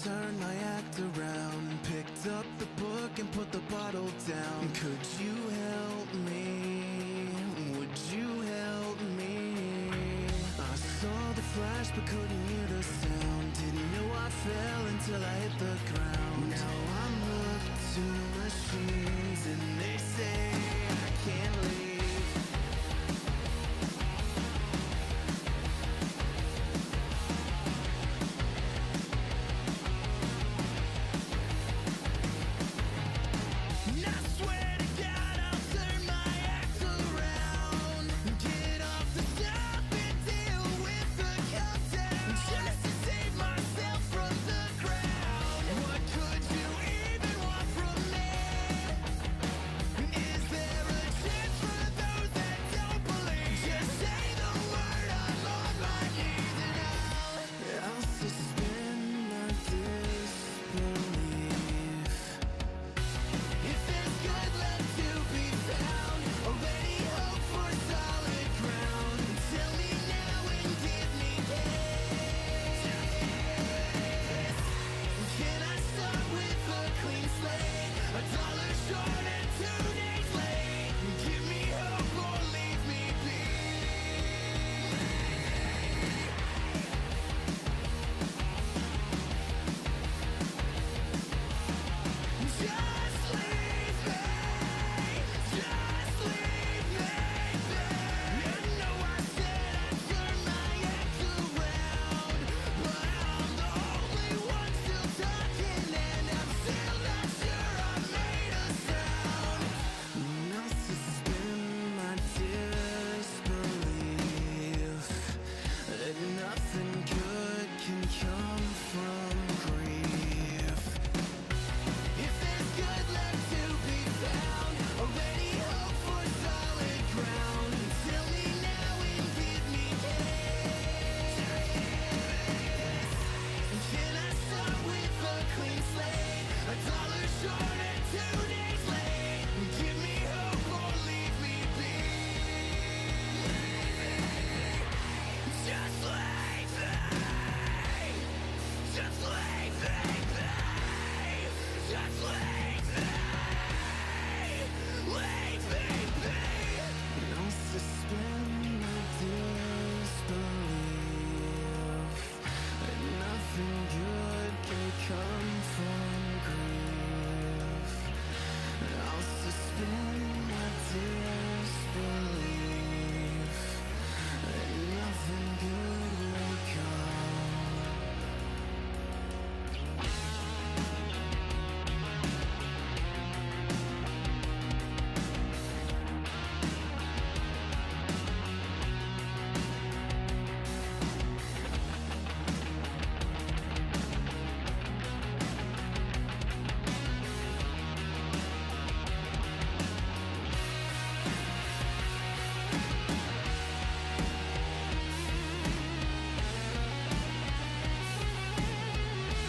turn my act around. Picked up the book and put the bottle down. Could you help me? Would you help me? I saw the flash but couldn't hear the sound. Didn't know I fell until I hit the ground. Now I'm hooked to machines and they say I can't leave.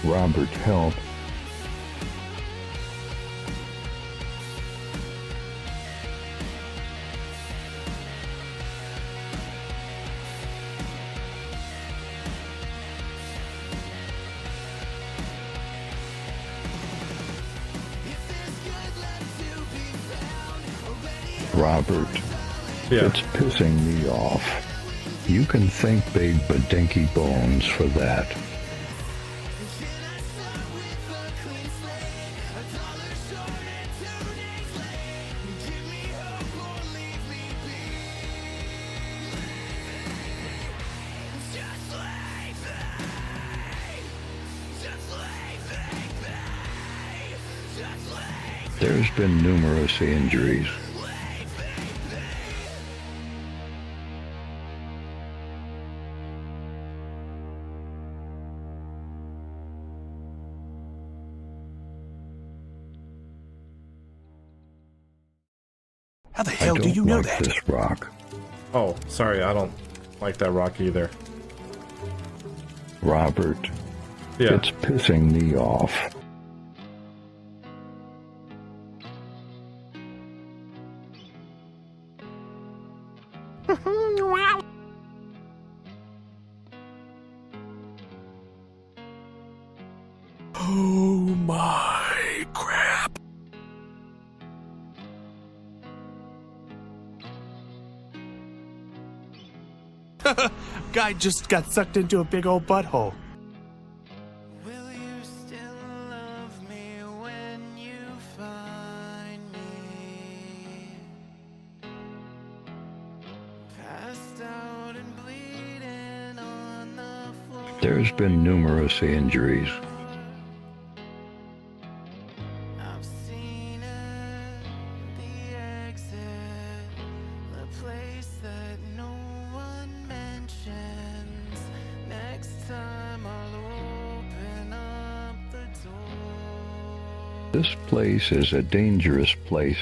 Robert, help. Robert, Yeah. it's pissing me off. You can thank Big Badinky Bones for that. There's been numerous injuries. How the hell do you know that? This rock. Oh, sorry, I don't like that rock either. Robert, Yeah. it's pissing me off. Guy just got sucked into a big old butthole. Will you still love me when you find me? Passed out and bleeding on the floor. There's been numerous injuries. I've seen it, the exit, the place that no one mentions. Next time I'll open up the door. This place is a dangerous place.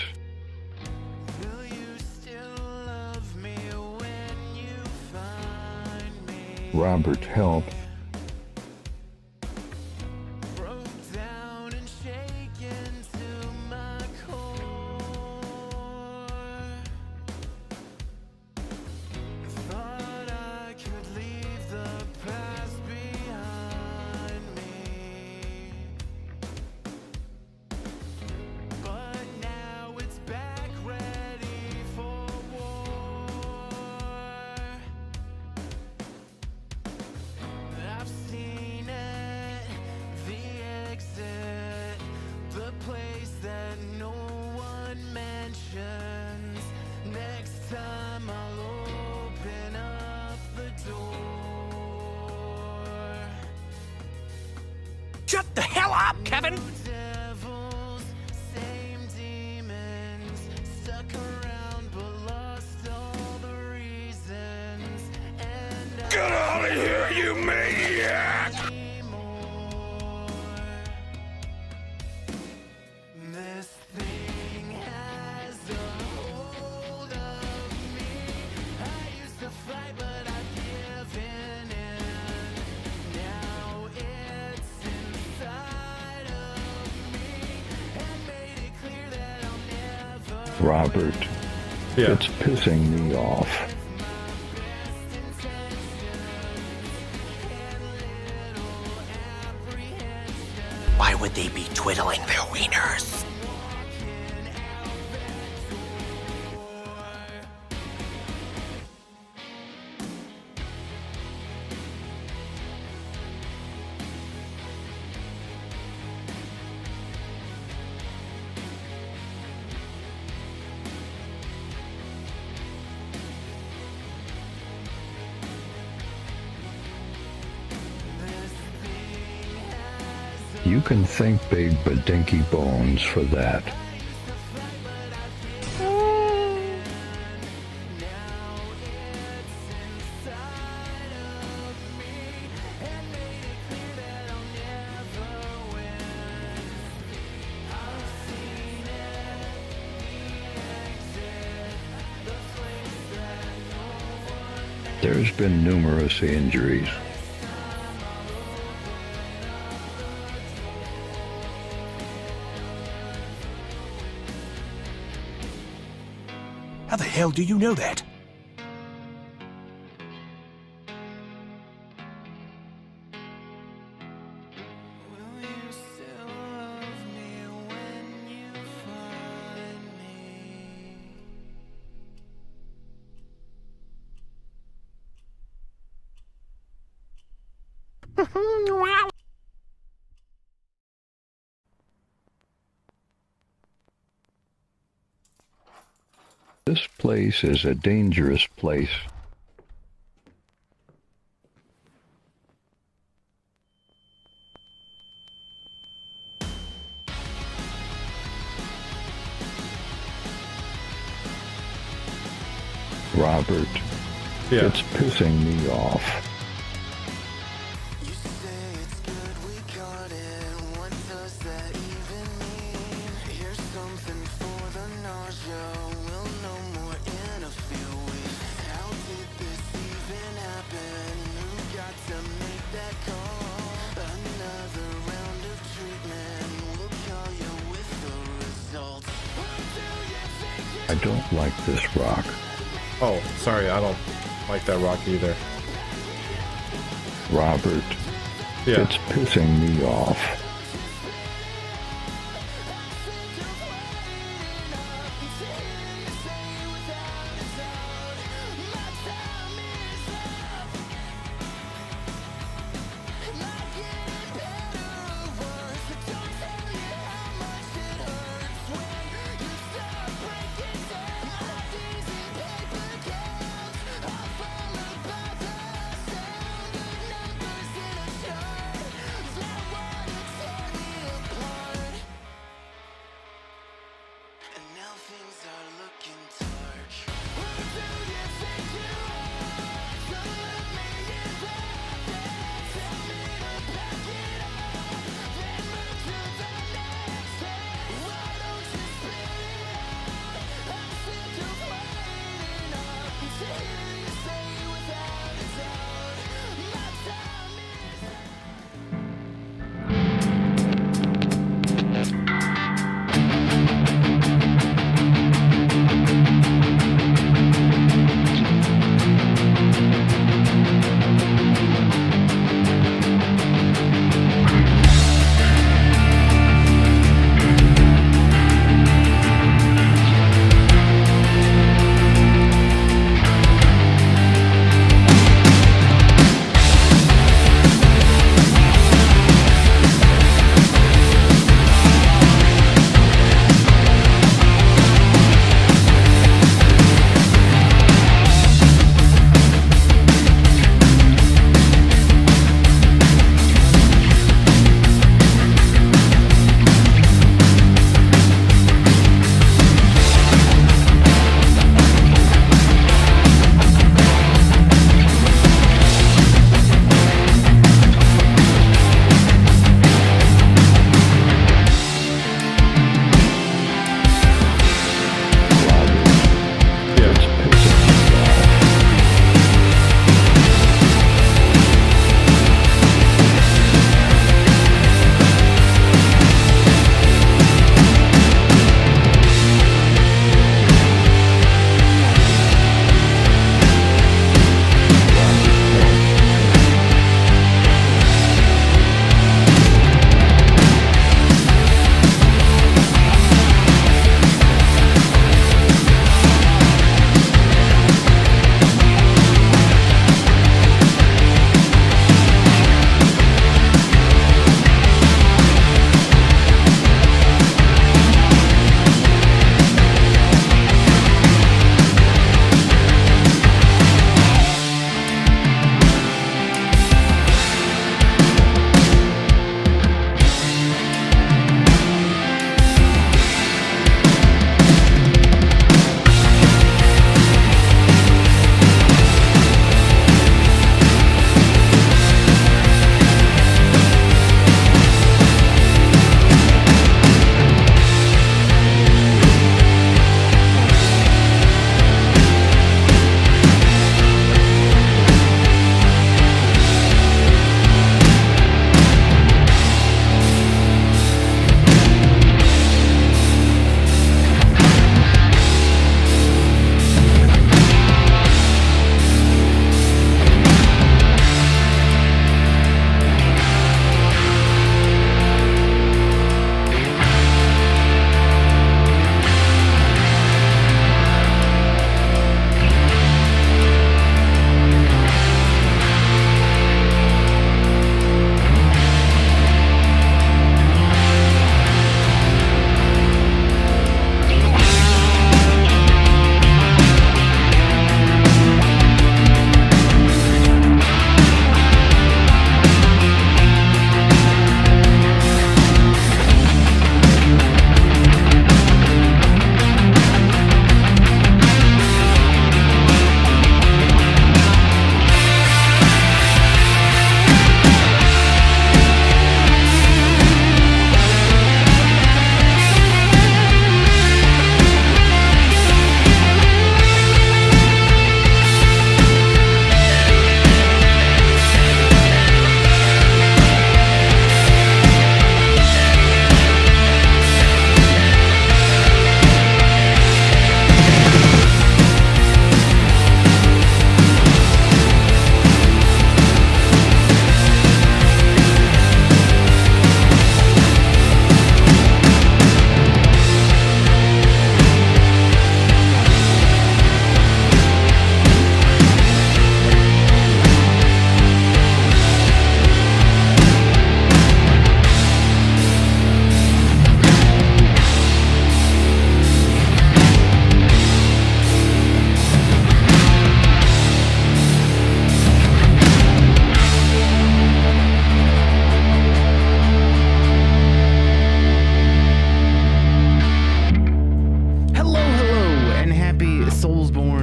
Will you still love me when you find me? Robert, help. Broke down and shaken to my core. Thought I could leave the past behind me, but now it's back ready for war. I've seen it, the exit, the place that no one mentions. Next time I'll open up the door. Shut the hell up, Kevin! Devils, same demons, stuck around but lost all the reasons. And Get out of here, you maniac! anymore. This thing has a hold of me. I used to fight, but I've given in. Now it's inside of me and made it clear that I'll never Robert, Yeah. it's pissing me off. Why would they be twiddling their wieners? You can thank Big Badinky Bones for that. There's been numerous injuries. How the hell do you know that? Will you still love me when you find me? This place is a dangerous place. Robert, Yeah. it's pissing me off. You say it's good we got it. What does that even mean? Here's something for the nausea. We'll know more in a few weeks. How did this even happen? Who got to make that call? Another round of treatment. We'll call you with the results. I don't like this rock. Oh, sorry, I don't like that rock either. Robert, Yeah. it's pissing me off.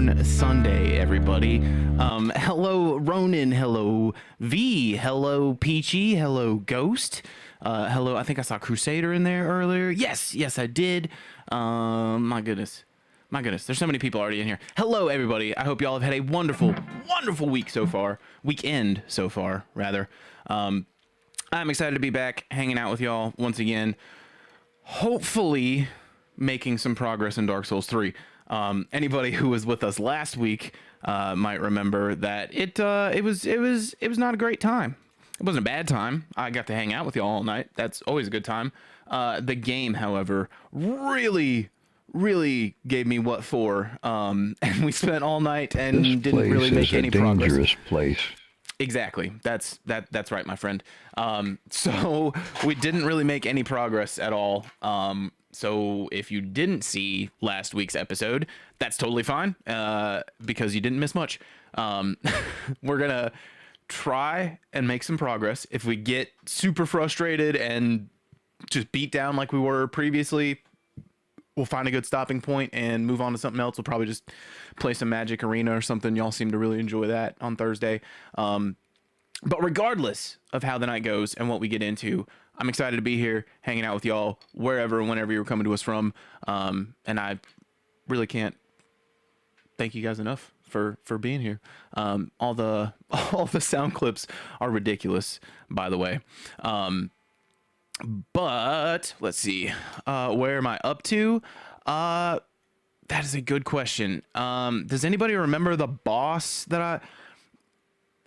Soulsborne Sunday, everybody. Hello, Ronan. Hello, V. Hello, Peachy. Hello, Ghost. Hello, I think I saw Crusader in there earlier. Yes, I did. My goodness. There's so many people already in here. Hello, everybody. I hope y'all have had a wonderful week so far. Weekend so far, rather. I'm excited to be back hanging out with y'all once again. Hopefully making some progress in Dark Souls 3. Anybody who was with us last week might remember that it was not a great time. It wasn't a bad time. I got to hang out with y'all all night. That's always a good time. The game, however, really gave me what for. And we spent all night and didn't really make any progress. This place is a dangerous place. Exactly. That's right, my friend. So we didn't really make any progress at all. So if you didn't see last week's episode, that's totally fine, because you didn't miss much. We're gonna try and make some progress. If we get super frustrated and just beat down like we were previously, we'll find a good stopping point and move on to something else. We'll probably just play some Magic Arena or something. Y'all seem to really enjoy that on Thursday. But regardless of how the night goes and what we get into, I'm excited to be here hanging out with y'all wherever and whenever you're coming to us from. And I really can't thank you guys enough for being here. All the sound clips are ridiculous, by the way. But let's see, where am I up to? That is a good question. Does anybody remember the boss that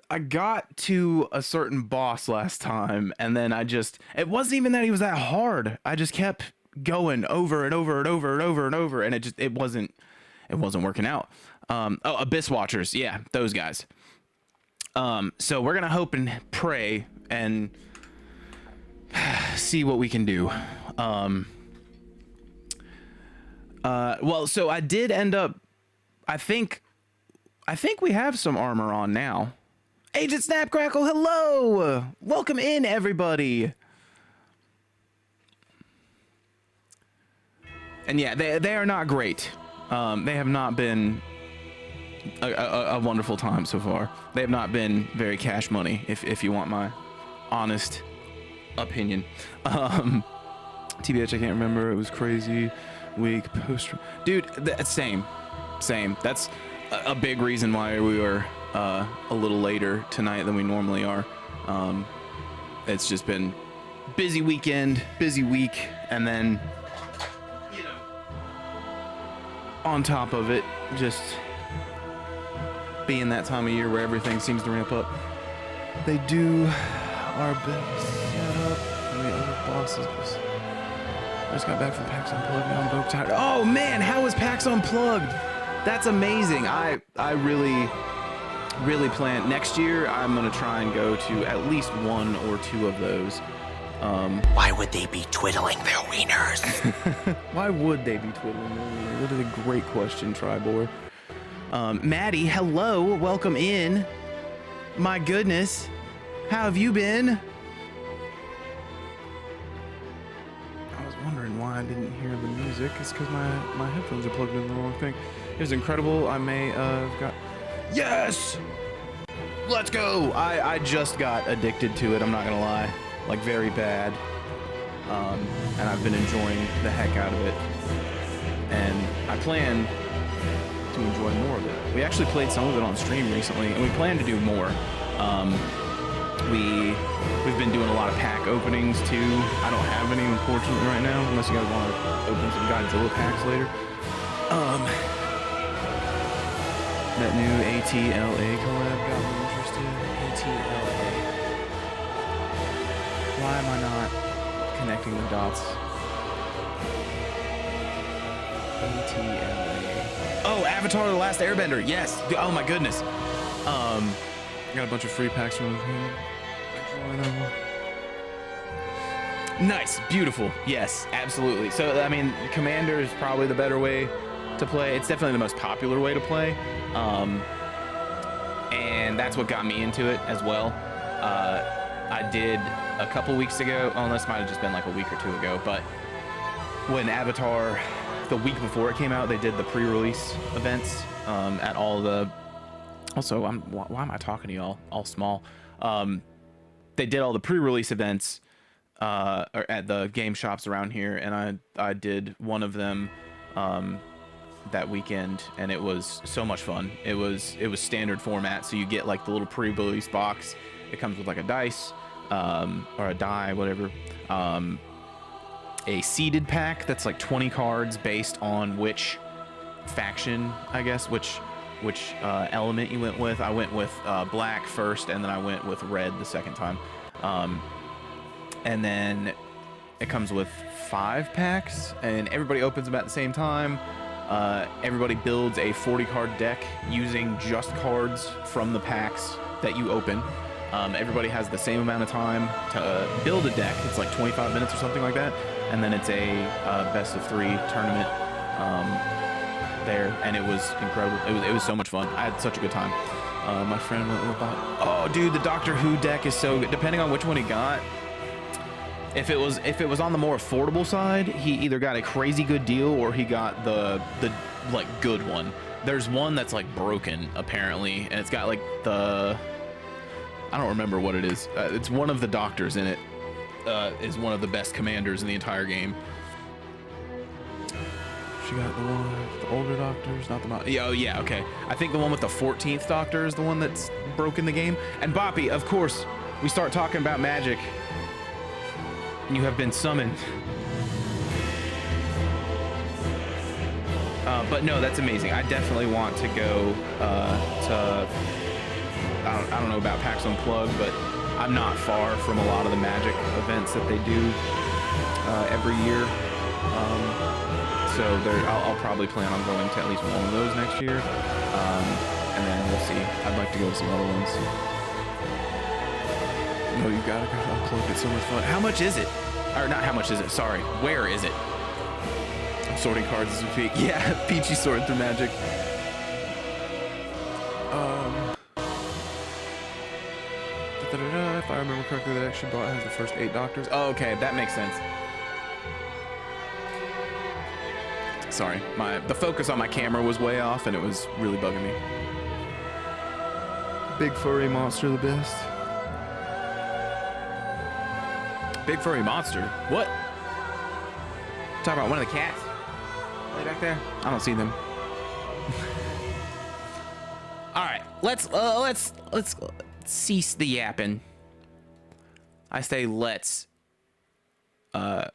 I got to a certain boss last time, and then it wasn't even that he was that hard. I just kept going over and over and over and over and over, and it wasn't working out. Abyss Watchers. Yeah, those guys. So we're going to hope and pray and see what we can do. Well, so I did end up, I think we have some armor on now. Agent Snapcrackle, hello! Welcome in, everybody. And yeah, they are not great. They have not been a wonderful time so far. They have not been very cash money, if you want my honest opinion. TBH, I can't remember. It was crazy week post. Dude, same. That's a big reason why we were a little later tonight than we normally are. It's just been busy weekend, busy week, and then, you know, on top of it, just being that time of year where everything seems to ramp up. They do our best setup and the other bosses. I just got back from PAX Unplugged, now I'm broke tired. Oh man, how was PAX Unplugged? That's amazing. I really plan next year. I'm gonna try and go to at least one or two of those. Why would they be twiddling their wieners? Why would they be twiddling their wieners? That is a great question, Tribor. Maddie, hello, welcome in. My goodness, how have you been? I was wondering why I didn't hear the music. It's because my headphones are plugged in the wrong thing. It was incredible. I may have got... Yes! Let's go! I just got addicted to it, I'm not gonna lie. Like, very bad. And I've been enjoying the heck out of it. And I plan to enjoy more of it. We actually played some of it on stream recently, and we plan to do more. We've been doing a lot of pack openings too. I don't have any, unfortunately, right now, unless you guys want to open some Godzilla packs later. That new HERETIC collab got me interested. HERETIC. Why am I not connecting the dots? HERETIC. Oh, Avatar: The Last Airbender. Yes. Oh my goodness. I got a bunch of free packs from him. Nice, beautiful. Yes, absolutely. So I mean, Commander is probably the better way to play. It's definitely the most popular way to play, and that's what got me into it as well. I did a couple weeks ago, oh, this might have just been like a week or two ago, but when Avatar the week before it came out, they did the pre-release events at all the. Also, why am I talking to y'all all small? They did all the pre-release events at the game shops around here, and I did one of them that weekend, and it was so much fun. It was standard format, so you get like the little pre-release box. It comes with like a dice or a die, whatever. A seeded pack that's like 20 cards based on which faction, I guess, which element you went with. I went with black first, and then I went with red the second time. And then it comes with 5 packs, and everybody opens them at the same time. Everybody builds a 40 card deck using just cards from the packs that you open. Everybody has the same amount of time to build a deck. It's like 25 minutes or something like that. And then it's a best of 3 tournament there, and it was incredible. It was so much fun. I had such a good time. My friend went with oh dude, the Doctor Who deck is so good. Depending on which one he got, if it was on the more affordable side, he either got a crazy good deal or he got the like good one. There's one that's like broken apparently, and it's got like I don't remember what it is. It's one of the doctors in it. Is one of the best commanders in the entire game. She got the one with the older doctors, not the oh yeah, okay. I think the one with the 14th doctor is the one that's broken the game. And Boppy, of course, we start talking about magic, and you have been summoned. But no, that's amazing. I definitely want to go to. I don't know about PAX Unplugged, but I'm not far from a lot of the Magic events that they do every year. So I'll probably plan on going to at least one of those next year. And then we'll see. I'd like to go to some other ones. No, you gotta go to Unplugged. It's so much fun. How much is it? Or not how much is it? Sorry. Where is it? I'm sorting cards as we speak. Yeah, Peachy sorting through Magic. If I remember correctly, that actually bought has the first 8 doctors. Oh, okay, that makes sense. Sorry, the focus on my camera was way off, and it was really bugging me. Big furry monster, the best. Big furry monster. What? Talk about one of the cats. Way back there. I don't see them. All right, let's cease the yapping. I say let's,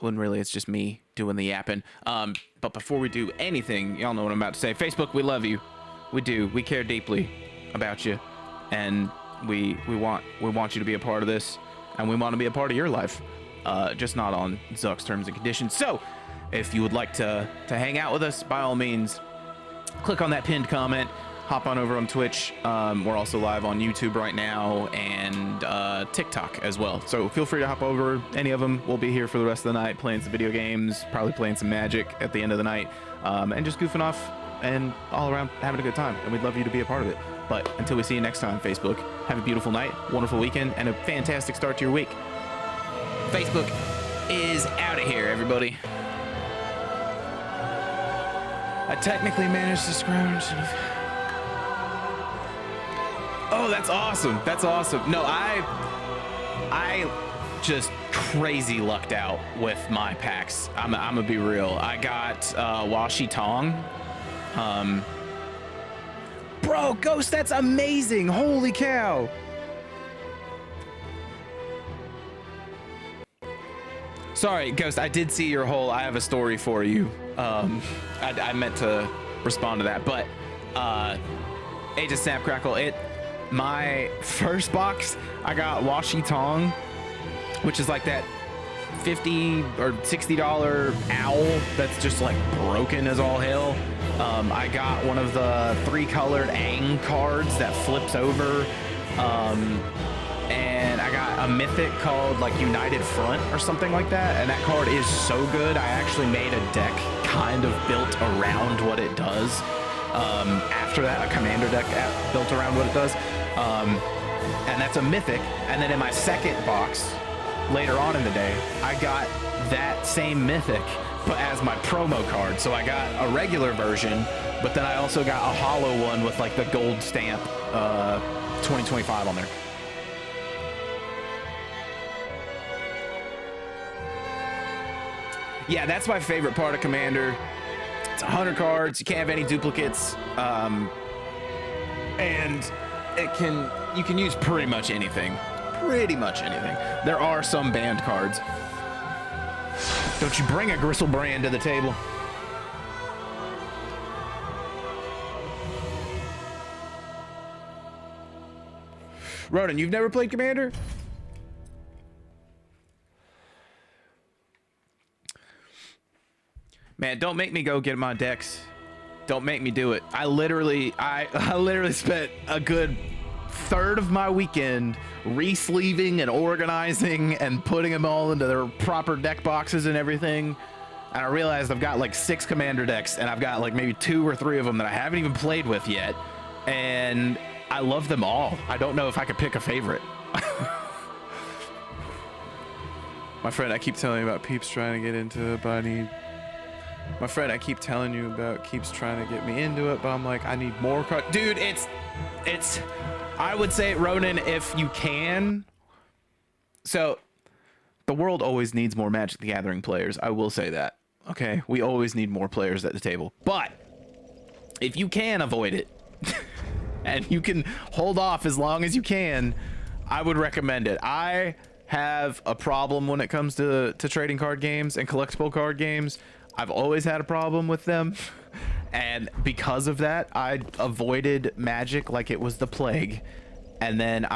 when really it's just me doing the yapping. But before we do anything, y'all know what I'm about to say. Facebook, we love you. We do. We care deeply about you, and we want you to be a part of this, and we want to be a part of your life, just not on Zuck's terms and conditions. So, if you would like to hang out with us, by all means, click on that pinned comment. Hop on over on Twitch. We're also live on YouTube right now, and TikTok as well. So feel free to hop over. Any of them. We'll be here for the rest of the night playing some video games, probably playing some Magic at the end of the night, and just goofing off and all around having a good time. And we'd love you to be a part of it. But until we see you next time, Facebook, have a beautiful night, wonderful weekend, and a fantastic start to your week. Facebook is out of here, everybody. I technically managed to scrounge. Oh, that's awesome. That's awesome. No, I just crazy lucked out with my packs. I'm gonna be real. I got Washi Tong. Bro, Ghost, that's amazing. Holy cow. Sorry, Ghost, I did see your whole I have a story for you. I meant to respond to that, but Age of Snap Crackle, my first box, I got Washi Tong, which is like that $50 or $60 owl that's just like broken as all hell. I got one of the 3-colored Aang cards that flips over, and I got a mythic called like United Front or something like that, and that card is so good. I actually made a deck kind of built around what it does. After that, a commander deck built around what it does, and that's a mythic. And then in my second box later on in the day, I got that same mythic but as my promo card. So I got a regular version, but then I also got a hollow one with like the gold stamp 2025 on there. Yeah, that's my favorite part of Commander. It's 100 cards. You can't have any duplicates, and you can use pretty much anything. Pretty much anything. There are some banned cards. Don't you bring a 𝔻𝔸ℝ𝕂 to the table? Ronan, you've never played Commander? Man, don't make me go get my decks. Don't make me do it. I literally spent a good third of my weekend re-sleeving and organizing and putting them all into their proper deck boxes and everything. And I realized I've got like 6 Commander decks, and I've got like maybe 2 or 3 of them that I haven't even played with yet. And I love them all. I don't know if I could pick a favorite. My friend, I keep telling you about Peeps trying to get into it, but I need... My friend, I keep telling you about keeps trying to get me into it, but I'm like, I need more cards. Dude, it's... I would say, Ronan, if you can... So, the world always needs more Magic the Gathering players. I will say that. Okay? We always need more players at the table. But, if you can avoid it, and you can hold off as long as you can, I would recommend it. I have a problem when it comes to trading card games and collectible card games. I've always had a problem with them, and because of that, I avoided Magic like it was the plague. And then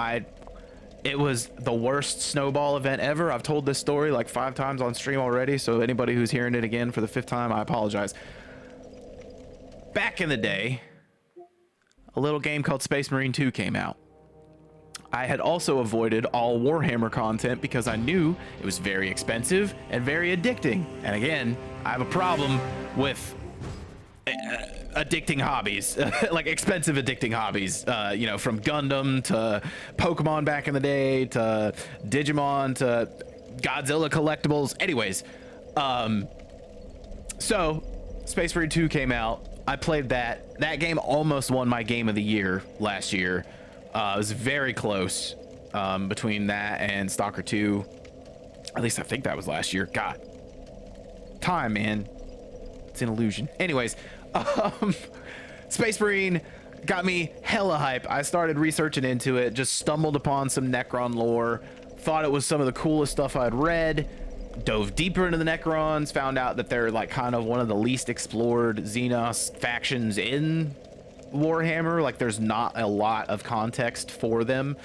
it was the worst snowball event ever. I've told this story like 5 times on stream already, so anybody who's hearing it again for the 5th time, I apologize. Back in the day, a little game called Space Marine 2 came out. I had also avoided all Warhammer content because I knew it was very expensive and very addicting. And again, I have a problem with addicting hobbies, like expensive addicting hobbies, you know, from Gundam to Pokemon back in the day to Digimon to Godzilla collectibles. Anyways, so Space Marine 2 came out. I played that. That game almost won my game of the year last year. It was very close between that and Stalker 2. At least I think that was last year. God. Time, man. It's an illusion. Anyways, Space Marine got me hella hype. I started researching into it, just stumbled upon some Necron lore, thought it was some of the coolest stuff I'd read, dove deeper into the Necrons, found out that they're like kind of one of the least explored Xenos factions in Warhammer. Like there's not a lot of context for them.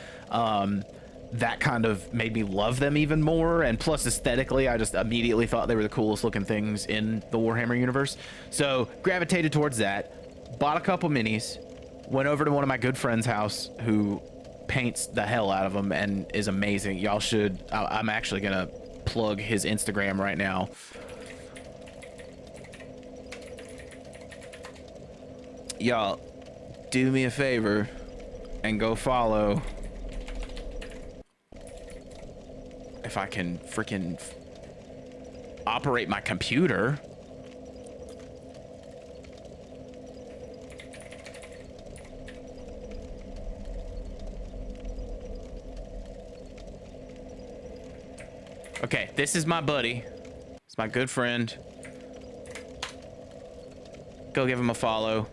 That kind of made me love them even more, and plus aesthetically I just immediately thought they were the coolest looking things in the Warhammer universe, so gravitated towards that. Bought a couple minis, went over to one of my good friends' house who paints the hell out of them and is amazing. Y'all should, I'm actually gonna plug his Instagram right now. Y'all do me a favor and go follow. If I can freaking operate my computer. Okay, this is my buddy. It's my good friend. Go give him a follow.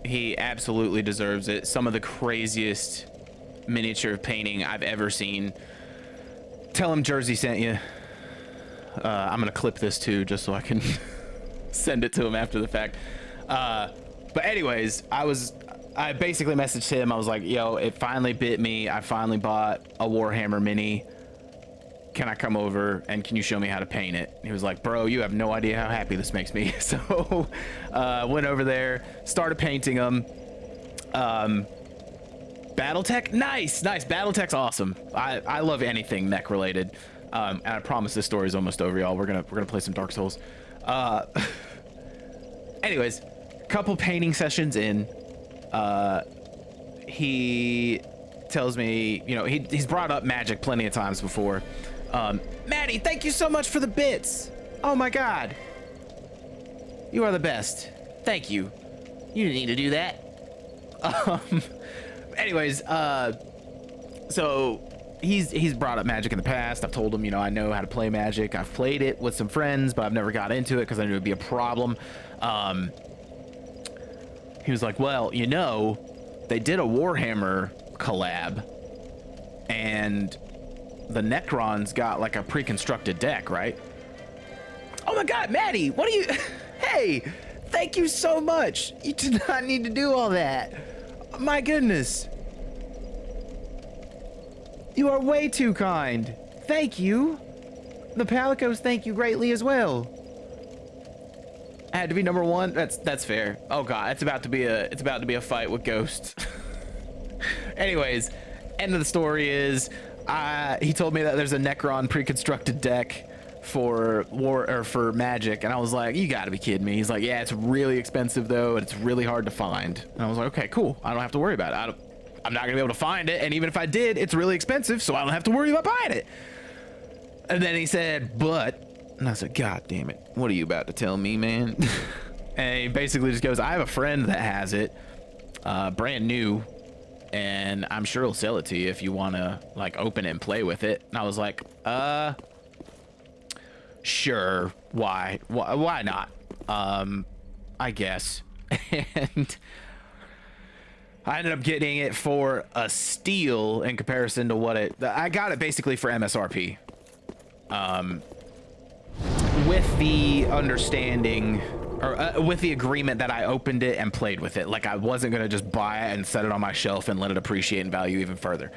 He absolutely deserves it. Some of the craziest miniature painting I've ever seen. Tell him Jersey sent you. I'm gonna clip this too just so I can send it to him after the fact. But anyways, I basically messaged him. I was like, yo, it finally bit me. I finally bought a Warhammer mini. Can I come over and can you show me how to paint it? He was like, bro, you have no idea how happy this makes me. So went over there, started painting them. Battletech, nice. Battletech's awesome. I love anything mech related. And I promise this story is almost over, y'all. We're gonna play some Dark Souls. Anyways, couple painting sessions in, he tells me, you know, he's brought up Magic plenty of times before. Maddie, thank you so much for the bits. Oh my God. You are the best. Thank you. You didn't need to do that. Anyways, so he's brought up Magic in the past. I've told him, you know, I know how to play Magic. I've played it with some friends, but I've never got into it because I knew it would be a problem. He was like, well, you know, they did a Warhammer collab, and the Necrons got like a pre-constructed deck, right? Oh my God, Maddie, what are you? Hey, thank you so much. You did not need to do all that. My goodness. You are way too kind. Thank you. The Palicos thank you greatly as well. I had to be number one. That's fair. Oh God, it's about to be a fight with ghosts. Anyways, end of the story is he told me that there's a Necron pre-constructed deck for Magic, and I was like, you gotta be kidding me. He's like, yeah, it's really expensive though, and it's really hard to find. And I was like, okay, cool. I don't have to worry about it. I'm not gonna be able to find it, and even if I did, it's really expensive, so I don't have to worry about buying it. And then he said, but, and I said, God damn it, what are you about to tell me, man? And he basically just goes, I have a friend that has it, brand new, and I'm sure he'll sell it to you if you want to like open it and play with it. And I was like, sure, why not? I guess. And I ended up getting it for a steal in comparison to what I got it basically for MSRP. With the understanding, or with the agreement that I opened it and played with it. Like I wasn't gonna just buy it and set it on my shelf and let it appreciate in value even further.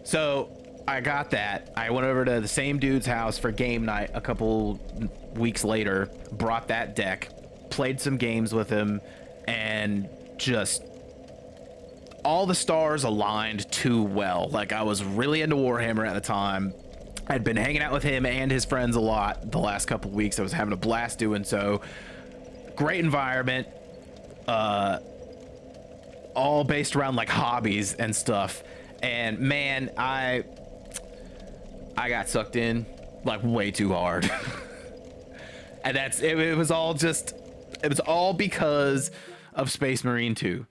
So I got that. I went over to the same dude's house for game night a couple weeks later, brought that deck, played some games with him, and just all the stars aligned too well. Like I was really into Warhammer at the time. I'd been hanging out with him and his friends a lot the last couple weeks. I was having a blast doing so. Great environment, all based around like hobbies and stuff. And man, I got sucked in like way too hard. And it was all because of Space Marine 2.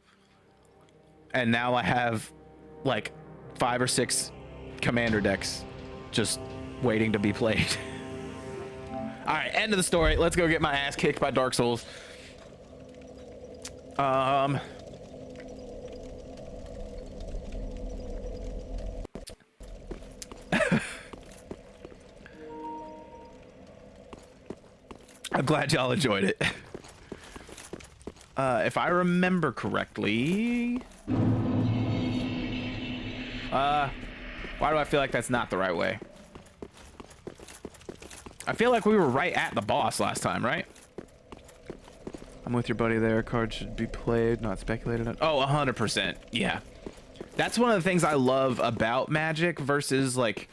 And now I have like 5 or 6 commander decks just waiting to be played. All right, end of the story. Let's go get my ass kicked by Dark Souls. I'm glad y'all enjoyed it. If I remember correctly, why do I feel like that's not the right way? I feel like we were right at the boss last time, right? I'm with your buddy there. Cards should be played, not speculated on. Oh, 100%. Yeah. That's one of the things I love about Magic versus like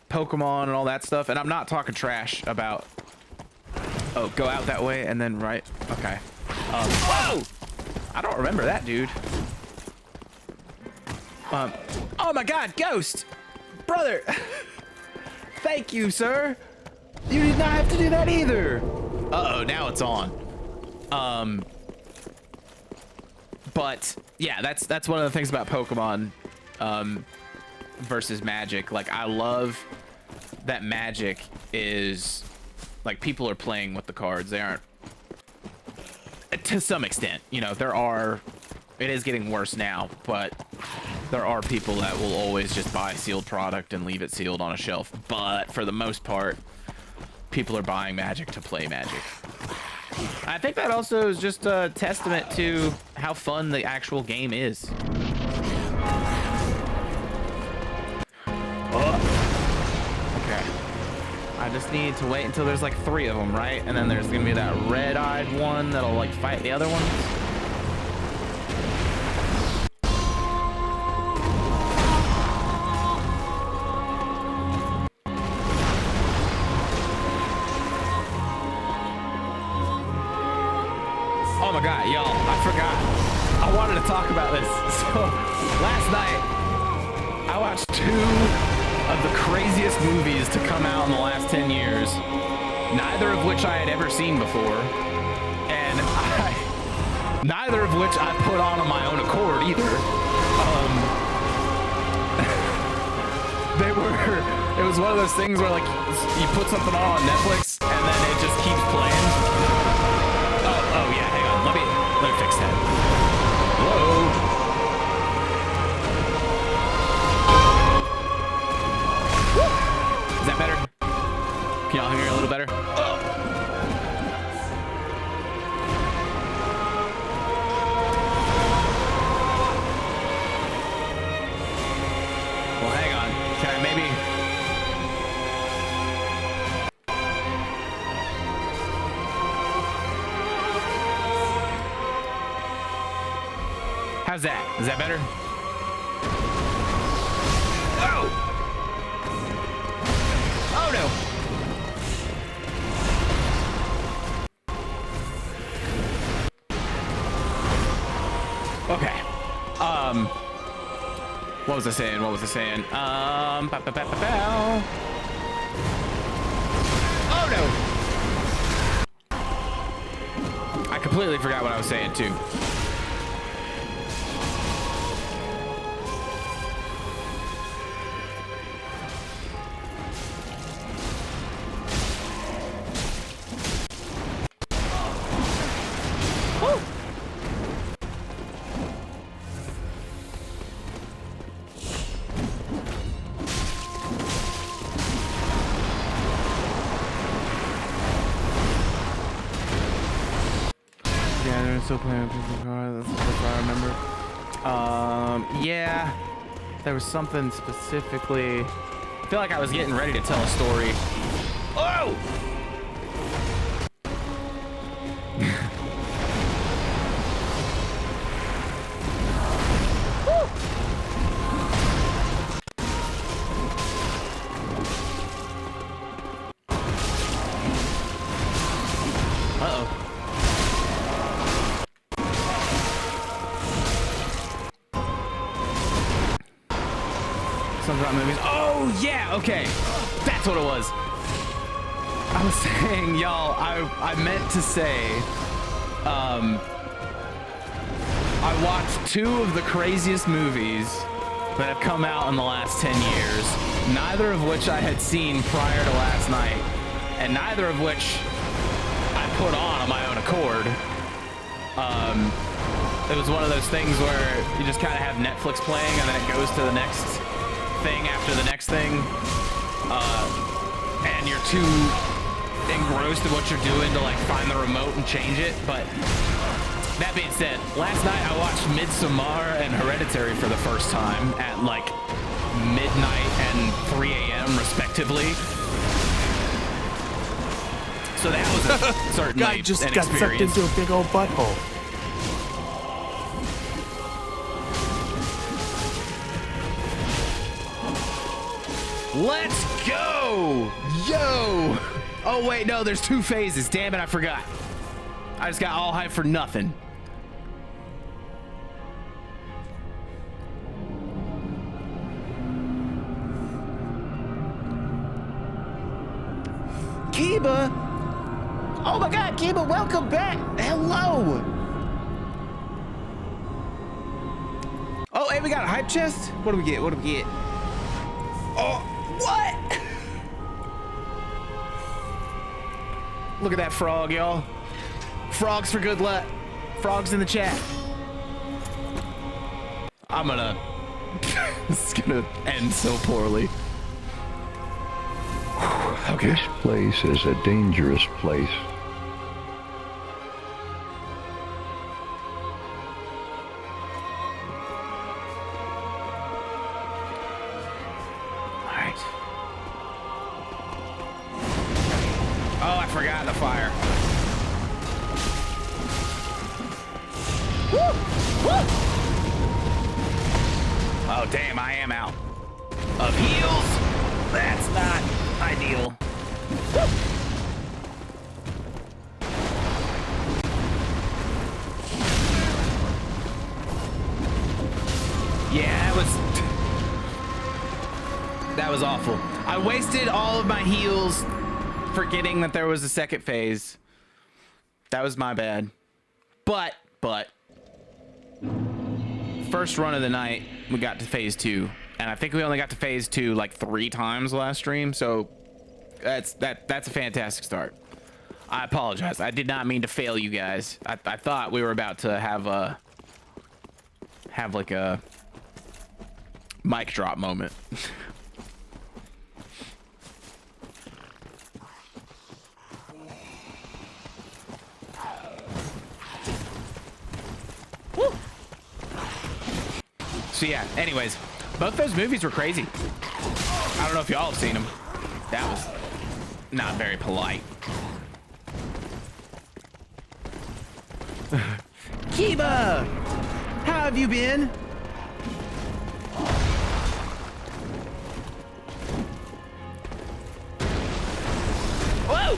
Pokemon and all that stuff. And I'm not talking trash about... Oh, go out that way and then right. Okay. Whoa! I don't remember that, dude. Oh my God, Ghost! Brother! Thank you, sir! You did not have to do that either! Uh-oh, now it's on. But yeah, that's one of the things about Pokemon versus Magic. Like I love that Magic is like people are playing with the cards. They aren't, to some extent, you know, it is getting worse now, but there are people that will always just buy sealed product and leave it sealed on a shelf. But for the most part, people are buying Magic to play Magic. I think that also is just a testament to how fun the actual game is. Okay. I just need to wait until there's like 3 of them, right? And then there's gonna be that red-eyed one that'll like fight the other ones. Oh my God, y'all, I forgot. I wanted to talk about this. So last night, I watched 2 of the craziest movies to come out in the last 10 years, neither of which I had ever seen before, and neither of which I put on my own accord either. It was one of those things where like you put something on Netflix and then it just keeps playing. Oh yeah, hang on, let me fix that. Whoa. Is that better? Can y'all hear me a little better? Well, hang on. Can I maybe... How's that? Is that better? Oh! Oh no! Okay. What was I saying? What was I saying? Oh no! I completely forgot what I was saying too. Still playing a physical car. That's what I remember. Yeah, there was something specifically. I feel like I was getting ready to tell a story. Oh! Uh-oh. Something about movies. Oh yeah, okay. That's what it was. I was saying, y'all, I meant to say, I watched 2 of the craziest movies that have come out in the last 10 years, neither of which I had seen prior to last night, and neither of which I put on my own accord. It was one of those things where you just kind of have Netflix playing and then it goes to the next thing after the next thing, and you're too engrossed in what you're doing to like find the remote and change it. But that being said, last night I watched 𝔻𝔸 and HERETIC for the first time at like midnight and 3 a.m. respectively. So that was a certainly Guy just an got sucked experience. into a big old butthole. Let's go! Yo! Oh wait, no, there's 2 phases. Damn it, I forgot. I just got all hyped for nothing. Kiba! Oh my god, Kiba, welcome back! Hello! Oh, hey, we got a hype chest? What do we get? What do we get? Oh, what? Look at that frog, y'all. Frogs for good luck. Frogs in the chat. I'm gonna... This is gonna end so poorly. Okay. This place is a dangerous place. Alright. Oh, I forgot the fire. Woo! Woo! Oh, damn, I am out of heals. That's not ideal. Woo! Yeah, that was... That was awful. I wasted all of my heals forgetting that there was a second phase. That was my bad. But first run of the night, we got to phase 2, and I think we only got to phase 2 like 3 times last stream. So that's a fantastic start. I apologize. I did not mean to fail you guys. I thought we were about to have like a mic drop moment. Woo. So yeah, anyways, both those movies were crazy. I don't know if y'all have seen them. That was not very polite. Kiba! How have you been? Whoa!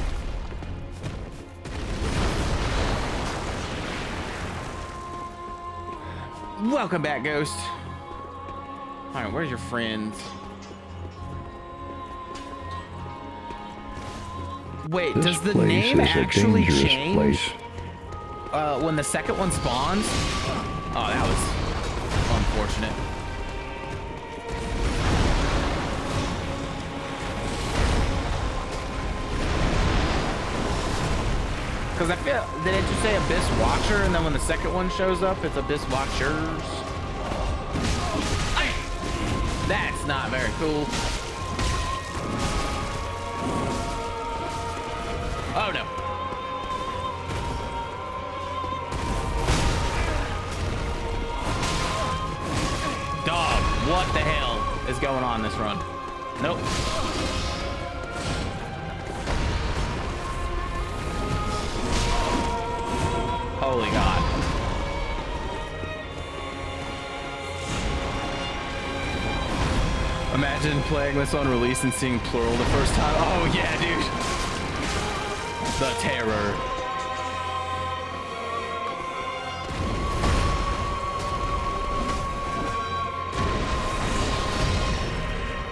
Welcome back, Ghost. Alright, where's your friends? Wait, This does the place name is a actually dangerous change place. when the second one spawns? Oh, that was unfortunate. Because I feel, did it just say Abyss Watcher, and then when the second one shows up, it's Abyss Watchers? Ay! That's not very cool. Oh no. Dog, what the hell is going on this run? Nope. Holy God. Imagine playing this on release and seeing plural the first time. Oh yeah, dude. The terror.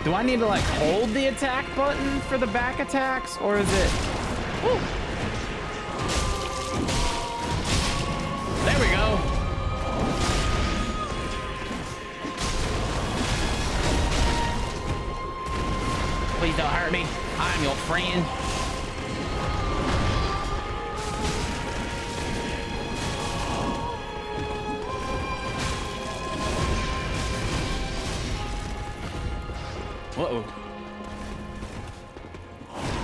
Do I need to like hold the attack button for the back attacks, or is it? Woo. There we go. Please don't hurt me. I'm your friend. Uh-oh.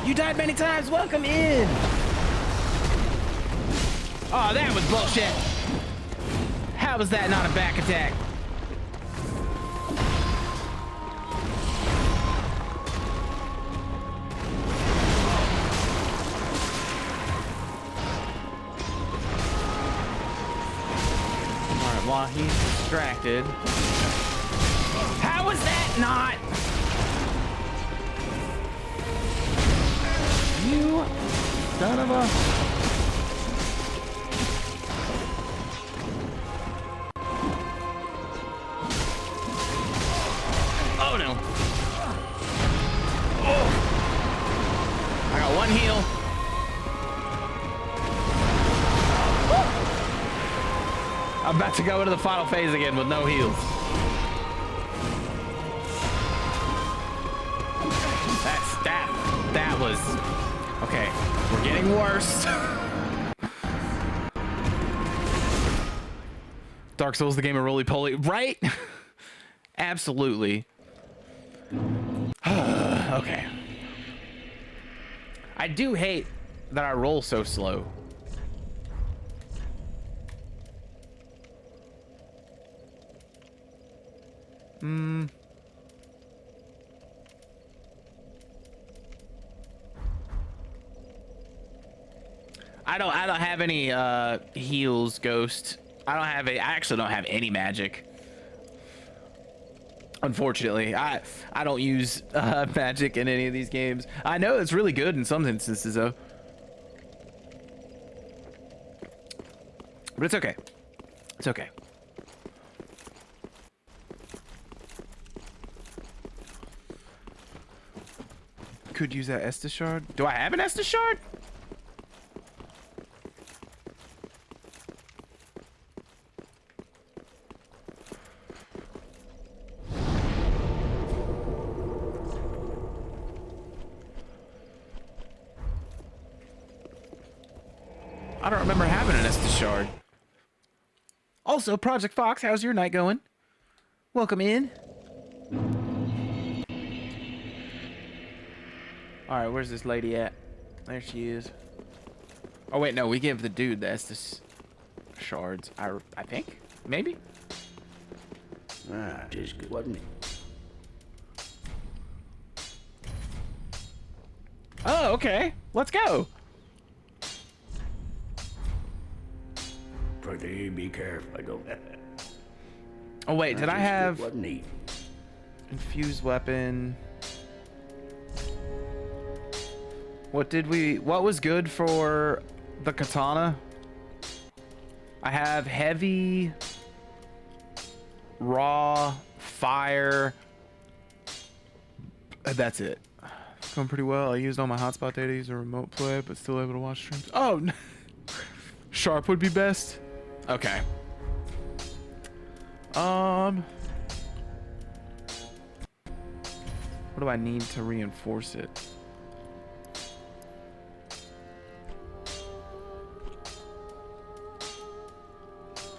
You died many times. Welcome in. Oh, that was bullshit. How was that not a back attack? All right, while he's distracted. How was that not? You son of a... Oh no. Oh. I got one heal. Woo. I'm about to go into the final phase again with no heals. That was... Okay, we're getting worse. Dark Souls, the game of roly-poly, right? Absolutely. Okay. I do hate that I roll so slow. I don't have any heals, Ghost. I actually don't have any magic. Unfortunately, I don't use magic in any of these games. I know it's really good in some instances though. But it's okay. It's okay. Could use that Estus shard. Do I have an Estus shard? I don't remember having an Estus shard. Also, Project Fox, how's your night going? Welcome in. Alright, where's this lady at? There she is. Oh wait, no, we give the dude the Estus shards. I think? Maybe? Ah, tis good, wasn't it? Oh, okay. Let's go. Pretty be careful, I go. Oh wait, did I have Wasn't he? infused weapon? What was good for the katana? I have heavy, raw, fire. That's it. Going pretty well. I used all my hotspot data to use a remote play, but still able to watch streams. Oh, no. Sharp would be best. Okay. What do I need to reinforce it?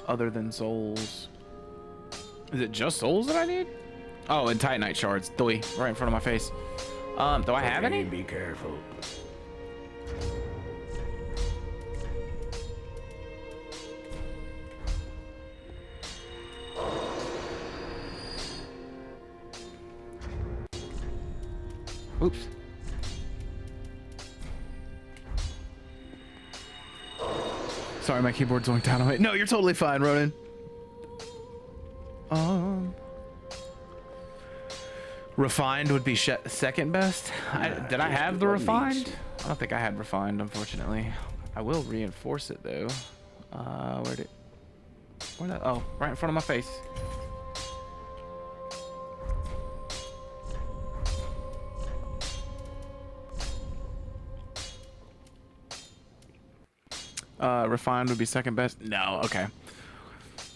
Other than souls. Is it just souls that I need? Oh, and Titanite shards. Doi, right in front of my face. Do I have any? Be careful. Oops. Sorry, my keyboard's zonked out on me. No, you're totally fine, Ronan. Refined would be second best. Did I have the refined? I don't think I had refined, unfortunately. I will reinforce it though. Where'd it? Oh, right in front of my face. Refined would be second best. No, okay.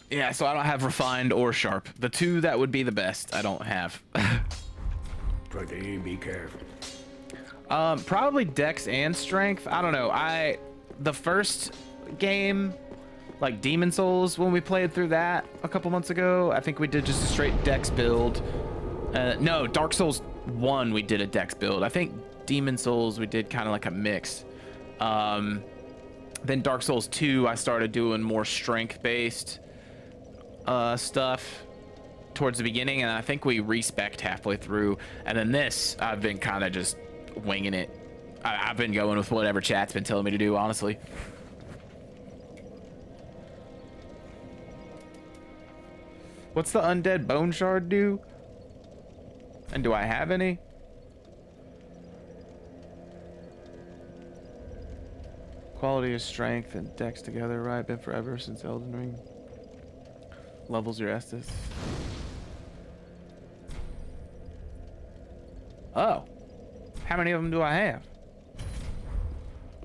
Yeah, so I don't have refined or sharp. The two that would be the best, I don't have. Pretty be careful. Probably dex and strength. I don't know. The first game, like Demon Souls, when we played through that a couple months ago, I think we did just a straight dex build. No, Dark Souls 1 we did a dex build. I think Demon Souls we did kind of like a mix. Then Dark Souls 2 I started doing more strength based stuff towards the beginning, and I think we respec'd halfway through. And then this, I've been kind of just winging it. I've been going with whatever chat's been telling me to do, honestly. What's the undead bone shard do? And do I have any? Quality of strength and dex together, right? Been forever since Elden Ring. Levels your Estus. Oh. How many of them do I have?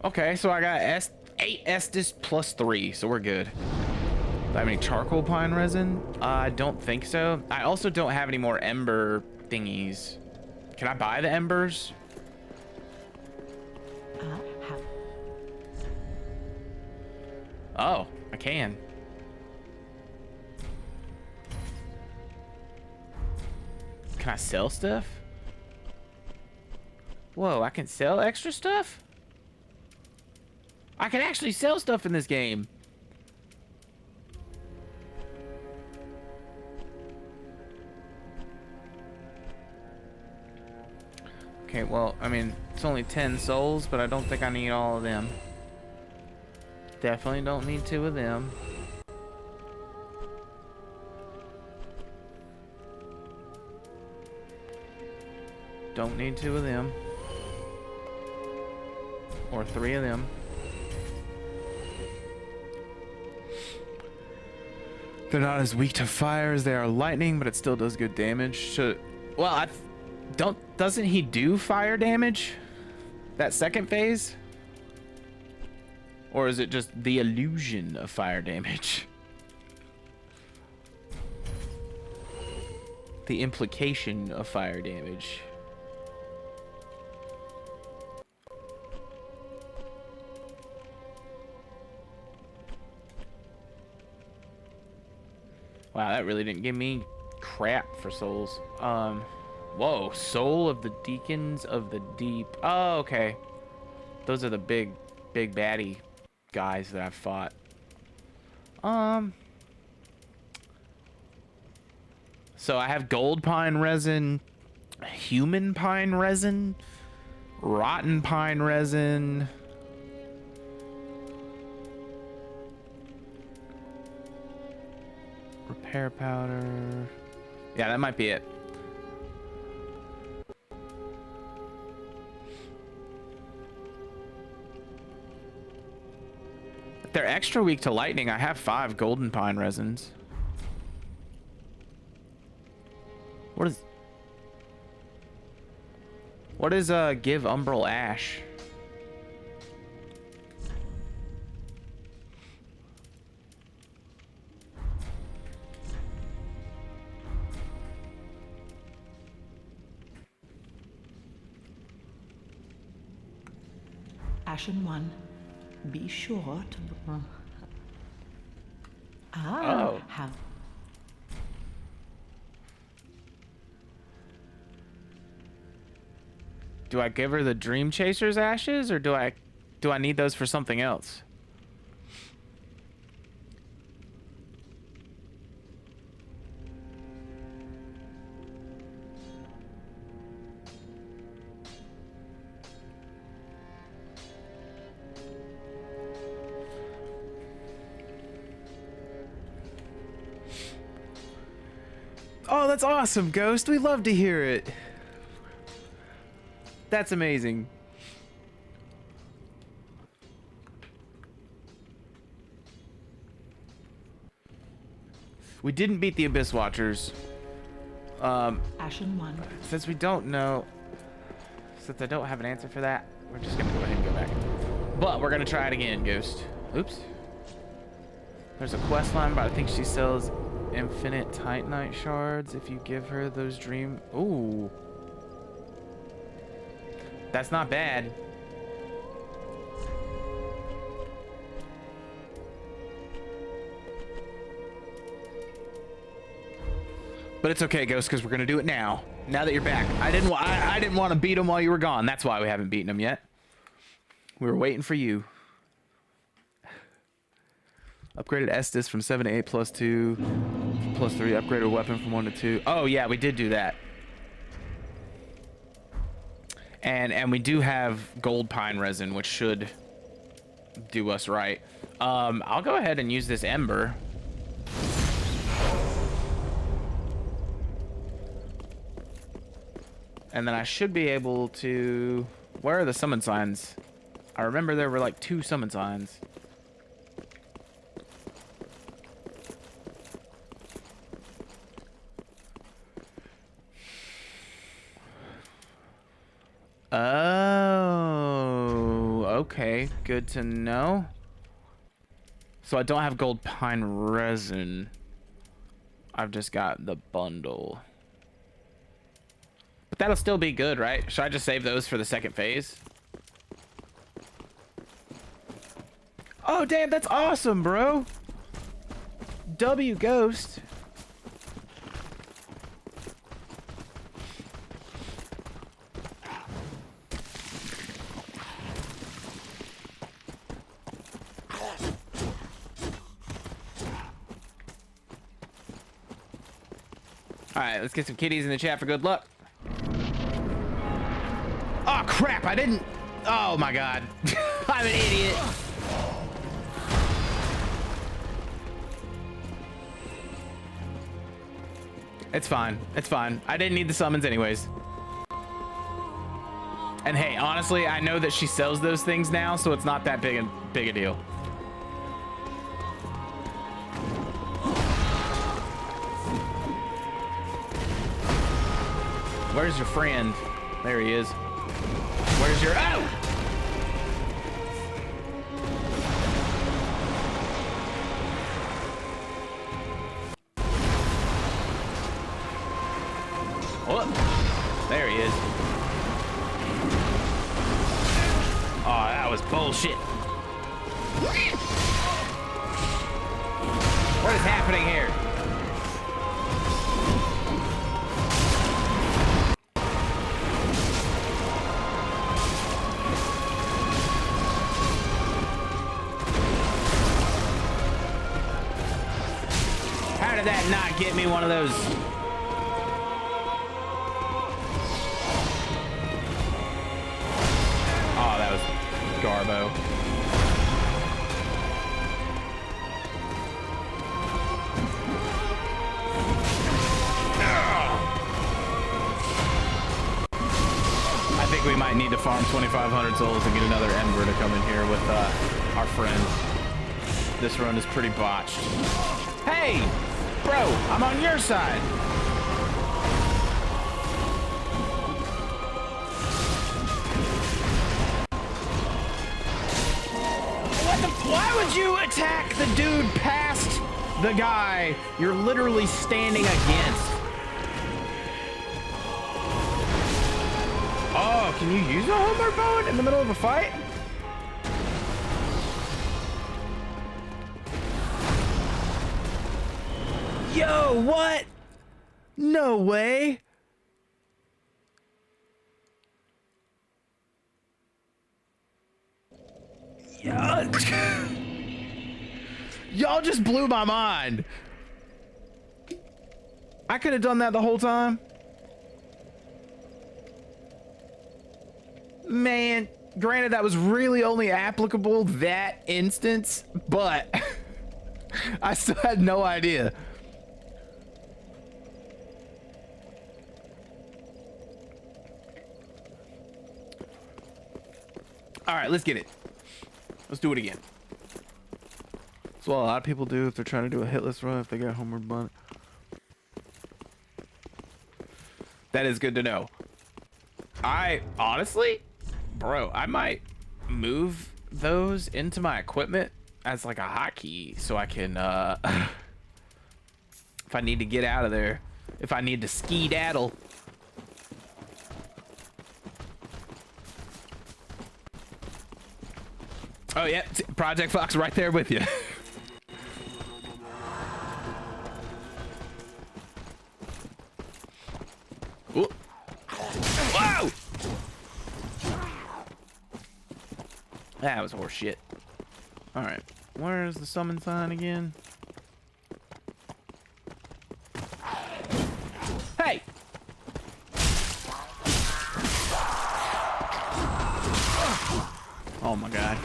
Okay, so I got 8 Estus plus 3, so we're good. Do I have any charcoal pine resin? I don't think so. I also don't have any more ember thingies. Can I buy the embers? Oh, I can. Can I sell stuff? Whoa, I can sell extra stuff? I can actually sell stuff in this game. Okay, well, I mean, it's only 10 souls, but I don't think I need all of them. Definitely don't need 2 of them. Don't need 2 of them. Or 3 of them. They're not as weak to fire as they are lightning, but it still does good damage. Well, I don't Doesn't he do fire damage? That second phase? Or is it just the illusion of fire damage? The implication of fire damage. Wow, that really didn't give me crap for souls. Whoa, Soul of the Deacons of the Deep. Oh, okay. Those are the big baddie guys that I've fought. So I have gold pine resin, human pine resin, rotten pine resin. Repair powder. Yeah, that might be it. If they're extra weak to lightning, I have 5 golden pine resins. What is give umbral ash? Ashen one, be sure to. Oh. Have. Do I give her the Dream Chaser's ashes, or do I need those for something else? Oh, that's awesome, Ghost. We love to hear it. That's amazing. We didn't beat the Abyss Watchers. Ashen one. Since we don't know, since I don't have an answer for that, we're just gonna go ahead and go back. But we're gonna try it again, Ghost. Oops. There's a quest line, but I think she sells infinite Titanite shards if you give her those dream. Ooh. That's not bad. But it's okay, Ghost, because we're gonna do it now. Now that you're back. I didn't want to beat him while you were gone. That's why we haven't beaten him yet. We were waiting for you. Upgraded Estus from 7 to 8 plus 2 plus 3. Upgraded weapon from 1 to 2. Oh yeah, we did do that. And we do have gold pine resin, which should do us right. I'll go ahead and use this ember. And then I should be able to... Where are the summon signs? I remember there were like 2 summon signs. Oh, okay. Good to know. So I don't have gold pine resin. I've just got the bundle. But that'll still be good, right? Should I just save those for the second phase? Oh, damn, that's awesome, bro. W Ghost. Alright, let's get some kitties in the chat for good luck. Oh, crap, I didn't... Oh, my God. I'm an idiot. It's fine. It's fine. I didn't need the summons anyways. And hey, honestly, I know that she sells those things now, so it's not that big a deal. Where's your friend? There he is. Where's your... Oh! Oh, there he is. Oh, that was bullshit. What is happening here? How did that not get me one of those? Oh, that was Garbo. I think we might need to farm 2,500 souls and get another Ember to come in here with our friend. This run is pretty botched. Hey, bro, I'm on your side. Why would you attack the dude past the guy you're literally standing against? Oh, can you use a homeward bow in the middle of a fight? Yo, what? No way. Y'all just blew my mind. I could have done that the whole time. Man, granted that was really only applicable that instance, but I still had no idea. All right, let's get it. Let's do it again. That's what a lot of people do if they're trying to do a hitless run, if they got homeward bunt. That is good to know. I honestly, bro, I might move those into my equipment as like a hotkey so I can, if I need to get out of there, if I need to ski-daddle. Oh yeah, Project Fox right there with you. Ooh. Whoa! That was horse shit. All right, where's the summon sign again? Hey! Oh my god.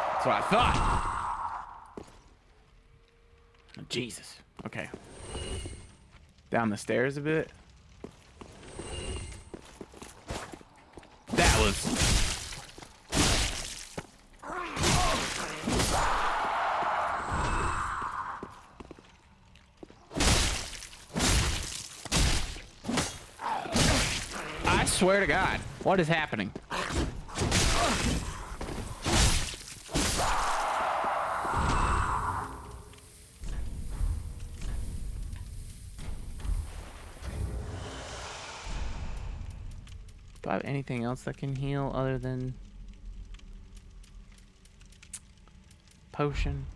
That's what I thought. Oh, Jesus. Okay. Down the stairs a bit. That was... I swear to God, what is happening? Do I have anything else that can heal other than potion?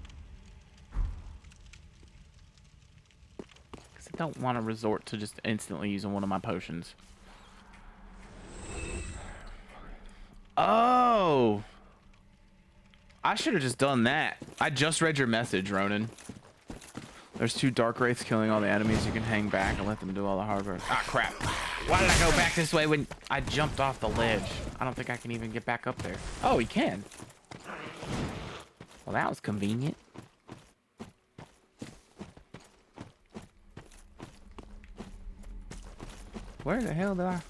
Because I don't want to resort to just instantly using one of my potions. Oh, I should have just done that. I just read your message, Ronan. There's 2 dark wraiths killing all the enemies. You can hang back and let them do all the hard work. Ah, crap. Why did I go back this way when I jumped off the ledge? I don't think I can even get back up there. Oh, he can. Well, that was convenient. Where the hell did I...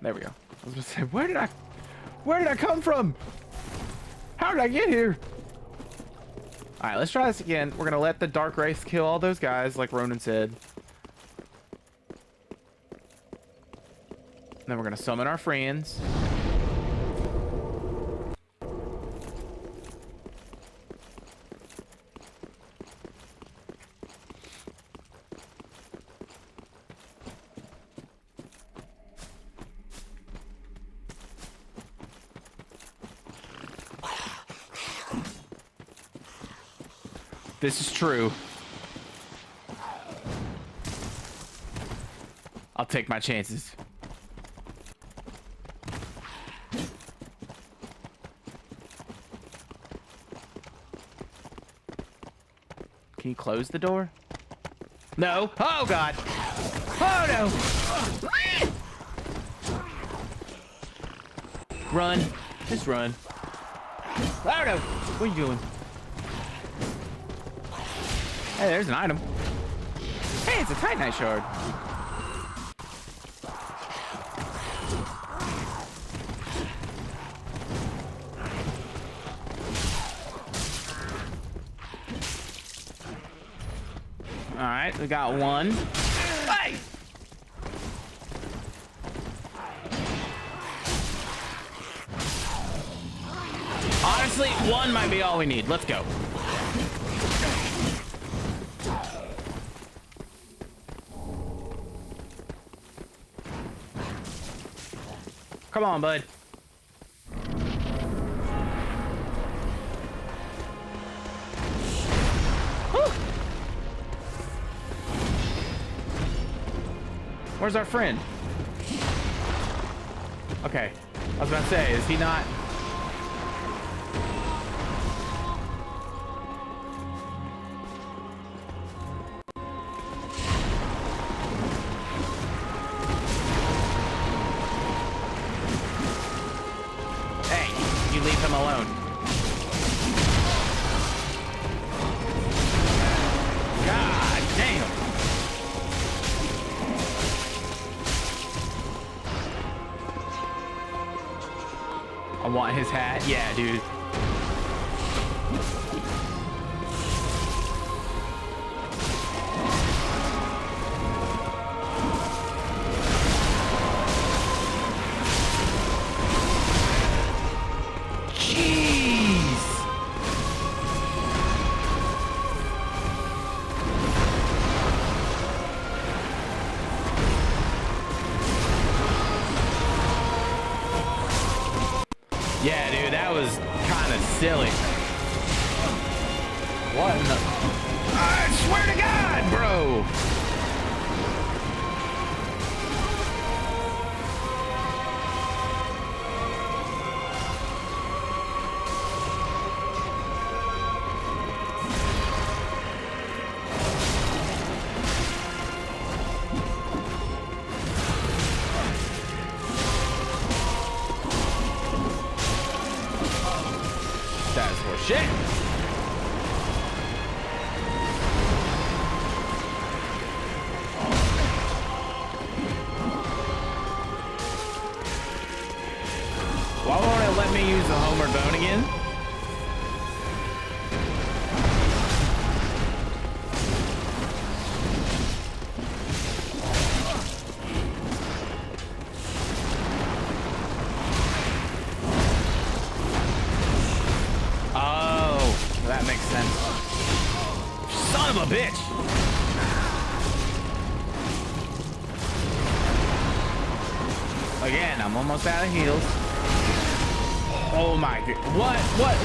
There we go. I was gonna say, where did I come from? How did I get here? Alright, let's try this again. We're gonna let the dark race kill all those guys, like Ronan said. Then we're gonna summon our friends. This is true. I'll take my chances. Can you close the door? No. Oh, God. Oh, no. Run. Just run. Oh, no. What are you doing? Hey, there's an item. Hey, it's a Titanite shard. Alright, we got one. Hey! Honestly, one might be all we need. Let's go. Come on, bud. Whew. Where's our friend? Okay. I was about to say, is he not? Leave him alone. God damn. I want his hat. Yeah, dude. Yeah, dude, that was kind of silly. What in the... I swear to God, bro! That's for shit. Why won't it let me use the homeward bone again? That makes sense. Son of a bitch! Again, I'm almost out of heals. Oh my god.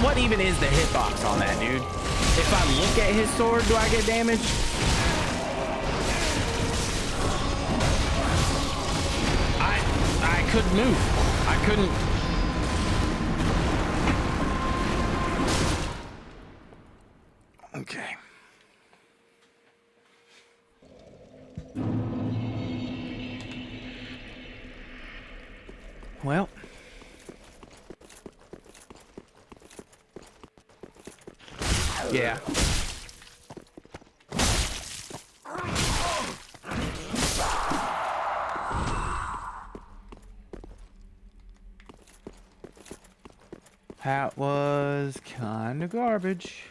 What even is the hitbox on that, dude? If I look at his sword, do I get damage? I couldn't move. I couldn't. Okay. Well. Yeah. That was kind of garbage.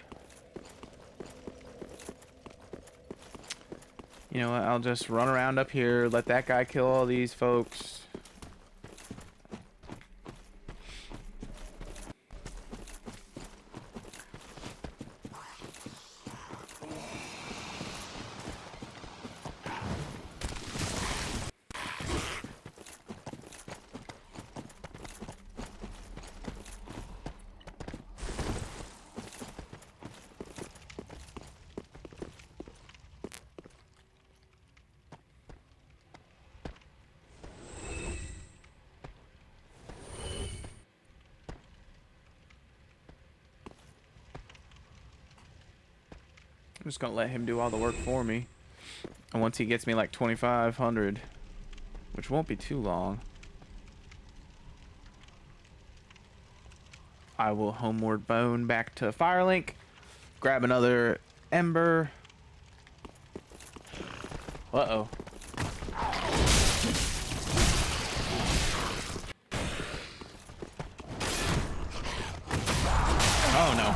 You know what? I'll just run around up here, let that guy kill all these folks. I'm just gonna let him do all the work for me. And once he gets me like 2,500, which won't be too long, I will homeward bone back to Firelink, grab another ember. Uh-oh. Oh no.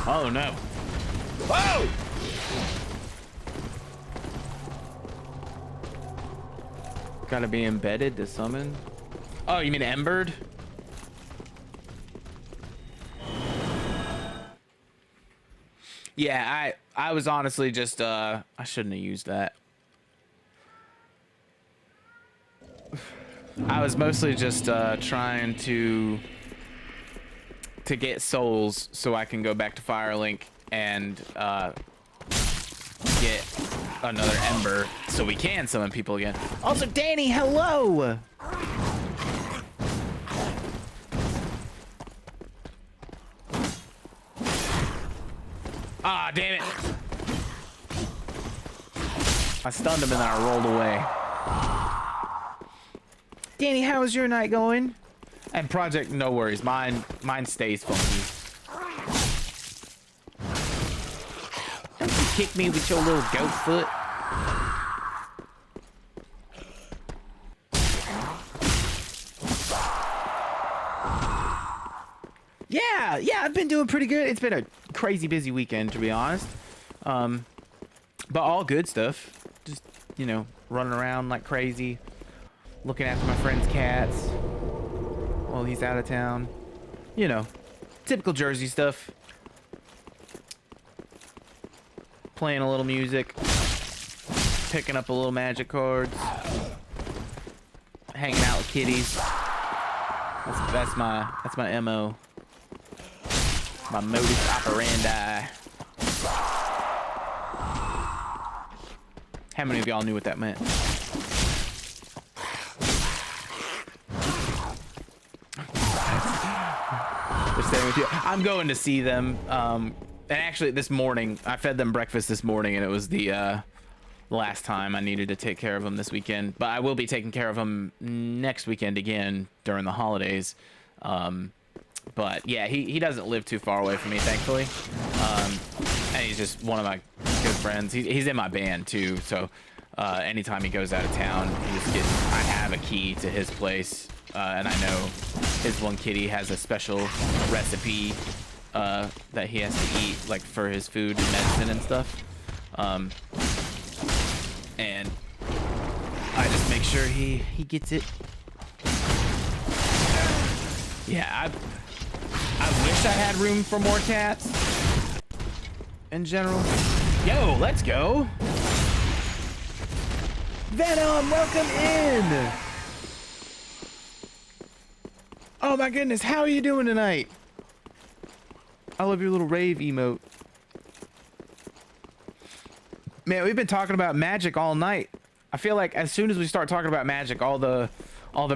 Oh no. Whoa! Gotta be embedded to summon. Oh, you mean embered? Yeah, I was honestly just I shouldn't have used that. I was mostly just trying to get souls so I can go back to Firelink and get another ember so we can summon people again. Also, Danny, hello! Ah, damn it. I stunned him and then I rolled away. Danny, how is your night going? And Project, no worries. Mine stays funky. Don't you kick me with your little goat foot. Yeah, I've been doing pretty good. It's been a crazy busy weekend, to be honest. But all good stuff. Just, you know, running around like crazy, looking after my friend's cats while he's out of town. You know, typical Jersey stuff. Playing a little music, picking up a little magic cards, hanging out with kitties. That's my MO. My modus operandi. How many of y'all knew what that meant? They're staying with you. I'm going to see them. And actually, this morning, I fed them breakfast this morning, and it was the last time I needed to take care of them this weekend. But I will be taking care of them next weekend again during the holidays. But yeah, he doesn't live too far away from me, thankfully. And he's just one of my good friends. He's in my band too, so anytime he goes out of town, I have a key to his place, and I know his one kitty has a special recipe that he has to eat, like for his food and medicine and stuff. And I just make sure he gets it. Yeah, I wish I had room for more cats in general. Yo, let's go. Venom, welcome in. Oh my goodness, how are you doing tonight? I love your little rave emote. Man, we've been talking about magic all night. I feel like as soon as we start talking about magic, all the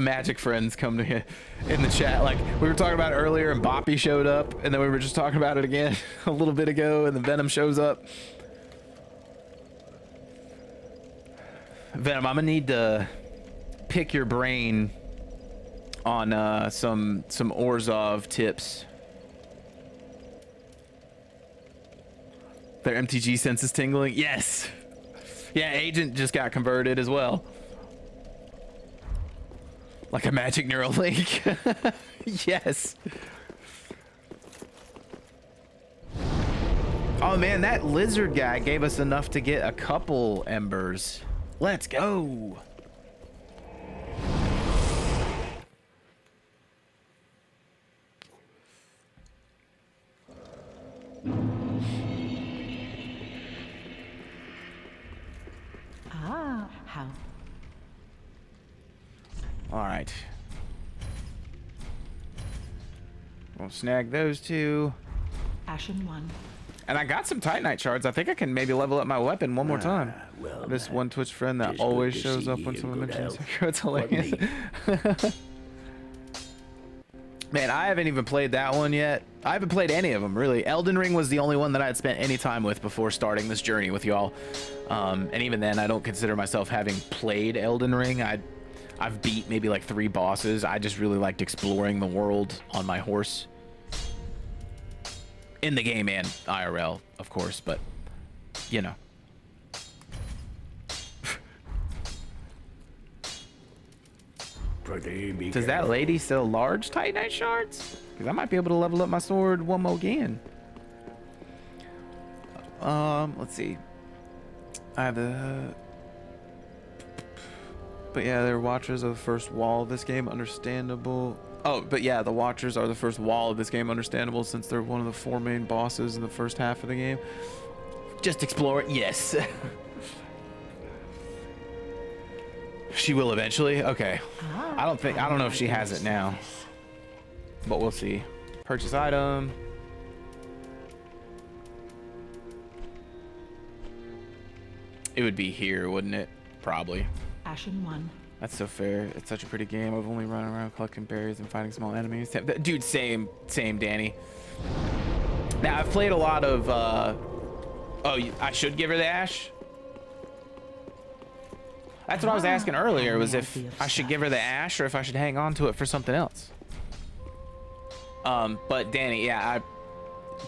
magic friends come to in the chat. Like we were talking about it earlier, and Boppy showed up, and then we were just talking about it again a little bit ago, and then Venom shows up. Venom, I'm gonna need to pick your brain on some Orzhov tips. Their MTG sense is tingling. Yes. Yeah, Agent just got converted as well. Like a magic neural link. Yes. Oh man, that lizard guy gave us enough to get a couple embers. Let's go. Ah, how? All right. We'll snag those two. Ashen one. And I got some Titanite shards. I think I can maybe level up my weapon one more time. well, This man, one Twitch friend that it's good always to shows see up you when in someone good mentions health. Sekiro. It's hilarious. Wasn't Man, I haven't even played that one yet. I haven't played any of them, really. Elden Ring was the only one that I had spent any time with before starting this journey with y'all. And even then, I don't consider myself having played Elden Ring. I've beat maybe like 3 bosses. I just really liked exploring the world on my horse. In the game and IRL, of course, but, you know. Does that lady sell large Titanite shards? Because I might be able to level up my sword one more again. Let's see. I have the... But yeah, they're Watchers of the first wall of this game, understandable. Oh, but yeah, the Watchers are the first wall of this game, understandable, since they're one of the 4 main bosses in the first half of the game. Just explore it, yes. She will eventually? Okay. I don't know if she has it now. But we'll see. Purchase item. It would be here, wouldn't it? Probably. Ashen one. That's so fair. It's such a pretty game. I've only run around collecting berries and fighting small enemies. Dude, same, Danny. Now, I've played a lot of, oh, I should give her the ash? That's what I was asking earlier, was if I should give her the ash or if I should hang on to it for something else. But Danny, yeah,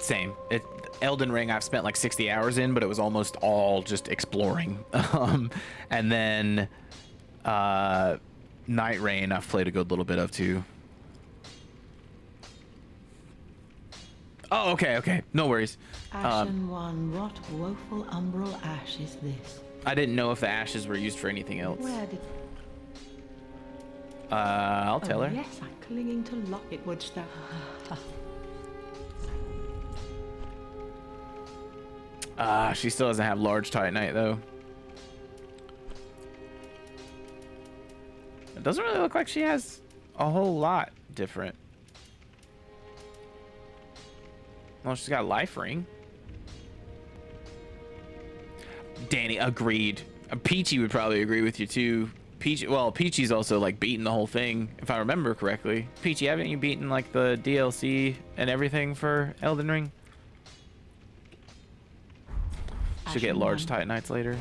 same. Elden Ring I've spent like 60 hours in, but it was almost all just exploring. And then Night Rain I've played a good little bit of too. Oh, okay, no worries. Ashen one. What woeful umbral ash is this? I didn't know if the ashes were used for anything else. Where did... I'll tell her. Yes, I'm clinging to locket wouldst thou. She still doesn't have large Titanite though. It doesn't really look like she has a whole lot different. Well, she's got a life ring. Danny, agreed. Peachy would probably agree with you too. Peachy's also like beaten the whole thing, if I remember correctly. Peachy, haven't you beaten like the DLC and everything for Elden Ring? Should get large Titanites later.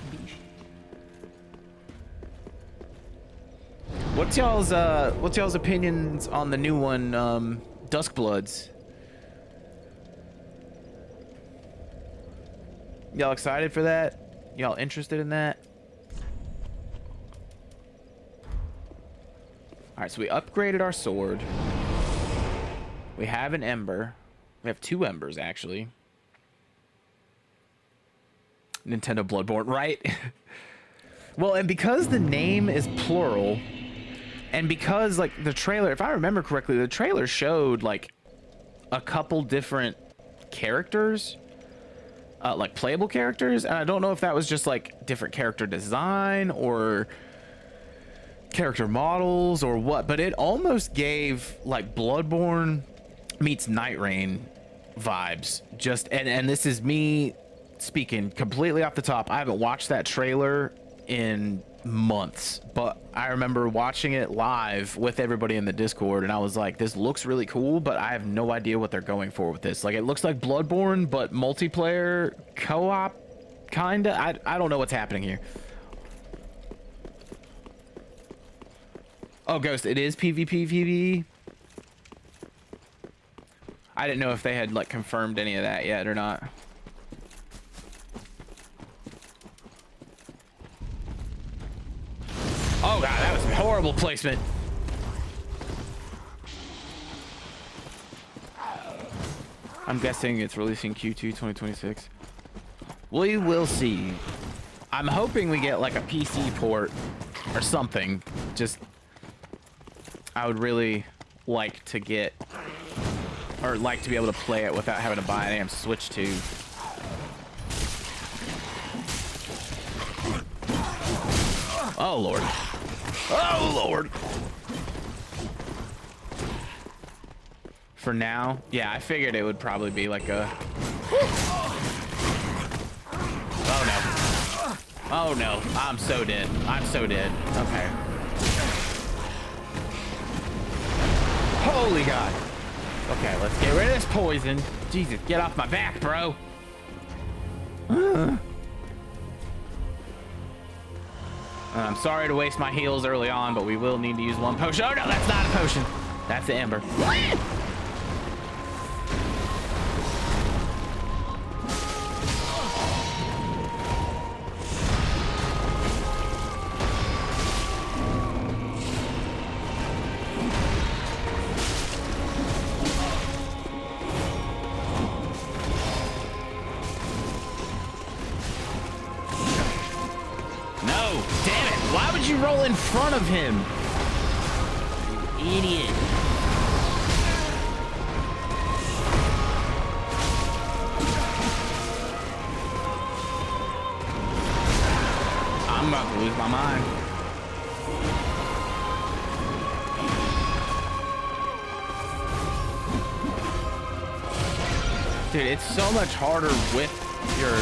What's y'all's opinions on the new one, Duskbloods? Y'all excited for that? Y'all interested in that? Alright, so we upgraded our sword. We have an ember. We have 2 embers, actually. Nintendo Bloodborne, right? Well, and because the name is plural, and because, like, the trailer, if I remember correctly, the trailer showed, like, a couple different characters. Like playable characters, and I don't know if that was just like different character design or character models or what, but it almost gave like Bloodborne meets Night Rain vibes. Just and this is me speaking completely off the top. I haven't watched that trailer in months, but I remember watching it live with everybody in the Discord, and I was like, this looks really cool, but I have no idea what they're going for with this. Like, it looks like Bloodborne, but multiplayer co-op, kinda. I don't know what's happening here. Oh, Ghost, it is PvP PvE. I didn't know if they had like confirmed any of that yet or not. Oh god, that was horrible placement. I'm guessing it's releasing Q2 2026. We will see. I'm hoping we get like a PC port or something. Just, I would really like to get, or like to be able to play it without having to buy a damn Switch 2. Oh Lord. Oh Lord. For now, yeah, I figured it would probably be like a... Oh no. Oh no, I'm so dead. I'm so dead. Okay. Holy God. Okay, let's get rid of this poison. Jesus, get off my back, bro. I'm sorry to waste my heals early on, but we will need to use one potion. Oh no, that's not a potion. That's the ember. No, damn it. Why would you roll in front of him? You idiot. I'm about to lose my mind. Dude, it's so much harder with your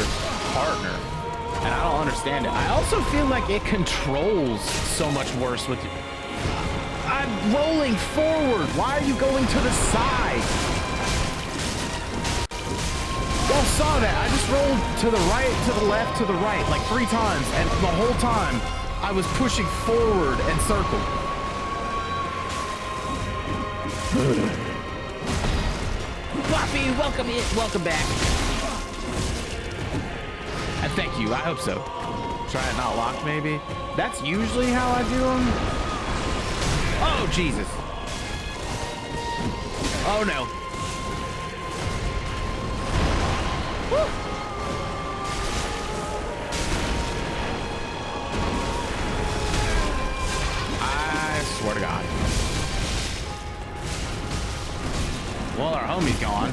partner. And I don't understand it. I also feel like it controls so much worse with you. I'm rolling forward. Why are you going to the side? Y'all saw that. I just rolled to the right, to the left, to the right, like 3 times. And the whole time, I was pushing forward and circle. Floppy, welcome in. Welcome back. And thank you, I hope so. Try it not locked, maybe? That's usually how I do them. Oh, Jesus. Oh, no. Woo. I swear to God. Well, our homie's gone.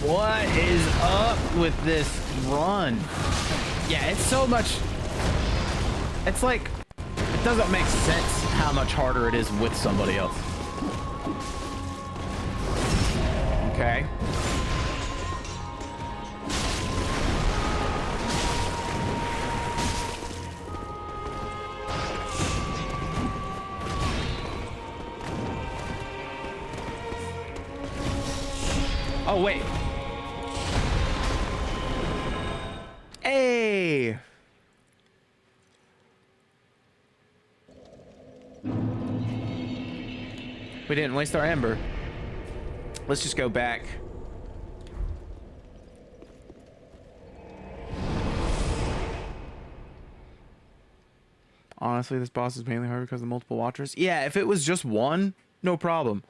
What is up with this run? Yeah, it's so much... It's like... It doesn't make sense how much harder it is with somebody else. Okay. Oh, wait. Hey! We didn't waste our ember. Let's just go back. Honestly, this boss is mainly hard because of multiple watchers. Yeah, if it was just one, no problem.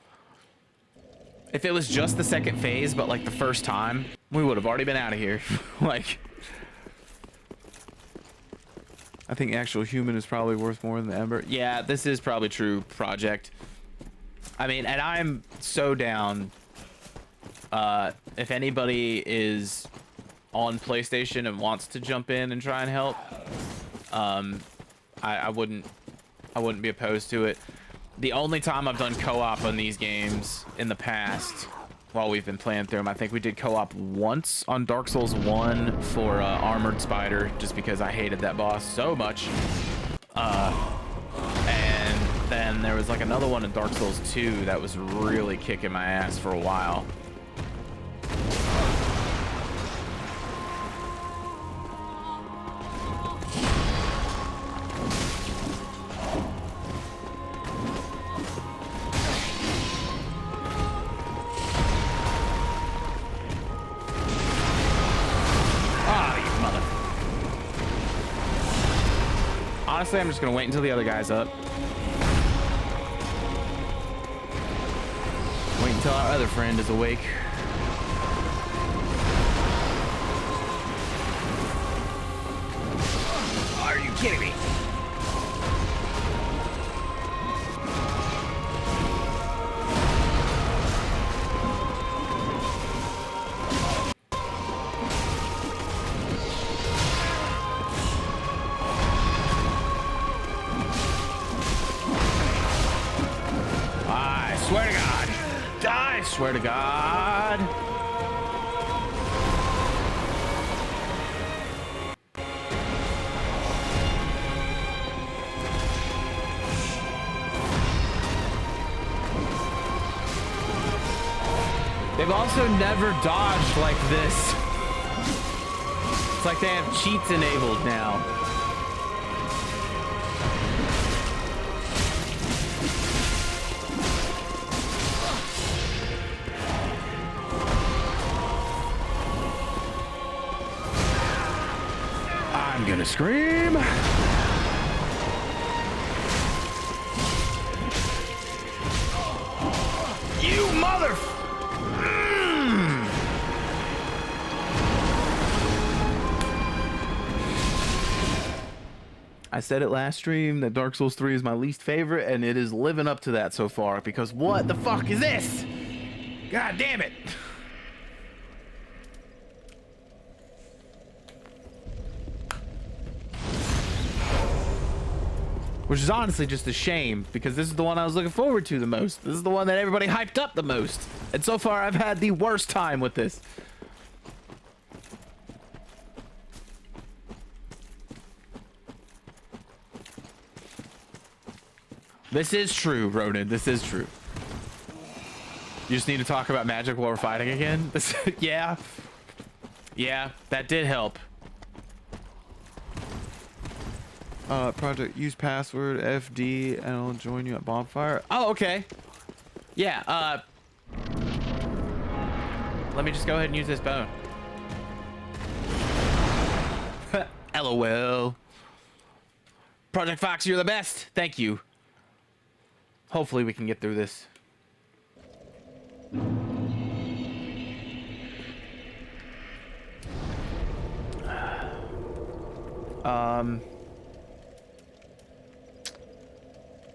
If it was just the second phase, but like the first time, we would have already been out of here. Like, I think actual human is probably worth more than the ember. Yeah, this is probably true, Project. I mean, and I'm so down. If anybody is on PlayStation and wants to jump in and try and help, I wouldn't be opposed to it. The only time I've done co-op on these games in the past, while we've been playing through them, I think we did co-op once on Dark Souls 1 for Armored Spider, just because I hated that boss so much. And then there was like another one in Dark Souls 2 that was really kicking my ass for a while. Honestly, I'm just gonna wait until the other guy's up. Wait until our other friend is awake. Are you kidding me? I swear to God. I swear to God. They've also never dodged like this. It's like they have cheats enabled now. I'm gonna scream. You mother... I said it last stream that Dark Souls 3 is my least favorite, and it is living up to that so far, because what the fuck is this? God damn it. Which is honestly just a shame, because this is the one I was looking forward to the most. This is the one that everybody hyped up the most. And so far, I've had the worst time with this. This is true, Ronan. This is true. You just need to talk about magic while we're fighting again? This, yeah. Yeah, that did help. Project, use password FD and I'll join you at bonfire. Oh, okay. Yeah, let me just go ahead and use this bone. LOL. Project Fox, you're the best. Thank you. Hopefully we can get through this.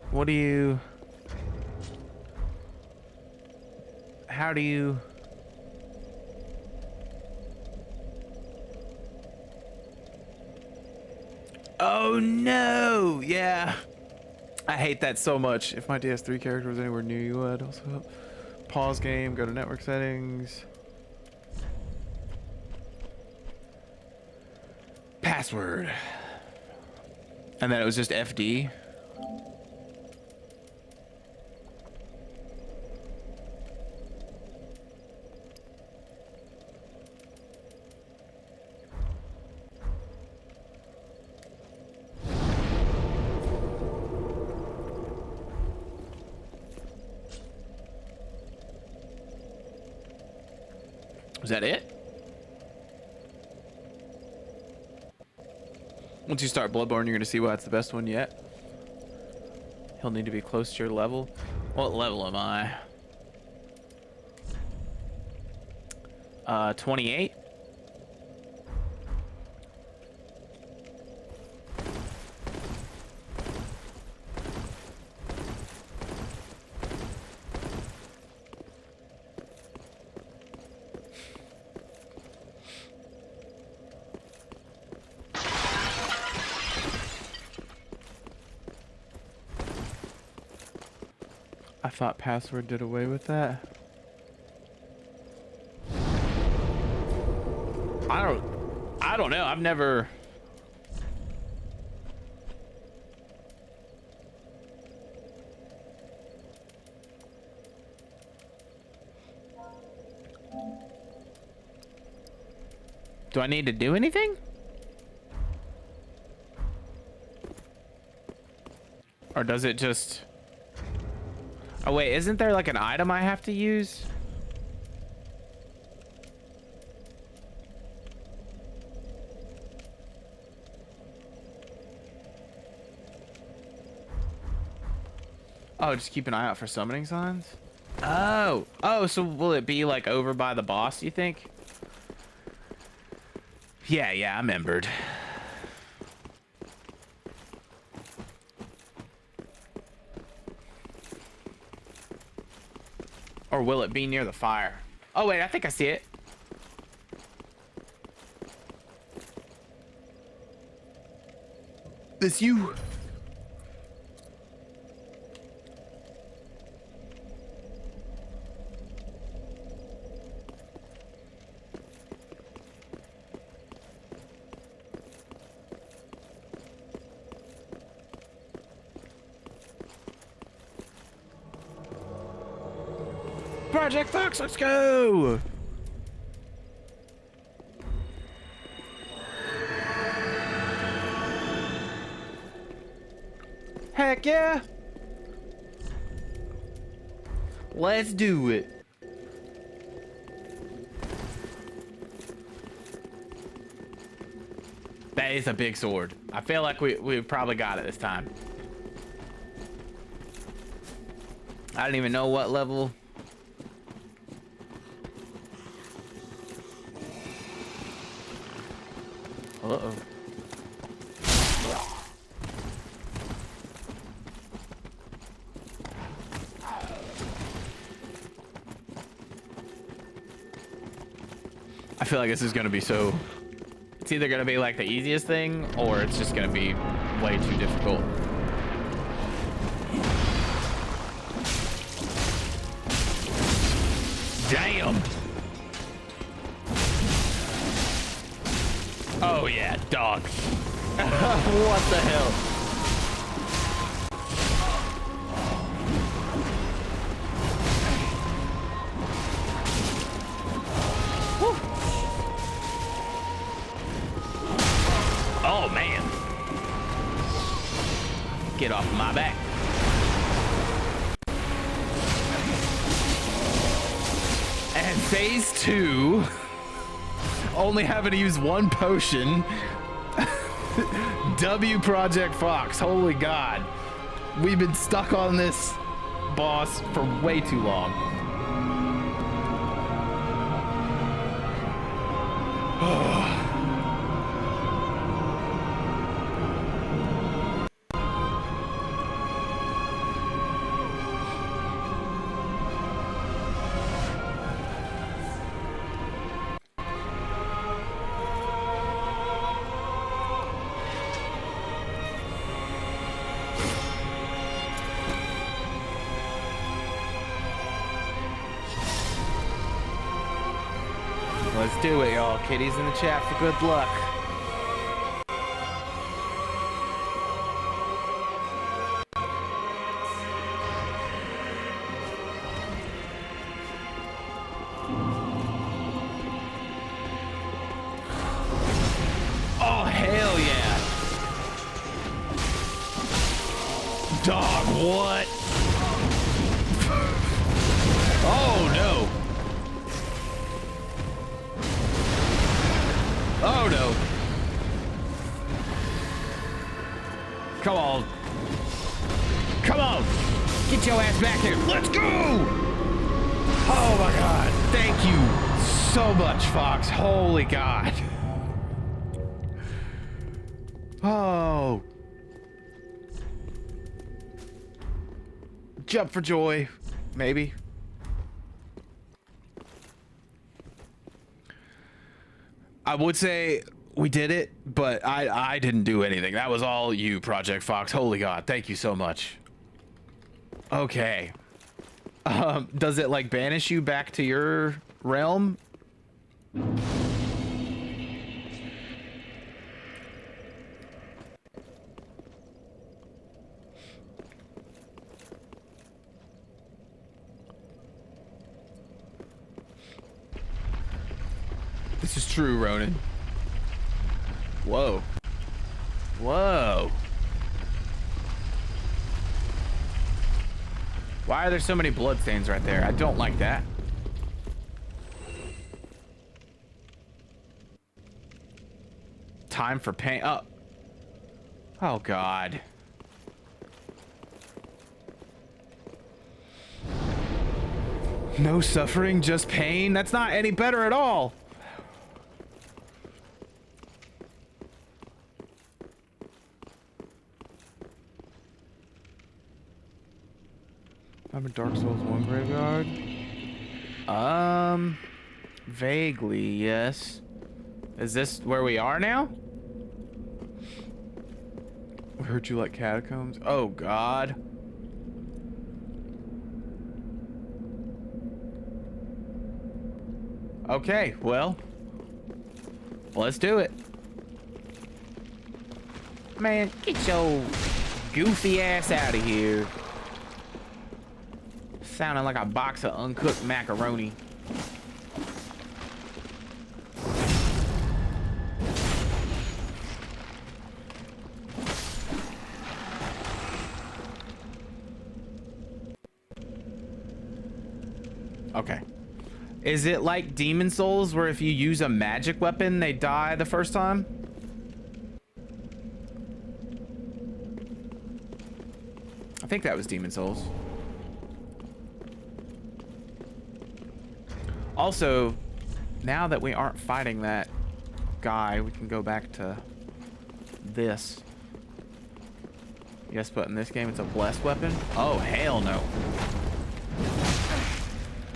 What do you... How do you... Oh no! Yeah. I hate that so much. If my DS3 character was anywhere near you, I'd also help. Pause game, go to network settings. Password. And then it was just FD. Is that it? Once you start Bloodborne, you're going to see why it's the best one yet. He'll need to be close to your level. What level am I? 28? I thought password did away with that. I don't know. I've never... Do I need to do anything? Or does it just... Oh wait, isn't there like an item I have to use? Oh, just keep an eye out for summoning signs? Oh, so will it be like over by the boss, you think? Yeah, I'm embered. Or will it be near the fire? Oh wait, I think I see it. This you. Project Fox, let's go! Heck yeah! Let's do it. That is a big sword. I feel like we probably got it this time. I don't even know what level. Uh-oh. I feel like this is gonna be so... It's either gonna be like the easiest thing, or it's just gonna be way too difficult. Damn! Oh yeah, dog. What the hell? Woo. Oh man. Get off my back. And phase 2. Only having to use one potion. W Project Fox. Holy God. We've been stuck on this boss for way too long. Let's do it, y'all. Kitty's in the chat for good luck. Oh, hell yeah. Dog, what? Oh, no. Oh no. Come on. Come on. Get your ass back here. Let's go. Oh my God. Thank you so much, Fox. Holy God. Oh. Jump for joy. Maybe. I would say we did it, but I didn't do anything. That was all you, Project Fox. Holy God, thank you so much. Okay. Does it like banish you back to your realm? This is true, Ronan. Whoa. Whoa. Why are there so many bloodstains right there? I don't like that. Time for pain. Oh. Oh, God. No suffering, just pain. That's not any better at all. I'm a Dark Souls 1 graveyard. Vaguely, yes. Is this where we are now? We heard you like catacombs. Oh God. Okay, well, let's do it. Man, get your goofy ass out of here. Sounding like a box of uncooked macaroni. Okay. Is it like Demon Souls where if you use a magic weapon, they die the first time? I think that was Demon Souls. Also, now that we aren't fighting that guy, we can go back to this. Yes, but in this game it's a blessed weapon? Oh, hell no.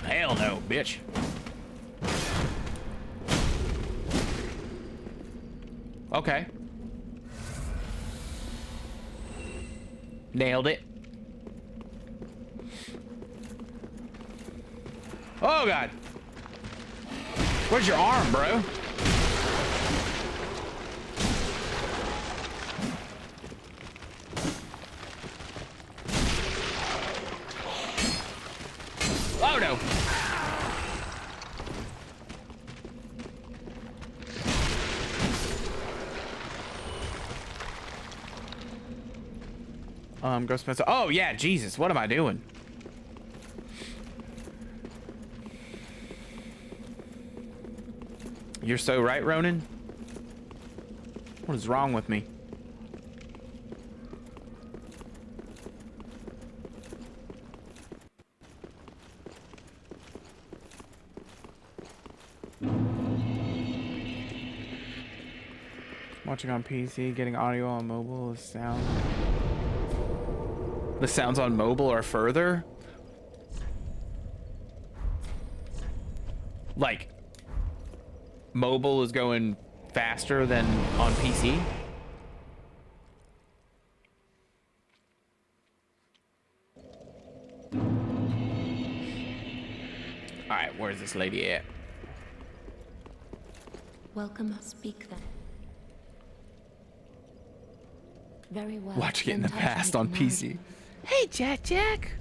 Hell no, bitch. Okay. Nailed it. Oh, God. Where's your arm, bro? Oh, no. Go Spencer. Oh, yeah, Jesus. What am I doing? You're so right, Ronan. What is wrong with me? Watching on PC, getting audio on mobile, the sounds on mobile are further. Like, mobile is going faster than on PC. All right, where's this lady at? Welcome, speak then. Very well. Watch it in the past on PC. Hey, Jack.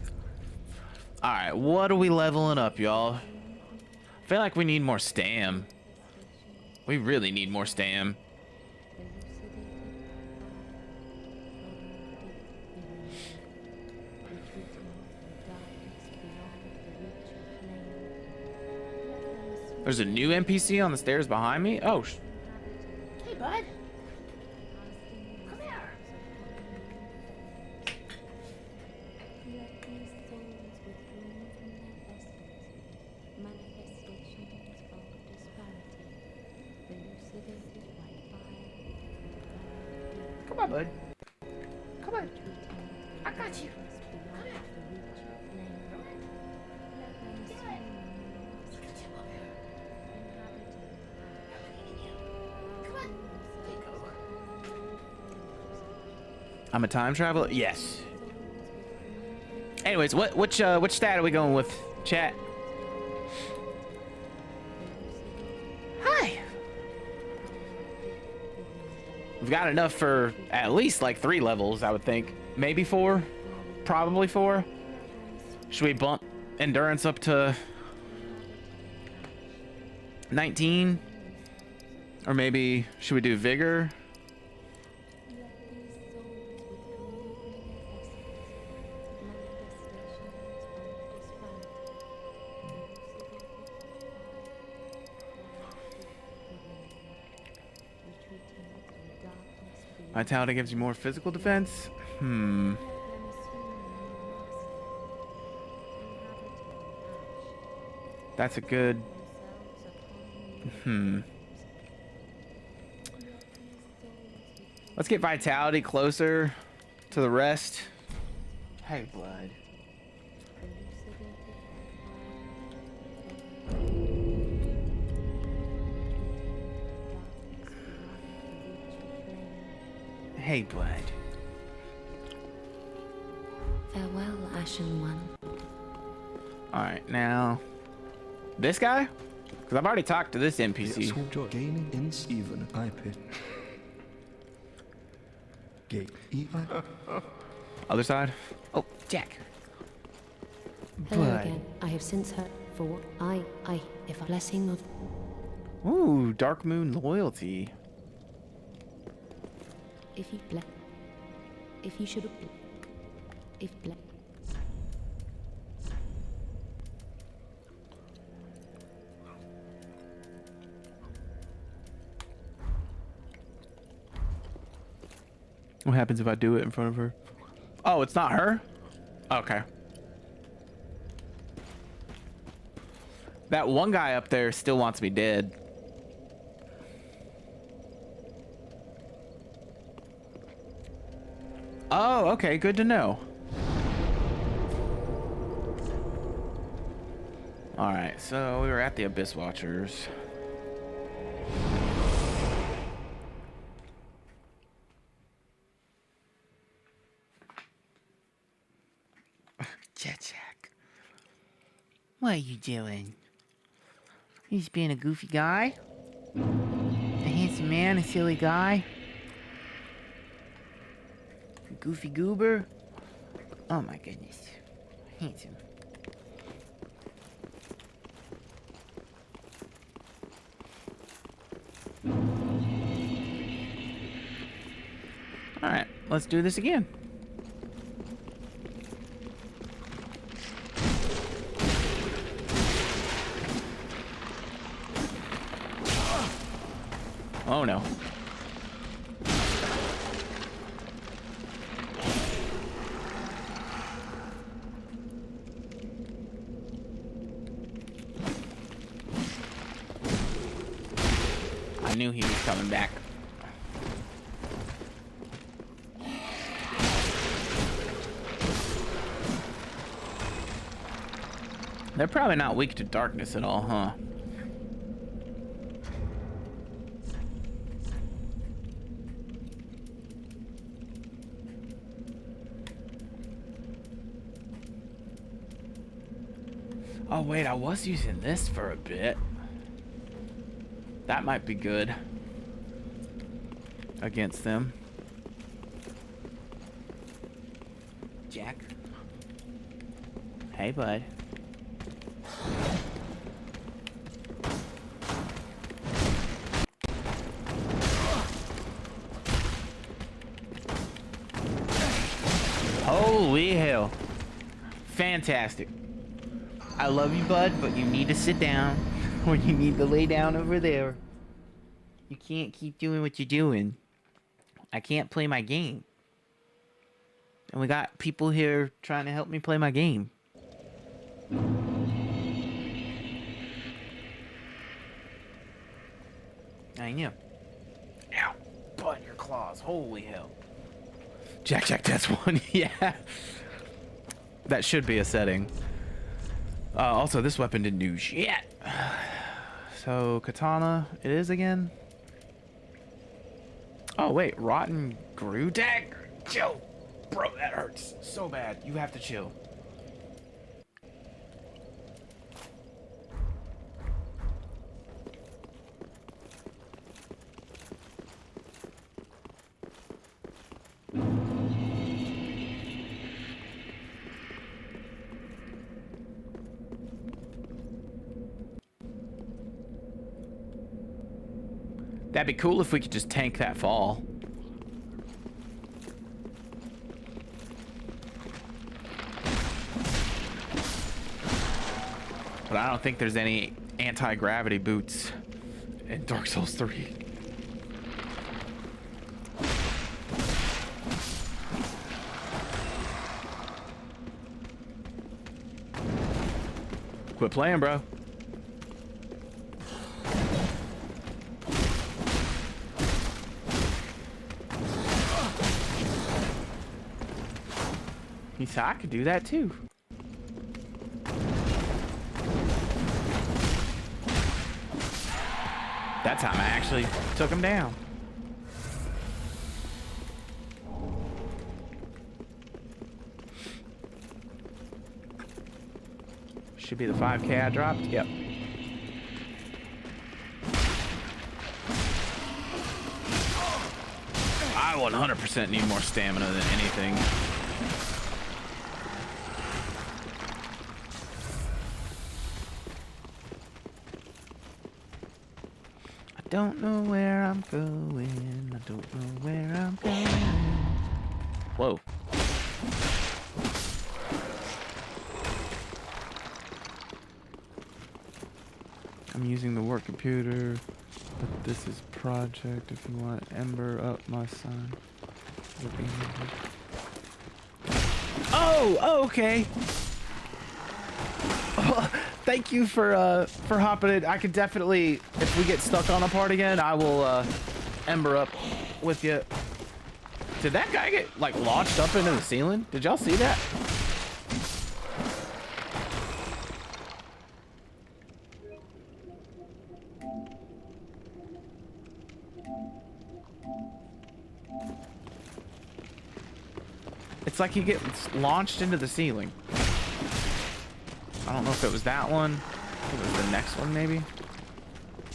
All right, what are we leveling up, y'all? I feel like we need more stam. We really need more stam. There's a new NPC on the stairs behind me. Oh. Hey, bud. Come here. Come on, bud. Come on. I got you. Come here. Do it. Look at you over here. Come on. There you go. I'm a time traveler? Yes. Anyways, which stat are we going with, chat? Hi. We've got enough for at least like 3 levels, I would think. Maybe 4. Probably 4. Should we bump endurance up to 19? Or maybe should we do vigor? Vitality gives you more physical defense. That's a good... Let's get vitality closer to the rest. Hey, blood. Hey, blood. Farewell, Ashen One. Alright, now... This guy? Because I've already talked to this NPC. Gaining in Steven, IP. Gate Other side? Oh, Jack. Hello Blood. again. I have since heard for if a blessing of Ooh, Dark Moon loyalty. if you should if What happens if I do it in front of her? Oh, it's not her? Okay. That one guy up there still wants me dead. Oh, okay, good to know. Alright, so we were at the Abyss Watchers. Jack. What are you doing? He's being a goofy guy? A handsome man, a silly guy? A goofy goober? Oh my goodness. Handsome. Alright, let's do this again. Oh no. I knew he was coming back. They're probably not weak to darkness at all, huh? Oh wait, I was using this for a bit. That might be good against them. Jack. Hey, bud. Holy hell. Fantastic. I love you, bud, but you need to sit down, or you need to lay down over there. You can't keep doing what you're doing. I can't play my game. And we got people here trying to help me play my game. I know. Ow. Bud, your claws. Holy hell. Jack, that's one. Yeah. That should be a setting. Also, this weapon didn't do shit. So, katana, it is again. Oh, wait. Rotten Grew Dagger. Chill. Bro, that hurts so bad. You have to chill. That'd be cool if we could just tank that fall. But I don't think there's any anti-gravity boots in Dark Souls 3. Quit playing, bro. He said I could do that too. That time I actually took him down. Should be the 5K I dropped. Yep. I 100% need more stamina than anything. I don't know where I'm going. I don't know where I'm going. Whoa. I'm using the work computer, but this is project. If you want Ember up, my son. Oh, okay. Thank you for hopping in. I could definitely, if we get stuck on a part again, I will Ember up with you. Did that guy get like launched up into the ceiling? Did y'all see that? It's like he gets launched into the ceiling. I don't know if it was that one. It was the next one, maybe.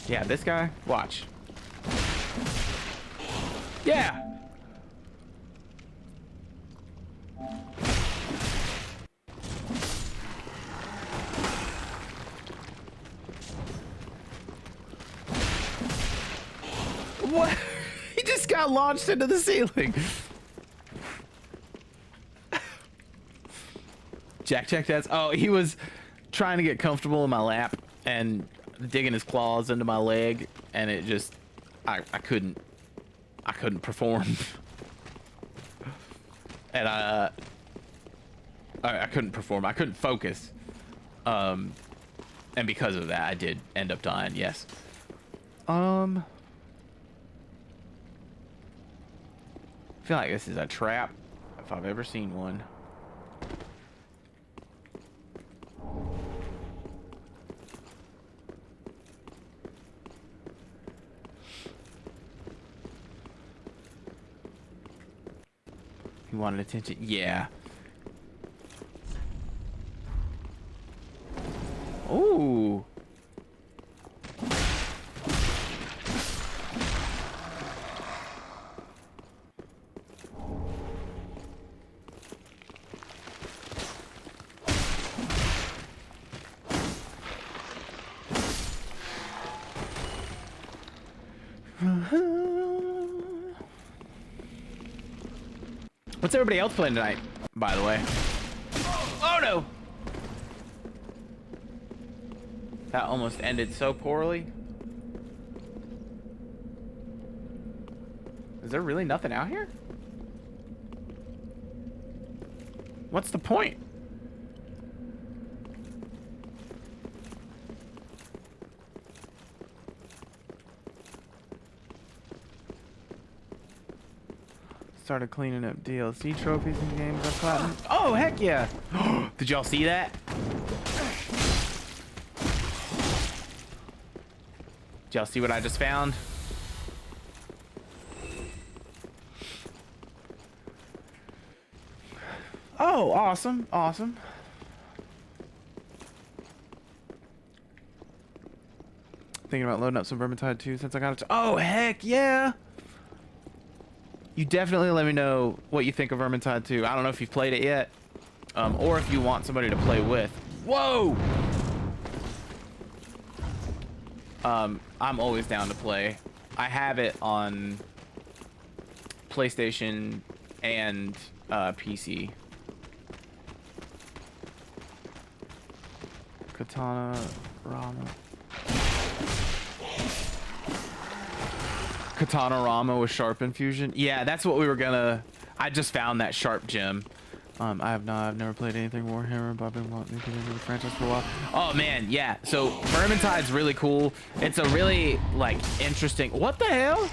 Yeah, this guy. Watch. Yeah. What? He just got launched into the ceiling. Jack that's oh, he was trying to get comfortable in my lap and digging his claws into my leg, and it just I couldn't perform. And I couldn't perform. I couldn't focus. And because of that I did end up dying, yes. I feel like this is a trap if I've ever seen one. You wanted attention? Yeah. Ooh. What's everybody else playing tonight, by the way? Oh no! That almost ended so poorly. Is there really nothing out here? What's the point? Started cleaning up DLC trophies and games I've gotten. Oh, heck yeah! Did y'all see that? Did y'all see what I just found? Oh, awesome, awesome. Thinking about loading up some Vermintide 2 since I got it. Oh, heck yeah! You definitely let me know what you think of Vermintide 2. I don't know if you've played it yet, or if you want somebody to play with. Whoa! I'm always down to play. I have it on PlayStation and PC. Katana Rama with sharp infusion. Yeah, that's what we were gonna. I just found that sharp gem. I've never played anything Warhammer, but I've been wanting to get into the franchise for a while. Oh man, yeah. So Vermintide's really cool. It's a really like interesting. What the hell?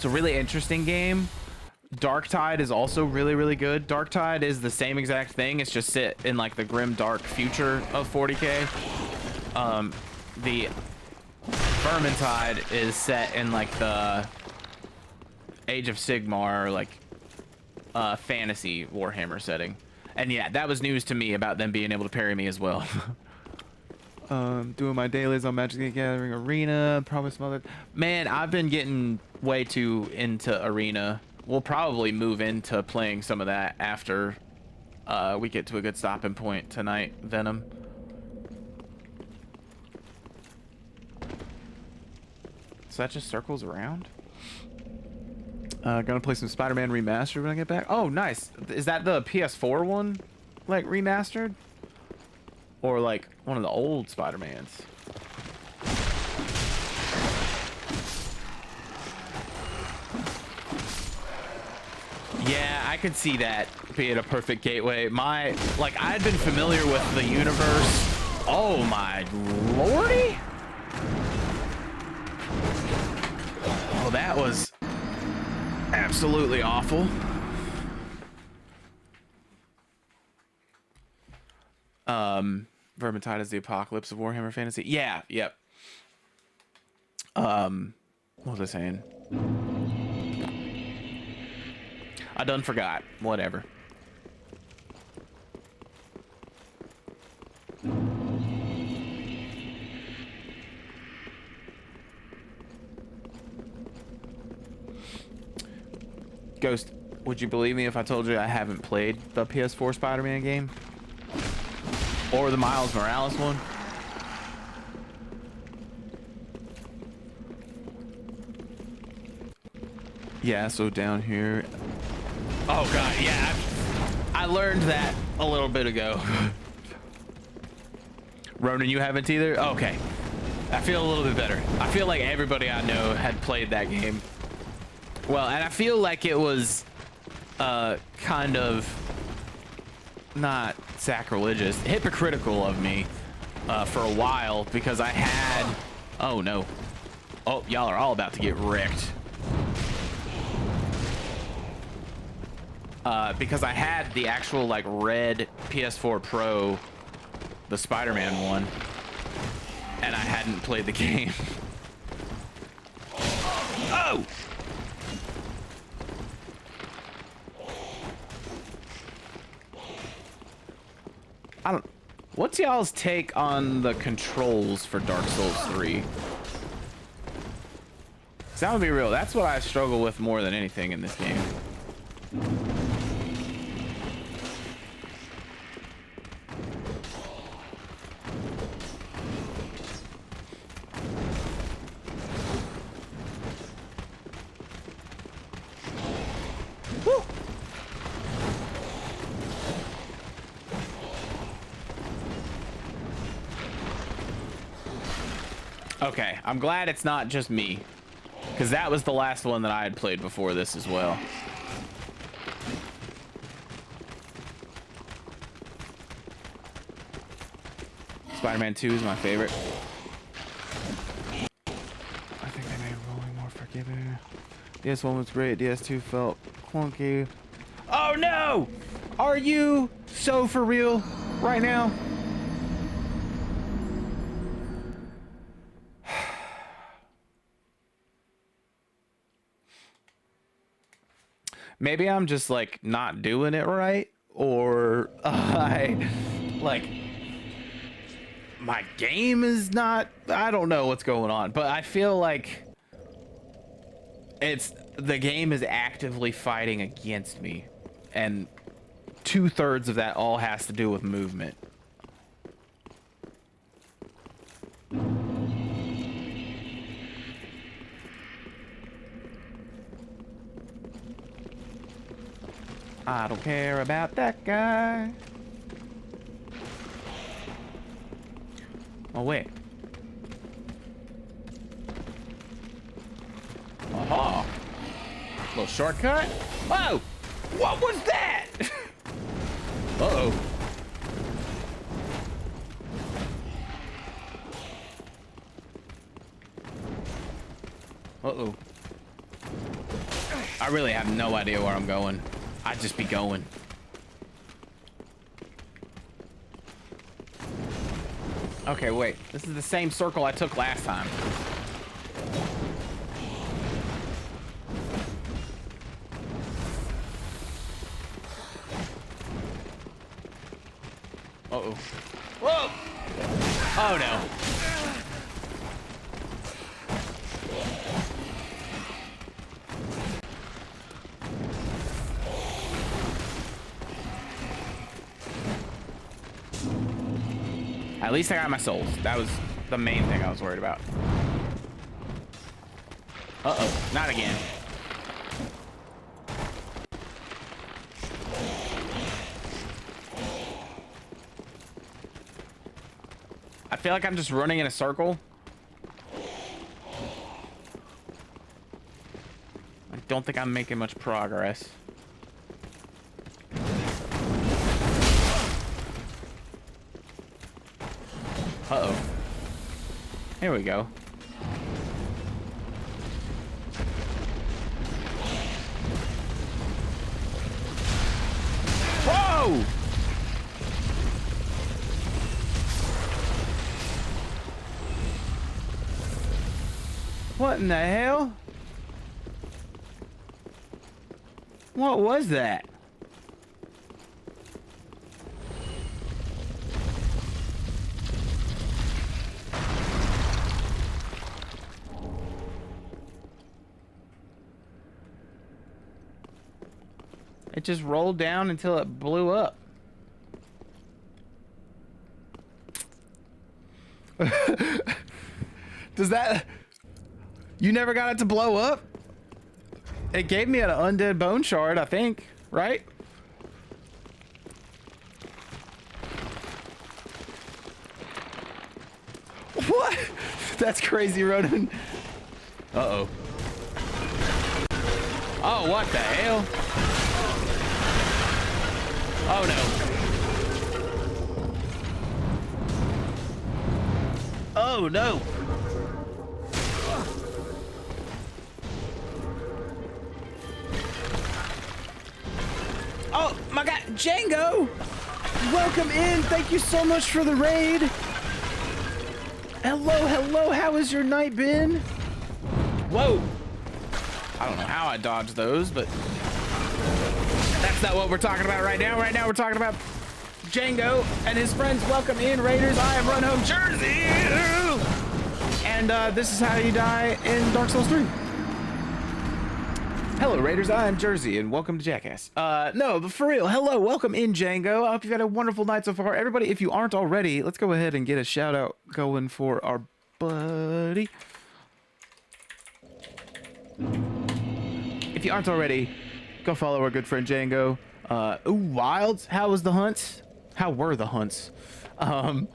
It's a really interesting game. Darktide is also really, really good. Darktide is the same exact thing. It's just set in like the grim, dark future of 40K. The Vermintide is set in like the Age of Sigmar, like fantasy Warhammer setting. And yeah, that was news to me about them being able to parry me as well. Doing my dailies on Magic the Gathering Arena, probably some other. Man, I've been getting way too into Arena. We'll probably move into playing some of that after we get to a good stopping point tonight, Venom. So that just circles around. Gonna play some Spider-Man Remastered when I get back. Oh, nice. Is that the PS4 one, like remastered, or like one of the old Spider-Mans? Yeah, I could see that being a perfect gateway. Like, I'd been familiar with the universe. Oh my lordy! Oh, that was absolutely awful. Vermintide is the apocalypse of Warhammer Fantasy. Yeah, yep. What was I saying? I done forgot. Whatever. Ghost, would you believe me if I told you I haven't played the PS4 Spider-Man game? Or the Miles Morales one? Yeah, so down here. Oh god, yeah. I learned that a little bit ago. Ronan, you haven't either? Okay. I feel a little bit better. I feel like everybody I know had played that game. Well, and I feel like it was kind of not sacrilegious, hypocritical of me for a while, because I had... Oh, no. Oh, y'all are all about to get wrecked. Because I had the actual, like, red PS4 Pro, the Spider-Man one, and I hadn't played the game. Oh! What's y'all's take on the controls for Dark Souls 3? 'Cause I'm gonna be real, that's what I struggle with more than anything in this game. Woo! Okay, I'm glad it's not just me, because that was the last one that I had played before this as well. Spider-Man 2 is my favorite. I think they made rolling more forgiving. DS1 was great, DS2 felt clunky. Oh no! Are you so for real right now? Maybe I'm just like not doing it right, or I like my game is not, I don't know what's going on, but I feel like the game is actively fighting against me, and 2/3 of that all has to do with movement. I don't care about that guy. Oh, wait. Aha. Little shortcut. Whoa! What was that? Uh-oh. Uh-oh. I really have no idea where I'm going. I'd just be going. Okay, wait. This is the same circle I took last time. Uh-oh. Whoa! Oh, no. At least I got my souls. That was the main thing I was worried about. Uh-oh. Not again. I feel like I'm just running in a circle. I don't think I'm making much progress. Uh-oh. Here we go. Whoa! What in the hell? What was that? It just rolled down until it blew up. Does that... You never got it to blow up? It gave me an undead bone shard, I think, right? What? That's crazy, Ronan. Uh-oh. Oh, what the hell? Oh, no. Oh, no. Oh, my God. Django! Welcome in. Thank you so much for the raid. Hello, hello. How has your night been? Whoa. I don't know how I dodged those, but that's not what we're talking about right now. Right now, we're talking about Django and his friends. Welcome in, Raiders. I am Run Home Jersey. And this is how you die in Dark Souls 3. Hello, Raiders. I am Jersey, and welcome to Jackass. No, but for real, hello. Welcome in, Django. I hope you've had a wonderful night so far. Everybody, if you aren't already, let's go ahead and get a shout-out going for our buddy. If you aren't already, go follow our good friend Django. Ooh, Wilds, how was the hunt? How were the hunts? I'm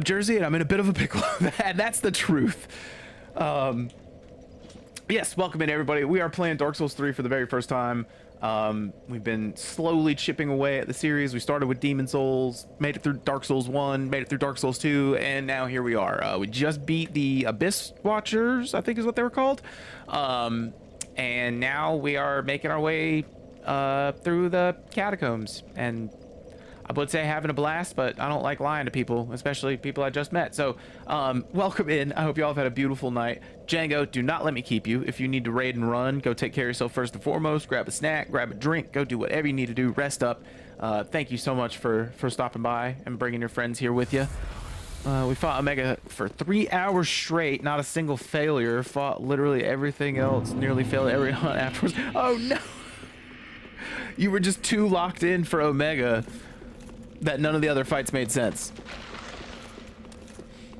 Jersey, and I'm in a bit of a pickle. And that's the truth. Yes, welcome in, everybody. We are playing Dark Souls 3 for the very first time. We've been slowly chipping away at the series. We started with Demon Souls, made it through Dark Souls 1, made it through Dark Souls 2, and now here we are. We just beat the Abyss Watchers, I think is what they were called. And now we are making our way through the catacombs, and I would say having a blast, but I don't like lying to people, especially people I just met. So welcome in. I hope you all have had a beautiful night. Django, do not let me keep you. If you need to raid and run, go take care of yourself first and foremost. Grab a snack, grab a drink, go do whatever you need to do. Rest up. Thank you so much for stopping by and bringing your friends here with you. We fought Omega for 3 hours straight, not a single failure. Fought literally everything else, nearly failed every hunt afterwards. Oh no! You were just too locked in for Omega that none of the other fights made sense.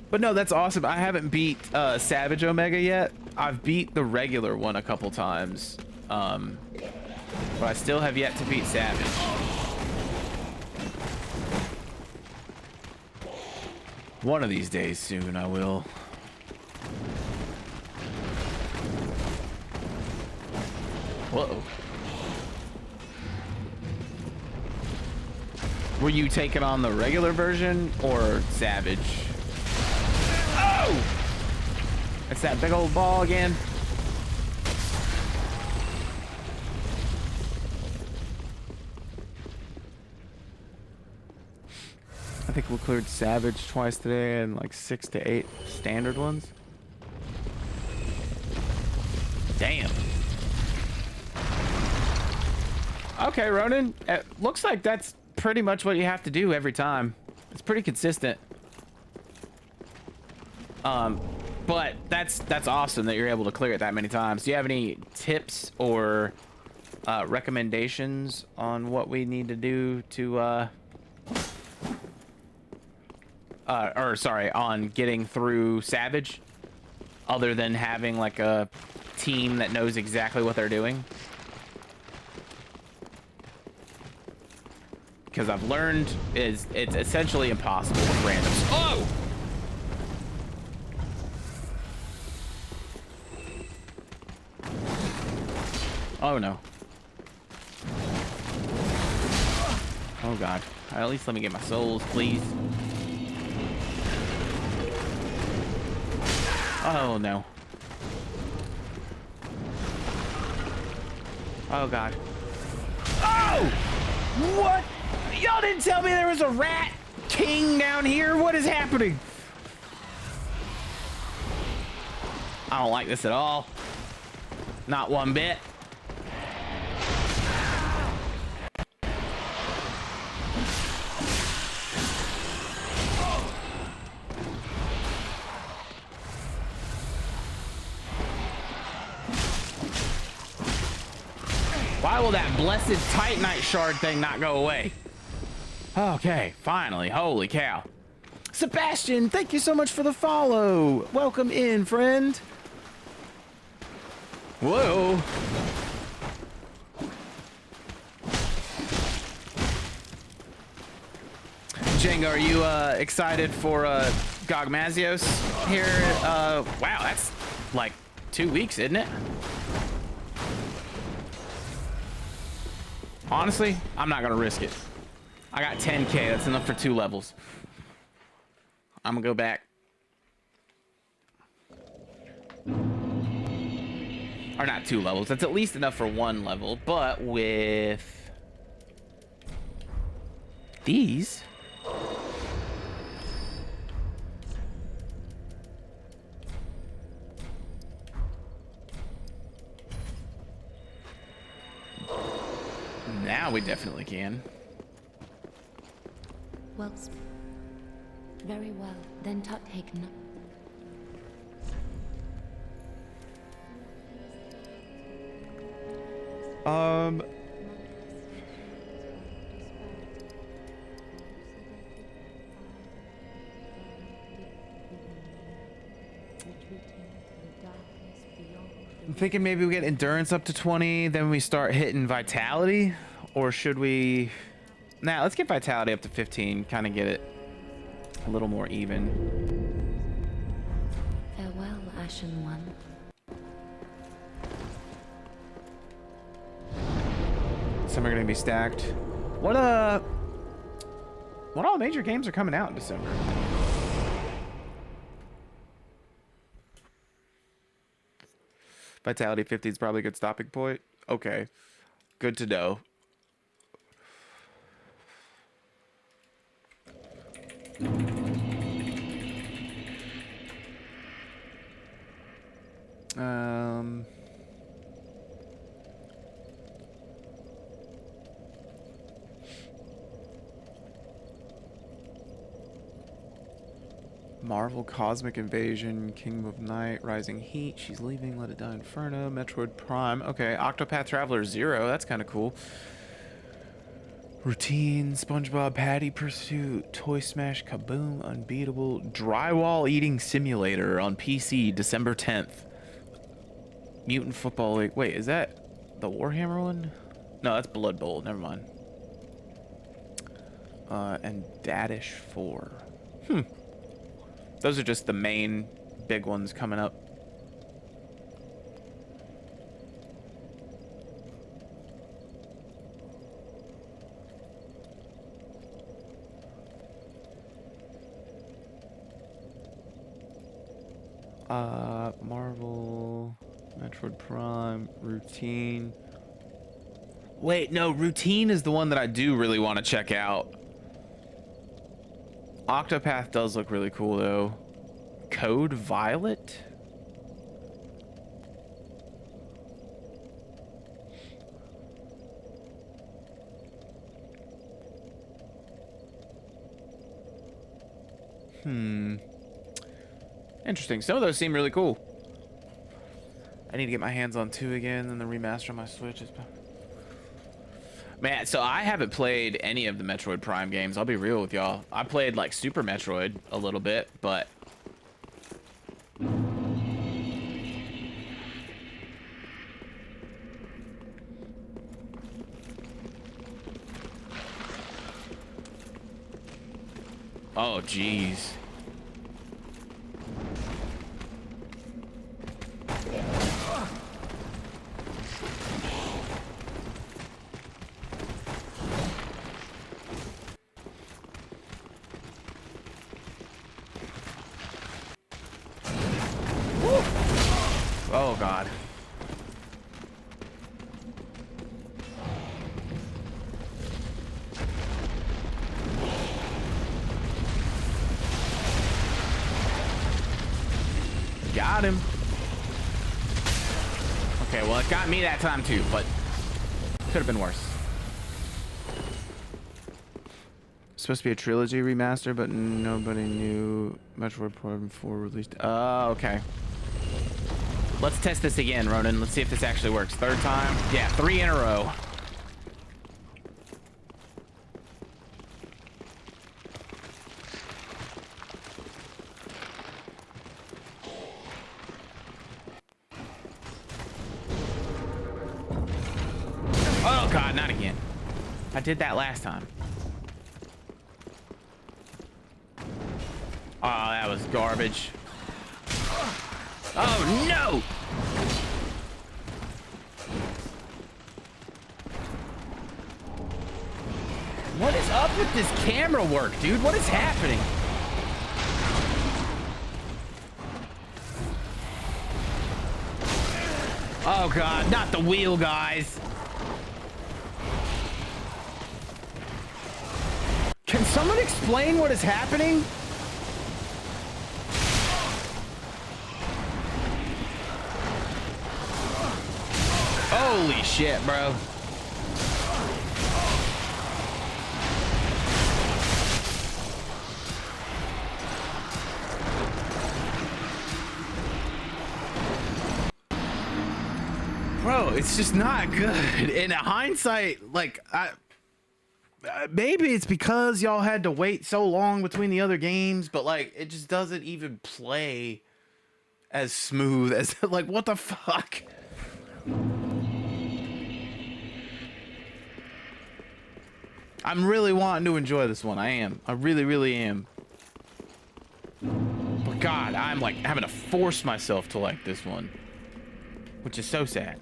But no, that's awesome. I haven't beat Savage Omega yet. I've beat the regular one a couple times. But I still have yet to beat Savage. One of these days soon, I will. Whoa. Were you taking on the regular version or Savage? Oh! It's that big old ball again. think we cleared Savage twice today and like 6 to 8 standard ones. Damn. Okay, Ronan. It looks like that's pretty much what you have to do every time. It's pretty consistent. But that's awesome that you're able to clear it that many times. Do you have any tips or recommendations on what we need to do to on getting through Savage, other than having like a team that knows exactly what they're doing? Because I've learned it's essentially impossible with randoms. Oh! Oh no. Oh god. At least let me get my souls, please. Oh no. Oh god. Oh! What? Y'all didn't tell me there was a rat king down here. What is happening? I don't like this at all. Not one bit. Why will that blessed Titanite shard thing not go away? Okay, finally. Holy cow. Sebastian, thank you so much for the follow. Welcome in, friend. Whoa. Jenga, are you excited for Gogmazios here? Wow, that's like 2 weeks, isn't it? Honestly, I'm not gonna risk it. I got 10k, that's enough for 2 levels. I'm gonna go back. Or not 2 levels, that's at least enough for 1 level, but with these. Now we definitely can. Well, very well. Then taken. I'm thinking maybe we get endurance up to 20, then we start hitting vitality, or should we? Nah, let's get vitality up to 15, kind of get it a little more even. Farewell, Ashen One. Some are gonna be stacked. What all major games are coming out in December? Vitality 50 is probably a good stopping point. Okay, good to know. Marvel Cosmic Invasion, Kingdom of Night, Rising Heat, She's Leaving, Let It Die Inferno, Metroid Prime. Okay, Octopath Traveler 0, that's kind of cool. Routine, SpongeBob Patty Pursuit, Toy Smash Kaboom, Unbeatable, Drywall Eating Simulator on PC, December 10th. Mutant Football League. Wait, is that the Warhammer one? No, that's Blood Bowl. Never mind. And Dadish 4. Those are just the main big ones coming up. Marvel, Metroid Prime, Routine. Wait, no, Routine is the one that I do really want to check out. Octopath does look really cool though. Code Violet? Interesting. Some of those seem really cool. I need to get my hands on 2 again, and the remaster on my Switch is... Man, so I haven't played any of the Metroid Prime games. I'll be real with y'all. I played like Super Metroid a little bit, but... Oh, jeez. Oh, God. Got him. Okay, well, it got me that time, too, but could have been worse. Supposed to be a trilogy remaster, but nobody knew Metroid Prime 4 released. Oh, okay. Let's test this again, Ronan. Let's see if this actually works. 3rd time? Yeah, 3 in a row. Oh, God, not again. I did that last time. Oh, that was garbage. Oh, no! What is up with this camera work, dude? What is happening? Oh, God, not the wheel, guys. Can someone explain what is happening? Holy shit, bro. Bro, it's just not good. In hindsight, like, maybe it's because y'all had to wait so long between the other games, but like, it just doesn't even play as smooth as, like, what the fuck? I'm really wanting to enjoy this one. I am. I really, really am. But God, I'm like having to force myself to like this one, which is so sad.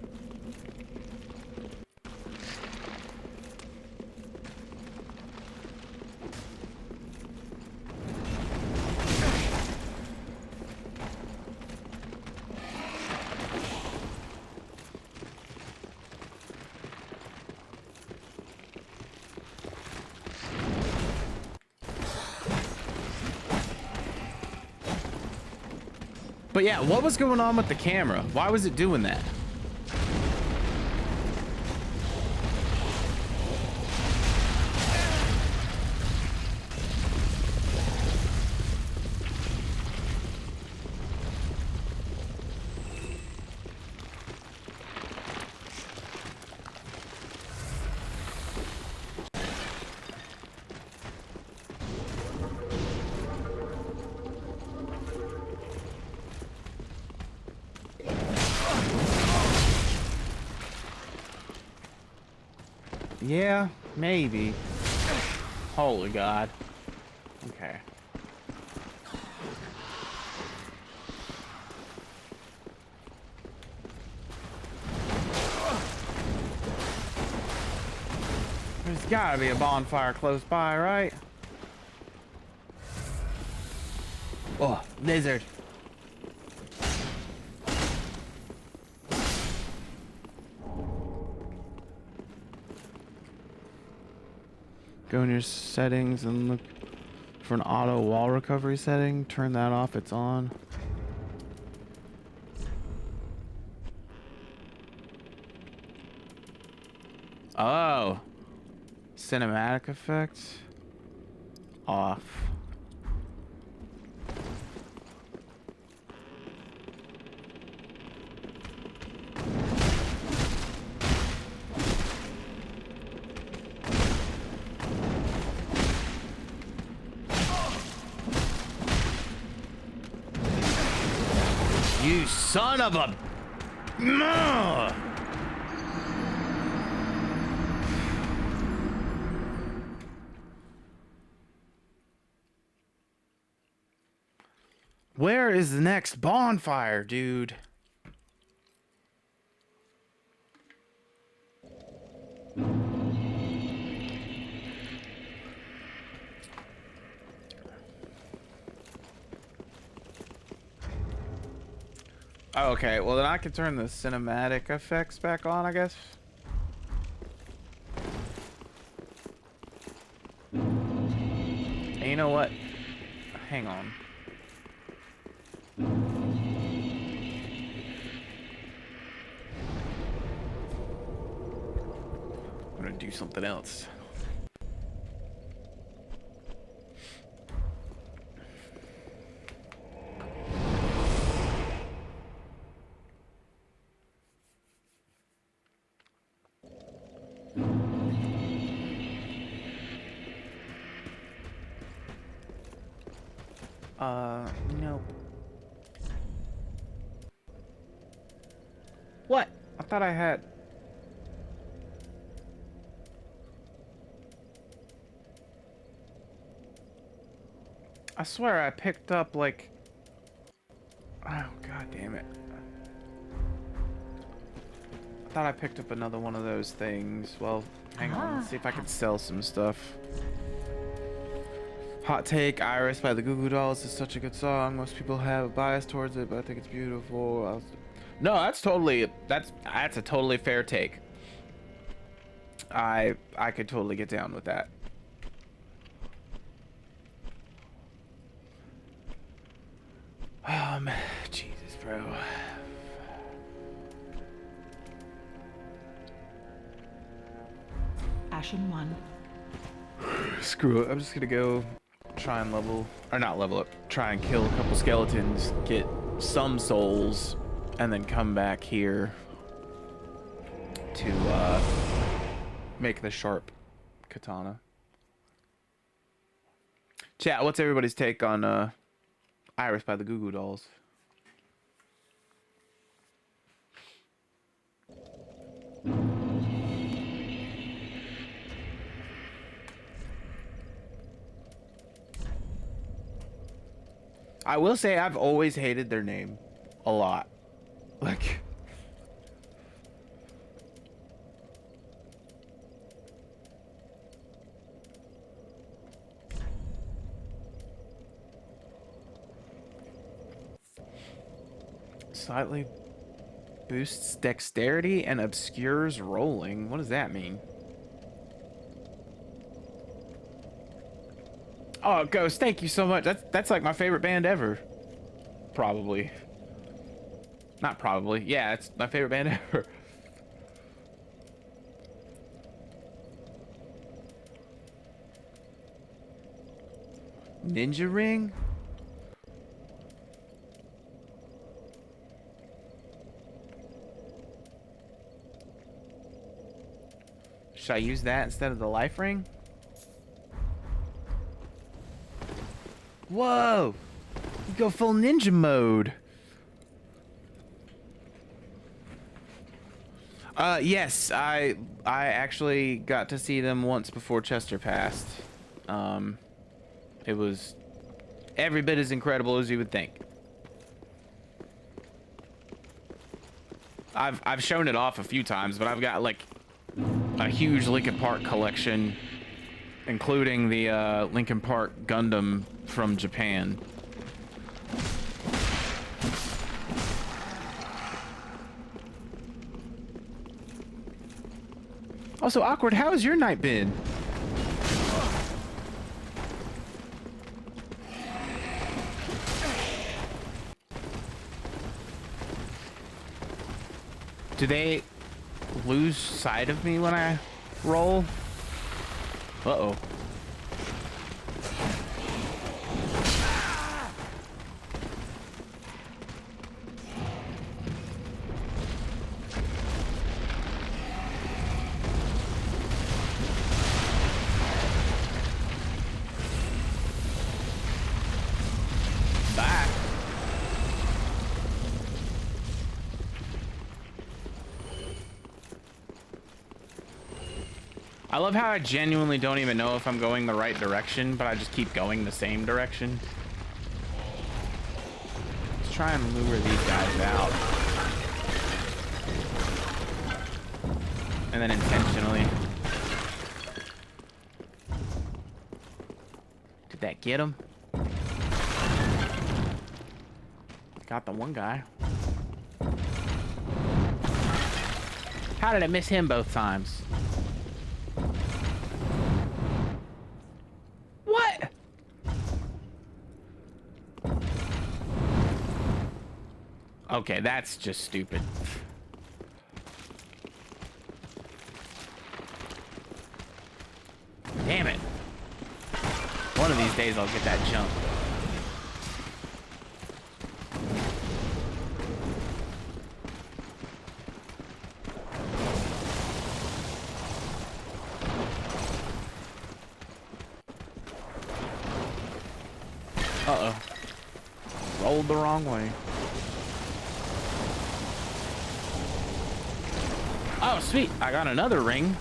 But yeah, what was going on with the camera? Why was it doing that? Yeah, maybe. Holy God. Okay. There's gotta be a bonfire close by, right? Oh, lizard. Go in your settings and look For an auto wall recovery setting, turn that off, it's on. Oh. Cinematic effect. Off. You son of a... Where is the next bonfire, dude? Okay, well then I can turn the cinematic effects back on, I guess. And you know what? Hang on. I'm gonna do something else. Nope. What? I thought I had... I swear I picked up, like... Oh, god damn it. I thought I picked up another one of those things. Well, hang on. Let's see if I can sell some stuff. Hot take, Iris by the Goo Goo Dolls is such a good song. Most people have a bias towards it, but I think it's beautiful. No, that's totally... That's a totally fair take. I could totally get down with that. Jesus, bro. Ashen 1. Screw it. I'm just gonna go try and level... Or not level up. Try and kill a couple skeletons. Get some souls. And then come back here to make the sharp katana. Chat, what's everybody's take on Iris by the Goo Goo Dolls? I will say I've always hated their name a lot. Like... Slightly boosts dexterity and obscures rolling. What does that mean? Oh, Ghost, thank you so much. That's like my favorite band ever. Probably. Not probably. Yeah, it's my favorite band ever. Ninja ring? Should I use that instead of the life ring? Whoa! You go full ninja mode. Yes, I actually got to see them once before Chester passed. It was every bit as incredible as you would think. I've shown it off a few times, but I've got like a huge Linkin Park collection, including the Linkin Park Gundam from Japan. Also, Awkward, how has your night been? Do they lose sight of me when I roll? Uh-oh. Bye. I love how I genuinely don't even know if I'm going the right direction, but I just keep going the same direction. Let's try and lure these guys out. And then intentionally. Did that get him? Got the one guy. How did I miss him both times? What? Okay, that's just stupid. Damn it. One of these days I'll get that jump. Uh-oh. Rolled the wrong way. Oh, sweet. I got another ring.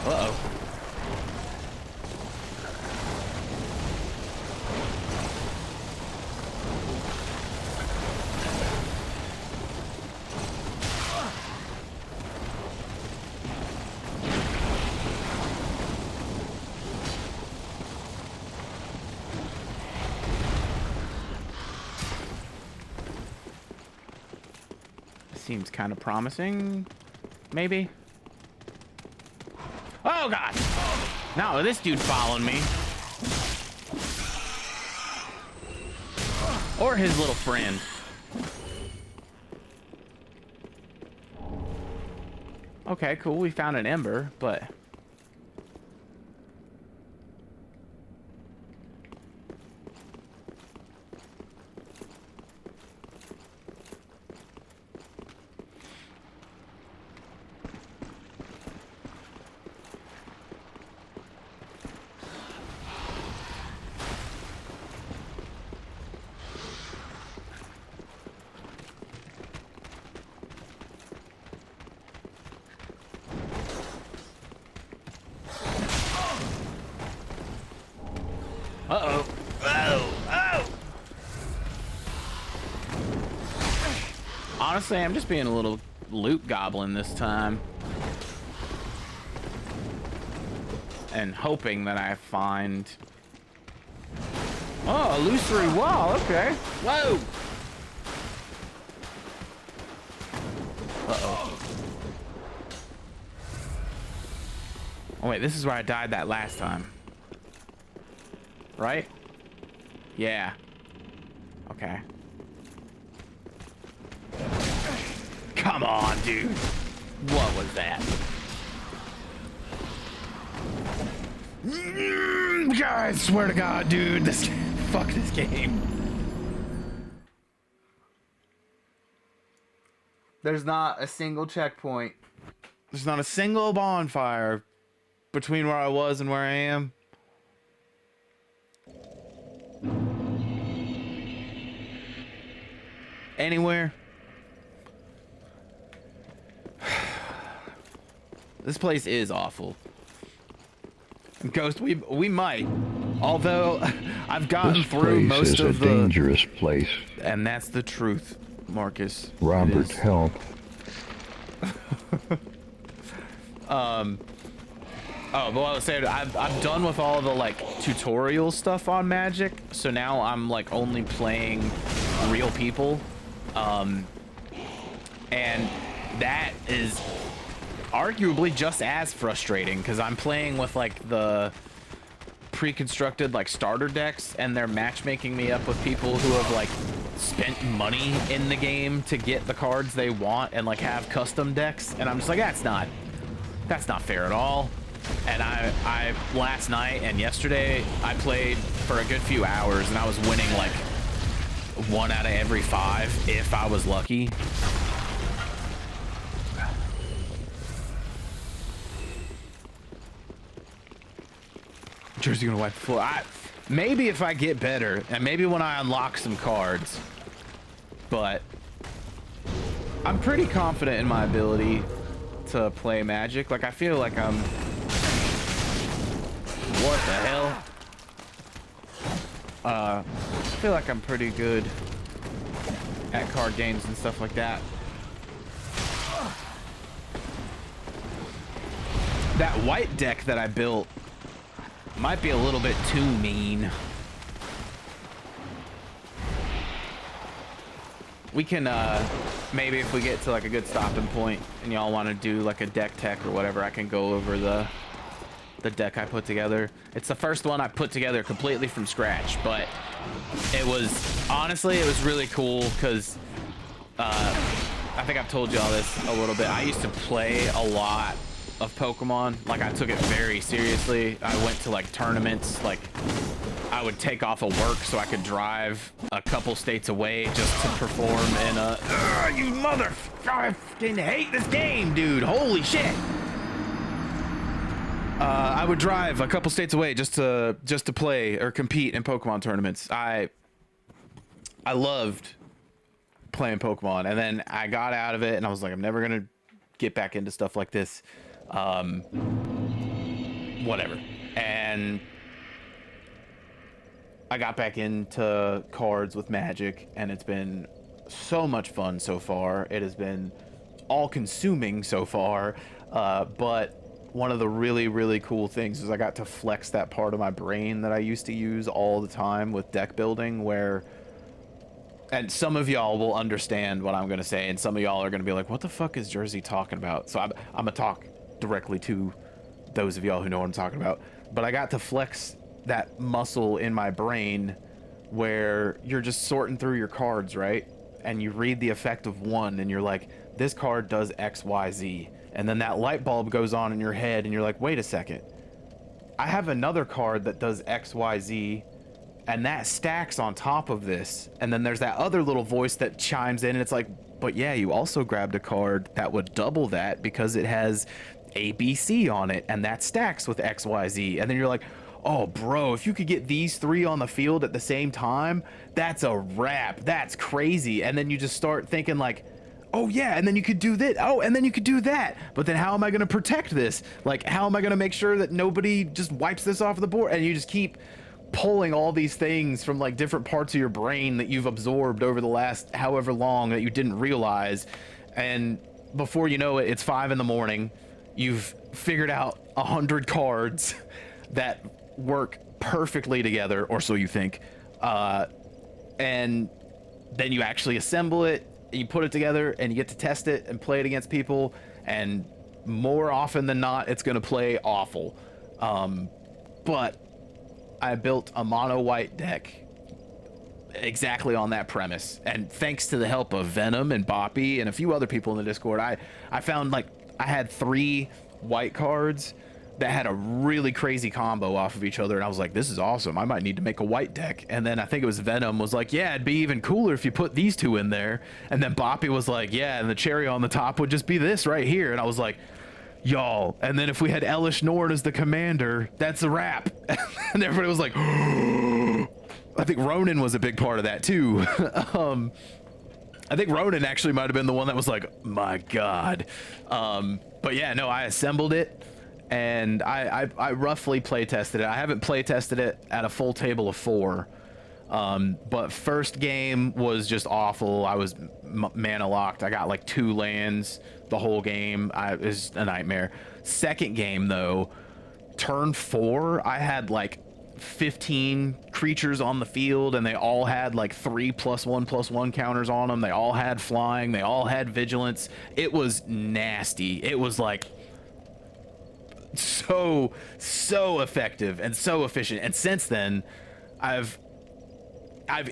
Uh-oh. Seems kind of promising, maybe. Oh god! No, this dude following me. Or his little friend. Okay, cool. We found an ember, but uh-oh. Oh! Oh! Honestly, I'm just being a little loot goblin this time. And hoping that I find... Oh, illusory wall, okay. Whoa! Uh-oh. Oh wait, this is where I died that last time. Right? Yeah. Okay. Come on, dude. What was that? I swear to God, dude. This fuck this game. There's not a single checkpoint. There's not a single bonfire between where I was and where I am. Anywhere. This place is awful. Ghost, we might. Although I've gotten through most of the... This place is a dangerous place. And that's the truth, Marcus. Robert, help. Oh, but I was saying, I'm done with all the like tutorial stuff on Magic, so now I'm like only playing real people, and that is arguably just as frustrating because I'm playing with like the pre-constructed like starter decks, and they're matchmaking me up with people who have like spent money in the game to get the cards they want and like have custom decks, and I'm just like, that's not fair at all. And I last night and yesterday I played for a good few hours, and I was winning like 1 out of every 5 if I was lucky. Jersey gonna wipe the floor. Maybe if I get better, and maybe when I unlock some cards, but I'm pretty confident in my ability to play Magic. Like, I feel like I'm... What the hell? I feel like I'm pretty good at card games and stuff like that. That white deck that I built might be a little bit too mean. We can, maybe if we get to like a good stopping point and y'all want to do like a deck tech or whatever, I can go over the deck I put together. It's the first one I put together completely from scratch, but it was, honestly, it was really cool because, I think I've told y'all this a little bit. I used to play a lot of Pokemon. Like, I took it very seriously. I went to like tournaments. Like, I would take off of work so I could drive a couple states away just to perform in a... you mother... I fucking hate this game, dude. Holy shit. I would drive a couple states away just to play or compete in Pokemon tournaments. I loved playing Pokemon, and then I got out of it, and I was like, I'm never gonna get back into stuff like this. Whatever. And I got back into cards with Magic, and it's been so much fun so far. It has been all-consuming so far, but one of the really, really cool things is I got to flex that part of my brain that I used to use all the time with deck building, where... And some of y'all will understand what I'm going to say, and some of y'all are going to be like, what the fuck is Jersey talking about? So I'm going to talk directly to those of y'all who know what I'm talking about. But I got to flex that muscle in my brain where you're just sorting through your cards, right? And you read the effect of one, and you're like, this card does X, Y, Z. And then that light bulb goes on in your head, and you're like, wait a second. I have another card that does X, Y, Z, and that stacks on top of this. And then there's that other little voice that chimes in, and it's like, but yeah, you also grabbed a card that would double that because it has A, B, C on it, and that stacks with X, Y, Z. And then you're like, oh, bro, if you could get these 3 on the field at the same time, that's a wrap. That's crazy. And then you just start thinking like, oh yeah, and then you could do this. Oh, and then you could do that. But then how am I going to protect this? Like, how am I going to make sure that nobody just wipes this off the board? And you just keep pulling all these things from like different parts of your brain that you've absorbed over the last however long that you didn't realize. And before you know it, it's 5 in the morning. You've figured out 100 cards that work perfectly together, or so you think. And then you actually assemble it, you put it together, and you get to test it and play it against people, and more often than not, it's going to play awful. But I built a mono white deck exactly on that premise, and thanks to the help of Venom and Boppy and a few other people in the Discord, I found like I had 3 white cards that had a really crazy combo off of each other, and I was like, this is awesome. I might need to make a white deck. And then I think it was Venom was like, yeah, it'd be even cooler if you put these 2 in there. And then Boppy was like, yeah, and the cherry on the top would just be this right here. And I was like, y'all. And then if we had Elish Norn as the commander, that's a wrap. And everybody was like, I think Ronan was a big part of that too. I think Ronan actually might have been the one that was like, my God. But yeah, no, I assembled it. And I roughly play tested it. I haven't play tested it at a full table of 4. But first game was just awful. I was mana locked. I got like 2 lands the whole game. It was a nightmare. Second game though, turn 4, I had like 15 creatures on the field, and they all had like 3+1/+1 counters on them. They all had flying. They all had vigilance. It was nasty. It was like so effective and so efficient. And since then, I've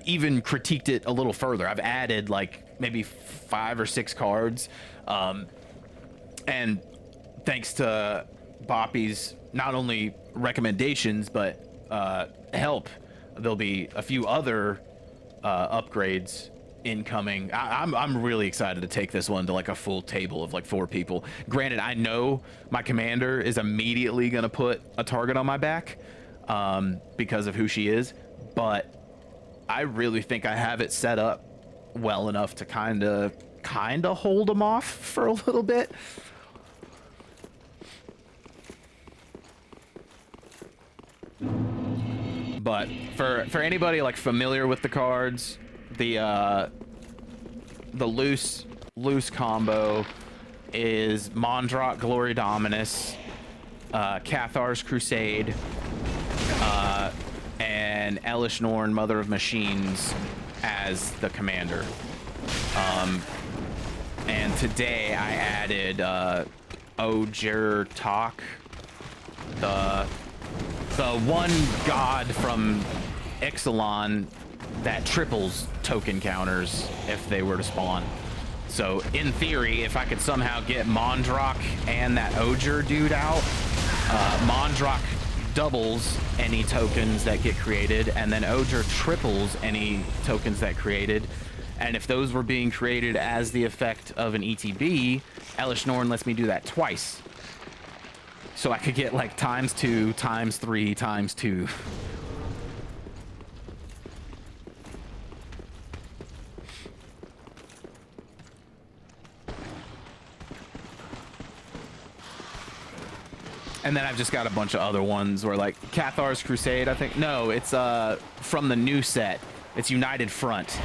even critiqued it a little further. I've added like maybe 5 or 6 cards, and thanks to Boppy's not only recommendations but help, there'll be a few other upgrades incoming. I'm really excited to take this one to like a full table of like 4 people. Granted, I know my commander is immediately gonna put a target on my back because of who she is, but I really think I have it set up well enough to kind of hold them off for a little bit. But for anybody like familiar with the cards, the loose combo is Mondrak Glory Dominus, Cathar's Crusade, and 𝔻𝔸ℝ𝕂 Mother of Machines as the commander. And today I added 𝔻𝔸ℝ𝕂, the one god from Ixalan that triples token counters if they were to spawn. So in theory, if I could somehow get Mondrak and that 𝔻𝔸ℝ dude out, Mondrak doubles any tokens that get created, and then 𝔻𝔸ℝ triples any tokens that created. And if those were being created as the effect of an ETB, 𝔻𝔸ℝ lets me do that twice. So I could get like ×2, ×3, ×2. And then I've just got a bunch of other ones where like Cathar's Crusade, I think. No, it's from the new set. It's United Front.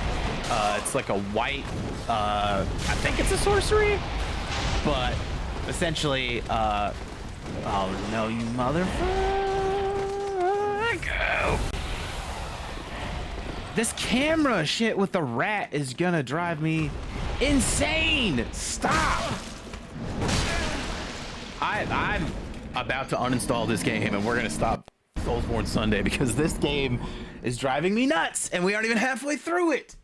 It's like a white, I think it's a sorcery, but essentially, oh no, you motherfucker! This camera shit with the rat is gonna drive me insane. Stop! I'm about to uninstall this game, and we're gonna stop Soulsborne Sunday because this game is driving me nuts, and we aren't even halfway through it.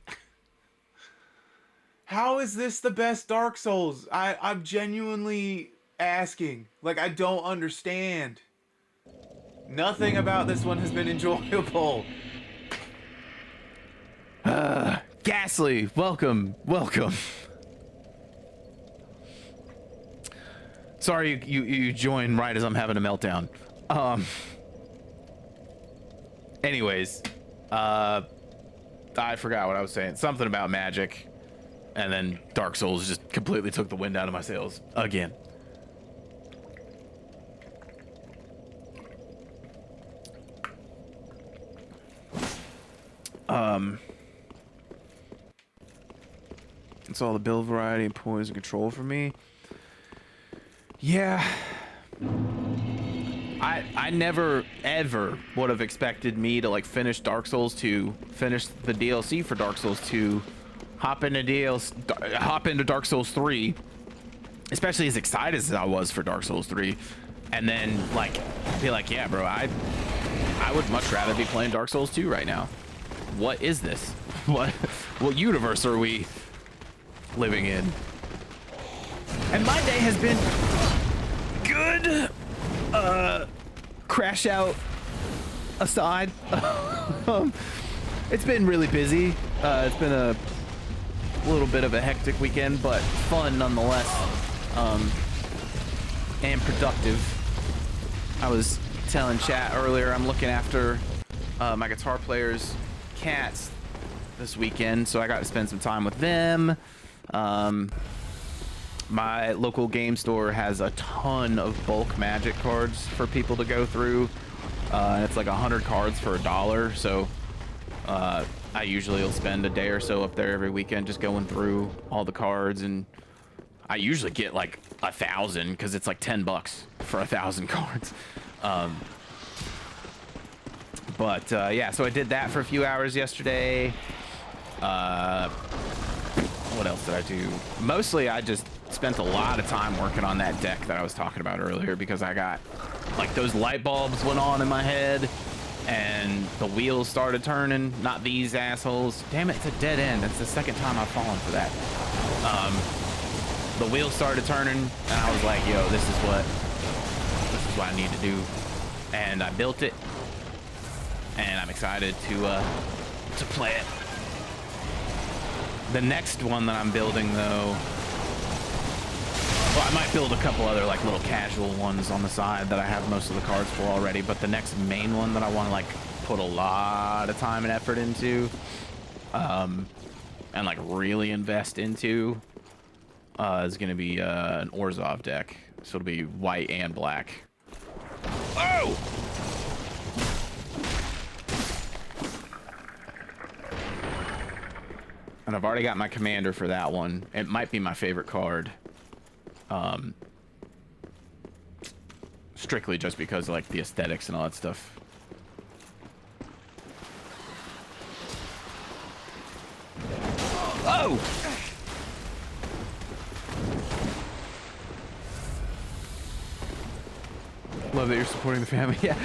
How is this the best Dark Souls? I'm genuinely asking. Like, I don't understand. Nothing about this one has been enjoyable. Ghastly, welcome. Sorry you joined right as I'm having a meltdown. Anyways, I forgot what I was saying. Something about magic, and then Dark Souls just completely took the wind out of my sails again. It's all the build variety and poise and control for me. Yeah. I never ever would have expected me to like finish Dark Souls 2, finish the DLC for Dark Souls 2, hop into Dark Souls 3, especially as excited as I was for Dark Souls 3, and then like be like, yeah, bro, I would much rather be playing Dark Souls 2 right now. What is this? What universe are we living in? And my day has been good. Crash out aside, it's been really busy. It's been a little bit of a hectic weekend, but fun nonetheless, and productive. I was telling chat earlier, I'm looking after my guitar players' cats this weekend, so I got to spend some time with them. My local game store has a ton of bulk Magic cards for people to go through. It's like 100 cards for $1, so I usually will spend a day or so up there every weekend just going through all the cards, and I usually get like 1,000 because it's like $10 for 1,000 cards. Yeah, so I did that for a few hours yesterday. What else did I do? Mostly I just spent a lot of time working on that deck that I was talking about earlier because I got, like, those light bulbs went on in my head and the wheels started turning. Not these assholes. Damn it, it's a dead end. That's the second time I've fallen for that. The wheels started turning and I was like, yo, this is what I need to do. And I built it and I'm excited to play it. The next one that I'm building, though, well, I might build a couple other, like, little casual ones on the side that I have most of the cards for already, but the next main one that I want to, like, put a lot of time and effort into, and, like, really invest into, is going to be an Orzhov deck. So it'll be white and black. Oh! And I've already got my commander for that one. It might be my favorite card. Strictly just because, like, the aesthetics and all that stuff. Oh! Love that you're supporting the family. Yeah.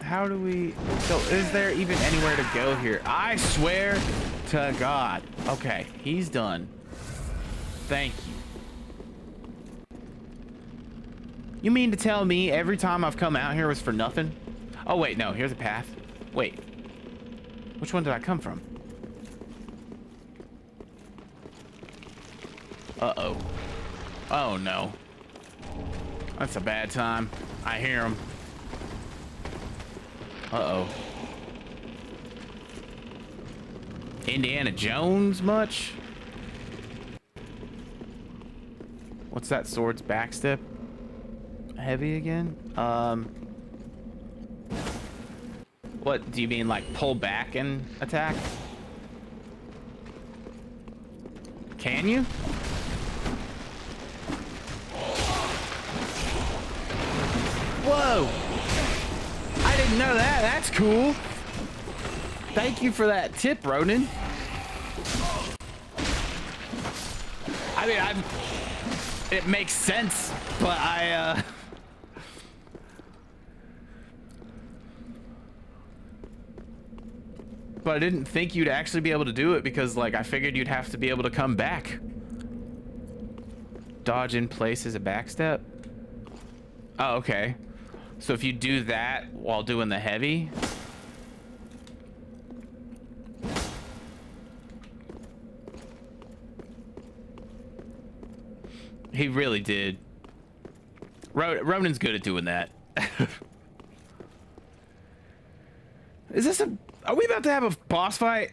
How do we... So, is there even anywhere to go here? I swear to God. Okay, he's done. Thank you. You mean to tell me every time I've come out here was for nothing? Oh, wait, no. Here's a path. Wait. Which one did I come from? Uh-oh. Oh, no. That's a bad time. I hear him. Uh-oh. Indiana Jones much? What's that sword's backstep? Heavy again? What, do you mean, like, pull back and attack? Can you? Whoa! I didn't know that. That's cool. Thank you for that tip, Ronan. I mean, it makes sense, but but I didn't think you'd actually be able to do it because, like, I figured you'd have to be able to come back. Dodge in place is a backstep? Oh, okay. So if you do that while doing the heavy... He really did. Ronan's good at doing that. Is this a... Are we about to have a boss fight?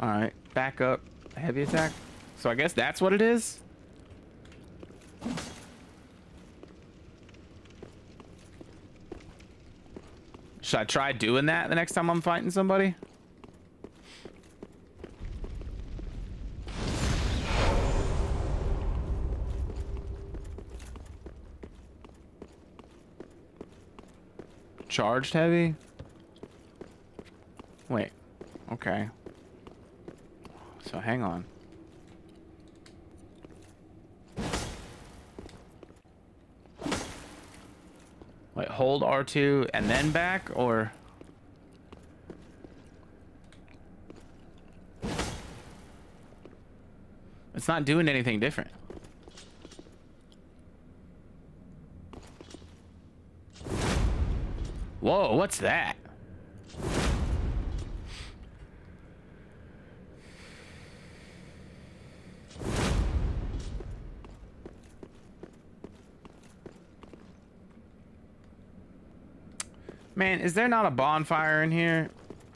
Alright, back up, heavy attack. So I guess that's what it is? Should I try doing that the next time I'm fighting somebody? Charged heavy? Wait, okay. So hang on. Wait, hold R2 and then back, or? It's not doing anything different. Whoa, what's that? Man, is there not a bonfire in here?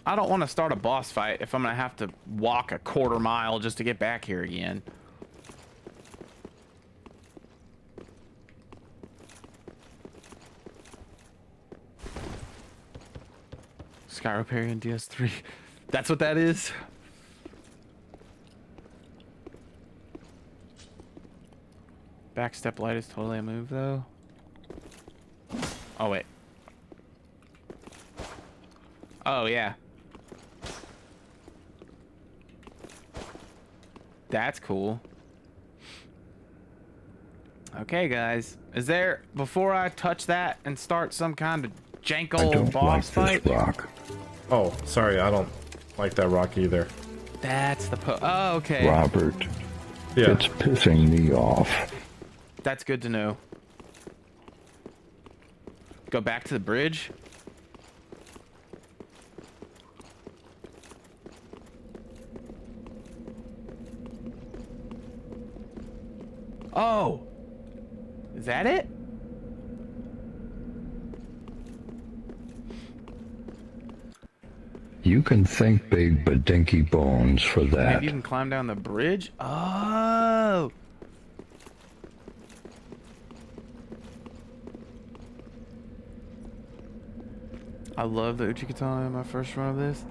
I don't want to start a boss fight if I'm going to have to walk a quarter mile just to get back here again. Skyroparian DS3. That's what that is? Backstep light is totally a move, though. Oh, wait. Oh, yeah. That's cool. Okay, guys. Is there, before I touch that and start some kind of jank boss fight? This rock. Oh, sorry, I don't like that rock either. That's the oh, okay. Robert, Yeah. it's pissing me off. That's good to know. Go back to the bridge. Oh! Is that it? You can thank Big Badinky Bones for that. Maybe you can climb down the bridge? Oh! I love the Uchigatana in my first run of this.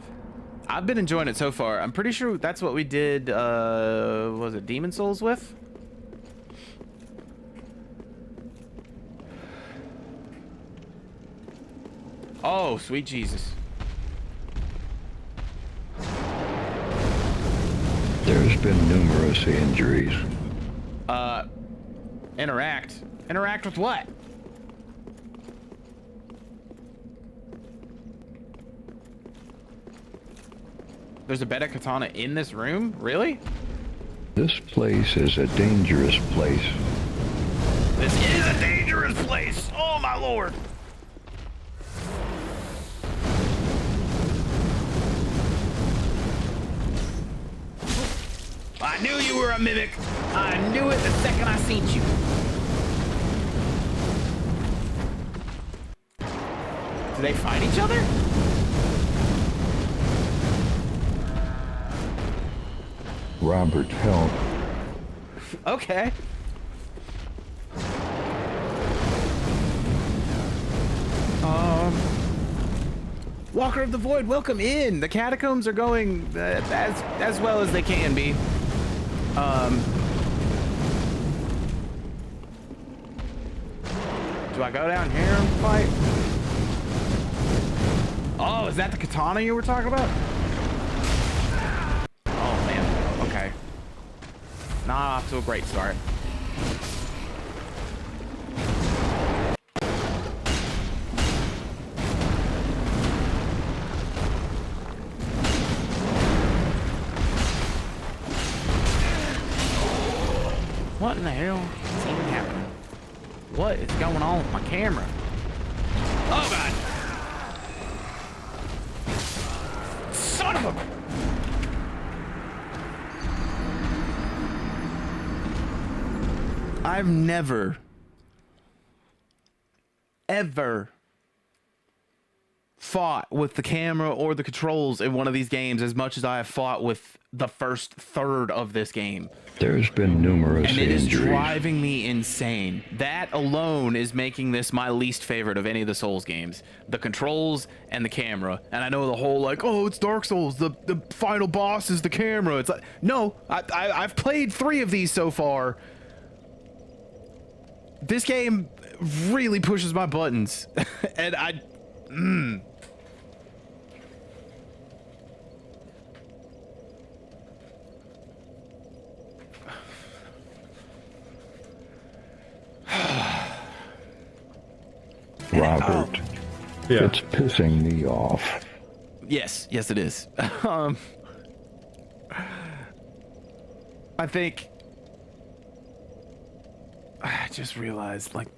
I've been enjoying it so far. I'm pretty sure that's what we did, was it Demon Souls with? Oh, sweet Jesus. There's been numerous injuries. Interact. Interact with what? There's a better katana in this room? Really? This place is a dangerous place. This is a dangerous place! Oh my lord! I knew you were a mimic! I knew it the second I seen you! Do they fight each other? Robert, help. Okay. Walker of the Void, welcome in. The catacombs are going as well as they can be. Do I go down here and fight? Oh, is that the katana you were talking about? Oh man, okay. Not off to a great start. What in the hell is even happening? What is going on with my camera? Oh god! Son of a... I've never, ever fought with the camera or the controls in one of these games as much as I have fought with the first third of this game. There's been numerous And it is injuries. driving me insane. That alone is making this my least favorite of any of the Souls games. The controls and the camera. And I know the whole like, oh, it's Dark Souls. The final boss is the camera. It's like, no, I've played 3 of these so far. This game really pushes my buttons. And Robert, Yeah. it's pissing me off. Yes, it is. I think I just realized, like,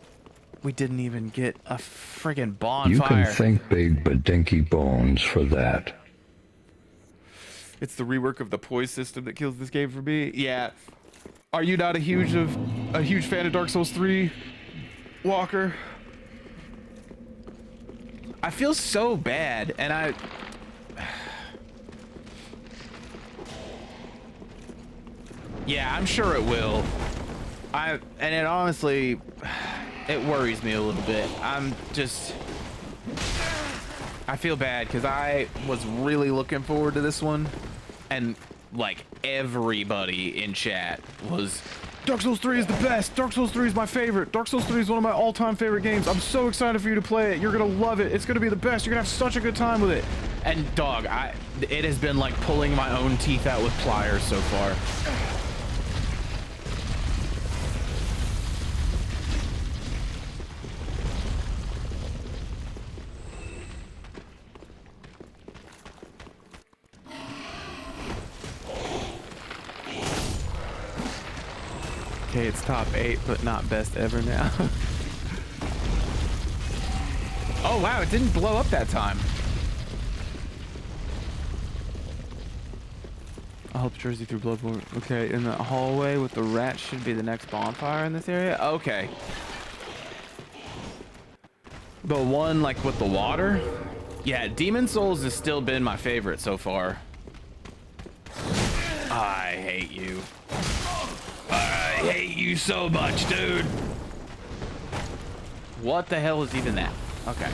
we didn't even get a friggin' bonfire. You can thank Big Badinky Bones for that. It's the rework of the poise system that kills this game for me. Yeah. Are you not a huge fan of Dark Souls 3, Walker? I feel so bad, and yeah, I'm sure it will. And it honestly, it worries me a little bit. I'm just... I feel bad because I was really looking forward to this one, and like everybody in chat was, Dark Souls 3 is the best. Dark Souls 3 is my favorite. Dark Souls 3 is one of my all-time favorite games. I'm so excited for you to play it. You're gonna love it. It's gonna be the best. You're gonna have such a good time with it. And dog, it has been like pulling my own teeth out with pliers so far. Okay, it's top 8, but not best ever now. Oh wow, it didn't blow up that time. I'll help Jersey through Bloodborne. Okay, in the hallway with the rat should be the next bonfire in this area. Okay. The one like with the water? Yeah, Demon Souls has still been my favorite so far. I hate you. I hate you so much, dude. What the hell is even that? Okay.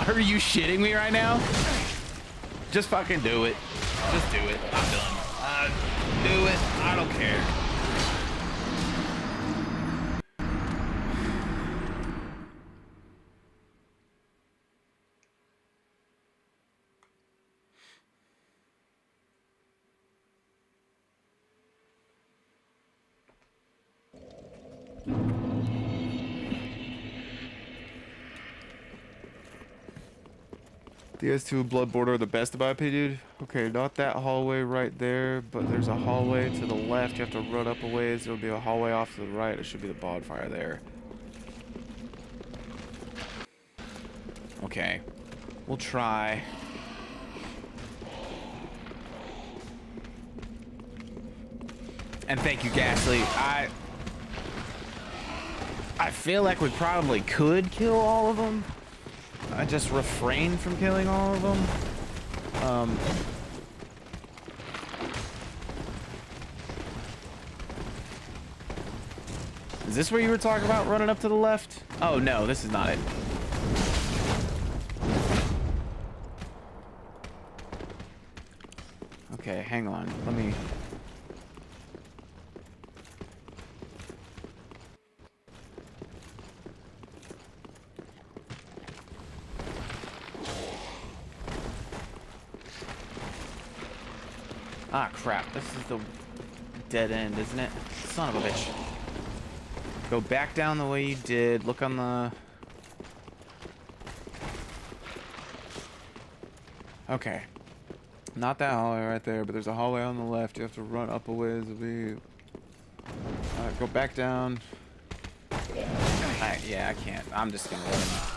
Are you shitting me right now? Just fucking do it. Just do it. I'm done. Do it. I don't care. DS2 and Bloodborne are the best in my opinion. Okay, not that hallway right there, but there's a hallway to the left. You have to run up a ways. There'll be a hallway off to the right. It should be the bonfire there. Okay, we'll try. And thank you, Ghastly. I feel like we probably could kill all of them. I just refrained from killing all of them. Is this where you were talking about running up to the left? Oh no, this is not it. Okay, hang on. Let me... Ah, crap. This is the dead end, isn't it? Son of a bitch. Go back down the way you did. Look on the... Okay. Not that hallway right there, but there's a hallway on the left. You have to run up a ways. Go back down. Yeah, I can't. I'm just gonna let him.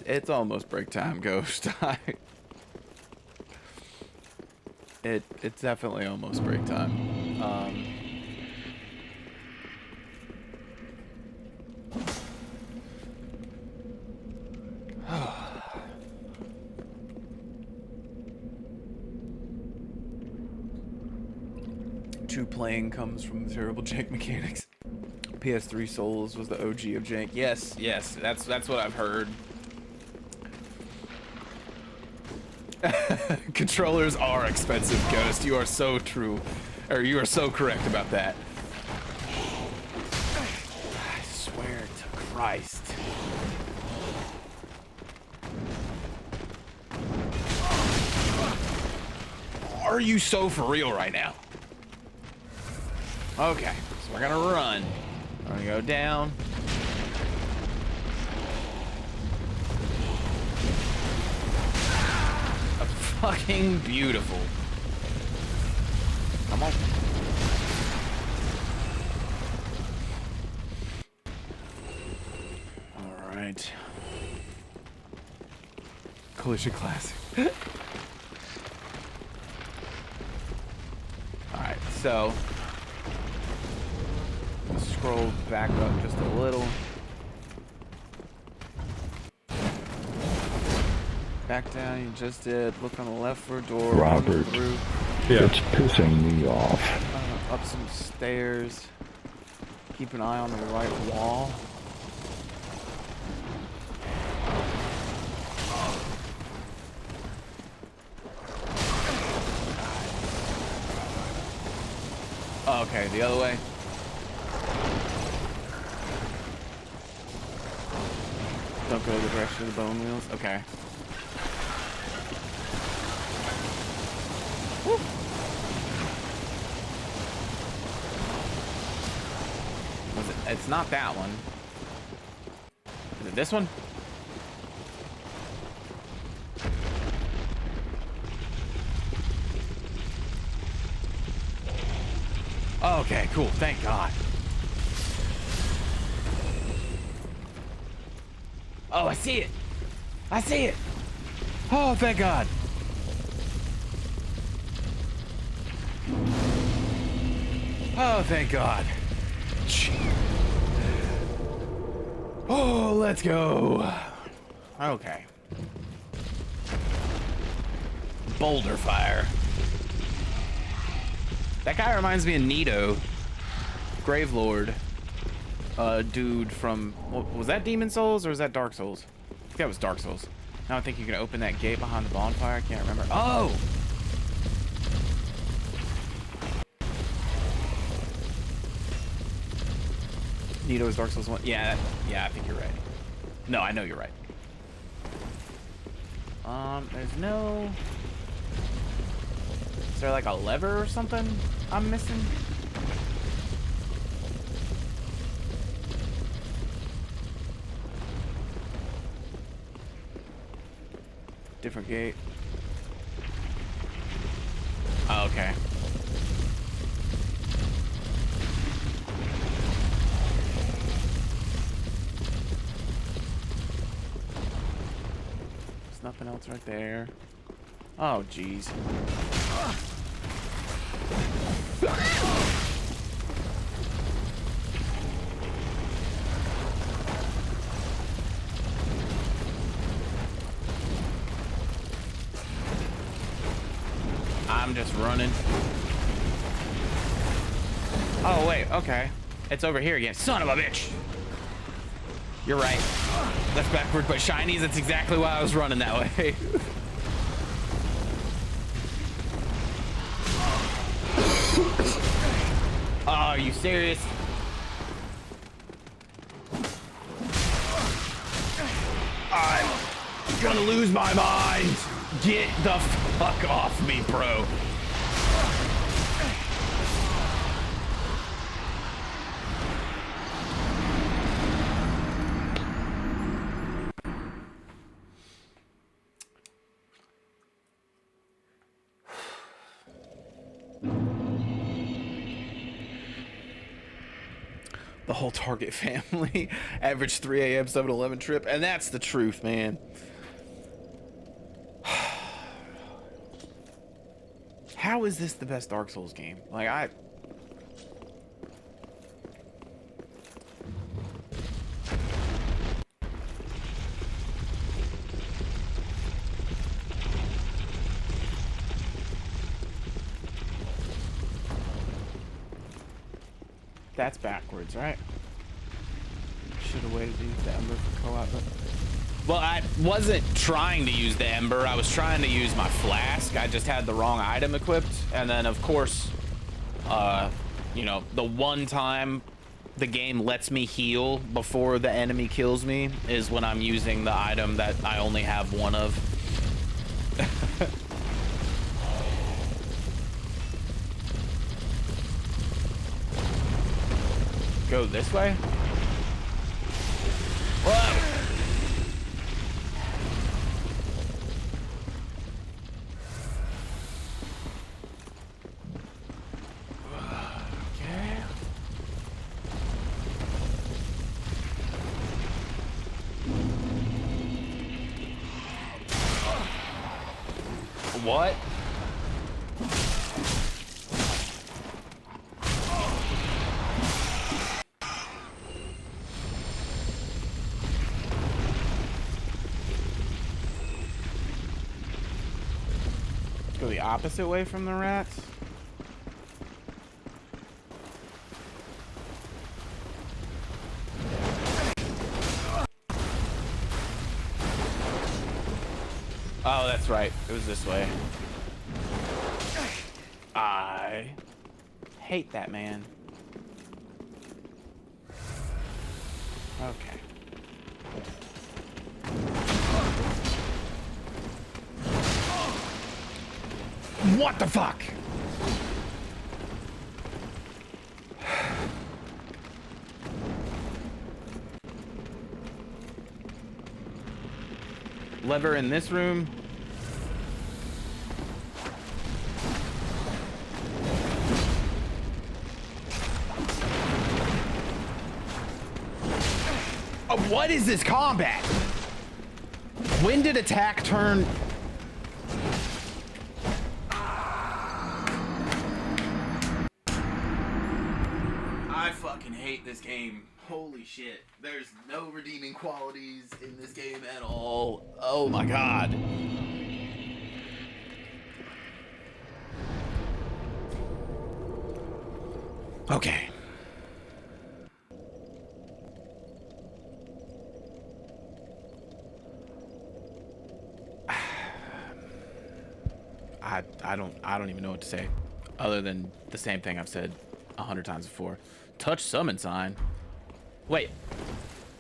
It's almost break time, Ghost. It's definitely almost break time. True playing comes from the terrible jank mechanics. PS3 Souls was the OG of jank. Yes, that's what I've heard. Controllers are expensive, Ghost. You are so true. Or you are so correct about that. I swear to Christ. Are you so for real right now? Okay, so we're gonna run. We're gonna go down. Fucking beautiful. Come on. All right. Collision Classic. Alright, so let's scroll back up just a little. Back down, you just did. Look on the left for a door. Robert, Through, Yeah. it's pissing me off. up some stairs. Keep an eye on the right wall. Oh, okay, the other way. Don't go the direction of the bone wheels. Okay. Woo. Was it? It's not that one. Is it this one? Okay, cool. Thank God. Oh, I see it. I see it. Oh, thank God. Oh, thank God. Oh, let's go. Okay. Boulder fire. That guy reminds me of Nito. Gravelord. Dude from... Was that Demon Souls or was that Dark Souls? I think that was Dark Souls. Now I think you can open that gate behind the bonfire. I can't remember. Oh! Nito's Dark Souls 1. Yeah, I think you're right. No, I know you're right. There's no... Is there like a lever or something I'm missing? Different gate. Oh, okay. There's nothing else right there. Oh, jeez. I'm just running. Oh, wait, okay. It's over here again. Son of a bitch! You're right. That's backward, but shinies, that's exactly why I was running that way. Oh, are you serious? I'm gonna lose my mind! Get the fuck off me, bro. The whole Target family average 3 a.m. 7-Eleven trip, and that's the truth, man. How is this the best Dark Souls game? Like, that's backwards, right? Should have waited to use the Ember for co-op. Well, I wasn't trying to use the Ember. I was trying to use my flask. I just had the wrong item equipped. And then, of course, you know, the one time the game lets me heal before the enemy kills me is when I'm using the item that I only have one of. Go this way? Whoa! Okay. what? Go the opposite way from the rats? Oh, that's right. It was this way. I hate that man. Okay. What the fuck? Lever in this room. Oh, what is this combat? When did attack turn? I fucking hate this game. Holy shit. There's no redeeming qualities in this game at all. Oh my god. Okay. I don't even know what to say other than the same thing I've said 100 times before. Touch summon sign. Wait,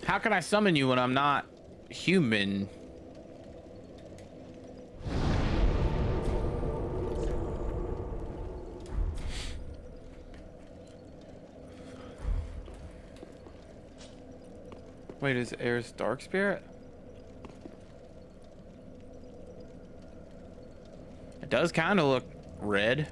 how can I summon you when I'm not human? Wait, is Air's dark spirit? It does kind of look red.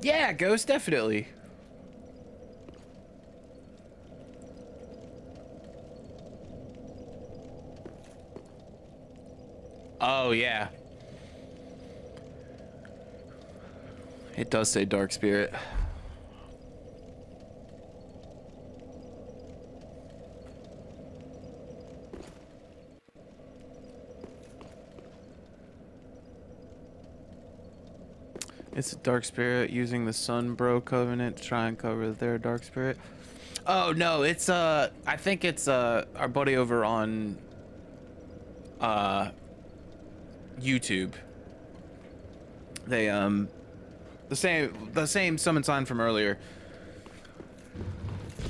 Yeah, Ghost, definitely. Oh, yeah. It does say Dark Spirit. It's a Dark Spirit using the Sunbro Covenant to try and cover their Dark Spirit. Oh, no, it's, I think it's, our buddy over on, YouTube. They, the same summon sign from earlier.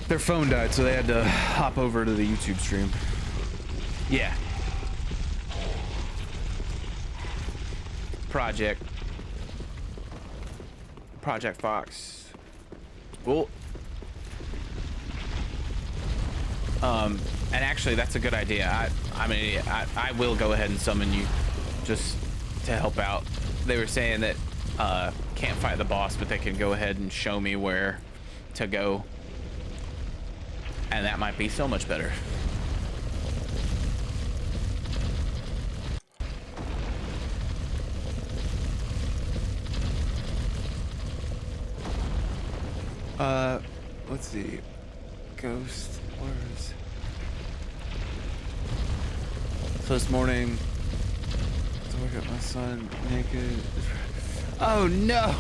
Their phone died, so they had to hop over to the YouTube stream. Yeah. Project Fox. Cool. And actually, that's a good idea. I will go ahead and summon you just to help out. They were saying that can't fight the boss, but they can go ahead and show me where to go, and that might be so much better. Let's see. Ghost, where's... So this morning, to look at my son naked. Oh no!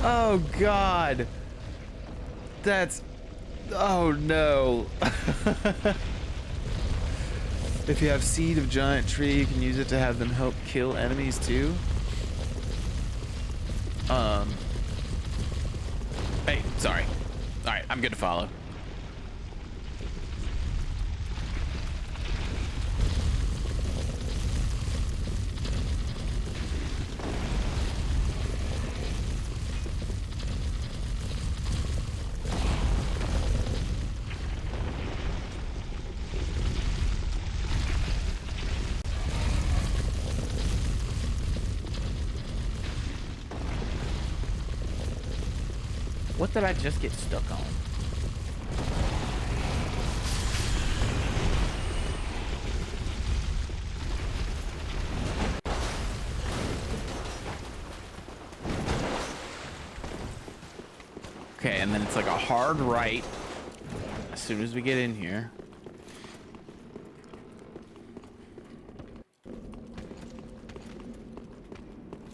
Oh god! That's... Oh no! If you have Seed of Giant Tree, you can use it to have them help kill enemies too. Hey, sorry. Alright, I'm good to follow. What did I just get stuck on? Okay, and then it's like a hard right as soon as we get in here.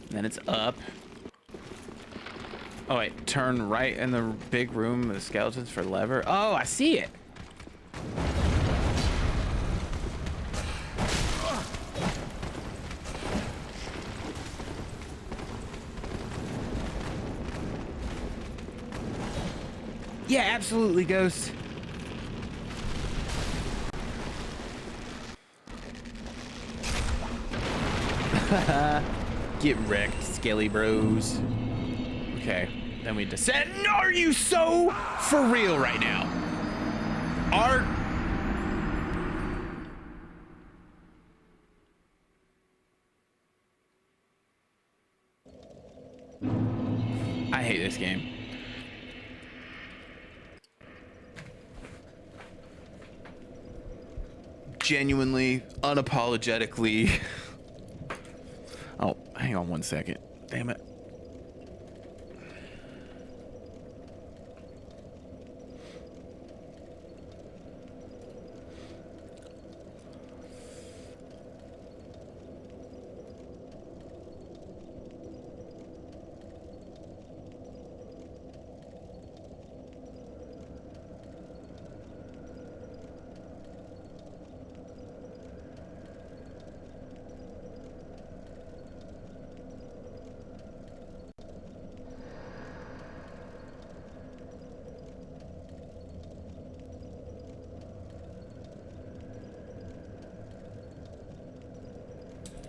Then it's up. Oh wait, turn right in the big room with the skeletons for lever. Oh, I see it. Yeah, absolutely, Ghost. Get wrecked, Skelly Bros. Okay, then we descend. Are you so for real right now? Are... I hate this game. Genuinely, unapologetically. Oh, hang on one second. Damn it.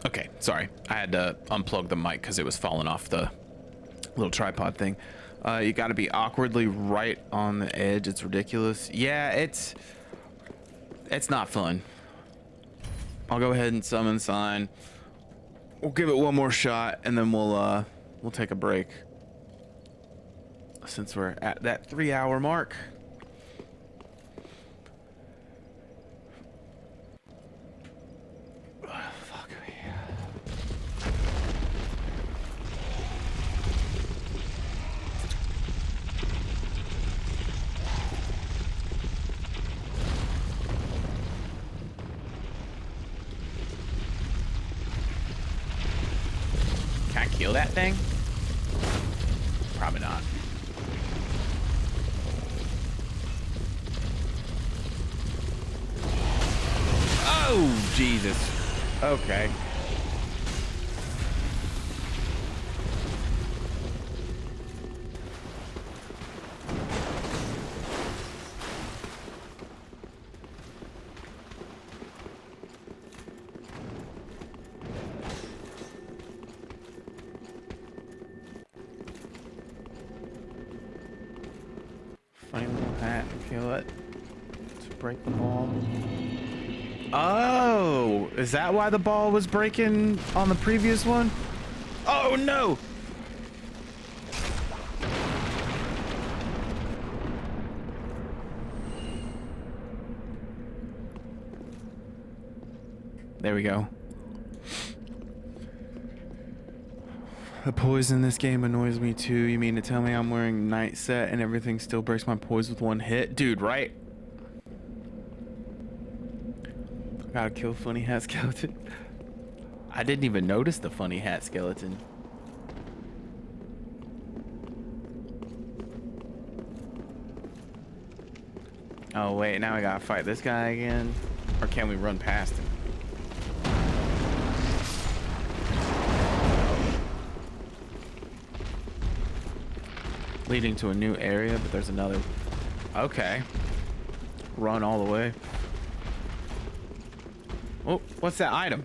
Okay, sorry. I had to unplug the mic because it was falling off the little tripod thing. You got to be awkwardly right on the edge. It's ridiculous. Yeah, it's not fun. I'll go ahead and summon sign. We'll give it one more shot, and then we'll take a break since we're at that 3-hour mark. Can I kill that thing? Probably not. Oh, Jesus. Okay. Funny little hat. Kill it. To break the ball. Oh, is that why the ball was breaking on the previous one? Oh no! There we go. The poise in this game annoys me too. You mean to tell me I'm wearing night set and everything still breaks my poise with one hit? Dude, right? I gotta kill funny hat skeleton. I didn't even notice the funny hat skeleton. Oh wait, now we gotta fight this guy again? Or can we run past him? Leading to a new area, but there's another. Okay. Run all the way. Oh, what's that item?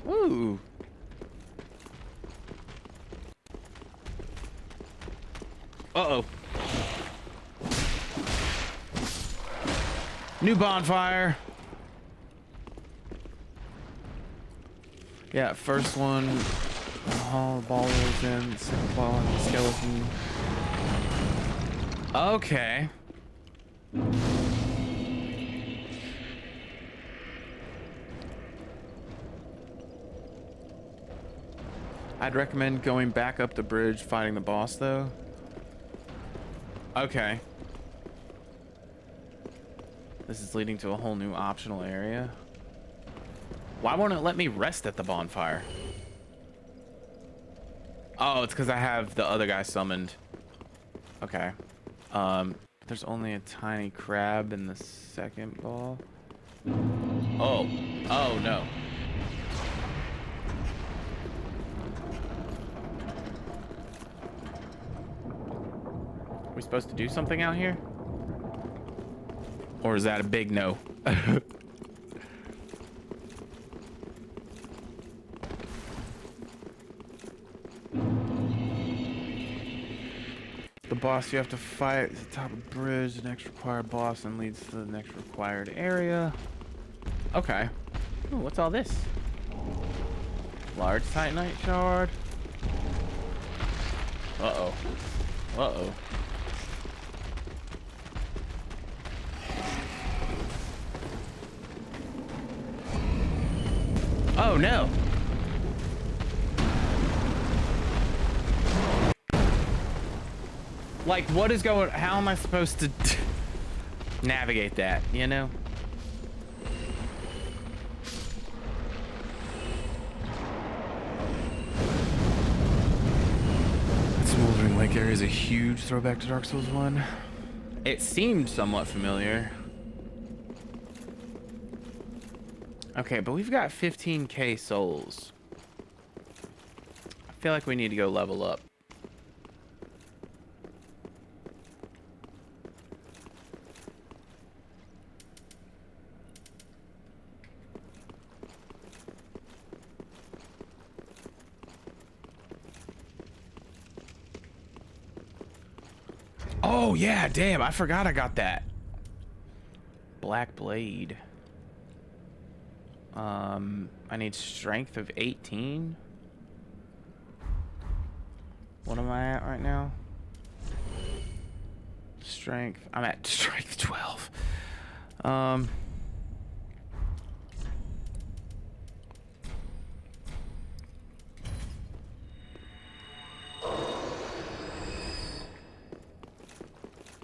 Ooh. Uh-oh. New bonfire. Yeah, first one. hall, ball rolls in, second ball, and the skeleton. Okay. I'd recommend going back up the bridge, fighting the boss, though. Okay. This is leading to a whole new optional area. Why won't it let me rest at the bonfire? Oh, it's because I have the other guy summoned. Okay. There's only a tiny crab in the second ball. Oh. Oh, no. Are we supposed to do something out here? Or is that a big no? The boss you have to fight is the top of the bridge. The next required boss and leads to the next required area. Okay. Ooh, what's all this? Large titanite shard. Uh-oh. Uh-oh. Oh no. Like, what is going, how am I supposed to navigate that, you know? This Smoldering Lake area is a huge throwback to Dark Souls 1. It seemed somewhat familiar. Okay, but we've got 15k souls. I feel like we need to go level up. Oh yeah, damn, I forgot I got that. Black blade. I need strength of 18. What am I at right now? Strength. I'm at strength 12.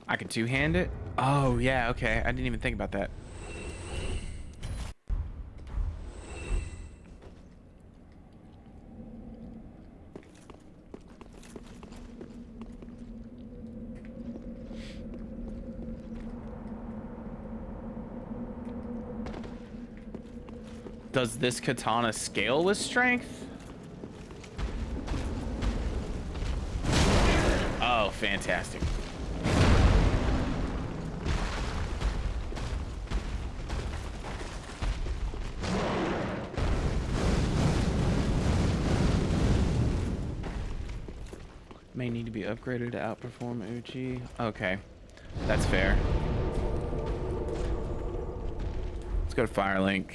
I can two-hand it? Oh, yeah, okay. I didn't even think about that. Does this katana scale with strength? Oh, fantastic. May need to be upgraded to outperform Uchi. Okay, that's fair. Let's go to Firelink.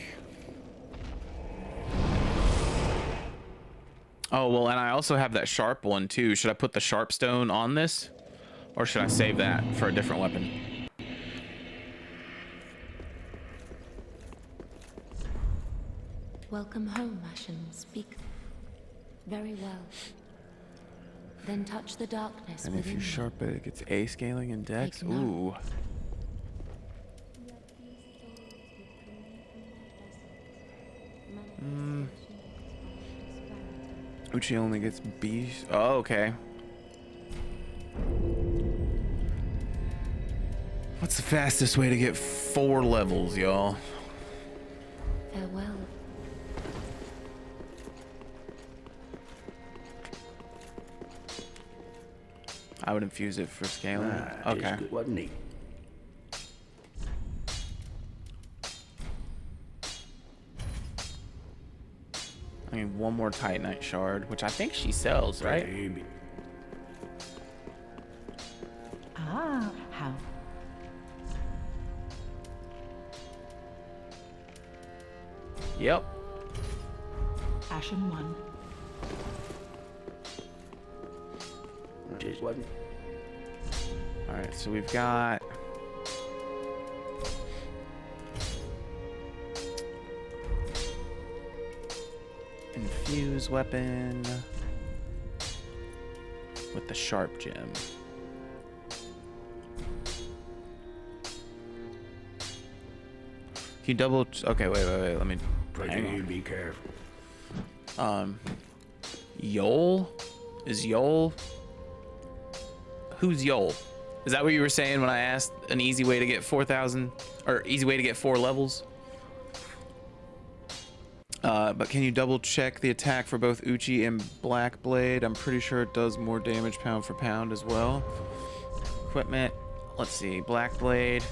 Oh, well, and I also have that sharp one, too. Should I put the sharp stone on this? Or should I save that for a different weapon? Welcome home, Ashen. Speak very well. Then touch the darkness And if you sharp it, it gets A scaling and dex. Ooh. Uchi only gets B. Oh, okay. What's the fastest way to get 4 levels, y'all? Farewell. I would infuse it for scaling. Okay. Good, wasn't he? I mean, one more Titanite shard, which I think she sells, right? Baby. Ah, how? Yep. Ashen 1. just wasn't. All right, so we've got infuse weapon with the sharp gem. Can you double? Okay, wait. Let me. Hang on. Be careful. Yol? Is Yol? Who's Yol? Is that what you were saying when I asked an easy way to get 4,000 or easy way to get 4 levels? But can you double check the attack for both Uchi and Black Blade? I'm pretty sure it does more damage pound for pound as well. Equipment. Let's see. Black Blade.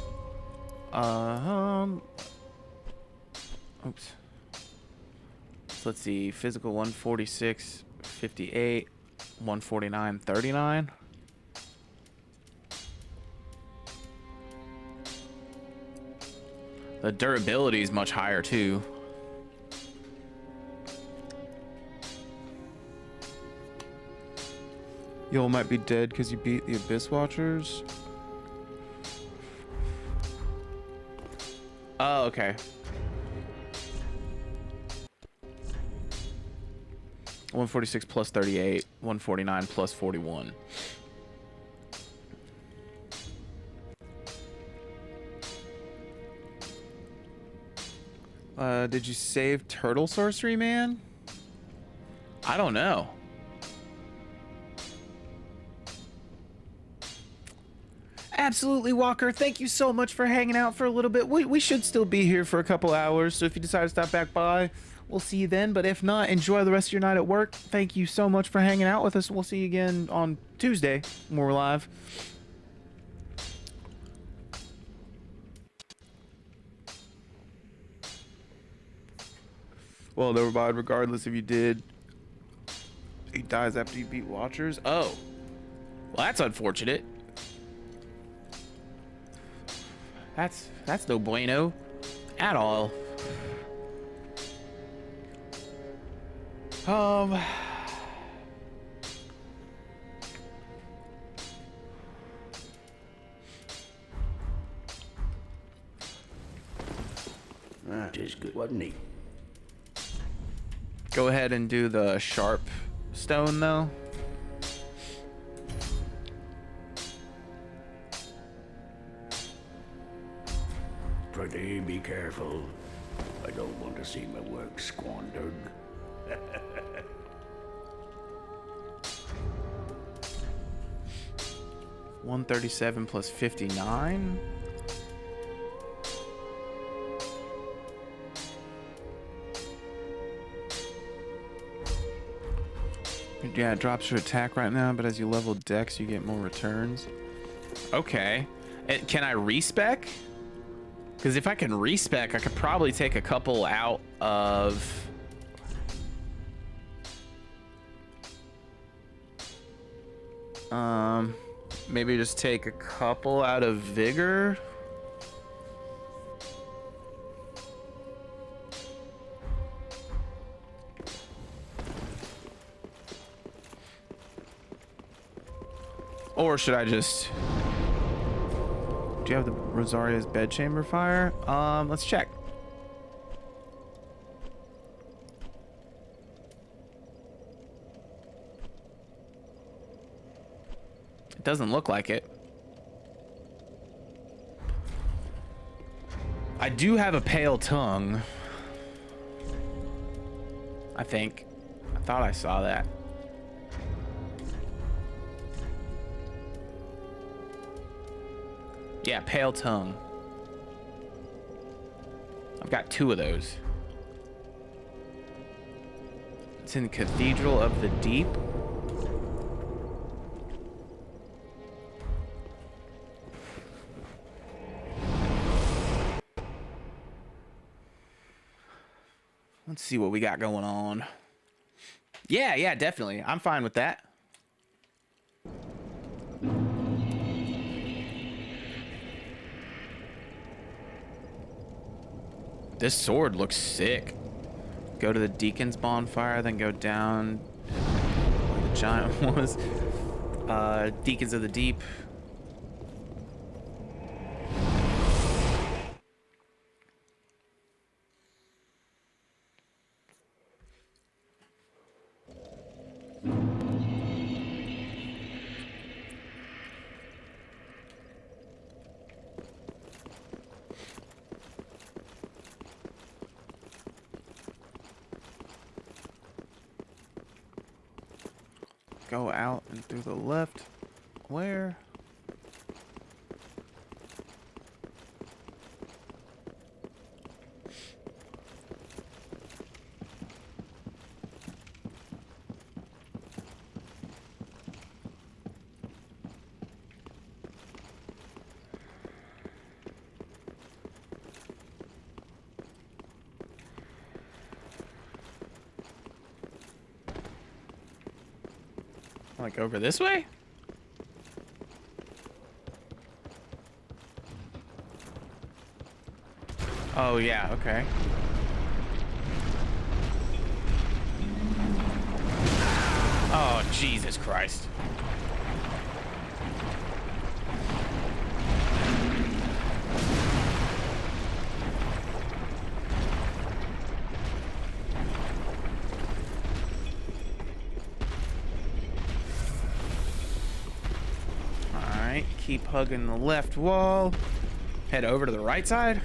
Oops. So let's see. Physical 146, 58, 149, 39. The durability is much higher too. Y'all might be dead because you beat the Abyss Watchers. Oh, okay. 146 plus 38, 149 plus 41. Did you save Turtle Sorcery, man? I don't know. Absolutely, Walker. Thank you so much for hanging out for a little bit. We should still be here for a couple hours, so if you decide to stop back by, we'll see you then. But if not, enjoy the rest of your night at work. Thank you so much for hanging out with us. We'll see you again on Tuesday when we're live. Well, never mind. Regardless if you did, he dies after you beat Watchers. Oh, well, that's unfortunate. That's no bueno at all. Just good, wasn't he? Go ahead and do the sharp stone though. Pretty be careful. I don't want to see my work squandered. 137 plus 59. Yeah, it drops your attack right now, but as you level dex, you get more returns. Okay. Can I respec? Because if I can respec, I could probably take a couple out of... maybe just take a couple out of Vigor. Or should I just... Do you have the Rosaria's Bedchamber Fire? Let's check. It doesn't look like it. I do have a Pale Tongue. I think. I thought I saw that. Yeah, Pale Tongue. I've got 2 of those. It's in Cathedral of the Deep. Let's see what we got going on. Yeah, definitely. I'm fine with that. This sword looks sick. Go to the Deacon's Bonfire, then go down where the giant was. Deacons of the Deep. Go out and through the left. Where? Like over this way? Oh yeah, okay. Oh, Jesus Christ. Keep hugging the left wall. Head over to the right side.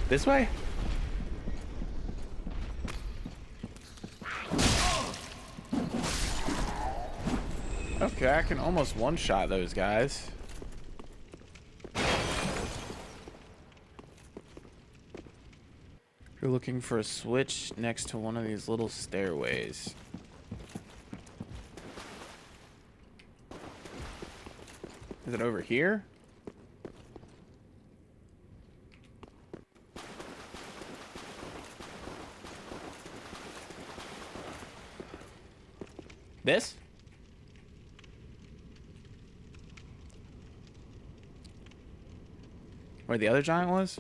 This way? Okay, I can almost one-shot those guys. You're looking for a switch next to one of these little stairways. Is it over here? This? Where the other giant was?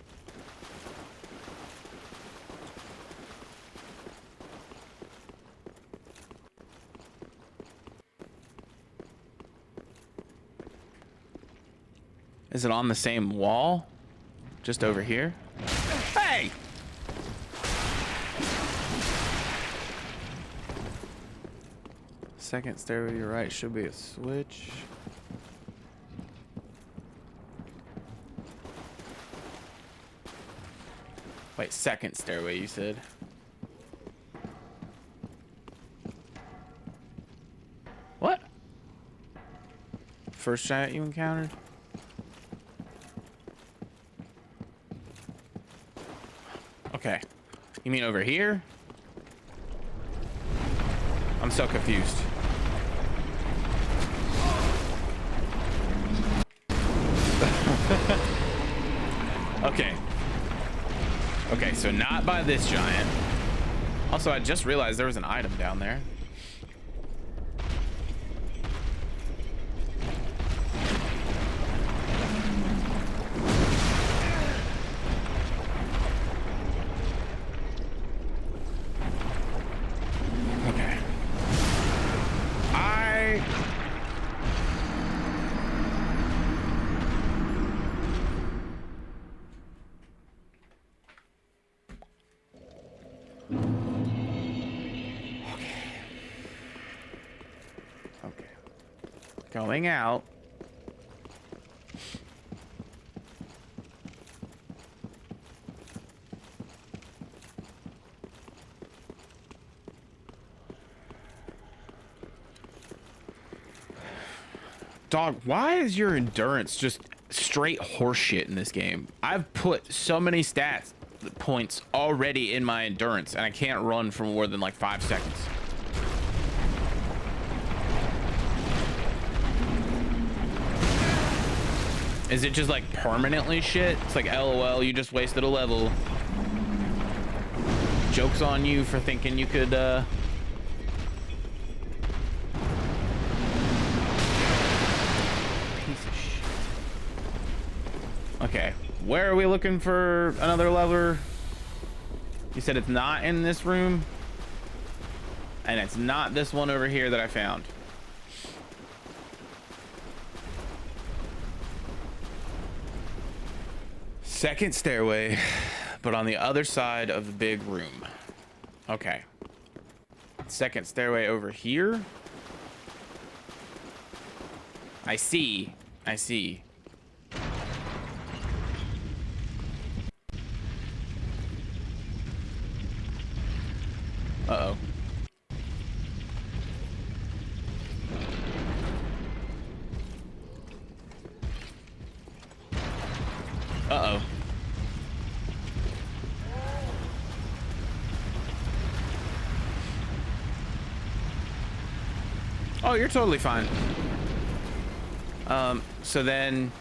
Is it on the same wall? Just over here? Hey! Second stairway to your right should be a switch. Wait, second stairway you said? What? First giant you encountered? Okay. You mean over here? I'm so confused. Okay. Okay, so not by this giant. Also, I just realized there was an item down there. Going out. Dog, why is your endurance just straight horseshit in this game? I've put so many stats points already in my endurance, and I can't run for more than like 5 seconds. Is it just like permanently shit? It's like, LOL, you just wasted a level. Joke's on you for thinking you could, Piece of shit. Okay, where are we looking for another lever? You said it's not in this room? And it's not this one over here that I found. Second stairway, but on the other side of the big room. Okay. Second stairway over here. I see. I see. Uh-oh. Uh-oh. Oh, you're totally fine. So then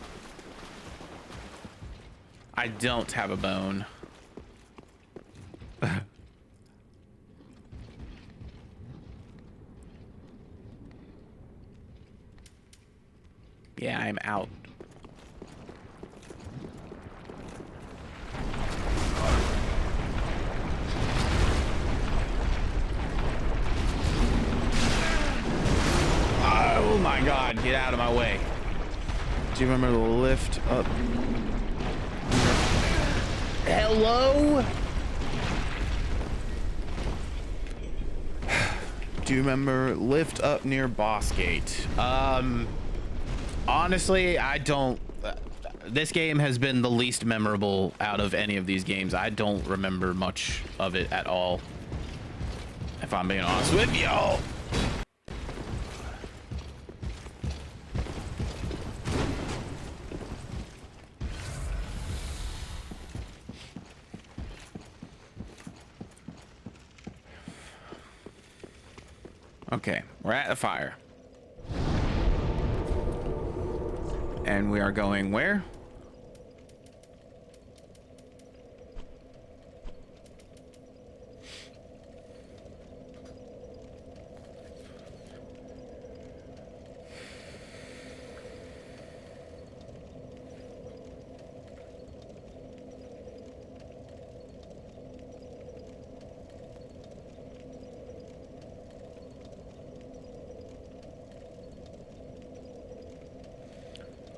I don't have a bone. Yeah, I'm out. Oh my God, get out of my way. Do you remember the lift up? Hello? Do you remember lift up near boss gate? Honestly, I don't. This game has been the least memorable out of any of these games. I don't remember much of it at all, if I'm being honest with y'all. Okay, we're at the fire. And we are going where?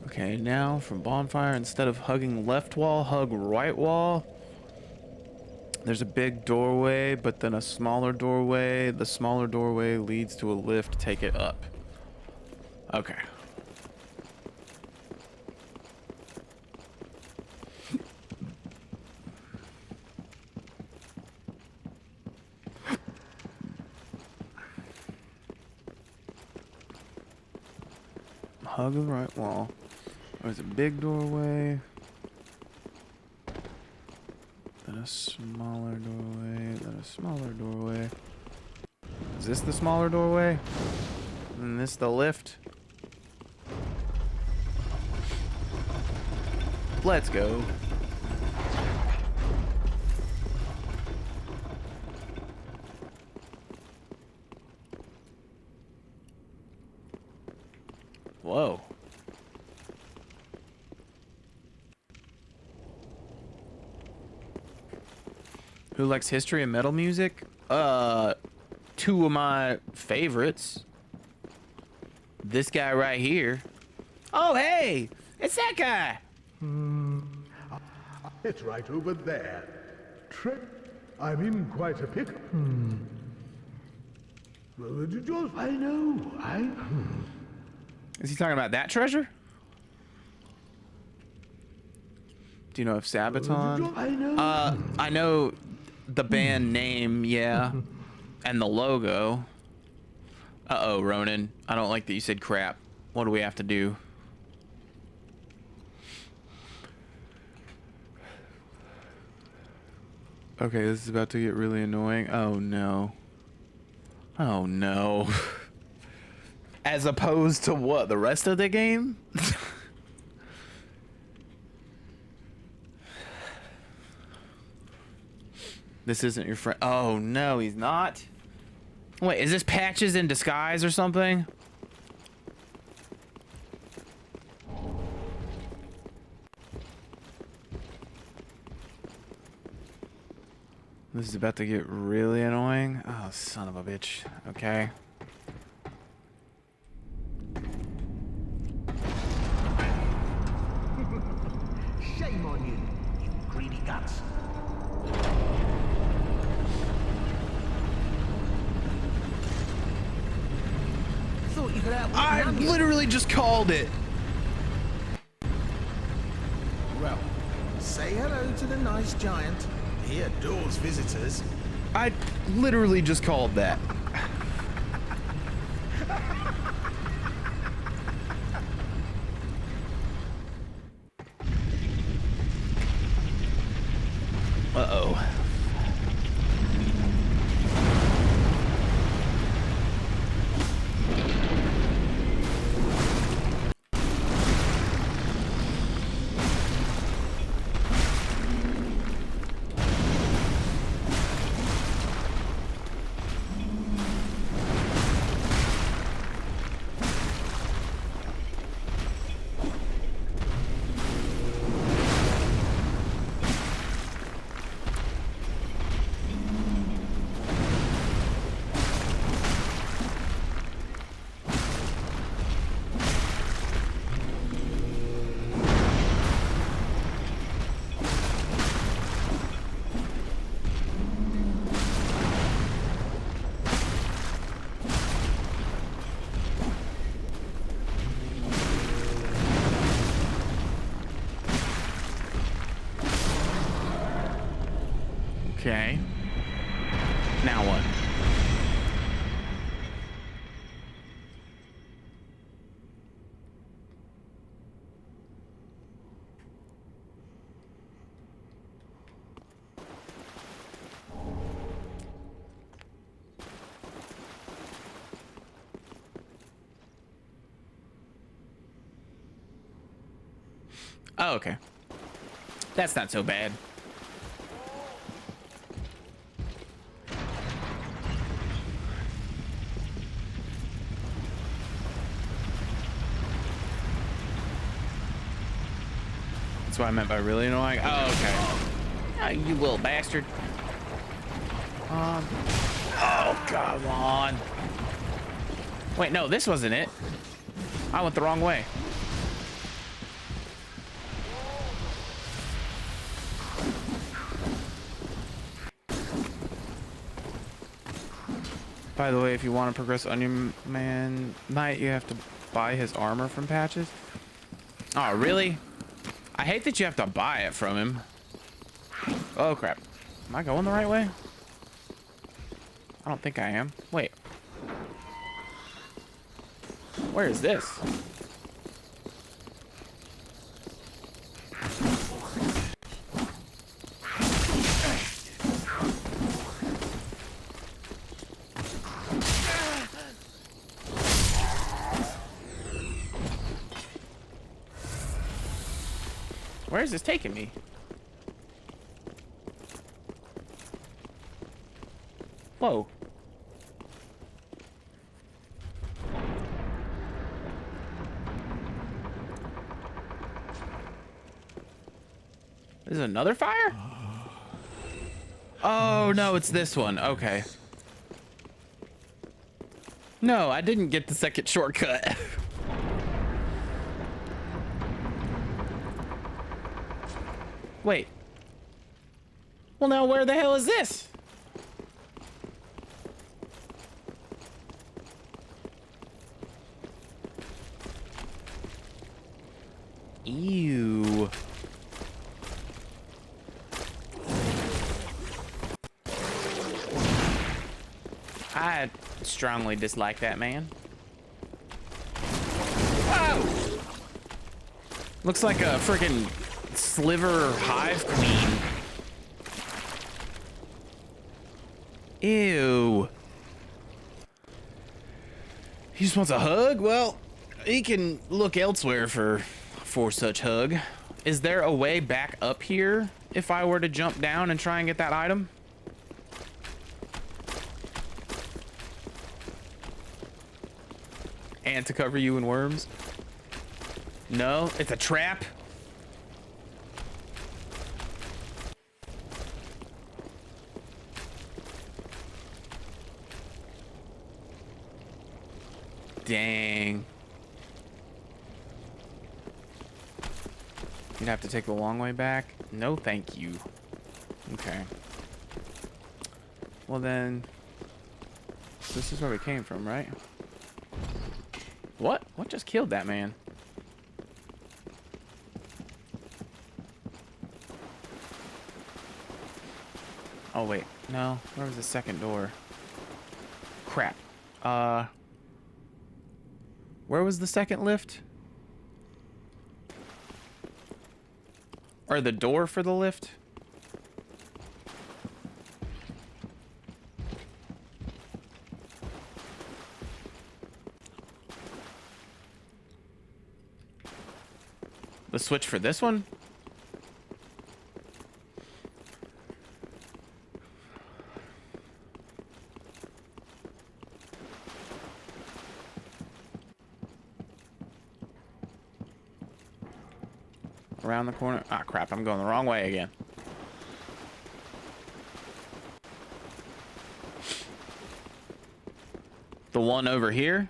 Okay, now from bonfire, instead of hugging left wall, hug right wall. There's a big doorway, but then a smaller doorway. The smaller doorway leads to a lift. Take it up. Okay. Hug the right wall. There's a big doorway. Then a smaller doorway. Then a smaller doorway. Is this the smaller doorway? And this the lift? Let's go. Whoa. Who likes history and metal music? Two of my favorites. This guy right here. Oh, hey! It's that guy! It's right over there. I'm in quite a pickle. Well, just, I know. Is he talking about that treasure? Do you know if Sabaton? I know the band name, yeah. And the logo. Uh-oh, Ronan. I don't like that you said crap. What do we have to do? Okay, this is about to get really annoying. Oh, no. Oh, no. As opposed to what? The rest of the game? This isn't your friend. Oh, no, he's not. Wait, is this Patches in disguise or something? This is about to get really annoying. Oh, son of a bitch. Okay. Shame on you, you greedy guts. Thought you could outwit I none, you. literally just called it. Well, say hello to the nice giant. He adores visitors. I literally just called that. Uh-oh. Okay. Now what? Oh, okay. That's not so bad. That's what I meant by really annoying. Oh, okay. Oh, you little bastard. Oh, come on. Wait, no, this wasn't it. I went the wrong way. By the way, if you want to progress Onion Man Knight, you have to buy his armor from Patches. Oh, really? I hate that you have to buy it from him. Oh, crap. Am I going the right way? I don't think I am. Wait. Where is this? Where is this taking me? Whoa. This is another fire? Oh, no, it's this one. Okay. No, I didn't get the second shortcut. Wait. Well, now where the hell is this? Ew. I strongly dislike that man. Whoa! Looks like a freaking sliver hive queen. Ew. He just wants a hug? Well, he can look elsewhere for such hug. Is there a way back up here if I were to jump down and try and get that item? And to cover you in worms? No, it's a trap. Dang. You'd have to take the long way back? No, thank you. Okay. Well then, this is where we came from, right? What? What just killed that man? Oh wait, no. Where was the second door? Crap. Where was the second lift? Or the door for the lift? The switch for this one? Around the corner. Ah, crap. I'm going the wrong way again. The one over here?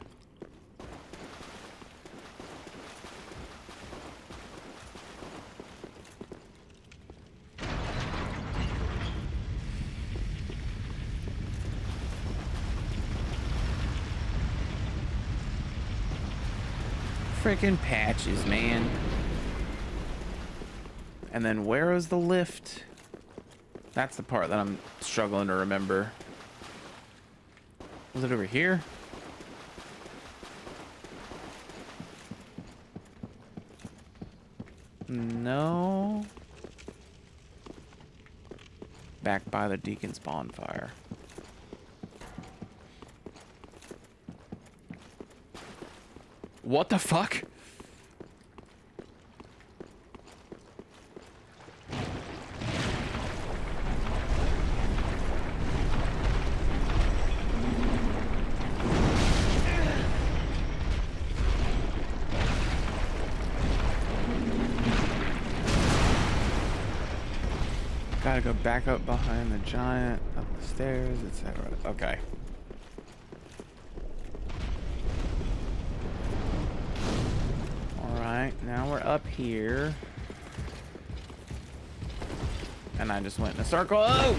Freaking patches, man. And then where is the lift? That's the part that I'm struggling to remember. Was it over here? No. Back by the Deacon's bonfire. What the fuck? Gotta go back up behind the giant, up the stairs, etc. Okay. Alright, now we're up here. And I just went in a circle. Oh!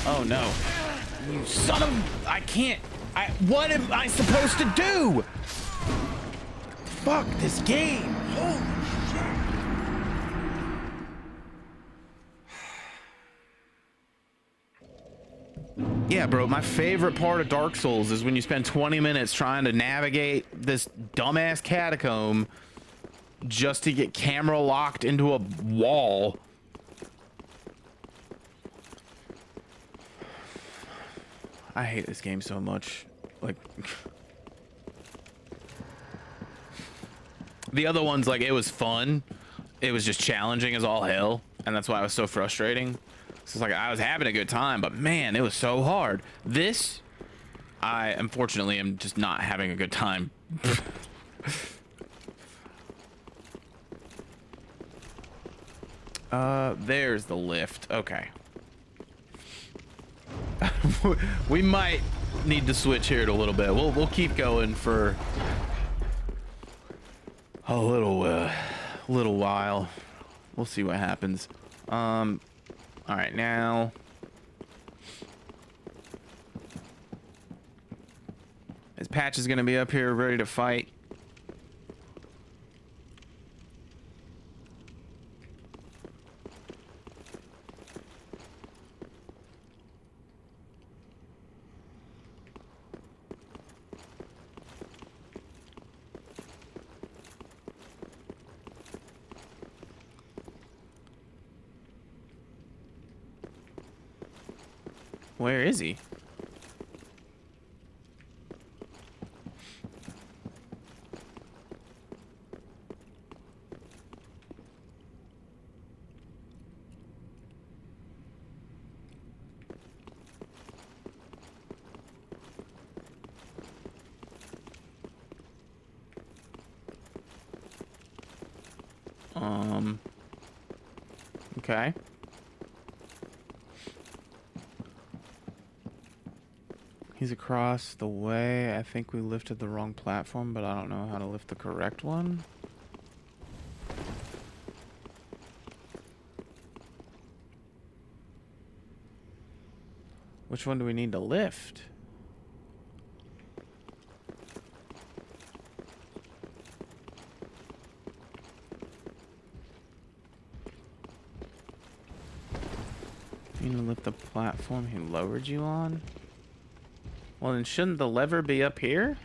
Oh no. You son of... I can't... what am I supposed to do? Fuck this game. Holy yeah, bro, my favorite part of Dark Souls is when you spend 20 minutes trying to navigate this dumbass catacomb just to get camera locked into a wall. I hate this game so much. Like, the other ones, like, it was fun. It was just challenging as all hell, and that's why it was so frustrating. So it's like I was having a good time, but man, it was so hard. This, I unfortunately am just not having a good time. There's the lift. Okay. We might need to switch here in a little bit. We'll keep going for a little while. We'll see what happens. All right, now his patch is gonna be up here ready to fight. Where is he? Okay. He's across the way. I think we lifted the wrong platform, but I don't know how to lift the correct one. Which one do we need to lift? You need to lift the platform he lowered you on? Well, then shouldn't the lever be up here?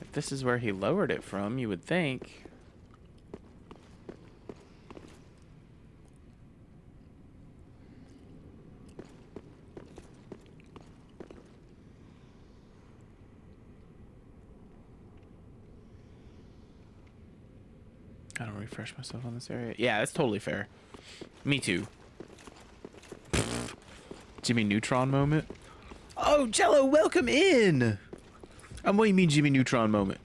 If this is where he lowered it from, you would think. I don't refresh myself on this area. Yeah, that's totally fair. Me too. Jimmy Neutron moment. Oh, Jello, welcome in. What do you mean Jimmy Neutron moment?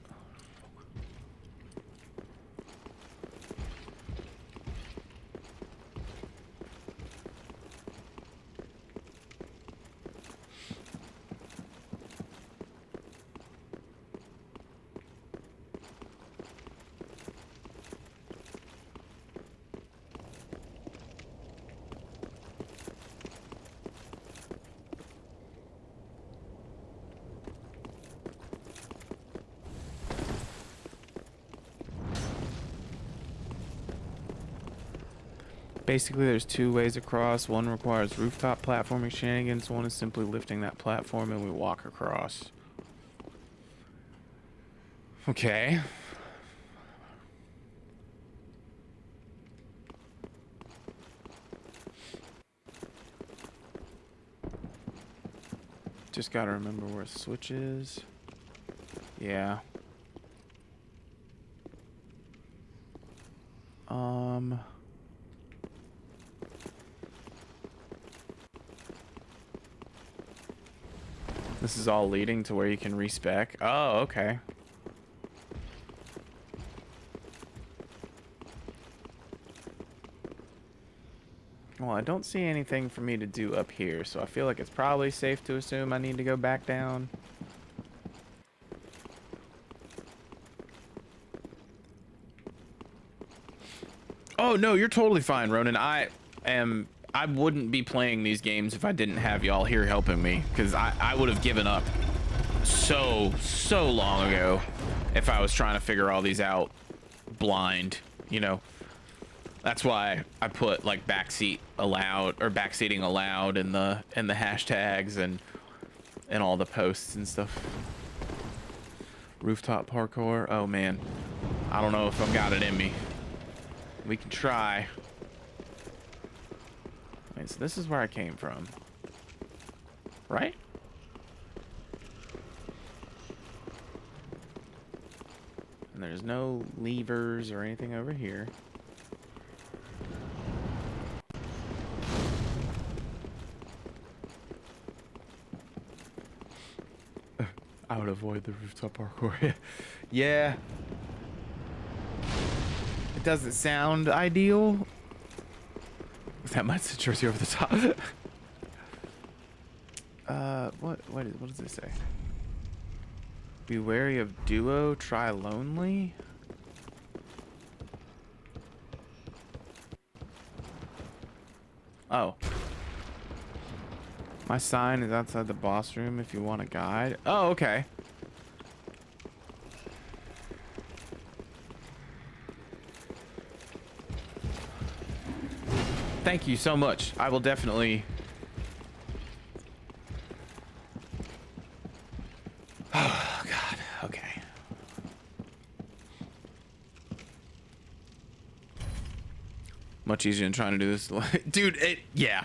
Basically, there's two ways across. One requires rooftop platforming shenanigans. One is simply lifting that platform and we walk across. Okay. Just gotta remember where the switch is. Yeah. This is all leading to where you can respec. Oh, okay. Well, I don't see anything for me to do up here, so I feel like it's probably safe to assume I need to go back down. Oh, no, you're totally fine, Ronan. I wouldn't be playing these games if I didn't have y'all here helping me, because I would have given up so long ago if I was trying to figure all these out blind, you know. That's why I put like backseat allowed or backseating allowed in the hashtags and all the posts and stuff. Rooftop parkour. Oh man, I don't know if I've got it in me. We can try. Wait, so this is where I came from, right? And there's no levers or anything over here. I would avoid the rooftop parkour. Yeah. It doesn't sound ideal. That might say Jersey over the top. What does it say? Be wary of duo, try lonely. Oh. My sign is outside the boss room if you want a guide. Oh, okay. Thank you so much. I will definitely... Oh, God. Okay. Much easier than trying to do this. Dude, yeah.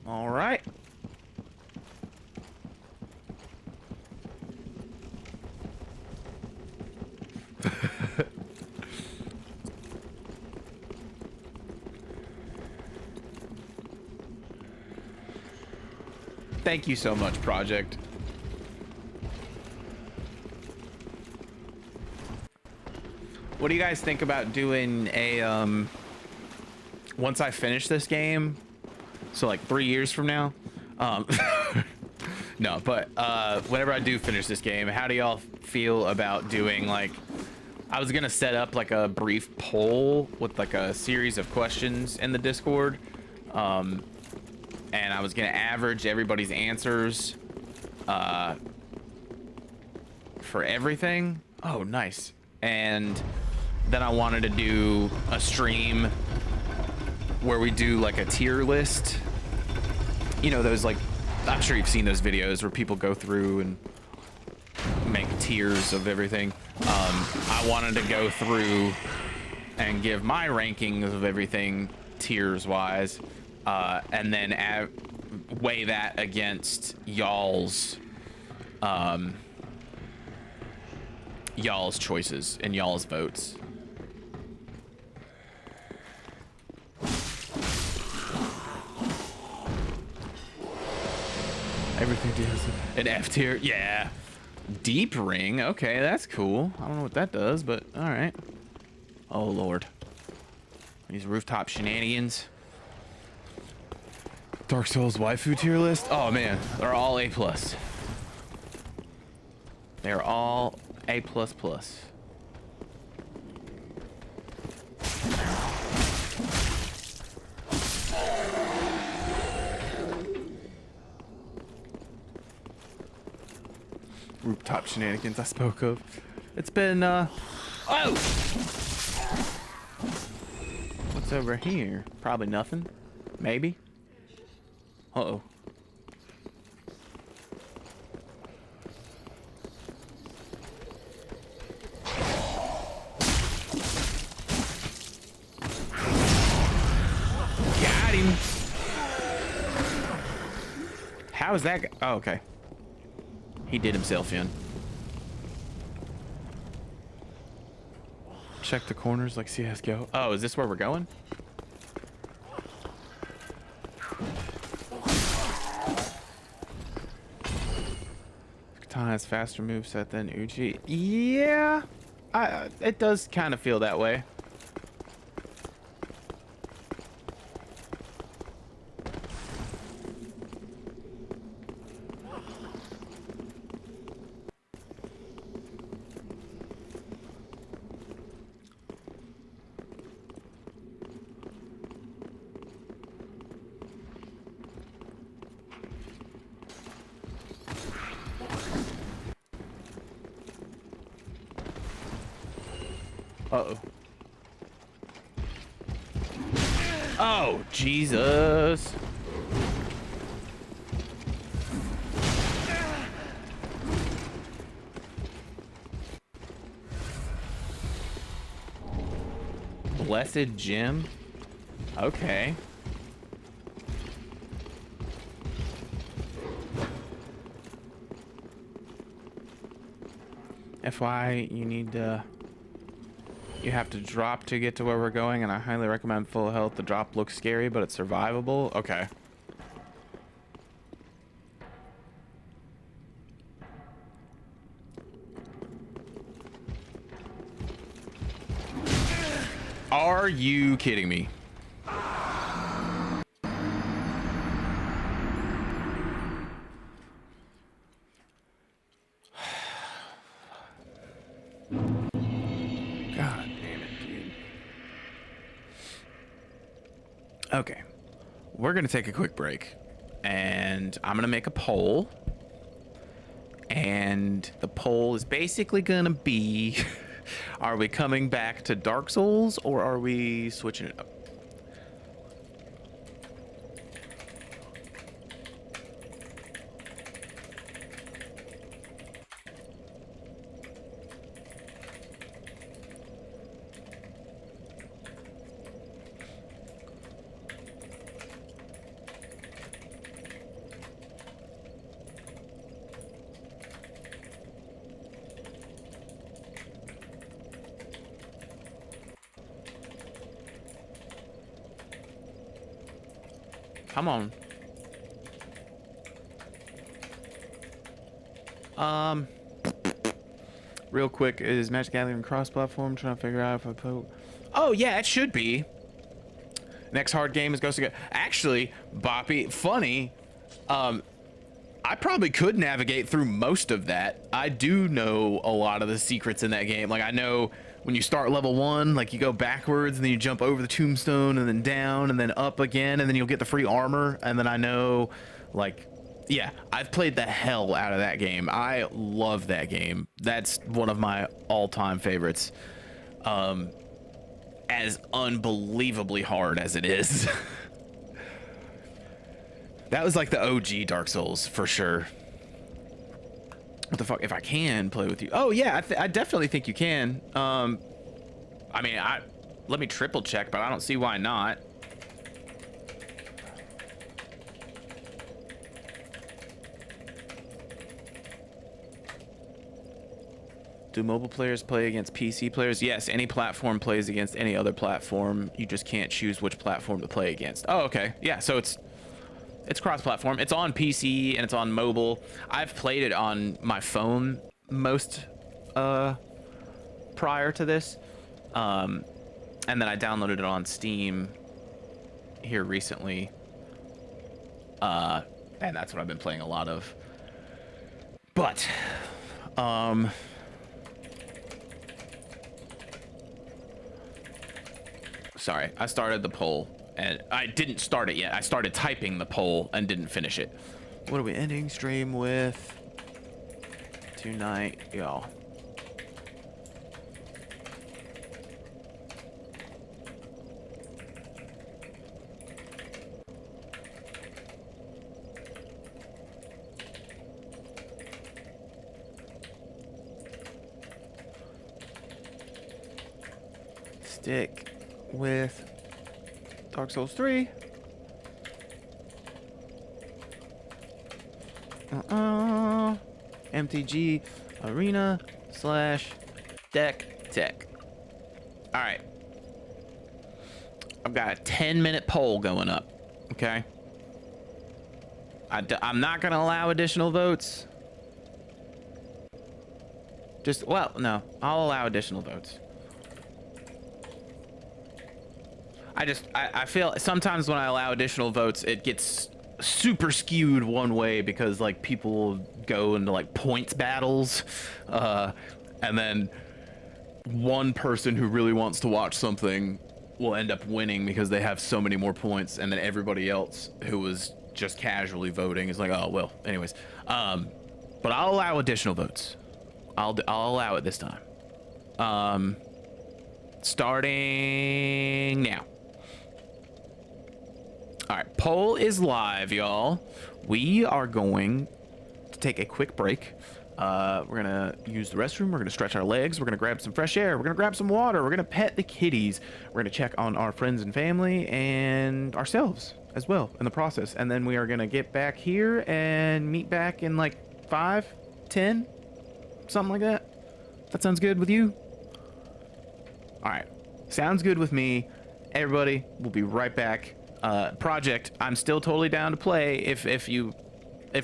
All right. Thank you so much, Project. What do you guys think about doing a, once I finish this game, so like 3 years from now, no, but, whenever I do finish this game, how do y'all feel about doing, like, I was gonna set up like a brief poll with like a series of questions in the Discord, and I was gonna average everybody's answers for everything. Oh, nice. And then I wanted to do a stream where we do like a tier list. You know, those, like, I'm sure you've seen those videos where people go through and make tiers of everything. I wanted to go through and give my rankings of everything tiers wise, and then weigh that against y'all's choices and y'all's votes. Everything does an F tier, yeah. Deep ring, okay, that's cool. I don't know what that does, but all right. Oh Lord, these rooftop shenanigans. Dark Souls waifu tier list. Oh man, they're all A+. They're all A++. Rooftop shenanigans I spoke of. It's been, oh! What's over here? Probably nothing. Maybe. Uh-oh. Got him. How is that? Oh, okay. He did himself in. Check the corners like CSGO. Oh, is this where we're going? Katana has faster moveset than Uchi. Yeah, it does kind of feel that way. Uh-oh. Oh, Jesus. Blessed Gem? Okay. FYI, you have to drop to get to where we're going, and I highly recommend full health. The drop looks scary, but it's survivable. Okay. Are you kidding me? Okay, we're gonna take a quick break, and I'm gonna make a poll, and the poll is basically gonna be, are we coming back to Dark Souls, or are we switching it up? Come on. Real quick, is Magic the Gathering cross-platform? Trying to figure out if I play. Oh yeah, it should be. Next hard game is Ghost of Actually, Boppy, funny. I probably could navigate through most of that. I do know a lot of the secrets in that game. Like, I know when you start level 1, like, you go backwards and then you jump over the tombstone and then down and then up again and then you'll get the free armor. And then I know, like, yeah, I've played the hell out of that game. I love that game. That's one of my all-time favorites. As unbelievably hard as it is. That was like the OG Dark Souls for sure. What the fuck? If I can play with you. Oh yeah, I definitely think you can. I mean, let me triple check, but I don't see why not. Do mobile players play against PC players? Yes, any platform plays against any other platform. You just can't choose which platform to play against. Oh, okay. Yeah, so it's cross-platform. It's on PC and it's on mobile. I've played it on my phone most prior to this. And then I downloaded it on Steam here recently. And that's what I've been playing a lot of. But sorry, I started the poll and I didn't start it yet. I started typing the poll and didn't finish it. What are we ending stream with tonight, y'all? Stick with Dark Souls 3. MTG Arena / Deck Tech. All right. I've got a 10-minute poll going up. Okay. I'm not going to allow additional votes. Well, no, I'll allow additional votes. I feel sometimes when I allow additional votes, it gets super skewed one way because like people go into like points battles, and then one person who really wants to watch something will end up winning because they have so many more points, and then everybody else who was just casually voting is like, oh well, anyways. But I'll allow additional votes. I'll allow it this time. Starting now. All right, poll is live, y'all. We are going to take a quick break. We're gonna use the restroom. We're gonna stretch our legs. We're gonna grab some fresh air. We're gonna grab some water. We're gonna pet the kitties. We're gonna check on our friends and family and ourselves as well in the process. And then we are gonna get back here and meet back in like 5, 10, something like that. That sounds good with you? All right, sounds good with me. Everybody, we'll be right back. Project, I'm still totally down to play if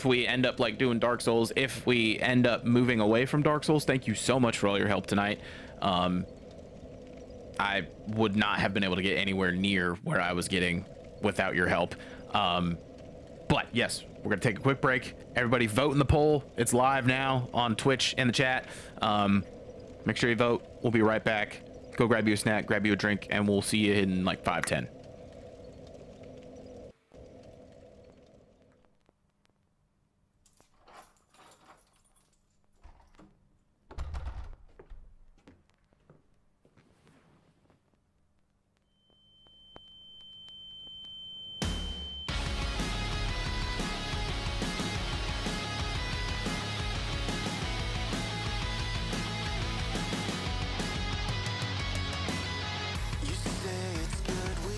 we end up like doing Dark Souls, if we end up moving away from Dark Souls. Thank you so much for all your help tonight. I would not have been able to get anywhere near where I was getting without your help. But yes, we're gonna take a quick break. Everybody vote in the poll. It's live now on Twitch in the chat. Make sure you vote. We'll be right back. Go grab you a snack, grab you a drink, and we'll see you in like 5, 10. You say it's good we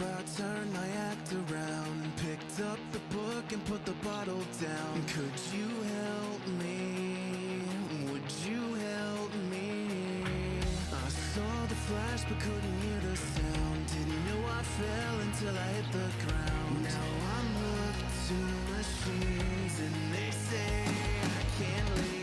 if I turned my act around, picked up the book and put the bottle down? Could you help me? Would you help me? I saw the flash but couldn't hear the sound. Didn't know I fell until I hit the ground. Now I'm hooked to machines and they say I can't leave.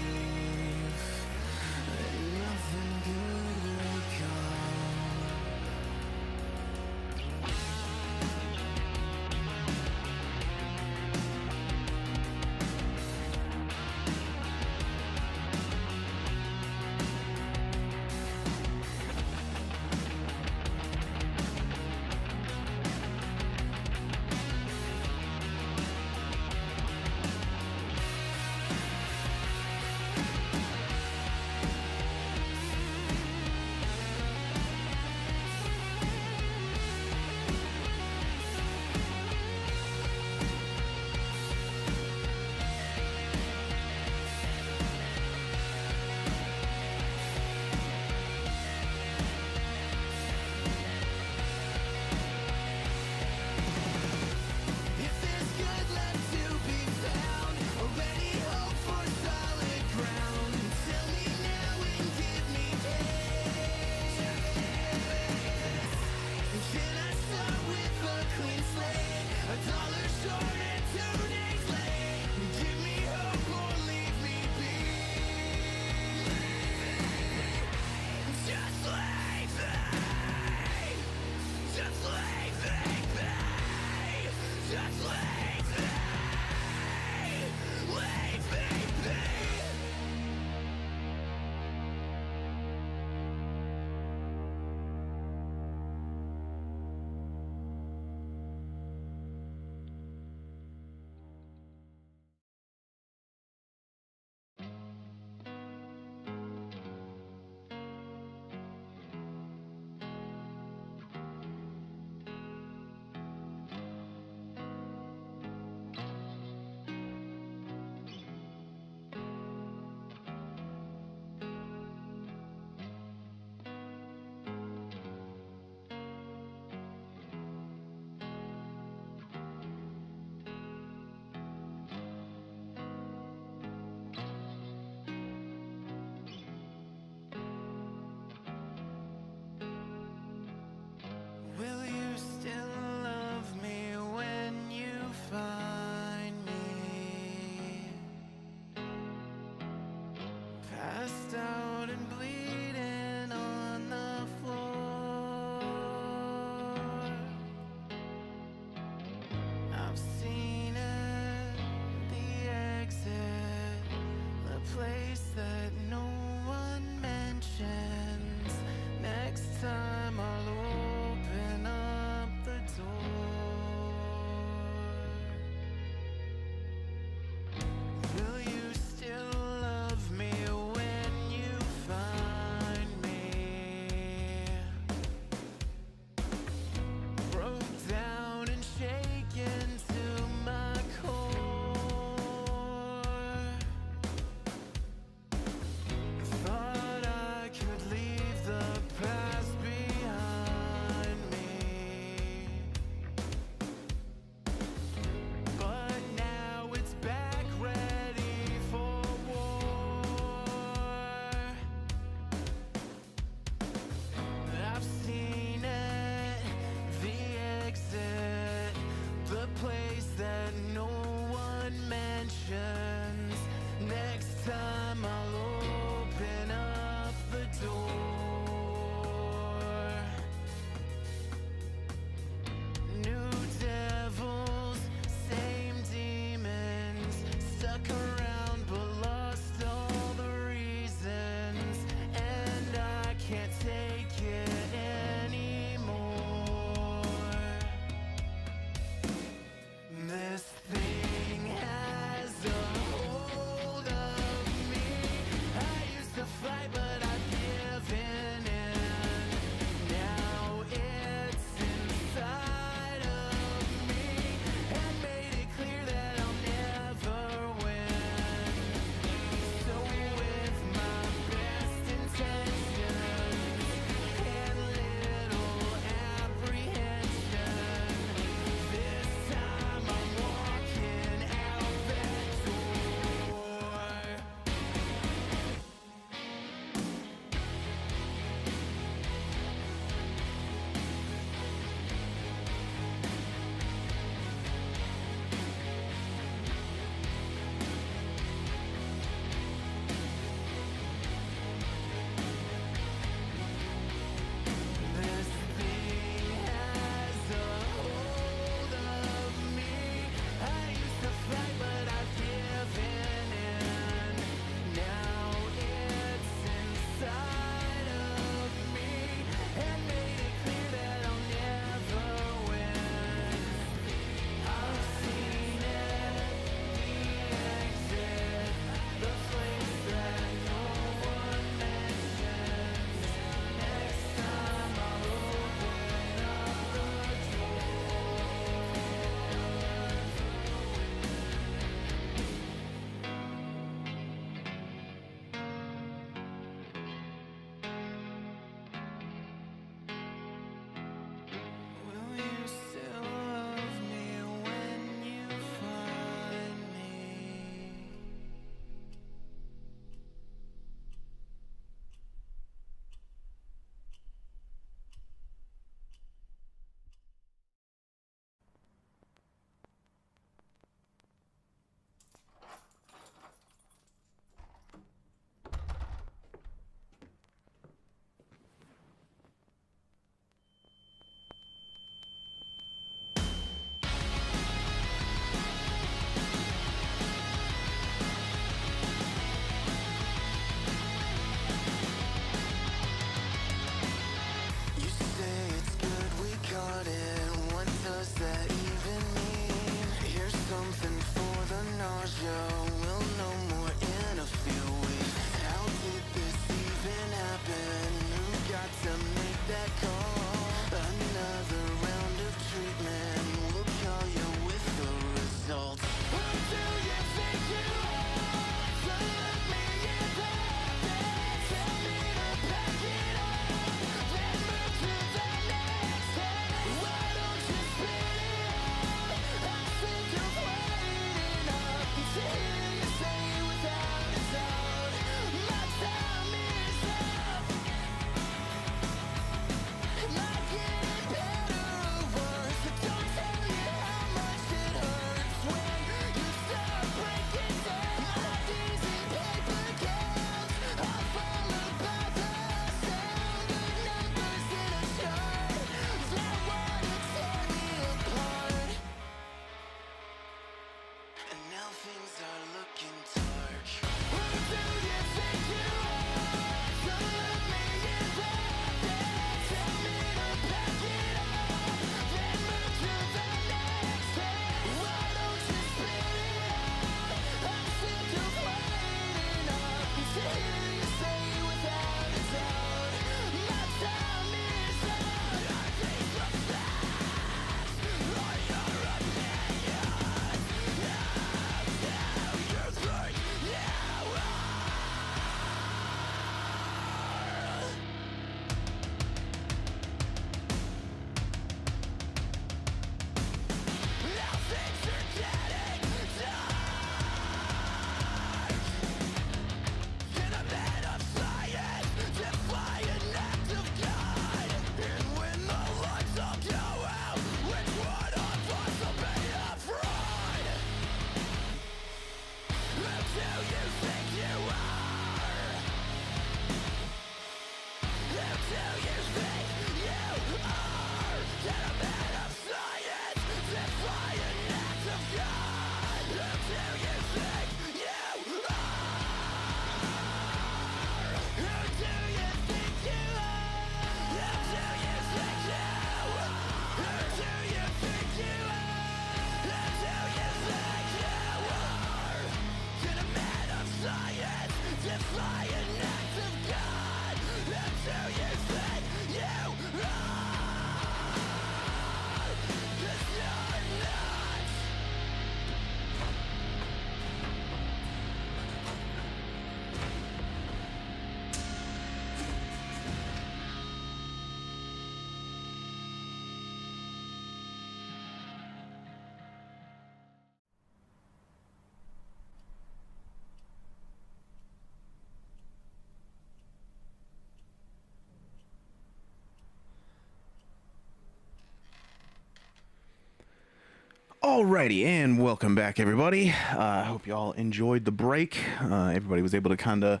Alrighty, and welcome back, everybody. I hope y'all enjoyed the break. Everybody was able to kind of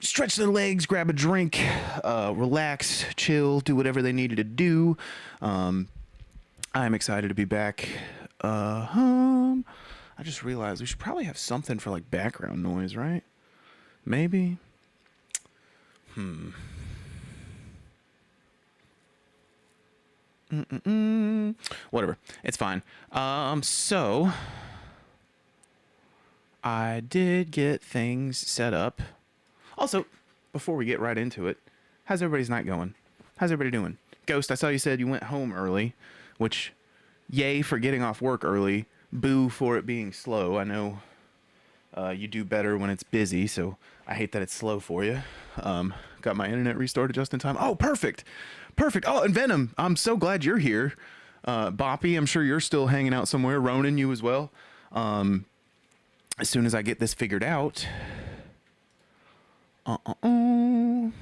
stretch their legs, grab a drink, relax, chill, do whatever they needed to do. I'm excited to be back. I just realized we should probably have something for like background noise, right? Maybe. Whatever, it's fine. So I did get things set up. Also, before we get right into it, how's everybody's night going? How's everybody doing? Ghost, I saw you said you went home early, which, yay for getting off work early. Boo for it being slow. I know you do better when it's busy, so I hate that it's slow for you. Got my internet restarted just in time. Oh, perfect. Perfect. Oh, and Venom, I'm so glad you're here. Boppy, I'm sure you're still hanging out somewhere. Ronan, you as well. As soon as I get this figured out. Oh,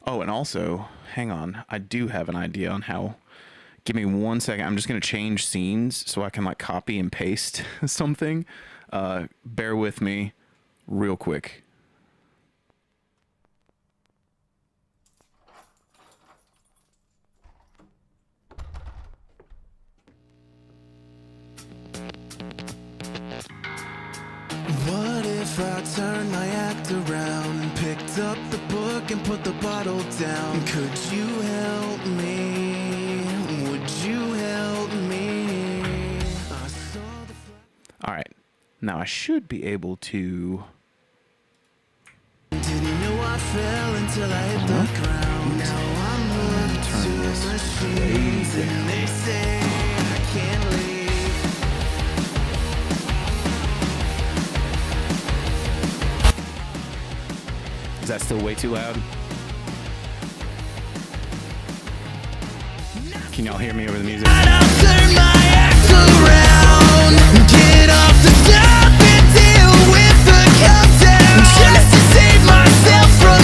and also, hang on. I do have an idea on how. Give me 1 second. I'm just going to change scenes so I can like copy and paste something. Bear with me real quick. What if I turned my act around, picked up the book and put the bottle down? Could you help me? Would you help me? I saw the All right. Now I should be able to. Didn't know I fell until I hit the ground. Now I'm hooked to machines and they say I can't leave. Is that still way too loud? Can y'all hear me over the music? I'll turn my act around, get off the top and deal with the countdown, just to save myself from.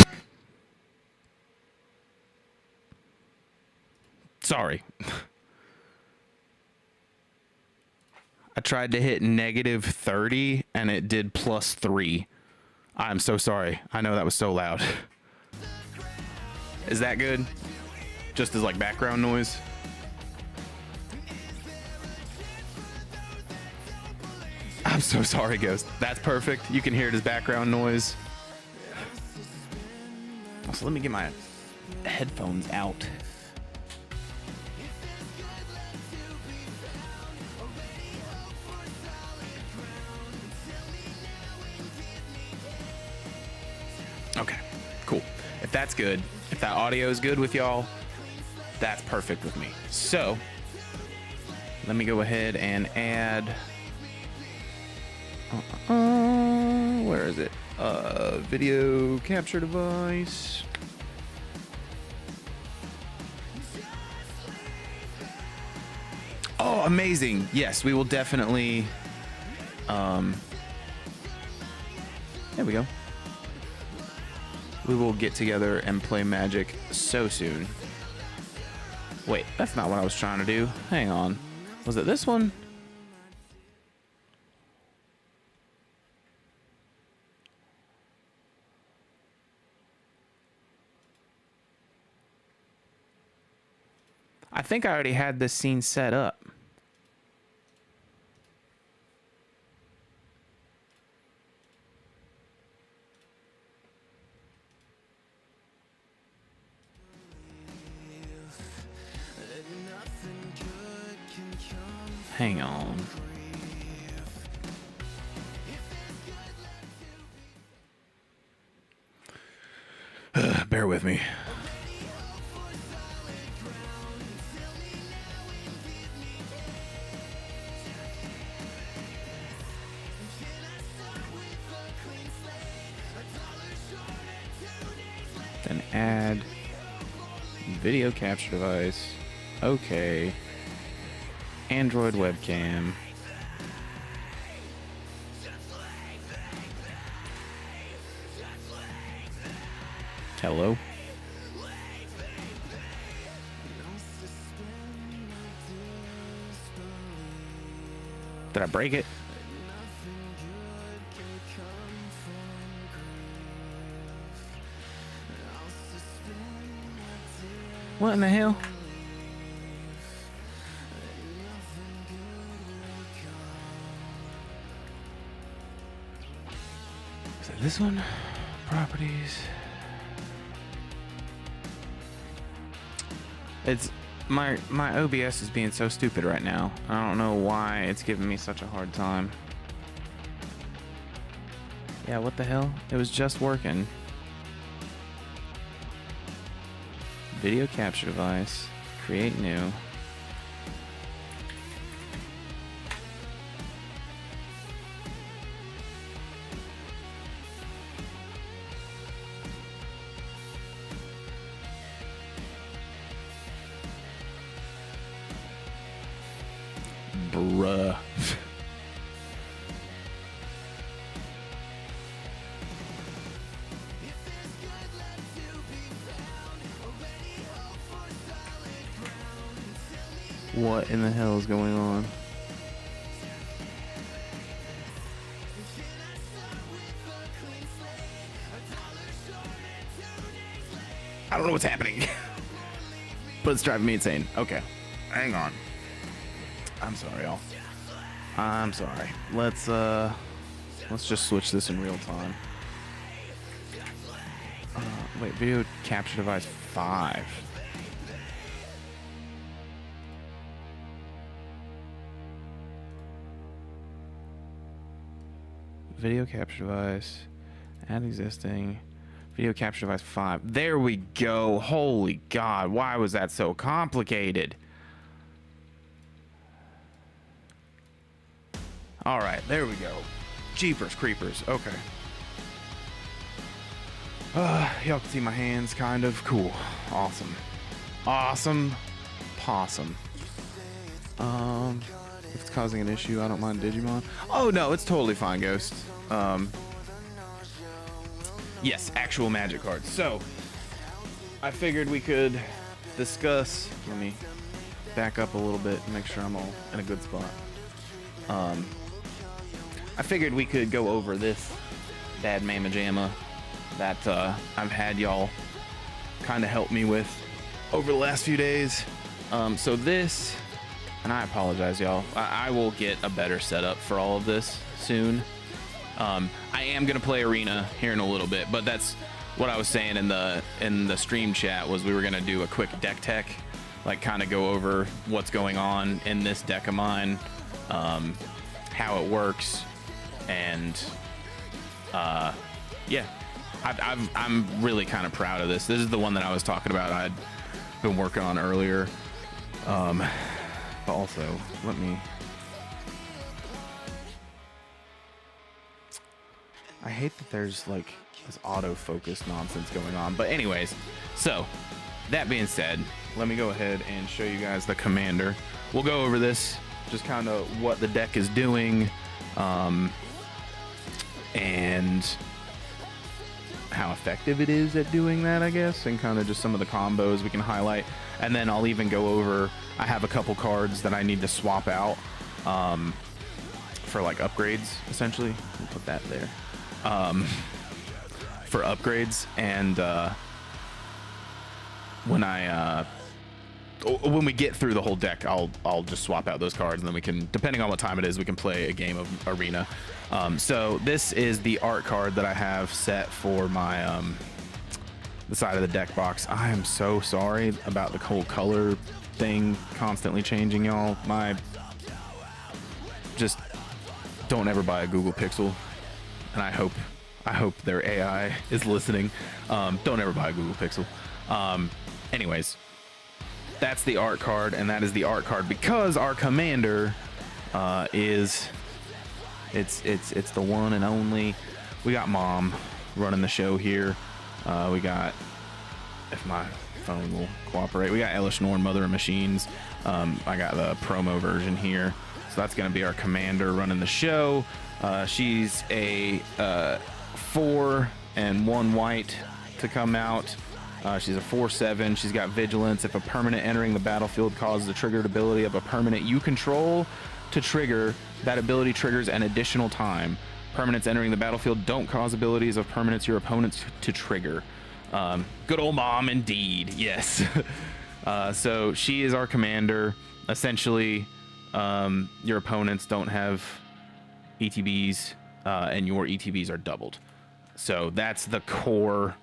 Sorry. I tried to hit -30 and it did +3. I'm so sorry. I know that was so loud. Is that good? Just as like background noise? I'm so sorry, Ghost. That's perfect. You can hear it as background noise. So let me get my headphones out. Okay, cool. If that's good, if that audio is good with y'all, that's perfect with me. So, let me go ahead and add... where is it? Video capture device. Oh, amazing. Yes, we will definitely... there we go. We will get together and play Magic so soon. Wait, that's not what I was trying to do. Hang on. Was it this one? I think I already had this scene set up. Hang on. Bear with me. Then add video capture device. Okay. Android webcam. Hello. Did I break it? What in the hell? Is that this one? Properties. It's my OBS is being so stupid right now. I don't know why it's giving me such a hard time. Yeah, what the hell? It was just working. Video capture device. Create new. Bruh. What in the hell is going on? I don't know what's happening. But it's driving me insane. Okay. Hang on. I'm sorry, y'all. I'm sorry. Let's just switch this in real time. Wait, video capture device 5. Video capture device, add existing, video capture device 5. There we go. Holy God, why was that so complicated? All right, there we go. Jeepers creepers. Okay. Y'all can see my hands, kind of. Cool. Awesome. Awesome. Possum. If it's causing an issue, I don't mind Digimon. Oh, no, it's totally fine, Ghost. Yes, actual magic cards. So, I figured we could discuss... Let me back up a little bit and make sure I'm all in a good spot. I figured we could go over this bad mamma jamma that I've had y'all kind of help me with over the last few days. So this, and I apologize, y'all. I will get a better setup for all of this soon. I am gonna play Arena here in a little bit, but that's what I was saying in the stream chat was we were gonna do a quick deck tech, like kind of go over what's going on in this deck of mine, how it works, and yeah, I'm really kind of proud of this. This is the one that I was talking about. I'd been working on earlier. But also, let me. I hate that there's like this autofocus nonsense going on. But anyways, so that being said, let me go ahead and show you guys the commander. We'll go over this, just kind of what the deck is doing, and how effective it is at doing that, I guess, and kind of just some of the combos we can highlight. And then I'll even go over, I have a couple cards that I need to swap out for like upgrades, essentially. We'll put that there. For upgrades, and when we get through the whole deck, I'll just swap out those cards, and then we can, depending on what time it is, we can play a game of Arena. So this is the art card that I have set for my the side of the deck box. I am so sorry about the whole color thing constantly changing, y'all. Just don't ever buy a Google Pixel, and I hope their AI is listening. Don't ever buy a Google Pixel. Anyways, that's the art card, and that is the art card because our commander it's the one and only. We got Mom running the show here. We got, if my phone will cooperate, we got 𝔻𝔸 Mother of Machines. I got the promo version here, so that's going to be our commander running the show. She's a 4 and 1 white to come out. She's a 4/7. She's got vigilance. If a permanent entering the battlefield causes a triggered ability of a permanent you control to trigger, that ability triggers an additional time. Permanents entering the battlefield don't cause abilities of permanents your opponents to trigger. Good old Mom, indeed. Yes. So she is our commander. Essentially, your opponents don't have ETBs, and your ETBs are doubled. So that's the core.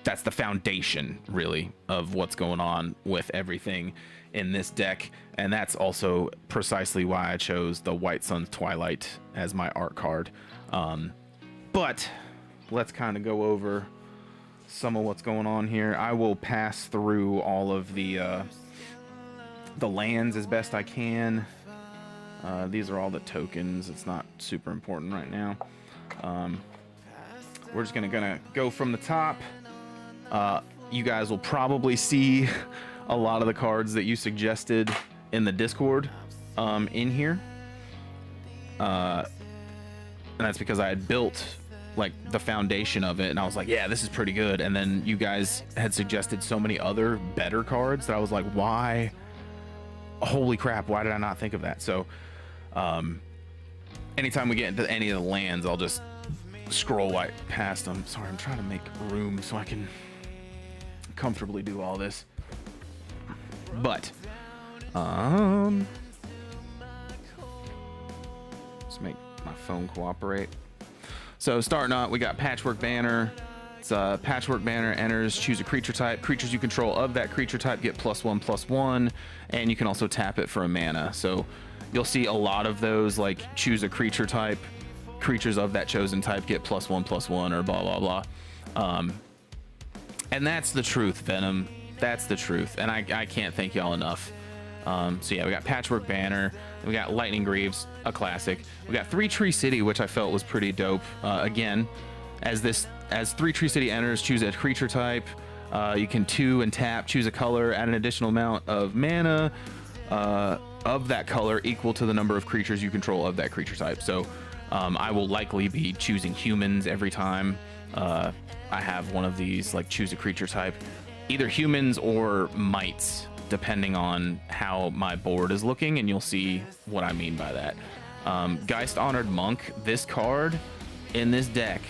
That's the foundation, really, of what's going on with everything in this deck, and that's also precisely why I chose the White Sun's Twilight as my art card. But let's kind of go over some of what's going on here. I will pass through all of the lands as best I can. These are all the tokens. It's not super important right now. We're just gonna go from the top. You guys will probably see a lot of the cards that you suggested in the Discord in here. And that's because I had built like the foundation of it, and I was like, yeah, this is pretty good. And then you guys had suggested so many other better cards that I was like, why? Holy crap, why did I not think of that? So anytime we get into any of the lands, I'll just scroll right past them. Sorry, I'm trying to make room so I can comfortably do all this. But let's make my phone cooperate. So starting out, we got Patchwork Banner. It's a Patchwork Banner enters, choose a creature type. Creatures you control of that creature type get +1/+1, and you can also tap it for a mana. So you'll see a lot of those, like choose a creature type, creatures of that chosen type get +1/+1, or blah blah blah. And that's the truth, Venom. That's the truth, and I can't thank y'all enough. So yeah, we got Patchwork Banner, we got Lightning Greaves, a classic. We got 3 Tree City, which I felt was pretty dope. Again, as 3 Tree City enters, choose a creature type. You can 2 and tap, choose a color, add an additional amount of mana of that color equal to the number of creatures you control of that creature type. So I will likely be choosing humans every time I have one of these, like choose a creature type, either humans or mites, depending on how my board is looking, and you'll see what I mean by that. Geist Honored Monk, this card in this deck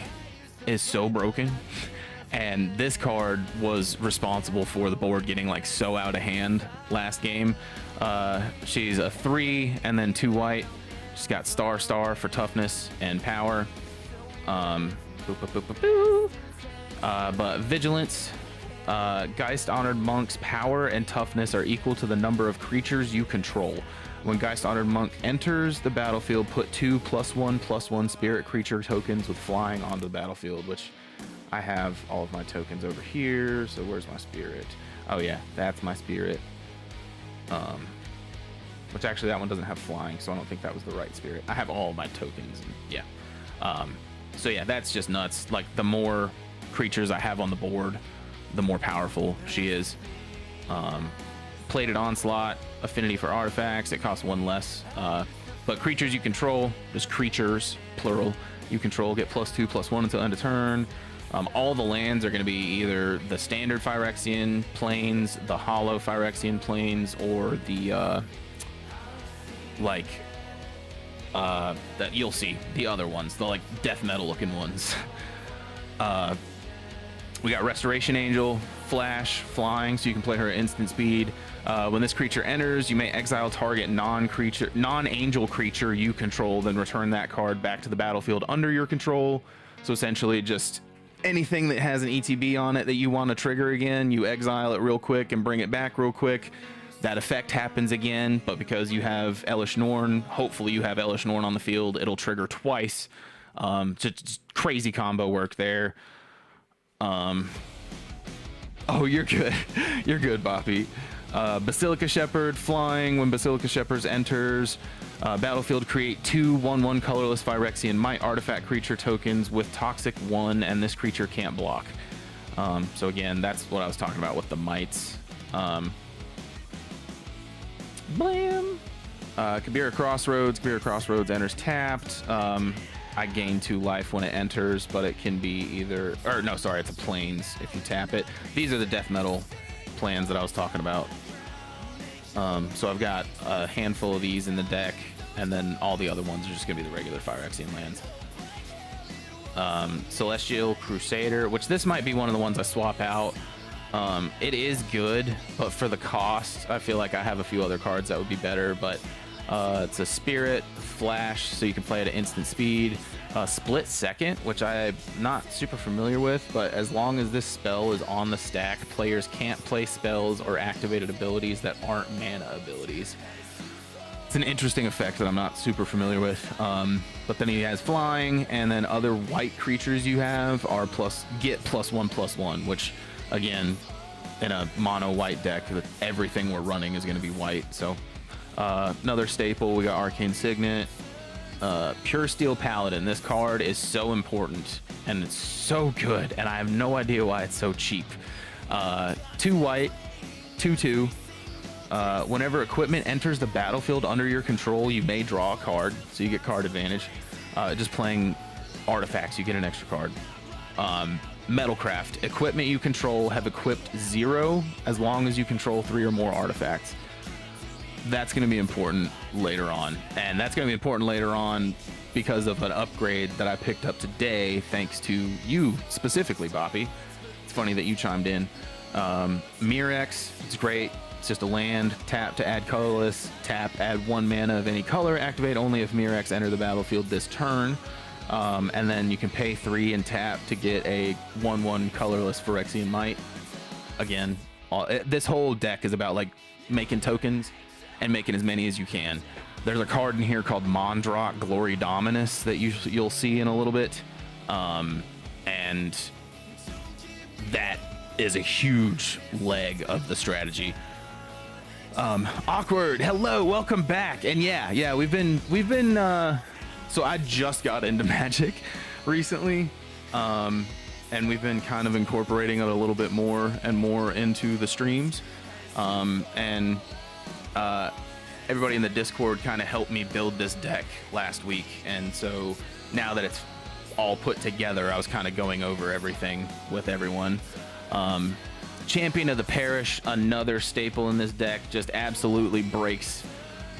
is so broken, and this card was responsible for the board getting like so out of hand last game. She's a 3 and then 2 white. She's got star for toughness and power. But vigilance, Geist Honored Monk's power and toughness are equal to the number of creatures you control. When Geist Honored Monk enters the battlefield, put 2 +1/+1 spirit creature tokens with flying onto the battlefield, which I have all of my tokens over here. So where's my spirit? Oh yeah, that's my spirit. Which actually that one doesn't have flying, so I don't think that was the right spirit. I have all of my tokens, and yeah. So yeah, that's just nuts. Like, the more creatures I have on the board, the more powerful she is. Plated Onslaught, affinity for artifacts, it costs 1 less. But creatures you control, just creatures, plural, you control, get +2/+1 until end of turn. All the lands are going to be either the standard Phyrexian plains, the hollow Phyrexian plains, or the that you'll see the other ones, the like death metal looking ones. We got Restoration Angel, Flash, Flying, so you can play her at instant speed. When this creature enters, you may exile target non-angel creature you control, then return that card back to the battlefield under your control. So essentially just anything that has an ETB on it that you want to trigger again, you exile it real quick and bring it back real quick. That effect happens again, but because you have Elesh Norn, hopefully you have Elesh Norn on the field, it'll trigger twice. Just crazy combo work there. Oh, you're good. You're good, Boppy. Basilica Shepherd, Flying. When Basilica Shepherd enters battlefield, create 2 1/1 colorless Phyrexian Might artifact creature tokens with Toxic 1, and this creature can't block. So again, that's what I was talking about with the mites. Blam! Kabira Crossroads. Kabira Crossroads enters tapped. I gain 2 life when it enters, but it can be either... Or, no, sorry, it's a plains if you tap it. These are the death metal plans that I was talking about. So I've got a handful of these in the deck, and then all the other ones are just going to be the regular Phyrexian lands. Celestial Crusader, which this might be one of the ones I swap out. It is good, but for the cost, I feel like I have a few other cards that would be better, but it's a Spirit, Flash, so you can play it at instant speed. Split Second, which I'm not super familiar with, but as long as this spell is on the stack, players can't play spells or activated abilities that aren't mana abilities. It's an interesting effect that I'm not super familiar with. But then he has Flying, and then other white creatures you have are get +1/+1, which again, in a mono white deck, everything we're running is going to be white. So another staple, we got Arcane Signet. Pure Steel Paladin. This card is so important and it's so good, and I have no idea why it's so cheap. 2 white, 2/2. Whenever equipment enters the battlefield under your control, you may draw a card, so you get card advantage. Just playing artifacts, you get an extra card. Metalcraft. Equipment you control have equipped 0 as long as you control 3 or more artifacts. That's going to be important later on, and that's going to be important later on because of an upgrade that I picked up today thanks to you specifically, Boppy. It's funny that you chimed in. Mirex, it's great. It's just a land. Tap to add colorless. Tap, add 1 mana of any color. Activate only if Mirex enter the battlefield this turn. And then you can pay 3 and tap to get a 1/1 colorless Phyrexian Might. Again, this whole deck is about like making tokens and making as many as you can. There's a card in here called Mondrak Glory Dominus that you'll see in a little bit. And that is a huge leg of the strategy. Awkward, hello, welcome back. And yeah, we've been so I just got into Magic recently, and we've been kind of incorporating it a little bit more and more into the streams. Everybody in the Discord kind of helped me build this deck last week, and so now that it's all put together, I was kind of going over everything with everyone. Champion of the Parish, another staple in this deck, just absolutely breaks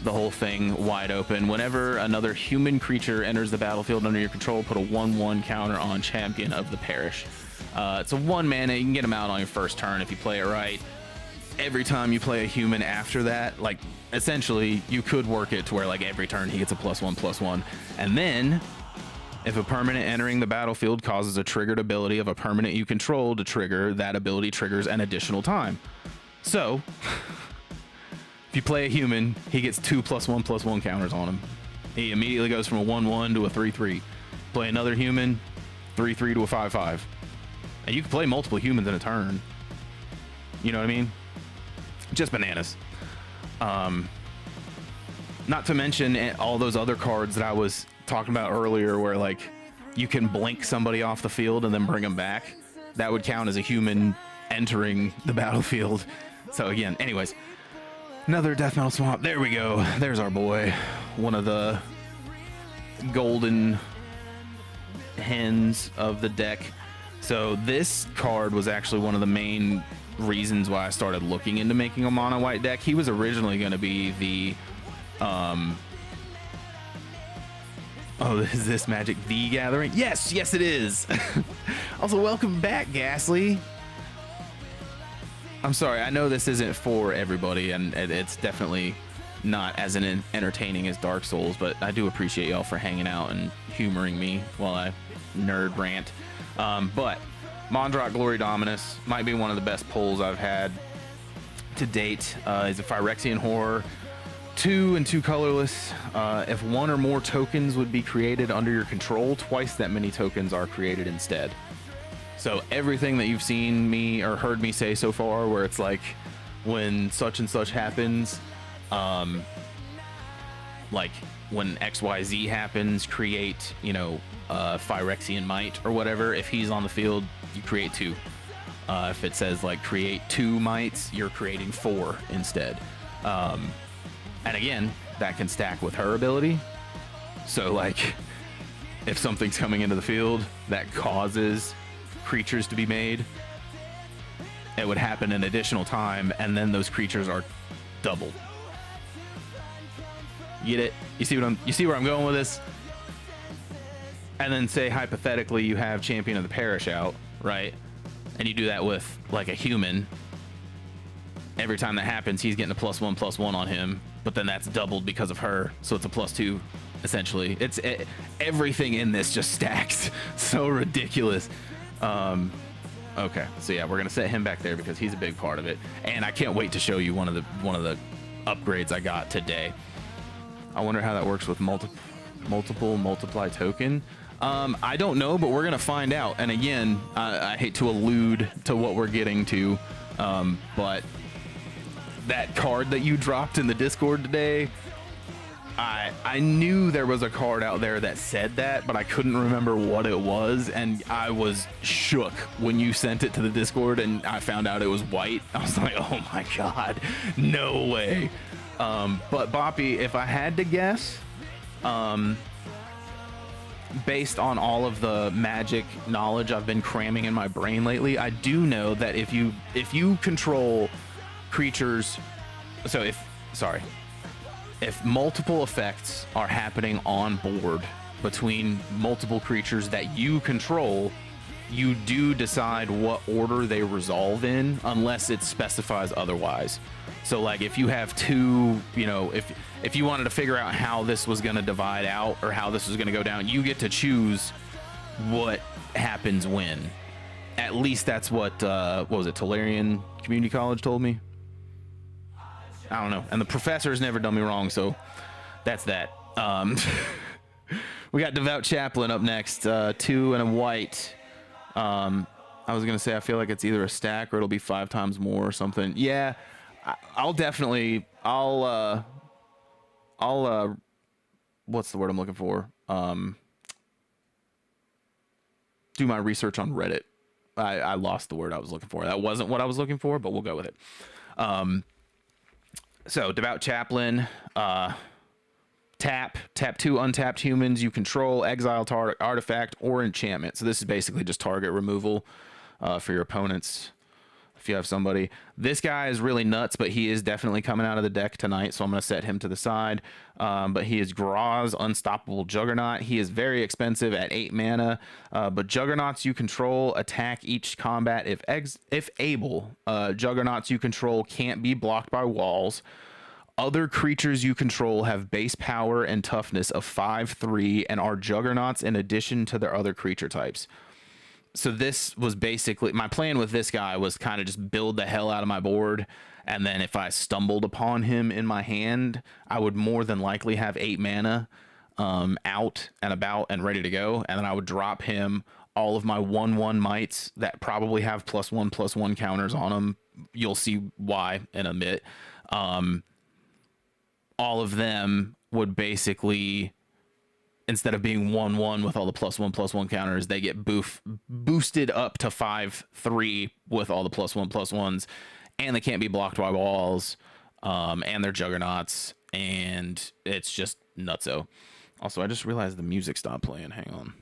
the whole thing wide open. Whenever another human creature enters the battlefield under your control, put a 1/1 counter on Champion of the Parish. It's a 1 mana. You can get him out on your first turn if you play it right. Every time you play a human after that, like essentially you could work it to where like every turn he gets a +1/+1. And then if a permanent entering the battlefield causes a triggered ability of a permanent you control to trigger, that ability triggers an additional time. So if you play a human, he gets 2 +1/+1 counters on him. He immediately goes from a 1/1 to a 3/3. Play another human, 3/3 to a 5/5. And you can play multiple humans in a turn. You know what I mean? Just bananas. Not to mention all those other cards that I was talking about earlier where like you can blink somebody off the field and then bring them back. That would count as a human entering the battlefield. So again, anyways, another Death Metal Swamp. There we go. There's our boy. One of the golden hens of the deck. So this card was actually one of the main reasons why I started looking into making a mono white deck. He was originally going to be the oh, is this Magic the Gathering? Yes, yes it is. Also, welcome back, ghastly. I'm sorry, I know this isn't for everybody, and it's definitely not as entertaining as Dark Souls, but I do appreciate y'all for hanging out and humoring me while I nerd rant. But Mondrak Glory Dominus might be one of the best pulls I've had to date. He's a Phyrexian Horror, 2 and 2 colorless. If one or more tokens would be created under your control, twice that many tokens are created instead. So everything that you've seen me or heard me say so far, where it's like when such and such happens, like when XYZ happens, create, you know, Phyrexian Might or whatever. If he's on the field, you create 2. If it says like create 2 mites, you're creating 4 instead. And again, that can stack with her ability. So like if something's coming into the field that causes creatures to be made, it would happen an additional time, and then those creatures are doubled. Get it? You see where I'm going with this? And then say hypothetically you have Champion of the Parish out, right? And you do that with like a human. Every time that happens, he's getting a +1/+1 on him, but then that's doubled because of her, so it's a +2 essentially. Everything in this just stacks so ridiculous. Okay, so yeah, we're gonna set him back there because he's a big part of it, and I can't wait to show you one of the upgrades I got today. I wonder how that works with multiple multiply token. I don't know, but we're gonna find out. And again, I hate to allude to what we're getting to, but that card that you dropped in the Discord today, I knew there was a card out there that said that, but I couldn't remember what it was, and I was shook when you sent it to the Discord and I found out it was white. I was like, oh my god, no way. But Boppy, if I had to guess, based on all of the Magic knowledge I've been cramming in my brain lately, I do know that if you control creatures, so if multiple effects are happening on board between multiple creatures that you control, you do decide what order they resolve in, unless it specifies otherwise. So like if you have 2, you know, if you wanted to figure out how this was going to divide out or how this was going to go down, you get to choose what happens when. At least that's what was it, Tolarian Community College told me? I don't know. And the professor's never done me wrong, so that's that. We got Devout Chaplain up next. 2 and a white. I was going to say I feel like it's either a stack or it'll be 5 times more or something. Yeah, I'll definitely... I'll what's the word I'm looking for? Do my research on Reddit. I lost the word I was looking for. That wasn't what I was looking for, but we'll go with it. So Devout Chaplain, tap 2 untapped humans you control, exile artifact or enchantment. So this is basically just target removal for your opponents if you have somebody. This guy is really nuts, but he is definitely coming out of the deck tonight, so I'm going to set him to the side. But he is Graz, Unstoppable Juggernaut. He is very expensive at 8 mana, but Juggernauts you control attack each combat if able. Juggernauts you control can't be blocked by walls. Other creatures you control have base power and toughness of 5/3 and are Juggernauts in addition to their other creature types. So this was basically my plan with this guy, was kind of just build the hell out of my board, and then if I stumbled upon him in my hand, I would more than likely have 8 mana out and about and ready to go, and then I would drop him all of my 1/1 mites that probably have +1/+1 counters on them. You'll see why in a bit. All of them would basically, instead of being 1/1 with all the +1/+1 counters, they get boosted up to 5/3 with all the +1/+1s, and they can't be blocked by walls, and they're Juggernauts, and it's just nutso. Also, I just realized the music stopped playing. Hang on.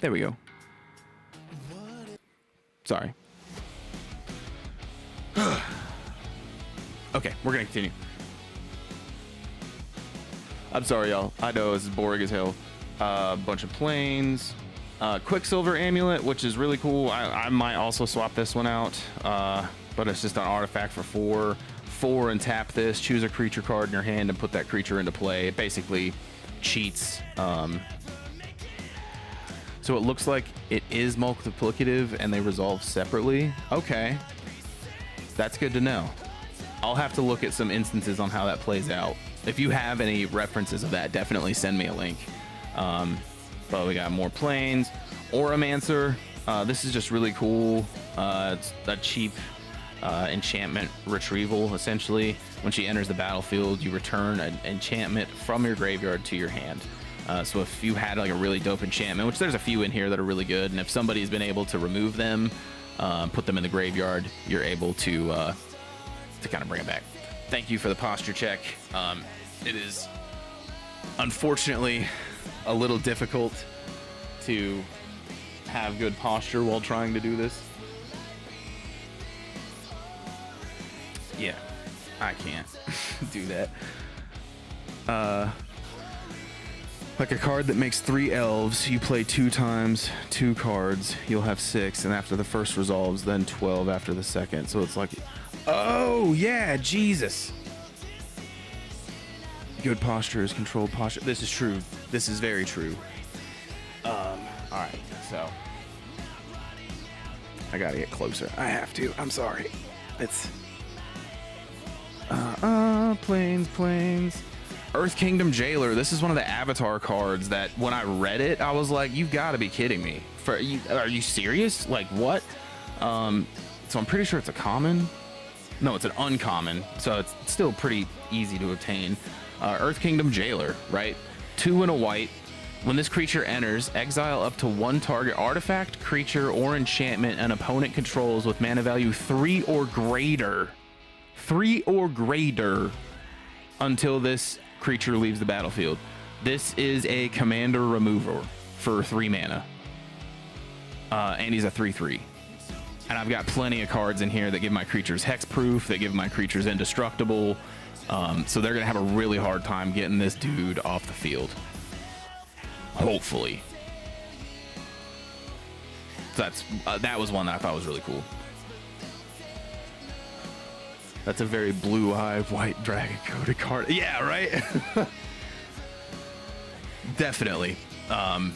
There we go. Sorry. Okay, we're gonna continue. I'm sorry, y'all. I know this is boring as hell. Bunch of planes. Quicksilver amulet, which is really cool. I might also swap this one out, but it's just an artifact for 4 and tap this. Choose a creature card in your hand and put that creature into play. It basically cheats. So it looks like it is multiplicative and they resolve separately. Okay, that's good to know. I'll have to look at some instances on how that plays out. If you have any references of that, definitely send me a link. But we got more planes. Oromancer. This is just really cool. It's a cheap enchantment retrieval, essentially. When she enters the battlefield, you return an enchantment from your graveyard to your hand. So if you had like a really dope enchantment, which there's a few in here that are really good, and if somebody's been able to remove them, put them in the graveyard, you're able to kind of bring it back. Thank you for the posture check. It is unfortunately a little difficult to have good posture while trying to do this. Yeah, I can't do that. Like a card that makes 3 elves, you play 2 times 2 cards, you'll have 6, and after the first resolves, then 12 after the second. So it's like, oh yeah, Jesus. Good posture is controlled posture. This is true. This is very true. All right, so I gotta get closer. I have to. I'm sorry. It's planes. Earth Kingdom Jailer. This is one of the Avatar cards that when I read it, I was like, "You got to be kidding me! Are you serious? Like what?" So I'm pretty sure it's a common. No, it's an uncommon. So it's still pretty easy to obtain. Earth Kingdom Jailer, right? 2 and a white. When this creature enters, exile up to 1 target artifact, creature, or enchantment an opponent controls with mana value 3 or greater. 3 or greater until this creature leaves the battlefield. This is a commander remover for 3 mana. And he's a 3/3. And I've got plenty of cards in here that give my creatures hexproof, that give my creatures indestructible. So they're gonna have a really hard time getting this dude off the field. Hopefully. So that was one that I thought was really cool. That's a very blue-eyed white dragon coated card. Yeah, right? Definitely. All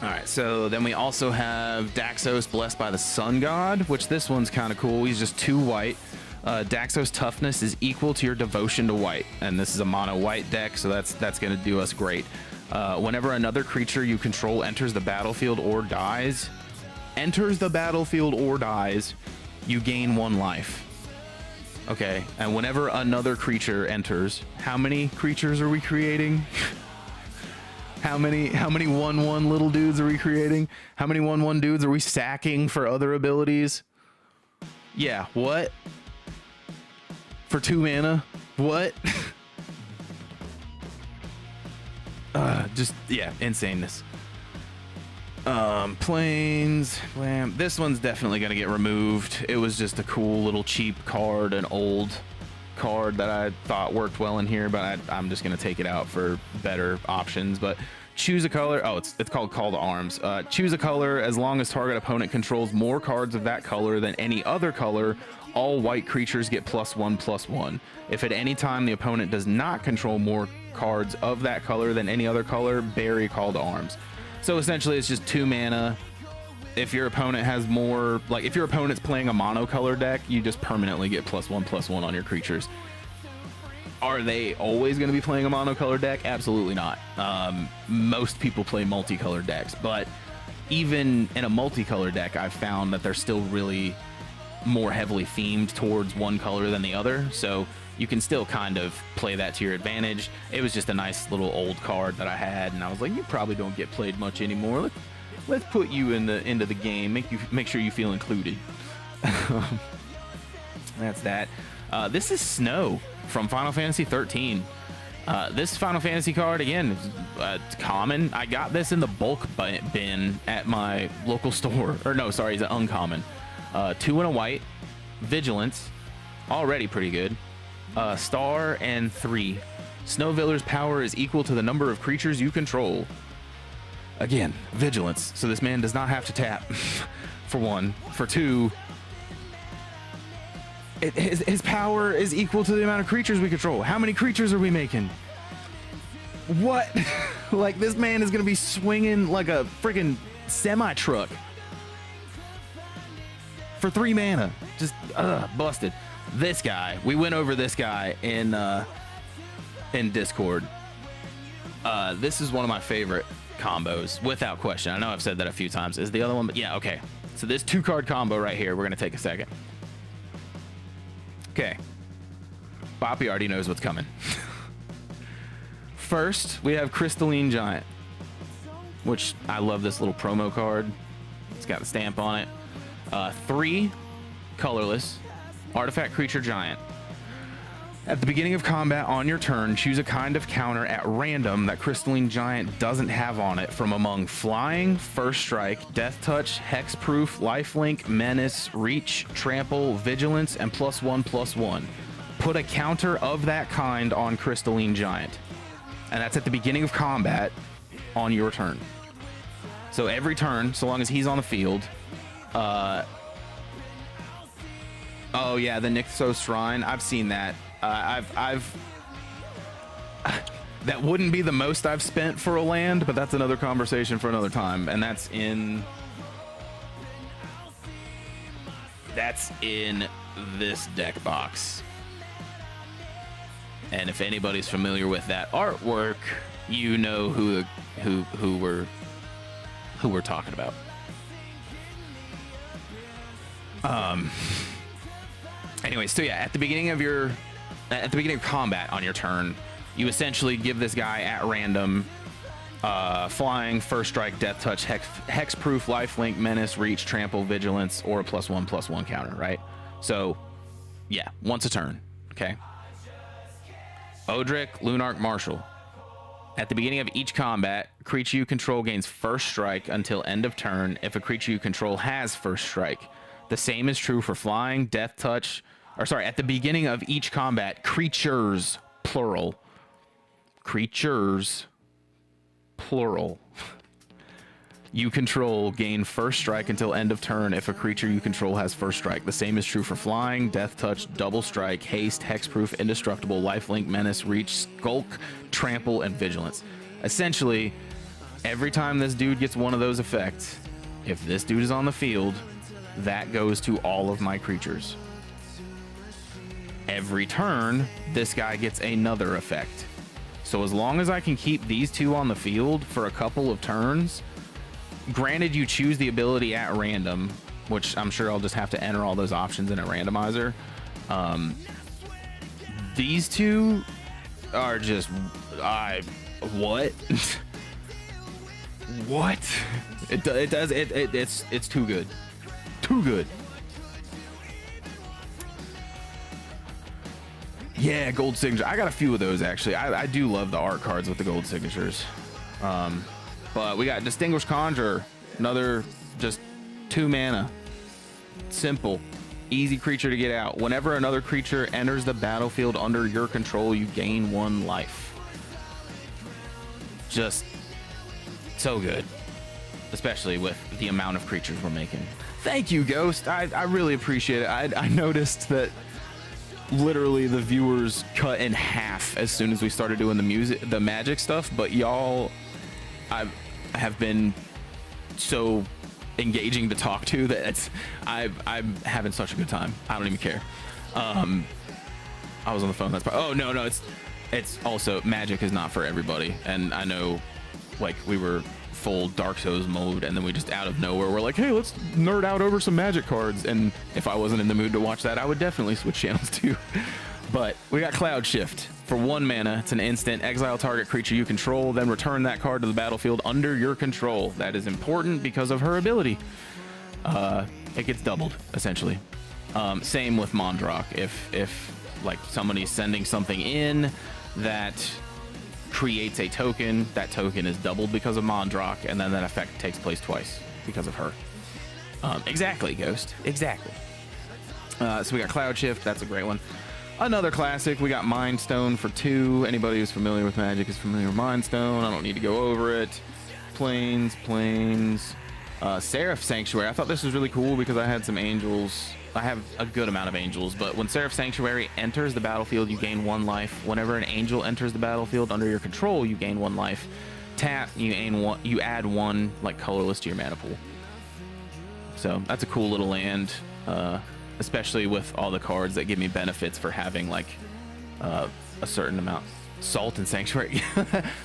right, so then we also have Daxos, Blessed by the Sun God, which this one's kind of cool. He's just 2 white. Daxos toughness is equal to your devotion to white, and this is a mono white deck, so that's going to do us great. Whenever another creature you control enters the battlefield or dies, you gain 1 life. Okay, and whenever another creature enters, how many creatures are we creating? How many 1/1 little dudes are we creating? How many 1/1 dudes are we sacking for other abilities? Yeah, what? For 2 mana? What? Just, yeah, insaneness. Planes, blam. This one's definitely gonna get removed. It was just a cool little cheap card, an old card that I thought worked well in here, but I'm just gonna take it out for better options. But choose a color. Oh, it's called Call to Arms. Choose a color as long as target opponent controls more cards of that color than any other color. All white creatures get +1/+1. If at any time the opponent does not control more cards of that color than any other color, bury Call to Arms. So essentially it's just 2 mana. If your opponent has more, like if your opponent's playing a monocolor deck, you just permanently get +1/+1 on your creatures. Are they always going to be playing a monocolor deck? Absolutely not. Most people play multicolor decks, but even in a multicolor deck, I've found that they're still really more heavily themed towards one color than the other. So you can still kind of play that to your advantage. It was just a nice little old card that I had, and I was like, you probably don't get played much anymore. Let's put you into the game. Make sure you feel included. That's that. This is Snow. from Final Fantasy 13. This Final Fantasy card, again, is common. I got this in the bulk bin at my local store. Or no, sorry, it's an uncommon. 2 and a white, Vigilance, already pretty good. Star and 3. Snowviller's power is equal to the number of creatures you control. Again, Vigilance, so this man does not have to tap, for 1. For 2, his power is equal to the amount of creatures we control. How many creatures are we making? What? Like, this man is gonna be swinging like a freaking semi-truck for 3 mana. Just busted. This guy, we went over this guy in Discord. This is one of my favorite combos, without question. I know I've said that a few times. Is the other one? But yeah, okay. So this 2-card combo right here, we're gonna take a second. Okay, Boppy already knows what's coming. First, we have Crystalline Giant, which I love this little promo card. It's got the stamp on it. 3, colorless, artifact creature giant. At the beginning of combat on your turn, choose a kind of counter at random that Crystalline Giant doesn't have on it from among Flying, First Strike, Death Touch, Hexproof, Lifelink, Menace, Reach, Trample, Vigilance, and +1/+1. Put a counter of that kind on Crystalline Giant. And that's at the beginning of combat on your turn. So every turn, so long as he's on the field. Oh yeah, the Nixos Shrine. I've seen that. That wouldn't be the most I've spent for a land, but that's another conversation for another time. And that's in this deck box. And if anybody's familiar with that artwork, you know who we're talking about. Anyways, so yeah, at the beginning of combat on your turn, you essentially give this guy at random Flying, First Strike, Death Touch, Hexproof, Lifelink, Menace, Reach, Trample, Vigilance, or a +1/+1 counter, right? So yeah, once a turn. Okay. Odric, Lunarch, Marshal. At the beginning of each combat, creature you control gains First Strike until end of turn if a creature you control has First Strike. The same is true for Flying, Death Touch, or sorry, at the beginning of each combat, creatures, plural. Creatures, plural. You control gain First Strike until end of turn if a creature you control has First Strike. The same is true for Flying, Death Touch, Double Strike, Haste, Hexproof, Indestructible, Lifelink, Menace, Reach, Skulk, Trample, and Vigilance. Essentially, every time this dude gets one of those effects, if this dude is on the field, that goes to all of my creatures. Every turn, this guy gets another effect. So as long as I can keep these 2 on the field for a couple of turns, granted you choose the ability at random, which I'm sure I'll just have to enter all those options in a randomizer. These 2 are just, what? What? It's too good. Too good. Yeah, gold signature. I got a few of those actually. I do love the art cards with the gold signatures. But we got Distinguished Conjurer, another just 2 mana. Simple, easy creature to get out. Whenever another creature enters the battlefield under your control, you gain 1 life. Just so good, especially with the amount of creatures we're making. Thank you, Ghost. I really appreciate it. I noticed that literally the viewers cut in half as soon as we started doing the magic stuff, but y'all I have been so engaging to talk to that I'm having such a good time. I don't even care. I was on the phone. Oh no, it's also magic is not for everybody, and I know, like, we were full Dark Souls mode, and then we just out of nowhere we're like, hey, let's nerd out over some magic cards, and if I wasn't in the mood to watch that, I would definitely switch channels too. But we got Cloud Shift for 1 mana. It's an instant. Exile target creature you control, then return that card to the battlefield under your control. That is important because of her ability. It gets doubled essentially. Same with Mondrak. If like somebody's sending something in that creates a token. That token is doubled because of Mondrock, and then that effect takes place twice because of her. Exactly, Ghost. Exactly. So we got Cloud Shift. That's a great one. Another classic. We got Mind Stone for 2. Anybody who's familiar with Magic is familiar with Mind Stone. I don't need to go over it. Plains. Seraph Sanctuary. I thought this was really cool because I had some angels. I have a good amount of angels, but when Seraph Sanctuary enters the battlefield, you gain 1 life. Whenever an angel enters the battlefield under your control, you gain 1 life. Tap, you add 1 like colorless to your mana pool. So that's a cool little land, especially with all the cards that give me benefits for having like a certain amount. Salt and Sanctuary.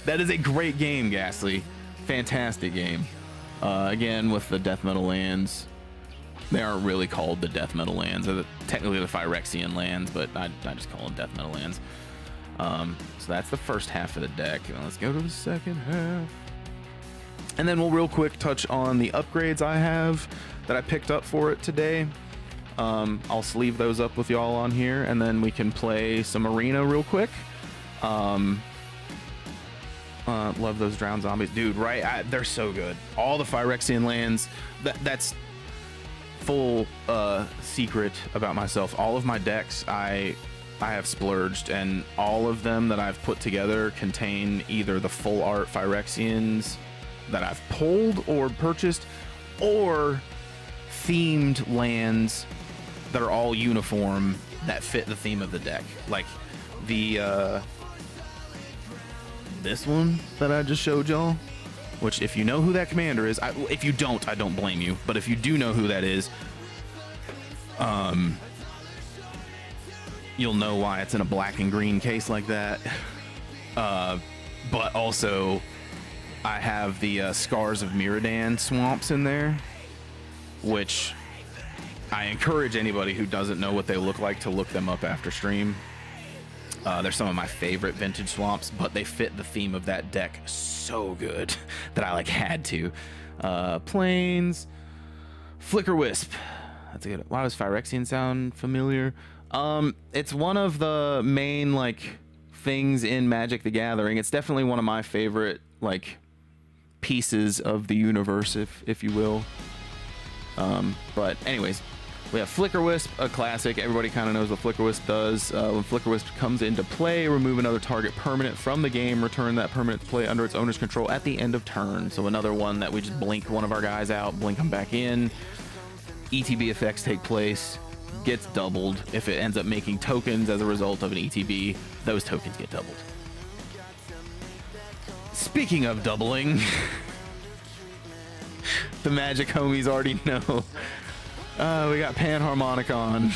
That is a great game, Ghastly. Fantastic game. Again, with the Death Metal lands. They aren't really called the Death Metal lands. They're technically the Phyrexian lands, but I just call them Death Metal lands. So that's the first half of the deck. Now let's go to the second half. And then we'll real quick touch on the upgrades I have that I picked up for it today. I'll sleeve those up with y'all on here, and then we can play some Arena real quick. Love those Drowned Zombies. Dude, right? They're so good. All the Phyrexian lands, that's full secret about myself. All of my decks I have splurged, and all of them that I've put together contain either the full art Phyrexians that I've pulled or purchased, or themed lands that are all uniform that fit the theme of the deck. Like the this one that I just showed y'all, which if you know who that commander is, if you don't, I don't blame you, but if you do know who that is, you'll know why it's in a black and green case like that. But also I have the Scars of Miradan swamps in there, which I encourage anybody who doesn't know what they look like to look them up after stream. They're some of my favorite vintage swamps, but they fit the theme of that deck so good that I like had to. Plains, Flicker Wisp. That's a good. Why does Phyrexian sound familiar? It's one of the main like things in Magic the Gathering. It's definitely one of my favorite like pieces of the universe, if you will. But anyways, we have Flicker Wisp, a classic. Everybody kind of knows what Flicker Wisp does. When Flicker Wisp comes into play, remove another target permanent from the game, return that permanent to play under its owner's control at the end of turn. So another one that we just blink one of our guys out, blink them back in. ETB effects take place, gets doubled. If it ends up making tokens as a result of an ETB, those tokens get doubled. Speaking of doubling, the Magic homies already know. We got Panharmonicon.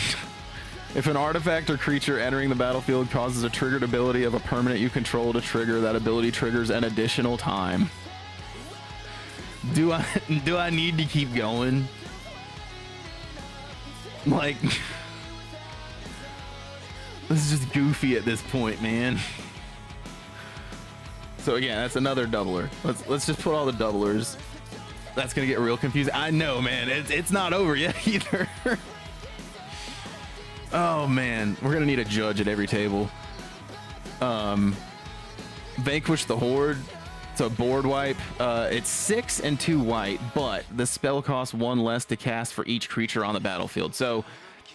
If an artifact or creature entering the battlefield causes a triggered ability of a permanent you control to trigger, that ability triggers an additional time. Do I need to keep going? Like, this is just goofy at this point, man. So again, that's another doubler. Let's just put all the doublers. That's gonna get real confusing. I know, man. It's not over yet either. Oh man, we're gonna need a judge at every table. Vanquish the Horde. It's a board wipe. It's 6 and 2 white, but the spell costs 1 less to cast for each creature on the battlefield. So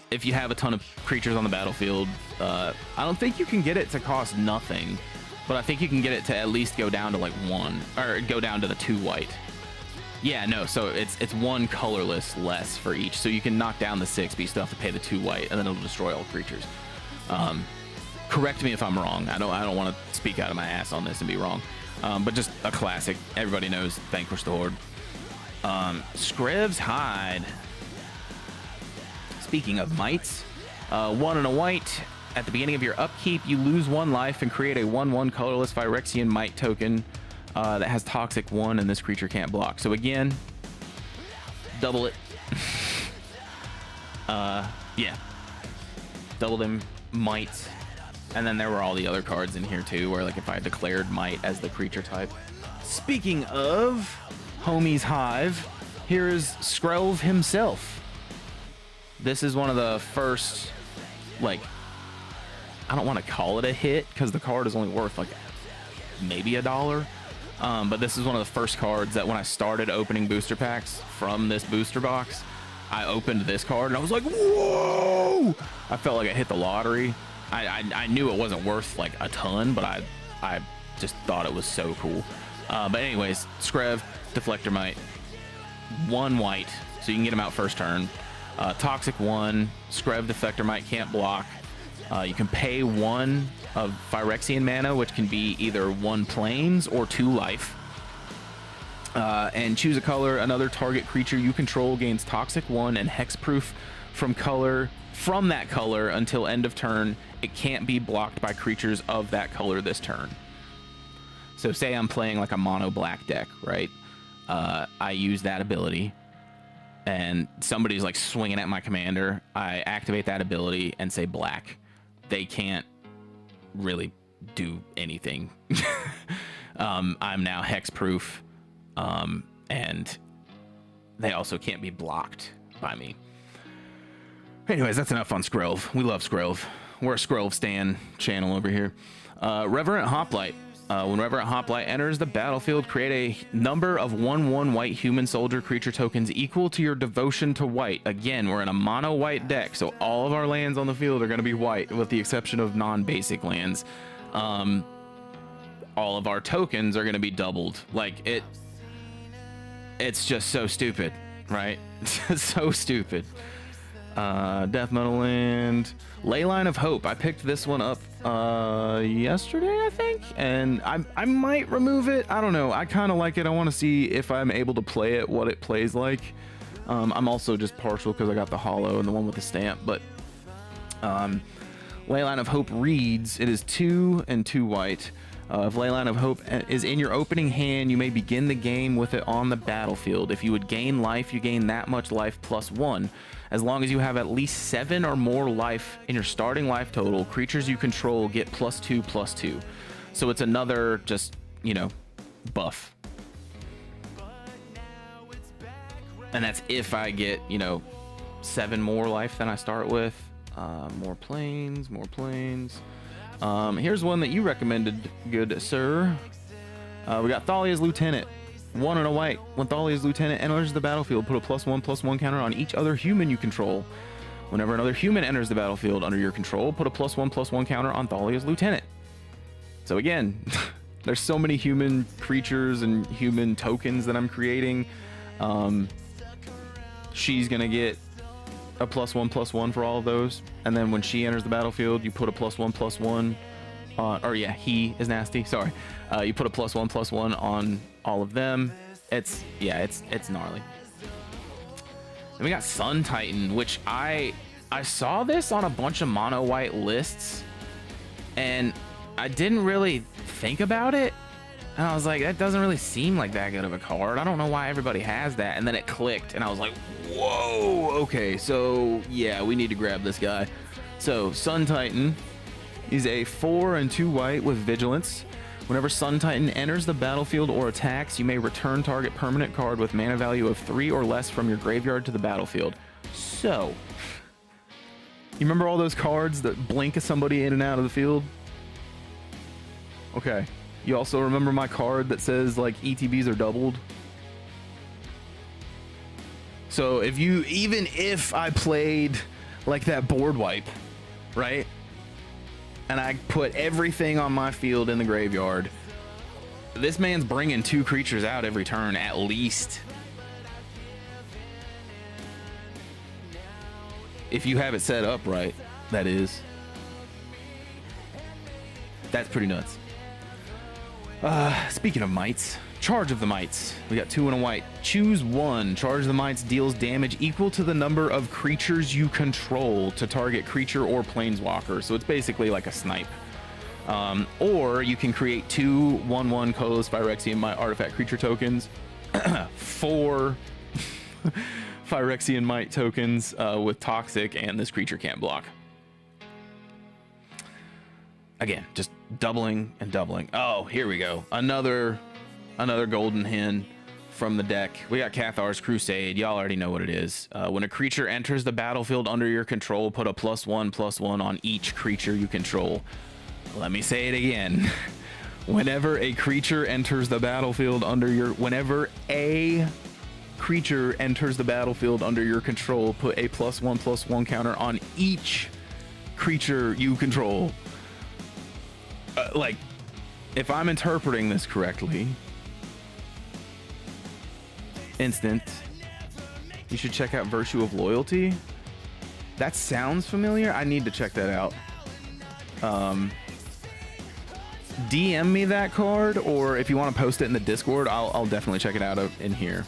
if you have a ton of creatures on the battlefield, I don't think you can get it to cost nothing, but I think you can get it to at least go down to like 1, or go down to the 2 white. Yeah, no, so it's 1 colorless less for each. So you can knock down the 6, but you still have to pay the 2 white, and then it'll destroy all creatures. Correct me if I'm wrong. I don't want to speak out of my ass on this and be wrong. But just a classic. Everybody knows Vanquish the Horde. Scrib's Hide. Speaking of mites, 1 and a white. At the beginning of your upkeep, you lose 1 life and create a 1/1 colorless Phyrexian Mite token that has Toxic 1, and this creature can't block. So again, double it. Yeah. Double them mites. And then there were all the other cards in here too, where like if I declared Might as the creature type. Speaking of Homie's Hive, here is Skrelv himself. This is one of the first like I don't want to call it a hit because the card is only worth like maybe $1. But this is one of the first cards that when I started opening booster packs from this booster box, I opened this card and I was like, whoa! I felt like I hit the lottery. I knew it wasn't worth like a ton, but I just thought it was so cool. But anyways, Skrev, Deflector Mite, 1 white, so you can get him out first turn. Toxic 1, Skrev, Deflector Mite can't block. You can pay 1 of Phyrexian mana, which can be either 1 plains or 2 life. And choose a color. Another target creature you control gains Toxic 1 and Hexproof from that color until end of turn. It can't be blocked by creatures of that color this turn. So say I'm playing like a mono black deck, right? I use that ability and somebody's like swinging at my commander. I activate that ability and say black. They can't really do anything. I'm now hexproof, and they also can't be blocked by me. Anyways, that's enough on Skrev. We love Skrev. We're a Skrev stan channel over here. Reverent Hoplite. When Reverent Hoplite enters the battlefield, create a number of 1/1 white human soldier creature tokens equal to your devotion to white. Again, we're in a mono white deck, so all of our lands on the field are going to be white, with the exception of non-basic lands. All of our tokens are going to be doubled. Like, it's just so stupid, right? It's so stupid. Death Metal Land, Leyline of Hope. I picked this one up yesterday, I think, and I might remove it. I don't know. I kind of like it. I want to see if I'm able to play it, what it plays like. I'm also just partial because I got the holo and the one with the stamp, but Leyline of Hope reads, it is 2 and 2 white. If Leyline of Hope is in your opening hand, you may begin the game with it on the battlefield. If you would gain life, you gain that much life plus 1. As long as you have at least 7 or more life in your starting life total, creatures you control get +2/+2. So it's another just, you know, buff. And that's if I get, you know, 7 more life than I start with. More planes, more planes. Here's one that you recommended, good sir. We got Thalia's Lieutenant. 1 and a white. When Thalia's Lieutenant enters the battlefield, put a +1/+1 counter on each other human you control. Whenever another human enters the battlefield under your control, put a +1/+1 counter on Thalia's Lieutenant. So again, there's so many human creatures and human tokens that I'm creating. She's gonna get a +1/+1 for all of those, and then when she enters the battlefield, you put a +1/+1 on, or yeah, he is nasty. Sorry, you put a +1/+1 on all of them. It's gnarly. Then we got Sun Titan, which I saw this on a bunch of mono white lists, and I didn't really think about it. And I was like, that doesn't really seem like that good of a card. I don't know why everybody has that. And then it clicked, and I was like, whoa, okay, so yeah, we need to grab this guy. So Sun Titan is a 4 and 2 white with Vigilance. Whenever Sun Titan enters the battlefield or attacks, you may return target permanent card with mana value of 3 or less from your graveyard to the battlefield. So, you remember all those cards that blink somebody in and out of the field? Okay. You also remember my card that says like ETBs are doubled? So even if I played like that board wipe, right? And I put everything on my field in the graveyard, this man's bringing 2 creatures out every turn at least. If you have it set up right, that is. That's pretty nuts. Speaking of mites, Charge of the Mites. We got 2 and a white. Choose 1. Charge of the Mites deals damage equal to the number of creatures you control to target creature or planeswalker. So it's basically like a snipe. Or you can create 2 1/1 colorless Phyrexian Mite artifact creature tokens. 4 Phyrexian Mite tokens with Toxic, and this creature can't block. Again, just doubling and doubling. Oh, here we go. Another golden hen from the deck. We got Cathar's Crusade. Y'all already know what it is. When a creature enters the battlefield under your control, put a +1/+1 on each creature you control. Let me say it again. Whenever a creature enters the battlefield under your control, put a +1/+1 counter on each creature you control. Like, if I'm interpreting this correctly, instant, you should check out Virtue of Loyalty. That sounds familiar. I need to check that out. DM me that card, or if you want to post it in the Discord, I'll definitely check it out in here.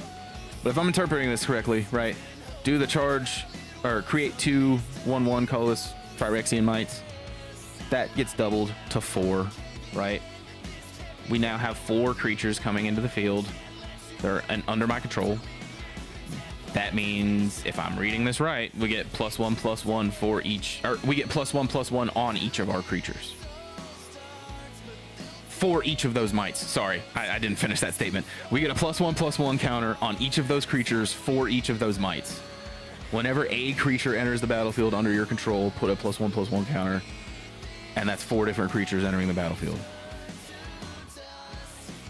But if I'm interpreting this correctly, right, do the charge, or create 2 1/1 colorless Phyrexian Mites. That gets doubled to 4, right? We now have 4 creatures coming into the field. They're under my control. That means, if I'm reading this right, we get +1/+1 for each, or we get +1/+1 on each of our creatures. For each of those mites. Sorry, I didn't finish that statement. We get a +1/+1 counter on each of those creatures for each of those mites. Whenever a creature enters the battlefield under your control, put a +1/+1 counter, and that's 4 different creatures entering the battlefield.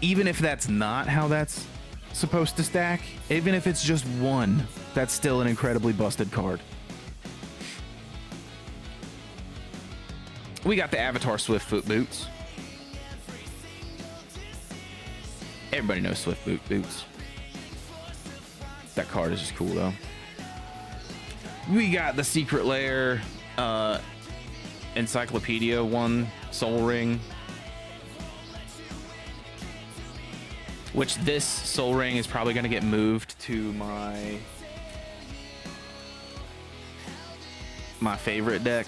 Even if that's not how that's supposed to stack, even if it's just 1, that's still an incredibly busted card. We got the Avatar Swiftfoot Boots. Everybody knows Swiftfoot Boots. That card is just cool though. We got the Secret Lair Encyclopedia 1 Soul Ring, which this Soul Ring is probably going to get moved to my favorite deck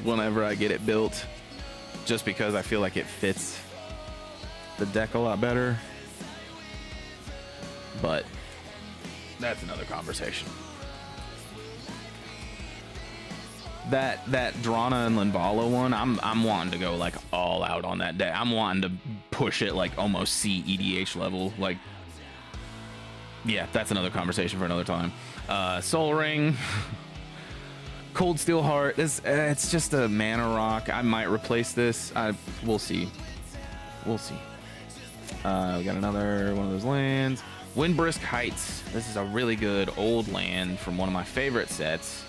whenever I get it built, just because I feel like it fits the deck a lot better. But that's another conversation. That Drana and Linvala one, I'm wanting to go like all out on that deck. I'm wanting to push it like almost C EDH level. Like, yeah, that's another conversation for another time. Soul Ring, Cold Steel Heart. It's just a mana rock. I might replace this. We'll see. We'll see. We got another one of those lands. Windbrisk Heights. This is a really good old land from one of my favorite sets.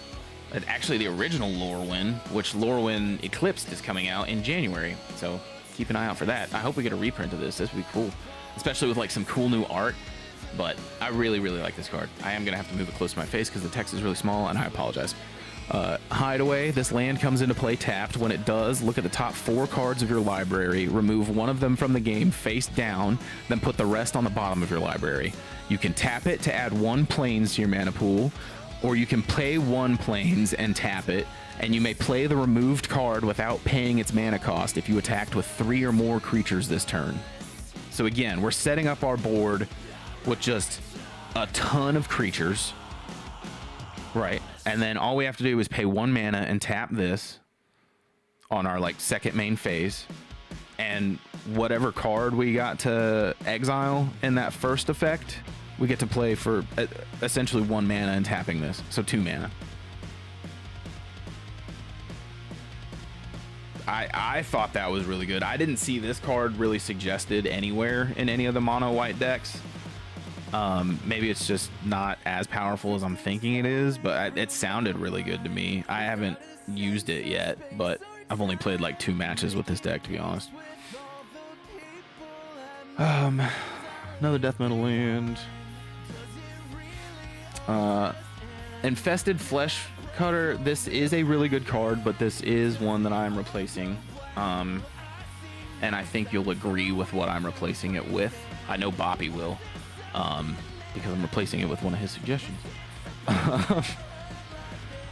Actually, the original Lorwyn, which Lorwyn Eclipsed is coming out in January. So keep an eye out for that. I hope we get a reprint of this. This would be cool, especially with like some cool new art. But I really, really like this card. I am going to have to move it close to my face because the text is really small, and I apologize. Hideaway. This land comes into play tapped. When it does, look at the top 4 cards of your library, remove one of them from the game face down, then put the rest on the bottom of your library. You can tap it to add 1 plains to your mana pool, or you can play 1 plains and tap it, and you may play the removed card without paying its mana cost if you attacked with 3 or more creatures this turn. So again, we're setting up our board with just a ton of creatures, right? And then all we have to do is pay 1 mana and tap this on our like second main phase, and whatever card we got to exile in that first effect, we get to play for essentially 1 mana and tapping this, so 2 mana. I thought that was really good. I didn't see this card really suggested anywhere in any of the mono white decks. Maybe it's just not as powerful as I'm thinking it is, but it sounded really good to me. I haven't used it yet, but I've only played like 2 matches with this deck, to be honest. Another death metal land. Infested Flesh Cutter. This is a really good card, but this is one that I'm replacing. And I think you'll agree with what I'm replacing it with. I know Boppy will. Because I'm replacing it with one of his suggestions.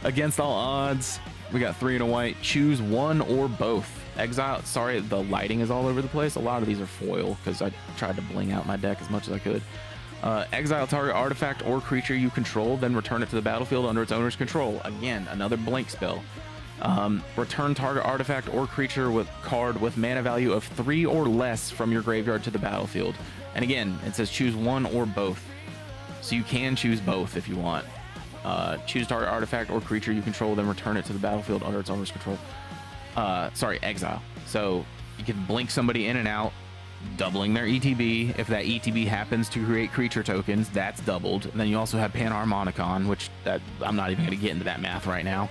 Against all odds, we got 3 and a white. Choose one or both. Exile. Sorry, the lighting is all over the place. A lot of these are foil because I tried to bling out my deck as much as I could. Exile target artifact or creature you control, then return it to the battlefield under its owner's control. Again, another blank spell. Return target artifact or creature with card with mana value of 3 or less from your graveyard to the battlefield. And again, it says choose one or both. So you can choose both if you want. Choose target artifact or creature you control, then return it to the battlefield under its owner's control. Sorry, exile. So you can blink somebody in and out, doubling their ETB. If that ETB happens to create creature tokens, that's doubled. And then you also have Panharmonicon, which I'm not even going to get into that math right now.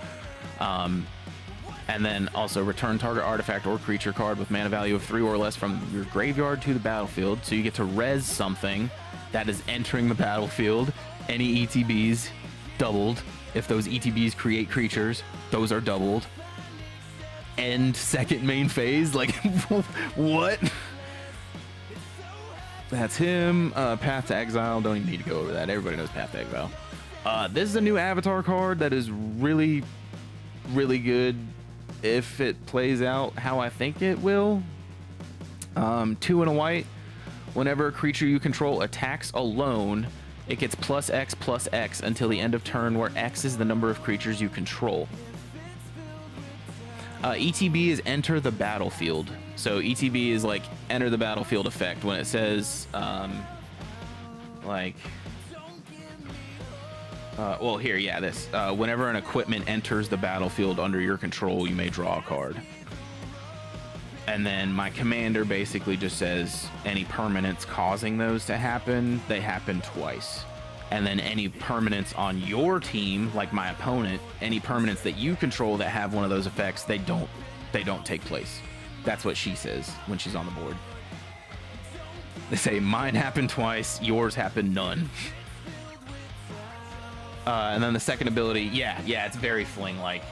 And then also return target artifact or creature card with mana value of 3 or less from your graveyard to the battlefield. So you get to res something that is entering the battlefield. Any ETBs doubled. If those ETBs create creatures, those are doubled. End second main phase. Like, what? That's him. Path to Exile. Don't even need to go over that. Everybody knows Path to Exile. This is a new avatar card that is really, really good if it plays out how I think it will. 2 and a white. Whenever a creature you control attacks alone, it gets +X until the end of turn, where X is the number of creatures you control. ETB is enter the battlefield. So ETB is like enter the battlefield effect. When it says well, here, yeah, this. Whenever an equipment enters the battlefield under your control, you may draw a card. And then my commander basically just says any permanents causing those to happen, they happen twice. And then any permanents on your team, like my opponent, any permanents that you control that have one of those effects, they don't take place. That's what she says when she's on the board. They say mine happened twice, yours happened none. And then the second ability, yeah, it's very fling-like.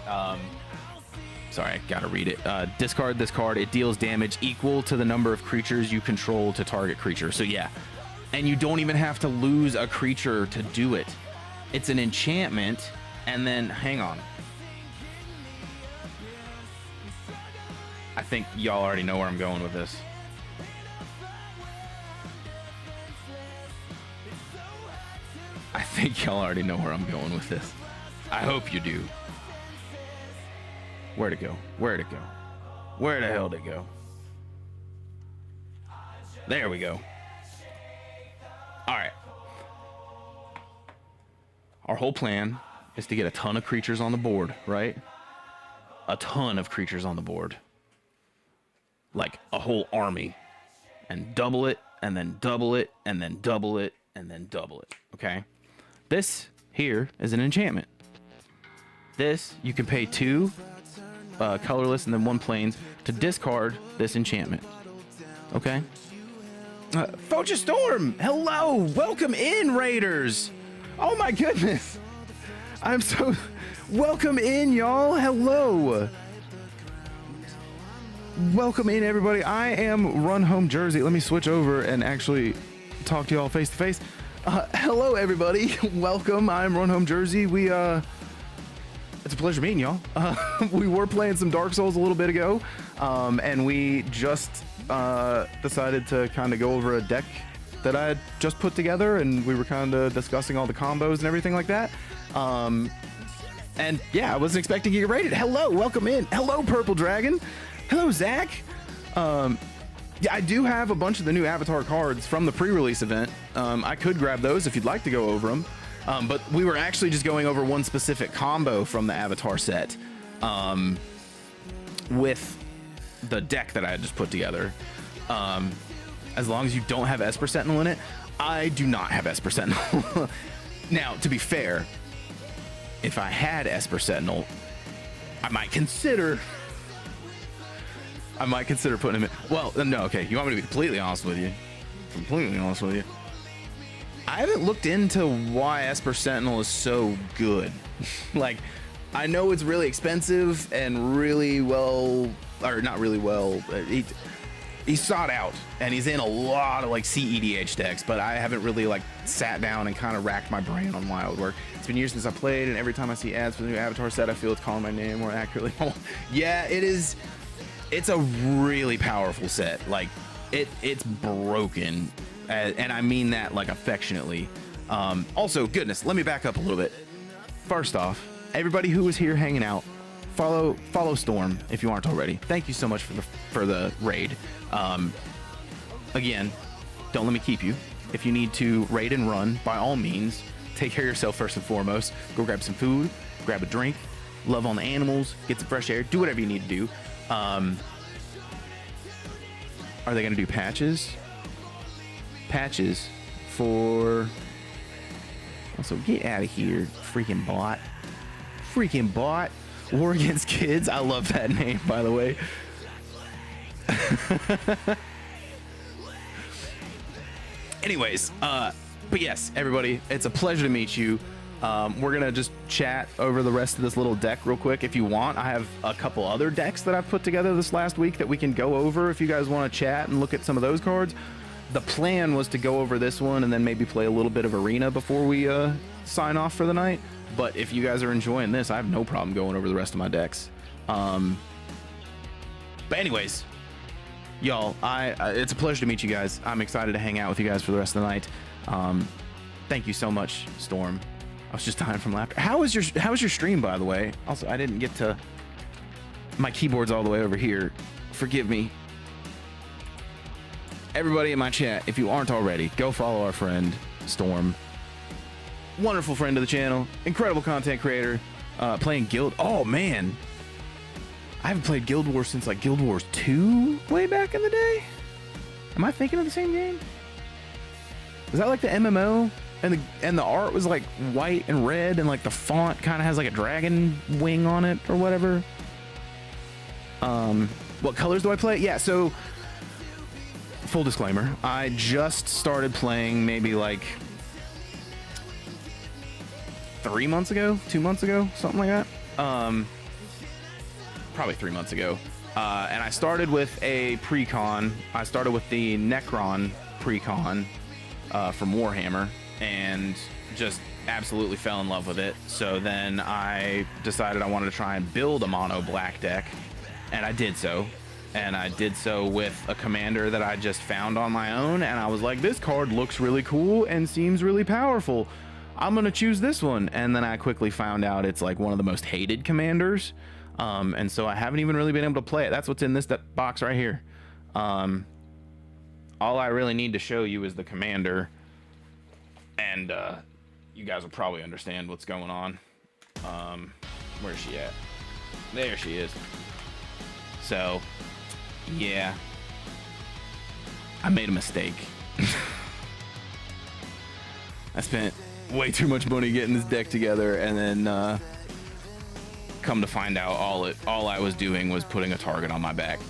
Sorry, I gotta read it. Discard this card. It deals damage equal to the number of creatures you control to target creature. So yeah, and you don't even have to lose a creature to do it. It's an enchantment, and then, hang on. I think y'all already know where I'm going with this. I think y'all already know where I'm going with this. I hope you do. Where'd it go? Where'd it go? Where the hell did it go? There we go. All right. Our whole plan is to get a ton of creatures on the board, right? A ton of creatures on the board. Like a whole army. And double it, and then double it, and then double it, and then double it. Okay? This here is an enchantment. This, you can pay 2 colorless and then 1 plains to discard this enchantment. Okay? Focha Storm! Hello! Welcome in, Raiders! Oh my goodness! I'm so... Welcome in, y'all! Hello! Welcome in, everybody. I am Run Home Jersey. Let me switch over and actually talk to y'all face to face. Hello, everybody. Welcome. I'm Run Home Jersey. It's a pleasure meeting y'all. We were playing some Dark Souls a little bit ago, and we just decided to kind of go over a deck that I had just put together, and we were kind of discussing all the combos and everything like that. And yeah, I wasn't expecting to get rated. Hello, welcome in. Hello, Purple Dragon. Hello, Zach. Yeah, I do have a bunch of the new Avatar cards from the pre-release event. I could grab those if you'd like to go over them. But we were actually just going over one specific combo from the Avatar set with the deck that I had just put together. As long as you don't have Esper Sentinel in it. I do not have Esper Sentinel. Now, to be fair, if I had Esper Sentinel, I might consider putting him in. Well, no, okay. You want me to be completely honest with you? I haven't looked into why Esper Sentinel is so good. Like, I know it's really expensive and really well, or not really well. He's sought out, and he's in a lot of like CEDH decks, but I haven't really like sat down and kind of racked my brain on why it would work. It's been years since I played, and every time I see ads for the new Avatar set, I feel it's calling my name more accurately. Yeah, it is. It's a really powerful set. Like, it's broken, and I mean that like affectionately. Also, goodness, let me back up a little bit. First off, everybody who was here hanging out, follow Storm if you aren't already. Thank you so much for the raid. Again, don't let me keep you. If you need to raid and run, by all means, take care of yourself first and foremost. Go grab some food, grab a drink, love on the animals, get some fresh air, do whatever you need to do. Are they going to do patches? Patches for... Also, get out of here, freaking bot. Freaking bot. War Against Kids. I love that name, by the way. Anyways, but yes, everybody, it's a pleasure to meet you. We're gonna just chat over the rest of this little deck real quick if you want. I have a couple other decks that I've put together this last week that we can go over if you guys want to chat and look at some of those cards. The plan was to go over this one and then maybe play a little bit of Arena before we sign off for the night. But if you guys are enjoying this, I have no problem going over the rest of my decks. But anyways, y'all, it's a pleasure to meet you guys. I'm excited to hang out with you guys for the rest of the night. Thank you so much, Storm. I was just dying from laughter. How was your stream, by the way? Also, I didn't get to... My keyboard's all the way over here. Forgive me. Everybody in my chat, if you aren't already, go follow our friend, Storm. Wonderful friend of the channel. Incredible content creator. Playing Guild... Oh, man. I haven't played Guild Wars since, like, Guild Wars 2 way back in the day? Am I thinking of the same game? Is that like the MMO? And the art was like white and red, and like the font kind of has like a dragon wing on it or whatever. What colors do I play? Yeah, so full disclaimer, I just started playing maybe like 3 months ago, 2 months ago, something like that. Probably 3 months ago. And I started with a precon. I started with the Necron precon from Warhammer, and just absolutely fell in love with it. So then I decided I wanted to try and build a mono black deck, and I did so. And I did so with a commander that I just found on my own, and I was like, this card looks really cool and seems really powerful. I'm gonna choose this one. And then I quickly found out it's like one of the most hated commanders. And so I haven't even really been able to play it. That's what's in this box right here. All I really need to show you is the commander, and you guys will probably understand what's going on. Where's she at? There she is. So yeah, I made a mistake. I spent way too much money getting this deck together, and then come to find out all I was doing was putting a target on my back.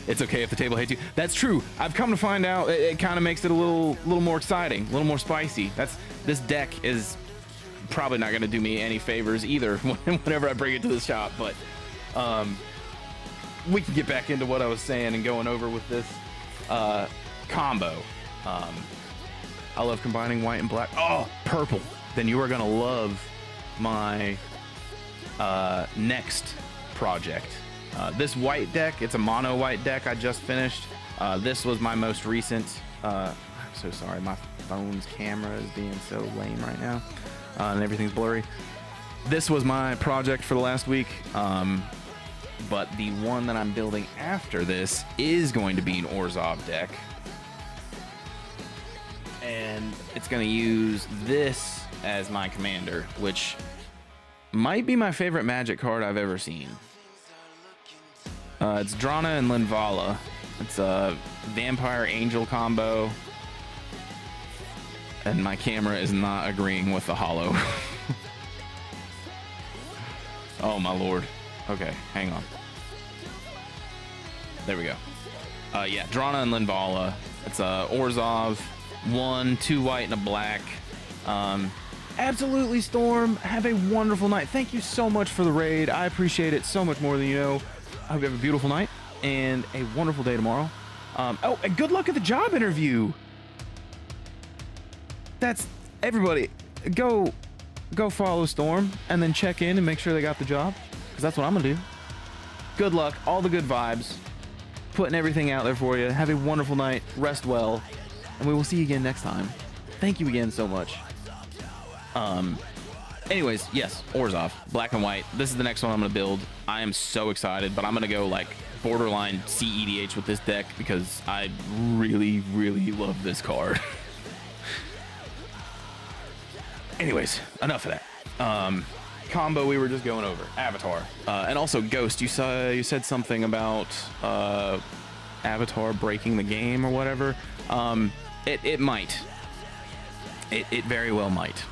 It's okay if the table hates you. That's true. I've come to find out it kind of makes it a little more exciting, a little more spicy. This deck is probably not going to do me any favors either whenever I bring it to the shop. But we can get back into what I was saying and going over with this combo. I love combining white and black. Oh, purple. Then you are going to love my next project. This white deck, it's a mono white deck I just finished. This was my most recent. I'm so sorry, my phone's camera is being so lame right now, and everything's blurry. This was my project for the last week, but the one that I'm building after this is going to be an Orzhov deck, and it's going to use this as my commander, which might be my favorite Magic card I've ever seen. It's Drana and Linvala. It's a Vampire Angel combo. And my camera is not agreeing with the holo. Oh my lord. Okay, hang on. There we go. Yeah, Drana and Linvala. It's a Orzhov, 1, 2 white and a black. Absolutely, Storm. Have a wonderful night. Thank you so much for the raid. I appreciate it so much more than you know. I hope you have a beautiful night and a wonderful day tomorrow. Oh, and good luck at the job interview. That's everybody. Go follow Storm and then check in and make sure they got the job, because that's what I'm gonna do. Good luck, all the good vibes, putting everything out there for you. Have a wonderful night, rest well, and we will see you again next time. Thank you again so much. Anyways, yes, Orzhov, black and white. This is the next one I'm gonna build. I am so excited, but I'm gonna go like borderline CEDH with this deck because I really, really love this card. Anyways, enough of that. Combo we were just going over. Avatar. And also Ghost, you said something about Avatar breaking the game or whatever. It might. It very well might.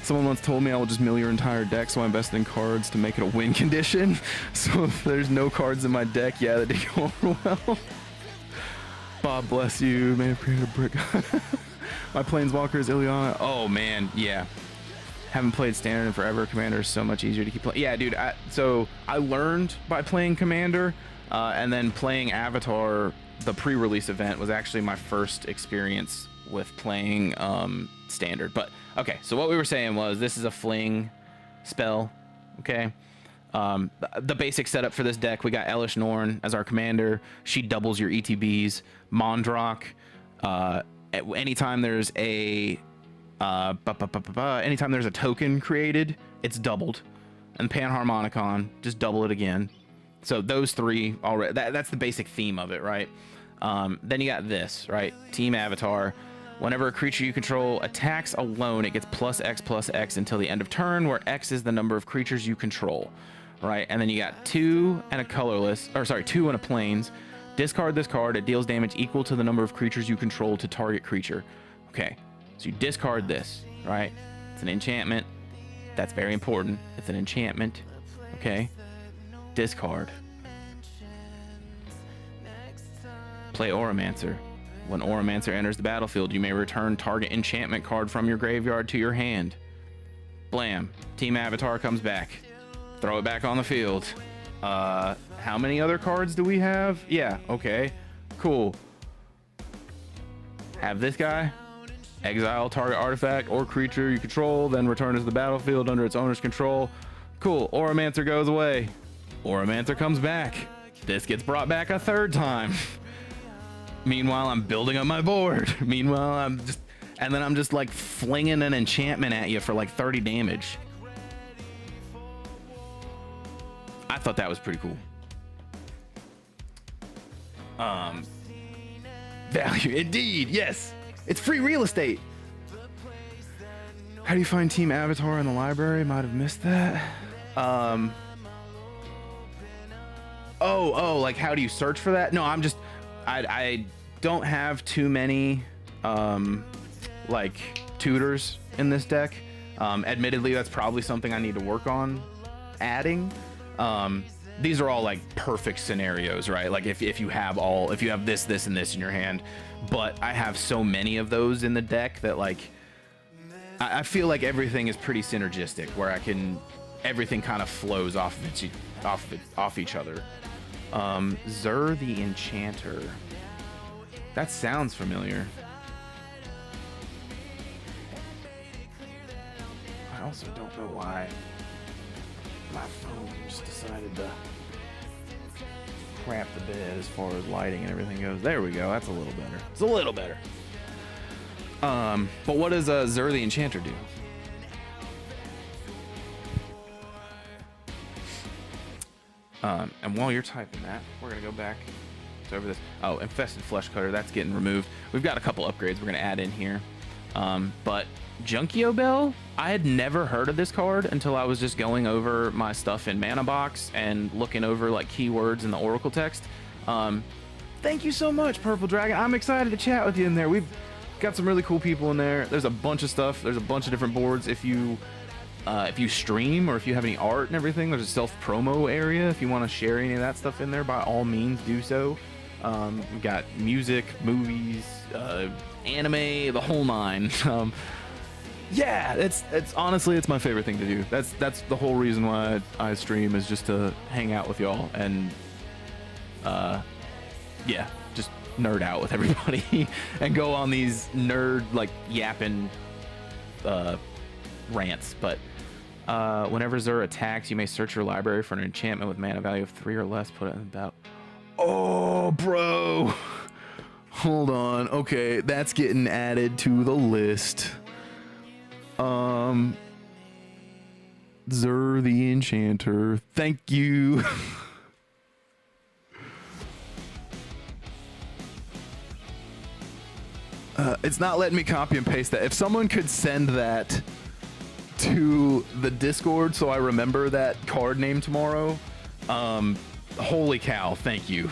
Someone once told me I will just mill your entire deck, so I invested in cards to make it a win condition. So if there's no cards in my deck, yeah, that did go over well. Bob, bless you. May have created a brick. My Planeswalker is Ileana. Oh, man, yeah. Haven't played Standard in forever. Commander is so much easier to keep playing. Yeah, dude, so I learned by playing Commander, and then playing Avatar, the pre-release event, was actually my first experience with playing Standard. But okay, so what we were saying was this is a fling spell. Okay, the basic setup for this deck, we got Elish Norn as our commander. She doubles your ETBs. Mondrak, anytime there's a anytime there's a token created, it's doubled. And Panharmonicon, just double it again. So those three already, that's the basic theme of it, right? Then you got this, right? Team Avatar. Whenever a creature you control attacks alone, it gets +X until the end of turn, where X is the number of creatures you control, right? And then you got 2 and a colorless, or sorry, 2 and a plains. Discard this card. It deals damage equal to the number of creatures you control to target creature. Okay, so you discard this, right? It's an enchantment. That's very important. It's an enchantment. Okay, discard. Play Auramancer. When Auramancer enters the battlefield, you may return target enchantment card from your graveyard to your hand. Blam. Team Avatar comes back. Throw it back on the field. How many other cards do we have? Yeah, okay. Cool. Have this guy. Exile target artifact or creature you control, then return it to the battlefield under its owner's control. Cool. Auramancer goes away. Auramancer comes back. This gets brought back a third time. Meanwhile, I'm building up my board. Meanwhile, I'm just like flinging an enchantment at you for like 30 damage. I thought that was pretty cool. Value indeed, yes. It's free real estate. How do you find Team Avatar in the library? Might have missed that. Oh, like how do you search for that? No, I don't have too many like tutors in this deck. Admittedly, that's probably something I need to work on adding. These are all like perfect scenarios, right? Like if you have this and this in your hand, but I have so many of those in the deck that like I feel like everything is pretty synergistic, where everything kind of flows off each other. Zer the Enchanter. That sounds familiar. I also don't know why my phone just decided to crap the bed as far as lighting and everything goes. There we go. That's a little better. It's a little better. But what does Zer the Enchanter do? And while you're typing that, we're gonna go back to over this. Oh, Infested Flesh Cutter, that's getting removed. We've got a couple upgrades we're gonna add in here. But Junkio Bell, I had never heard of this card until I was just going over my stuff in Mana Box and looking over like keywords in the Oracle text. Thank you so much, Purple Dragon. I'm excited to chat with you in there. We've got some really cool people in there. There's a bunch of stuff. There's a bunch of different boards. If you stream or if you have any art and everything, there's a self-promo area. If you want to share any of that stuff in there, by all means do so. We've got music, movies, anime, the whole nine. Yeah, it's honestly, it's my favorite thing to do. That's the whole reason why I stream, is just to hang out with y'all and yeah, just nerd out with everybody and go on these nerd like yapping rants. But whenever Zer attacks, you may search your library for an enchantment with mana value of 3 or less. Put it in the battle. Oh, bro. Hold on. Okay, that's getting added to the list. Zer the Enchanter. Thank you. It's not letting me copy and paste that. If someone could send that to the Discord so I remember that card name tomorrow, holy cow, thank you.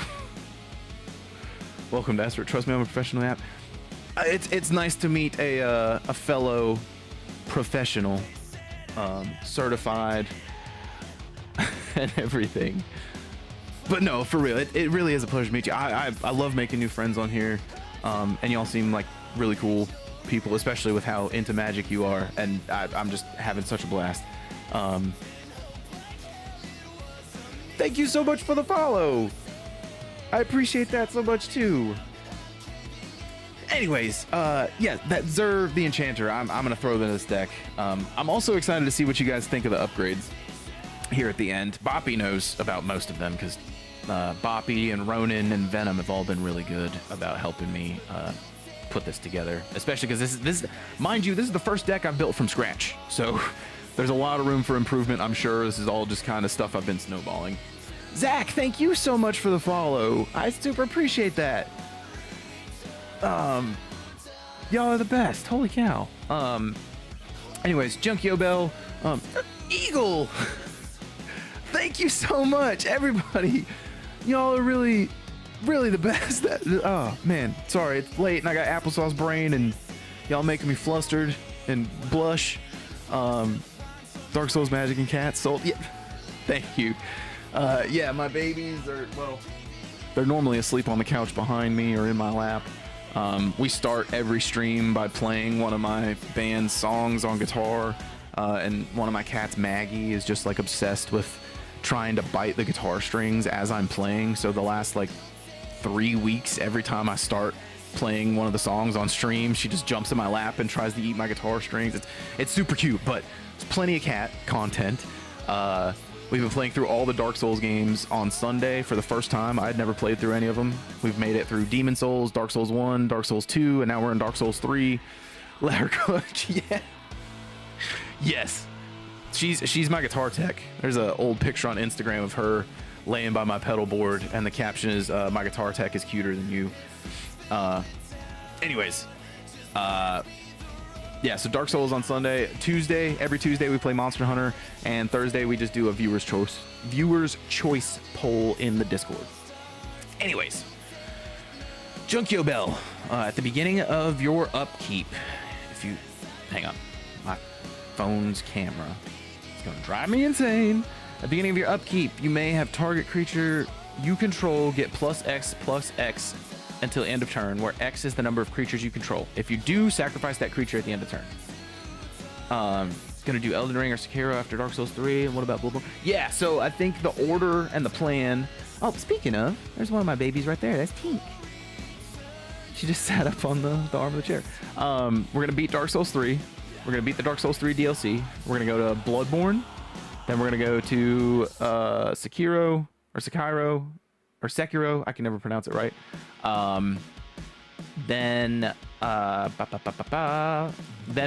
Welcome to Astro. Trust me, I'm a professional app. It's nice to meet a fellow professional, certified and everything. But no, for real, it really is a pleasure to meet you. I love making new friends on here, and y'all seem like really cool people, especially with how into Magic you are, and I'm just having such a blast. Thank you so much for the follow. I appreciate that so much too. Anyways, yeah, that 𝔻𝕝 the Enchanter, I'm gonna throw in this deck. I'm also excited to see what you guys think of the upgrades here at the end. Boppy knows about most of them because Boppy and Ronin and Venom have all been really good about helping me put this together, especially because this, mind you, this is the first deck I've built from scratch, so there's a lot of room for improvement. I'm sure this is all just kind of stuff I've been snowballing. Zach, thank you so much for the follow. I super appreciate that. Y'all are the best. Holy cow. Anyways, 𝔻𝕝ℝ𝕂 Eagle. Thank you so much, everybody. Y'all are really the best. Oh man, sorry it's late and I got applesauce brain and y'all making me flustered and blush. Dark Souls, Magic, and Cats. Soul. Yeah. Thank you. Yeah, my babies are, well, they're normally asleep on the couch behind me or in my lap. We start every stream by playing one of my band's songs on guitar, and one of my cats, Maggie, is just like obsessed with trying to bite the guitar strings as I'm playing. So the last like 3 weeks, every time I start playing one of the songs on stream, she just jumps in my lap and tries to eat my guitar strings. It's super cute, but there's plenty of cat content. We've been playing through all the Dark Souls games on Sunday for the first time. I'd never played through any of them. We've made it through Demon Souls, Dark Souls 1, Dark Souls 2, and now we're in Dark Souls 3. Let her coach. Yeah. Yes. She's my guitar tech. There's an old picture on Instagram of her laying by my pedal board, and the caption is, my guitar tech is cuter than you. Anyways. Yeah, so Dark Souls on Sunday. Every Tuesday we play Monster Hunter, and Thursday we just do a viewer's choice poll in the Discord. Anyways, 𝔻𝕝ℝ𝕂, at the beginning of your upkeep, if you hang on, my phone's camera is gonna drive me insane. At the beginning of your upkeep, you may have target creature you control get +X/+X until end of turn, where X is the number of creatures you control. If you do, sacrifice that creature at the end of turn. Gonna do Elden Ring or Sekiro after Dark Souls 3, and what about Bloodborne? Yeah, so I think the order and the plan... Oh, speaking of, there's one of my babies right there. That's Tink. She just sat up on the arm of the chair. We're gonna beat Dark Souls 3. We're gonna beat the Dark Souls 3 DLC. We're gonna go to Bloodborne. Then we're gonna go to Sekiro, I can never pronounce it right. Then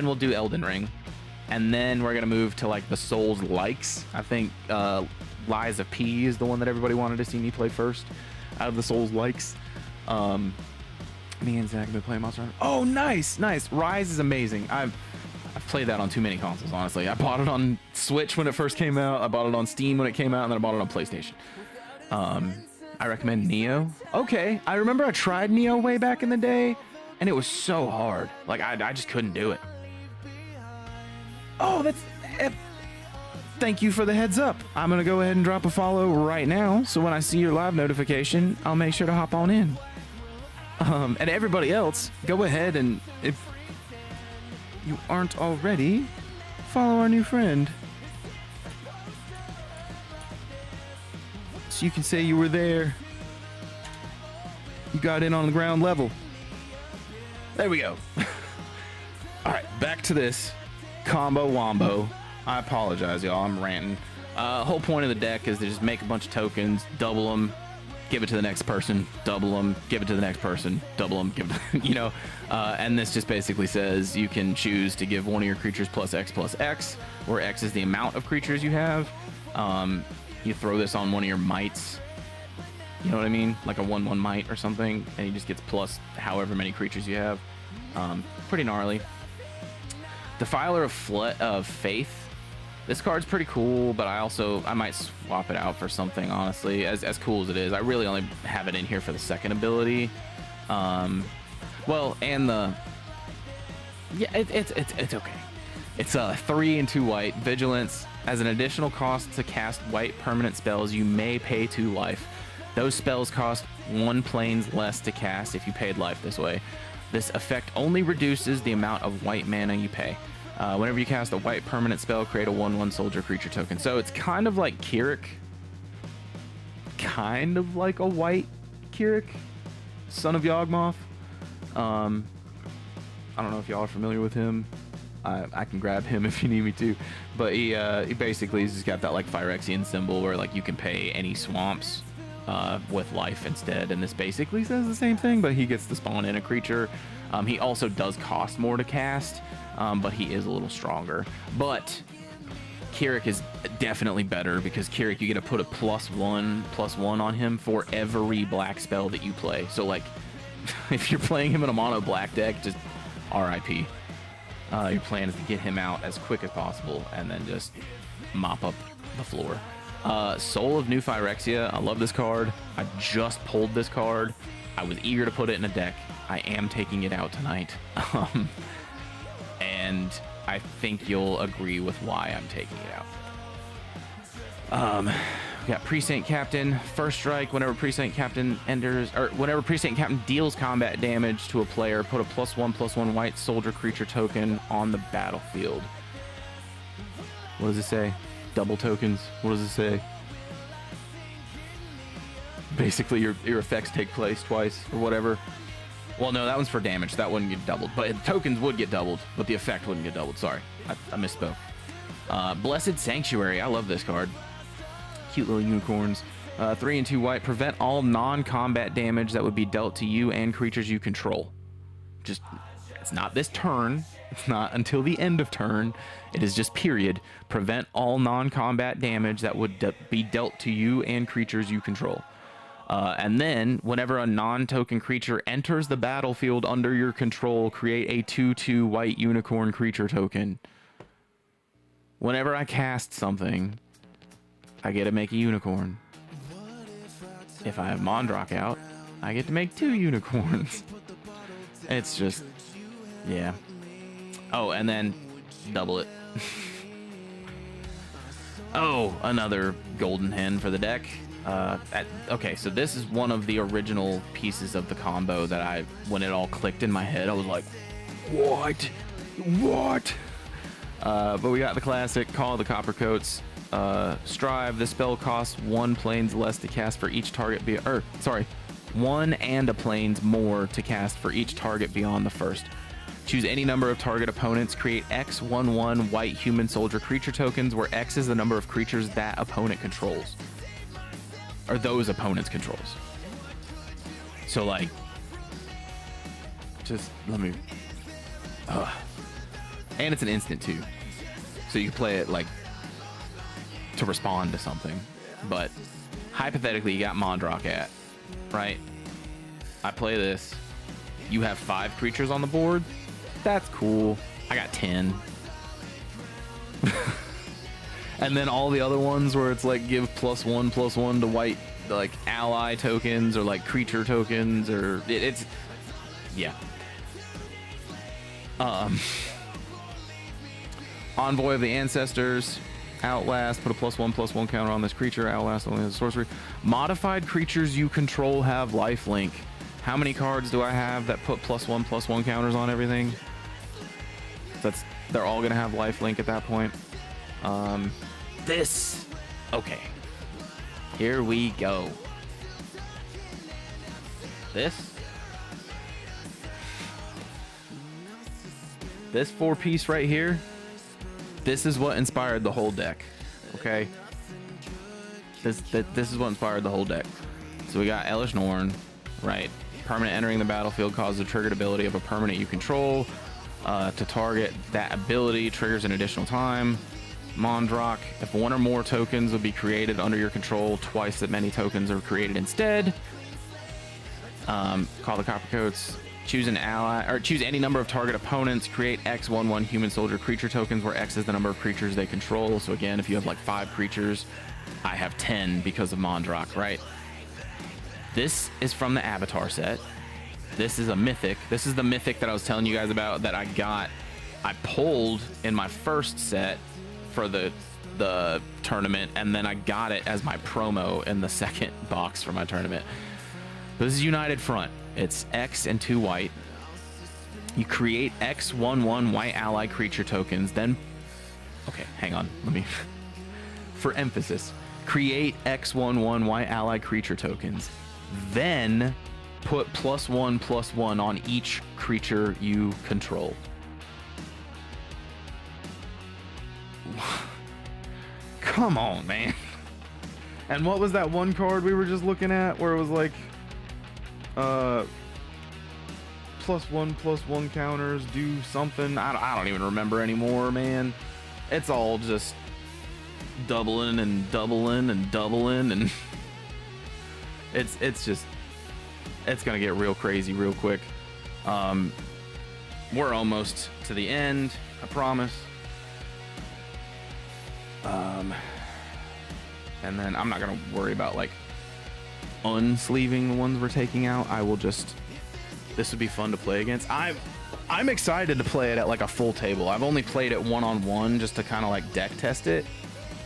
we'll do Elden Ring, and then we're gonna move to like the Souls likes. I think Lies of P is the one that everybody wanted to see me play first out of the Souls likes. Me and Zach have been playing Monster Hunter. Oh, nice. Rise is amazing. I've played that on too many consoles, honestly. I bought it on Switch when it first came out. I bought it on Steam when it came out, and then I bought it on PlayStation. I recommend Neo. Okay, I remember I tried Neo way back in the day, and it was so hard. Like, I just couldn't do it. Oh, that's... Thank you for the heads up. I'm going to go ahead and drop a follow right now, so when I see your live notification, I'll make sure to hop on in. And everybody else, go ahead and, if you aren't already, follow our new friend. So you can say you were there. You got in on the ground level. There we go. All right, back to this combo wombo. I apologize, y'all. I'm ranting. Whole point of the deck is to just make a bunch of tokens, double them, give it to the next person, double them, give it to the next person, double them, give it to, you know. And this just basically says you can choose to give one of your creatures +X/+X, where X is the amount of creatures you have. You throw this on one of your mites, you know what I mean? Like a 1/1 mite or something, and he just gets plus however many creatures you have. Pretty gnarly. Defiler of Faith. This card's pretty cool, but I might swap it out for something, honestly, as cool as it is. I really only have it in here for the second ability. Well, and the... Yeah, it's okay. It's 3 and 2 white. Vigilance. As an additional cost to cast white permanent spells, you may pay 2 life. Those spells cost 1 planes less to cast if you paid life this way. This effect only reduces the amount of white mana you pay. Whenever you cast a white permanent spell, create a 1/1 soldier creature token. So it's kind of like Kirik. Kind of like a white Kirik, son of Yawgmoth. I don't know if y'all are familiar with him. I can grab him if you need me to. But he basically has got that like Phyrexian symbol where like you can pay any swamps with life instead. And this basically says the same thing, but he gets to spawn in a creature. He also does cost more to cast, but he is a little stronger. But Kirik is definitely better because Kirik, you get to put a +1/+1 on him for every black spell that you play. So like, if you're playing him in a mono black deck, just RIP. Your plan is to get him out as quick as possible and then just mop up the floor. Soul of New Phyrexia. I love this card. I just pulled this card. I was eager to put it in a deck. I am taking it out tonight. And I think you'll agree with why I'm taking it out. We got Precinct Captain. First strike, whenever Precinct Captain enters, or whenever Precinct Captain deals combat damage to a player, put a +1/+1 white soldier creature token on the battlefield. What does it say? Double tokens. What does it say? Basically, your effects take place twice or whatever. Well, no, that one's for damage. That wouldn't get doubled, but tokens would get doubled, but the effect wouldn't get doubled. Sorry, I misspoke. Blessed Sanctuary. I love this card. Cute little unicorns. 3 and 2 white. Prevent all non-combat damage that would be dealt to you and creatures you control. Just, it's not this turn. It's not until the end of turn. It is just period. Prevent all non-combat damage that would be dealt to you and creatures you control. And then, whenever a non-token creature enters the battlefield under your control, create a 2/2 white unicorn creature token. Whenever I cast something, I get to make a unicorn. If I have Mondrak out, I get to make 2 unicorns. It's just, yeah. Oh, and then double it. Oh, another golden hen for the deck. Okay, so this is one of the original pieces of the combo that when it all clicked in my head, I was like, what? But we got the classic Call of the Coppercoats. Strive. This spell costs 1 planes less to cast for each target 1 and a planes more to cast for each target beyond the first. Choose any number of target opponents. Create X 1/1 white human soldier creature tokens, where X is the number of creatures that opponent controls. Or those opponents controls. So like, just let me. And it's an instant too, so you can play it like to respond to something. But hypothetically, you got Mondrak at, right? I play this. You have 5 creatures on the board. That's cool. I got 10. And then all the other ones where it's like give +1/+1 to white, like ally tokens or like creature tokens, or it's yeah. Envoy of the Ancestors. Outlast. Put a +1/+1 counter on this creature. Outlast only has a sorcery. Modified creatures you control have lifelink. How many cards do I have that put +1/+1 counters on everything? They're all gonna have lifelink at that point. Okay. Here we go. This 4-piece right here. This is what inspired the whole deck. Okay. This is what inspired the whole deck. So we got Elesh Norn, right? Permanent entering the battlefield causes a triggered ability of a permanent you control to target. That ability triggers an additional time. Mondrak. If 1 or more tokens would be created under your control, twice that many tokens are created instead. Call the Coppercoats. choose an ally, or choose any number of target opponents, create X/1/1 human soldier creature tokens, where X is the number of creatures they control. So again, if you have like 5 creatures, I have 10 because of Mondrak, right? This is from the Avatar set. This is a mythic. This is the mythic that I was telling you guys about that I pulled in my first set for the tournament, and then I got it as my promo in the second box for my tournament. This is United Front. It's X and 2 white. You create X/1/1 white ally creature tokens, then okay, hang on, let me for emphasis, create X/1/1 white ally creature tokens, then put +1/+1 on each creature you control. Come on, man. And what was that one card we were just looking at where it was like +1/+1 counters do something? I don't even remember anymore, man. It's all just doubling and doubling and doubling, and it's gonna get real crazy real quick. We're almost to the end, I promise. And then I'm not gonna worry about like unsleeving the ones we're taking out. I will just, this would be fun to play against. I'm excited to play it at like a full table. I've only played it one-on-one just to kind of like deck test it.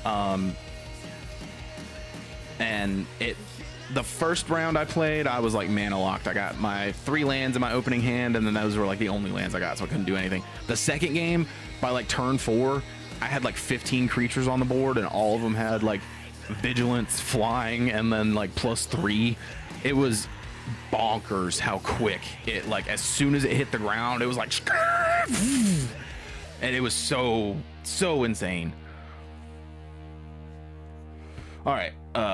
And the first round I played, I was like mana locked. I got my 3 lands in my opening hand, and then those were like the only lands I got, so I couldn't do anything. The second game, by like turn 4, I had like 15 creatures on the board, and all of them had like vigilance, flying, and then like +3. It was bonkers how quick it, like as soon as it hit the ground, it was like and it was so insane. All right,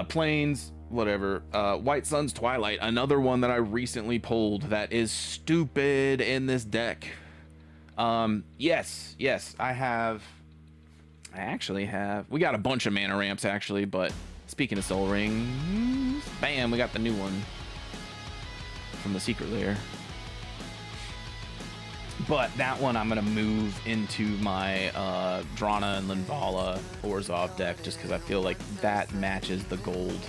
planes, whatever. White Sun's Twilight, another one that I recently pulled that is stupid in this deck. Yes, I actually have. We got a bunch of mana ramps actually, but speaking of Soul Rings, bam, we got the new one from the Secret Lair. But that one I'm gonna move into my Drana and Linvala Orzhov deck, just because I feel like that matches the gold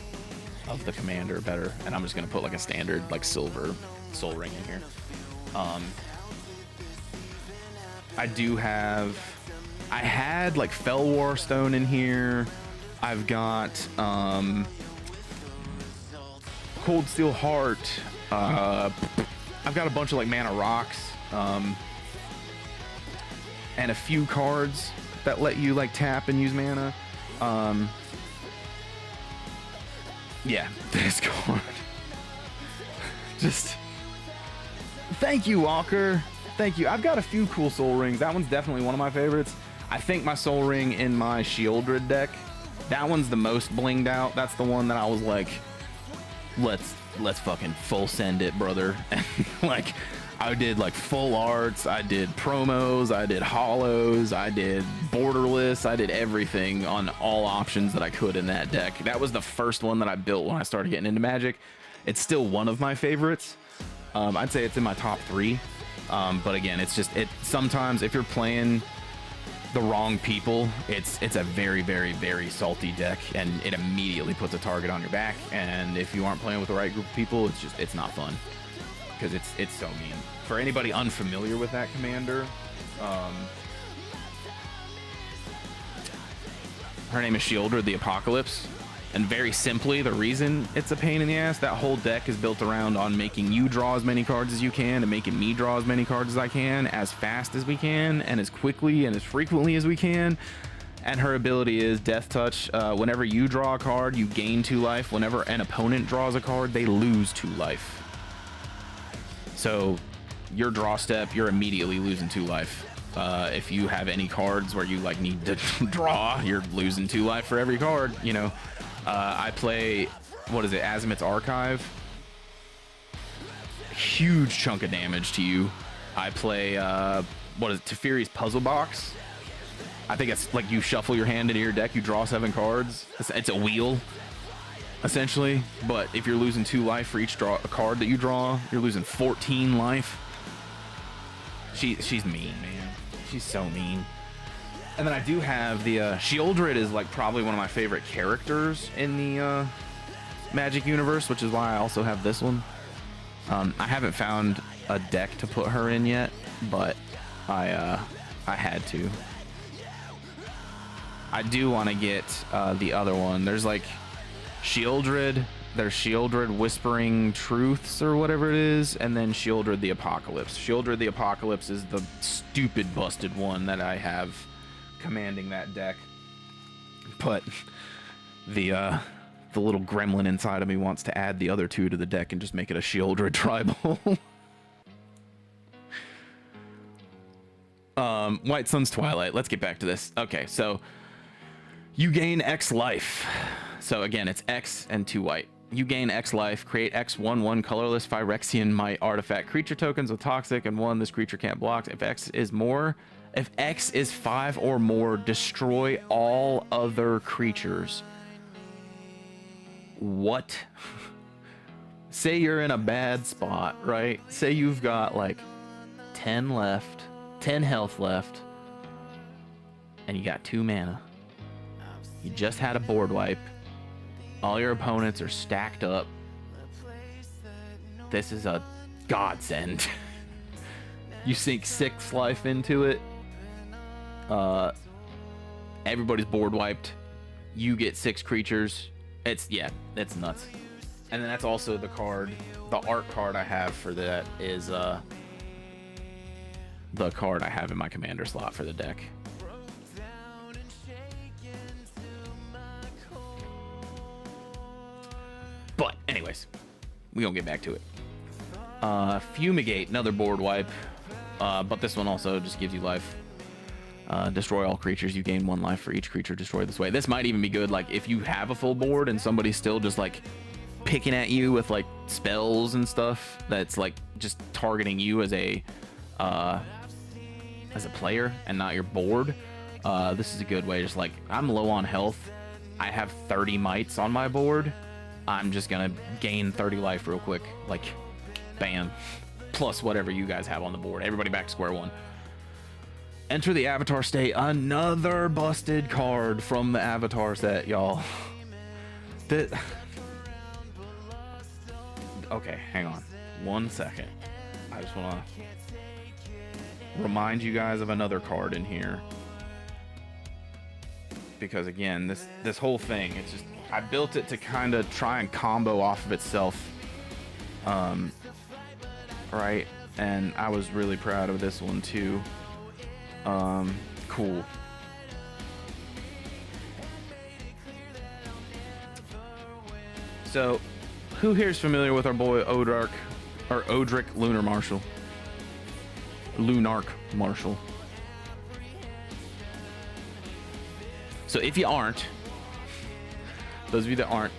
of the commander better. And I'm just gonna put like a standard like silver Soul Ring in here. I had like Fellwar Stone in here. I've got Cold Steel Heart. I've got a bunch of like mana rocks, and a few cards that let you like tap and use mana. Yeah, this card. Just thank you, Walker. Thank you. I've got a few cool Soul Rings. That one's definitely one of my favorites. I think my Soul Ring in my Sheoldred deck, that one's the most blinged out. That's the one that I was like, let's fucking full send it, brother. And like, I did like full arts, I did promos, I did hollows, I did borderless, I did everything on all options that I could in that deck. That was the first one that I built when I started getting into Magic. It's still one of my favorites. I'd say it's in my top 3. But again, it's just, sometimes if you're playing the wrong people, it's a very, very, very salty deck, and it immediately puts a target on your back. And if you aren't playing with the right group of people, it's not fun, because it's so mean. For anybody unfamiliar with that commander, her name is Sheoldred the Apocalypse. And very simply, the reason it's a pain in the ass, that whole deck is built around on making you draw as many cards as you can and making me draw as many cards as I can, as fast as we can, and as quickly and as frequently as we can. And her ability is Death Touch. Whenever you draw a card, you gain 2 life. Whenever an opponent draws a card, they lose 2 life. So your draw step, you're immediately losing 2 life. If you have any cards where you like need to draw, you're losing 2 life for every card, you know. I play, what is it, Azimuth's Archive. Huge chunk of damage to you. I play, what is it, Teferi's Puzzle Box. I think it's like you shuffle your hand into your deck, you draw 7 cards. It's a wheel, essentially. But if you're losing 2 life for each card that you draw, you're losing 14 life. She's mean, man. She's so mean. And then I do have the 𝔻𝕝 is like probably one of my favorite characters in the Magic universe, which is why I also have this one. I haven't found a deck to put her in yet, but I had to. I do want to get the other one. There's like 𝔻𝕝. There's 𝔻𝕝 Whispering Truths or whatever it is, and then 𝔻𝕝 the Apocalypse. 𝔻𝕝 the Apocalypse is the stupid busted one that I have commanding that deck. But the little gremlin inside of me wants to add the other two to the deck and just make it a 𝔻𝕝 tribal. White Sun's Twilight. Let's get back to this. Okay, so you gain X life. So again, it's X and 2 white. You gain X life, create X 1/1 colorless Phyrexian Might artifact creature tokens with toxic and 1 this creature can't block. If X is 5 or more, destroy all other creatures. What? Say you're in a bad spot, right? Say you've got like 10 left, 10 health left, and you got 2 mana. You just had a board wipe. All your opponents are stacked up. This is a godsend. You sink 6 life into it. Everybody's board wiped. You get 6 creatures. It's nuts. And then that's also the card. The art card I have for that is the card I have in my commander slot for the deck. But anyways, we gonna get back to it. Fumigate, another board wipe, but this one also just gives you life. Destroy all creatures. You gain 1 life for each creature destroyed this way. This might even be good like if you have a full board and somebody's still just like picking at you with like spells and stuff that's like just targeting you as a player and not your board. This is a good way. Just like I'm low on health, I have 30 mites on my board. I'm just gonna gain 30 life real quick, like bam, plus whatever you guys have on the board. Everybody back to square one. Enter the Avatar state. Another busted card from the Avatar set, y'all. Okay, hang on 1 second. I just want to remind you guys of another card in here, because again, this whole thing, it's just I built it to kind of try and combo off of itself, right? And I was really proud of this one too. Cool. So, who here is familiar with our boy Odric Lunar Marshal? Lunarch Marshal. So if you aren't, those of you that aren't,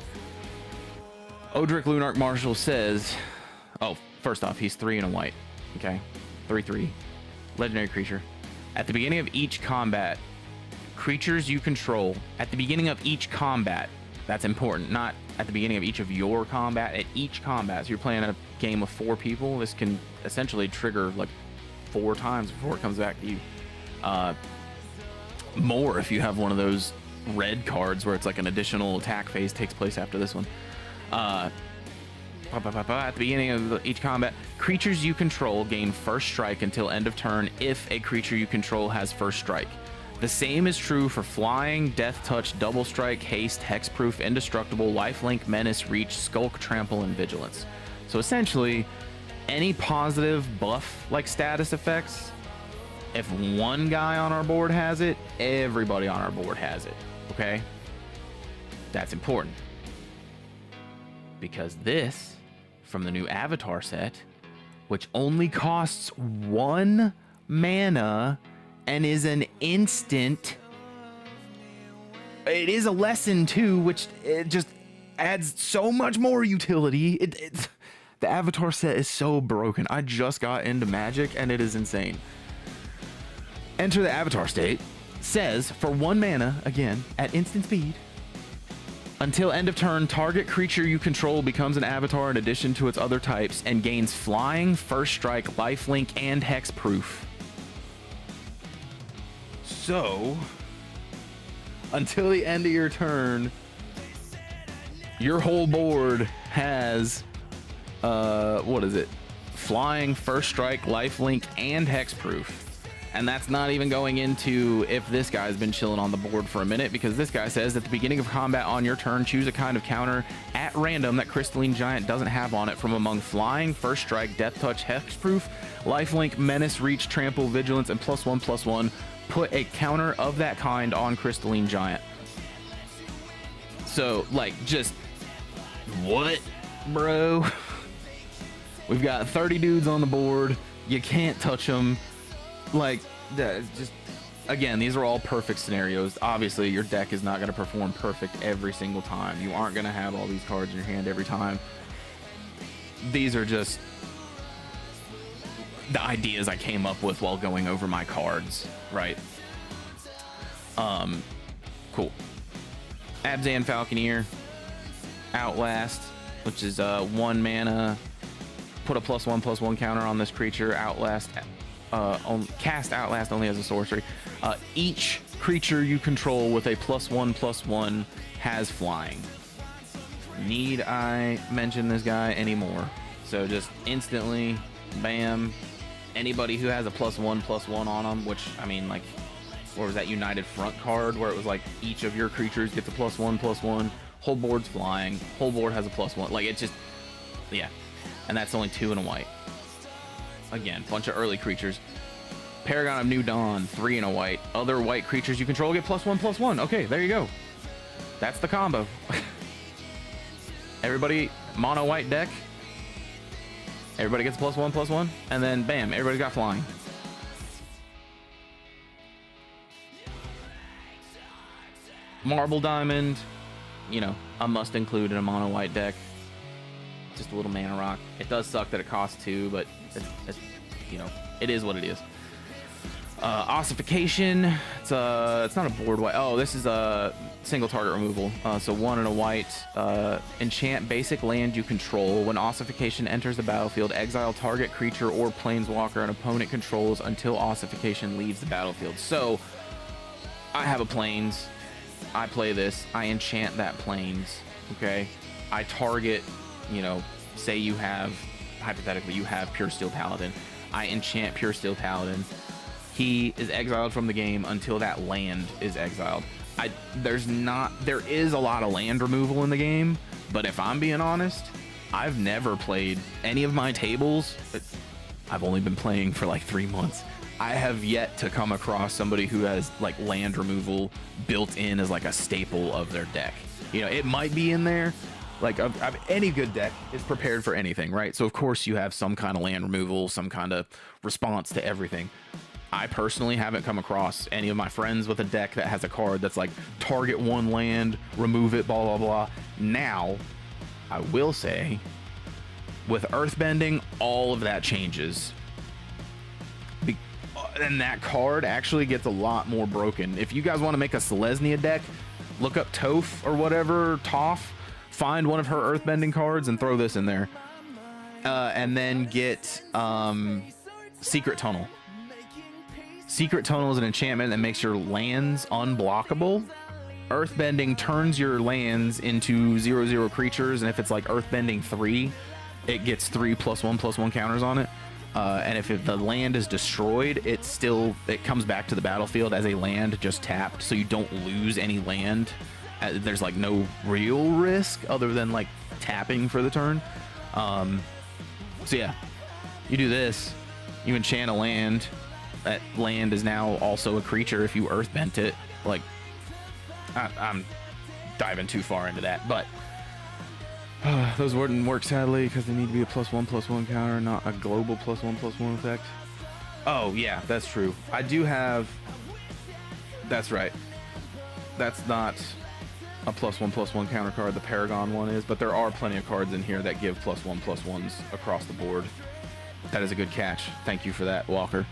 Odric Lunarch Marshal says, oh, first off, he's 3 and a white. Okay, 3/3, legendary creature. At the beginning of each combat, creatures you control, at the beginning of each combat, that's important, not at the beginning of each of your combat, at each combat. So you're playing a game of 4 people, this can essentially trigger like 4 times before it comes back to you. More if you have one of those red cards where it's like an additional attack phase takes place after this one. At the beginning of each combat, creatures you control gain first strike until end of turn if a creature you control has first strike. The same is true for flying, death touch, double strike, haste, hexproof, indestructible, lifelink, menace, reach, skulk, trample, and vigilance. So essentially, any positive buff like status effects, if one guy on our board has it, everybody on our board has it. Okay? That's important. Because this, from the new Avatar set, which only costs 1 mana and is an instant, it is a lesson too, which it just adds so much more utility. The Avatar set is so broken. I just got into Magic and it is insane. Enter the Avatar state. Says for 1 mana, again, at instant speed, Until end of turn, target creature you control becomes an avatar in addition to its other types and gains flying, first strike, lifelink, and hexproof. So, until the end of your turn, your whole board has, what is it? Flying, first strike, lifelink, and hexproof. And that's not even going into if this guy's been chilling on the board for a minute, because this guy says at the beginning of combat on your turn, choose a kind of counter at random that Crystalline Giant doesn't have on it from among flying, first strike, death touch, hexproof, lifelink, menace, reach, trample, vigilance, and +1/+1. Put a counter of that kind on Crystalline Giant. So, like, just what, bro? We've got 30 dudes on the board. You can't touch them. Like, just, again, these are all perfect scenarios. Obviously, your deck is not going to perform perfect every single time. You aren't going to have all these cards in your hand every time. These are just the ideas I came up with while going over my cards, right? Cool. Abzan Falconeer, Outlast, which is 1 mana. Put a +1/+1 counter on this creature. Outlast. Cast Outlast only as a sorcery. Each creature you control with a +1/+1 has flying. Need I mention this guy anymore? So just instantly, bam. Anybody who has a +1/+1 on them, which, I mean, like, what was that United Front card where it was like each of your creatures gets a +1/+1. Whole board's flying. Whole board has a +1. Like, it's just, yeah. And that's only 2 and a white. Again, bunch of early creatures. Paragon of New Dawn, 3 and a white. Other white creatures you control get +1/+1. Okay, there you go. That's the combo. Everybody, mono white deck. Everybody gets +1/+1. And then, bam, everybody's got flying. Marble Diamond, you know, a must include in a mono white deck. Just a little mana rock. It does suck that it costs 2, but it's you know, it is what it is. Ossification, it's not a board white. Oh, this is a single target removal. So 1 and a white. Enchant basic land you control. When ossification enters the battlefield, exile target creature or planeswalker an opponent controls until ossification leaves the battlefield. So I have a plains. I play this. I enchant that plains. Okay. I target, you know, say you have, hypothetically, you have Pure Steel Paladin. I enchant Pure Steel Paladin. He is exiled from the game until that land is exiled. There is a lot of land removal in the game, but if I'm being honest, I've never played any of my tables. I've only been playing for like 3 months. I have yet to come across somebody who has like land removal built in as like a staple of their deck. You know, it might be in there. Like, any good deck is prepared for anything, right? So, of course, you have some kind of land removal, some kind of response to everything. I personally haven't come across any of my friends with a deck that has a card that's like, target 1 land, remove it, blah, blah, blah. Now, I will say, with Earthbending, all of that changes. And that card actually gets a lot more broken. If you guys want to make a Selesnya deck, look up Toph or whatever, Toph. Find one of her Earthbending cards and throw this in there. And then get Secret Tunnel. Secret Tunnel is an enchantment that makes your lands unblockable. Earthbending turns your lands into 0/0 creatures, and if it's like Earthbending 3, it gets 3 +1/+1 counters on it. And if the land is destroyed, it comes back to the battlefield as a land just tapped, so you don't lose any land. There's like no real risk other than like tapping for the turn. So yeah, you do this, you enchant a land. That land is now also a creature if you earthbent it. Like, I'm diving too far into that, but those wouldn't work sadly because they need to be a +1/+1 counter, not a global +1/+1 effect. Oh yeah, that's true. I do have. That's right. That's not a +1/+1 counter card. The Paragon one is, but there are plenty of cards in here that give +1/+1s across the board. That is a good catch. Thank you for that, Walker.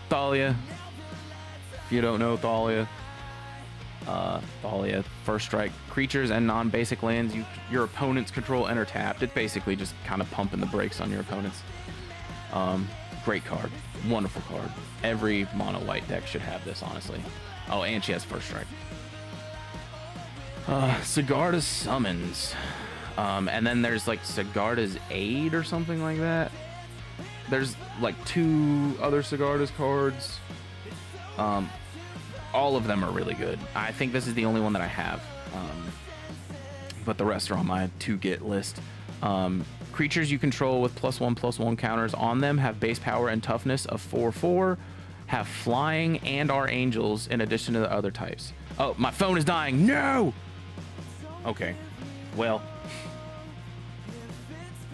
Thalia. If you don't know Thalia, Thalia, first strike. Creatures and non-basic lands your opponents control enter tapped. It's basically just kind of pumping the brakes on your opponents. Great card. Wonderful card. Every mono white deck should have this, honestly. Oh, and she has first strike. Sigarda's Summons. And then there's like Sigarda's Aid or something like that. There's like 2 other Sigarda's cards. All of them are really good. I think this is the only one that I have. But the rest are on my to-get list. Creatures you control with +1/+1 counters on them have base power and toughness of 4/4, have flying, and are angels in addition to the other types. Oh, my phone is dying. No! Okay. Well,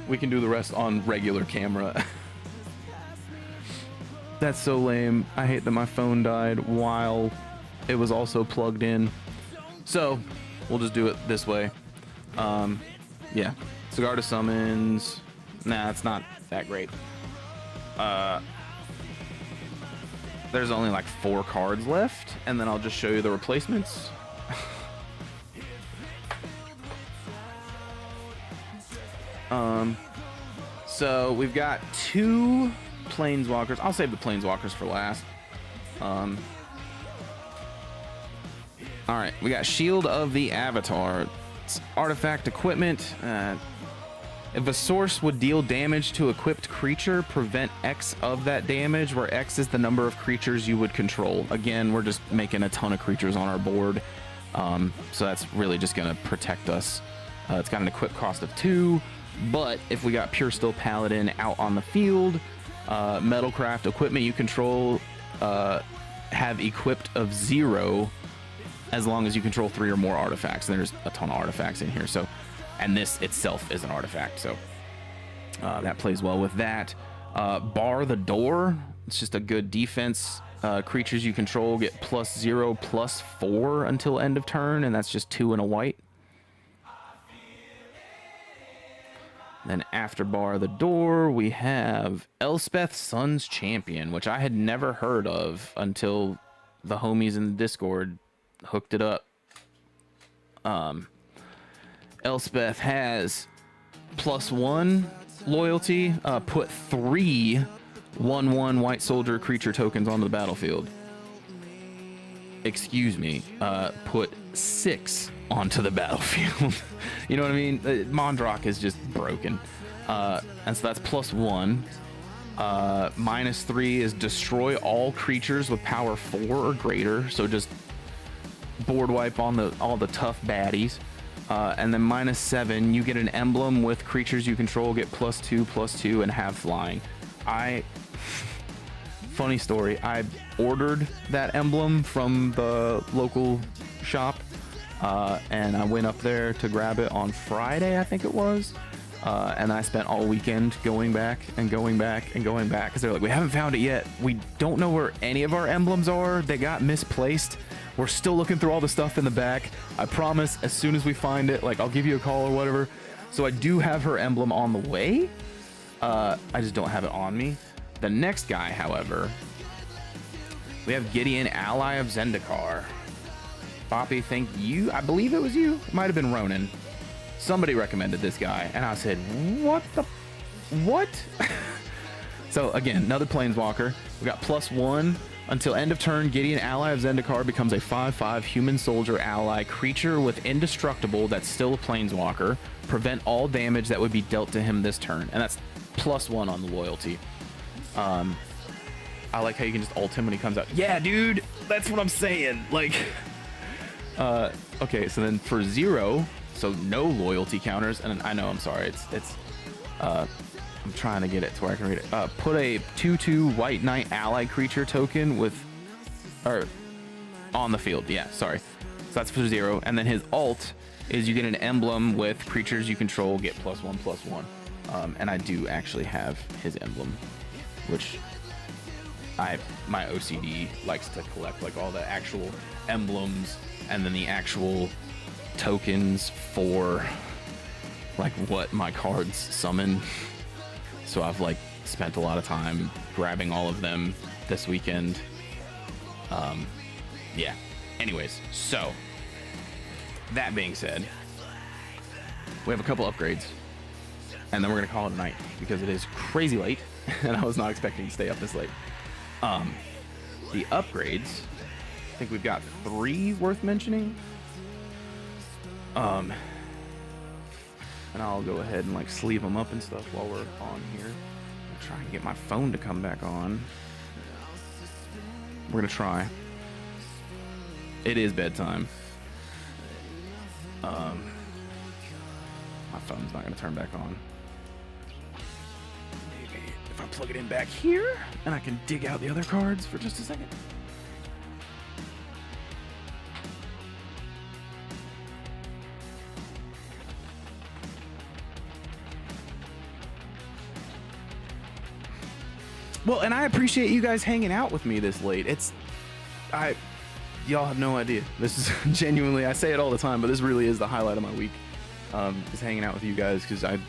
we can do the rest on regular camera. That's so lame. I hate that my phone died while it was also plugged in. So, we'll just do it this way. Yeah. Sigarda Summons. Nah, it's not that great. There's only like 4 cards left, and then I'll just show you the replacements. So we've got 2 Planeswalkers. I'll save the Planeswalkers for last. All right, we got Shield of the Avatar. It's artifact equipment. If a source would deal damage to equipped creature, prevent X of that damage, where X is the number of creatures you would control. Again, we're just making a ton of creatures on our board. So that's really just going to protect us. It's got an equip cost of 2. But if we got Pure Steel Paladin out on the field, Metalcraft equipment you control have equipped of 0 as long as you control 3 or more artifacts. And there's a ton of artifacts in here. So, and this itself is an artifact. So that plays well with that. Bar the Door. It's just a good defense. Creatures you control get +0/+4 until end of turn. And that's just 2 and a white. Then after Bar the Door, we have Elspeth Sun's Champion, which I had never heard of until the homies in the Discord hooked it up. Elspeth has +1 loyalty, put 3 1/1 white soldier creature tokens onto the battlefield. Excuse me, put 6 onto the battlefield. You know what I mean? Mondrak is just broken. And so that's +1. -3 is destroy all creatures with power 4 or greater. So just board wipe on all the tough baddies. And then -7, you get an emblem with creatures you control get +2/+2 and have flying. Funny story, I ordered that emblem from the local shop, and I went up there to grab it on Friday, I think it was, and I spent all weekend going back and going back and going back, because they're like, we haven't found it yet. We don't know where any of our emblems are. They got misplaced. We're still looking through all the stuff in the back. I promise, as soon as we find it, like, I'll give you a call or whatever. So I do have her emblem on the way. I just don't have it on me. The next guy, however, we have Gideon, Ally of Zendikar. Boppy, thank you. I believe it was you. It might have been Ronan. Somebody recommended this guy, and I said, what? So again, another Planeswalker. We got +1 until end of turn. Gideon, Ally of Zendikar, becomes a 5/5 human soldier ally creature with indestructible that's still a Planeswalker. Prevent all damage that would be dealt to him this turn, and that's +1 on the loyalty. I like how you can just ult him when he comes out. Yeah, dude, that's what I'm saying. Like, okay, so then for 0, so no loyalty counters, and I know, I'm sorry, I'm trying to get it to where I can read it. Put a 2/2 White Knight ally creature token on the field. Yeah, sorry. So that's for 0, and then his ult is you get an emblem with creatures you control get +1/+1. And I do actually have his emblem, which my OCD likes to collect like all the actual emblems and then the actual tokens for like what my cards summon. So I've like spent a lot of time grabbing all of them this weekend. Yeah, Anyways, so that being said, we have a couple upgrades, and then we're gonna call it a night because it is crazy late, and I was not expecting to stay up this late. The upgrades, I think we've got 3 worth mentioning. And I'll go ahead and like sleeve them up and stuff while we're on here. I'm trying to get my phone to come back on. We're gonna try. It is bedtime. My phone's not gonna turn back on. Maybe if I plug it in back here, and I can dig out the other cards for just a second. Well, and I appreciate you guys hanging out with me this late. Y'all have no idea. This is genuinely, I say it all the time, but this really is the highlight of my week. Is hanging out with you guys because I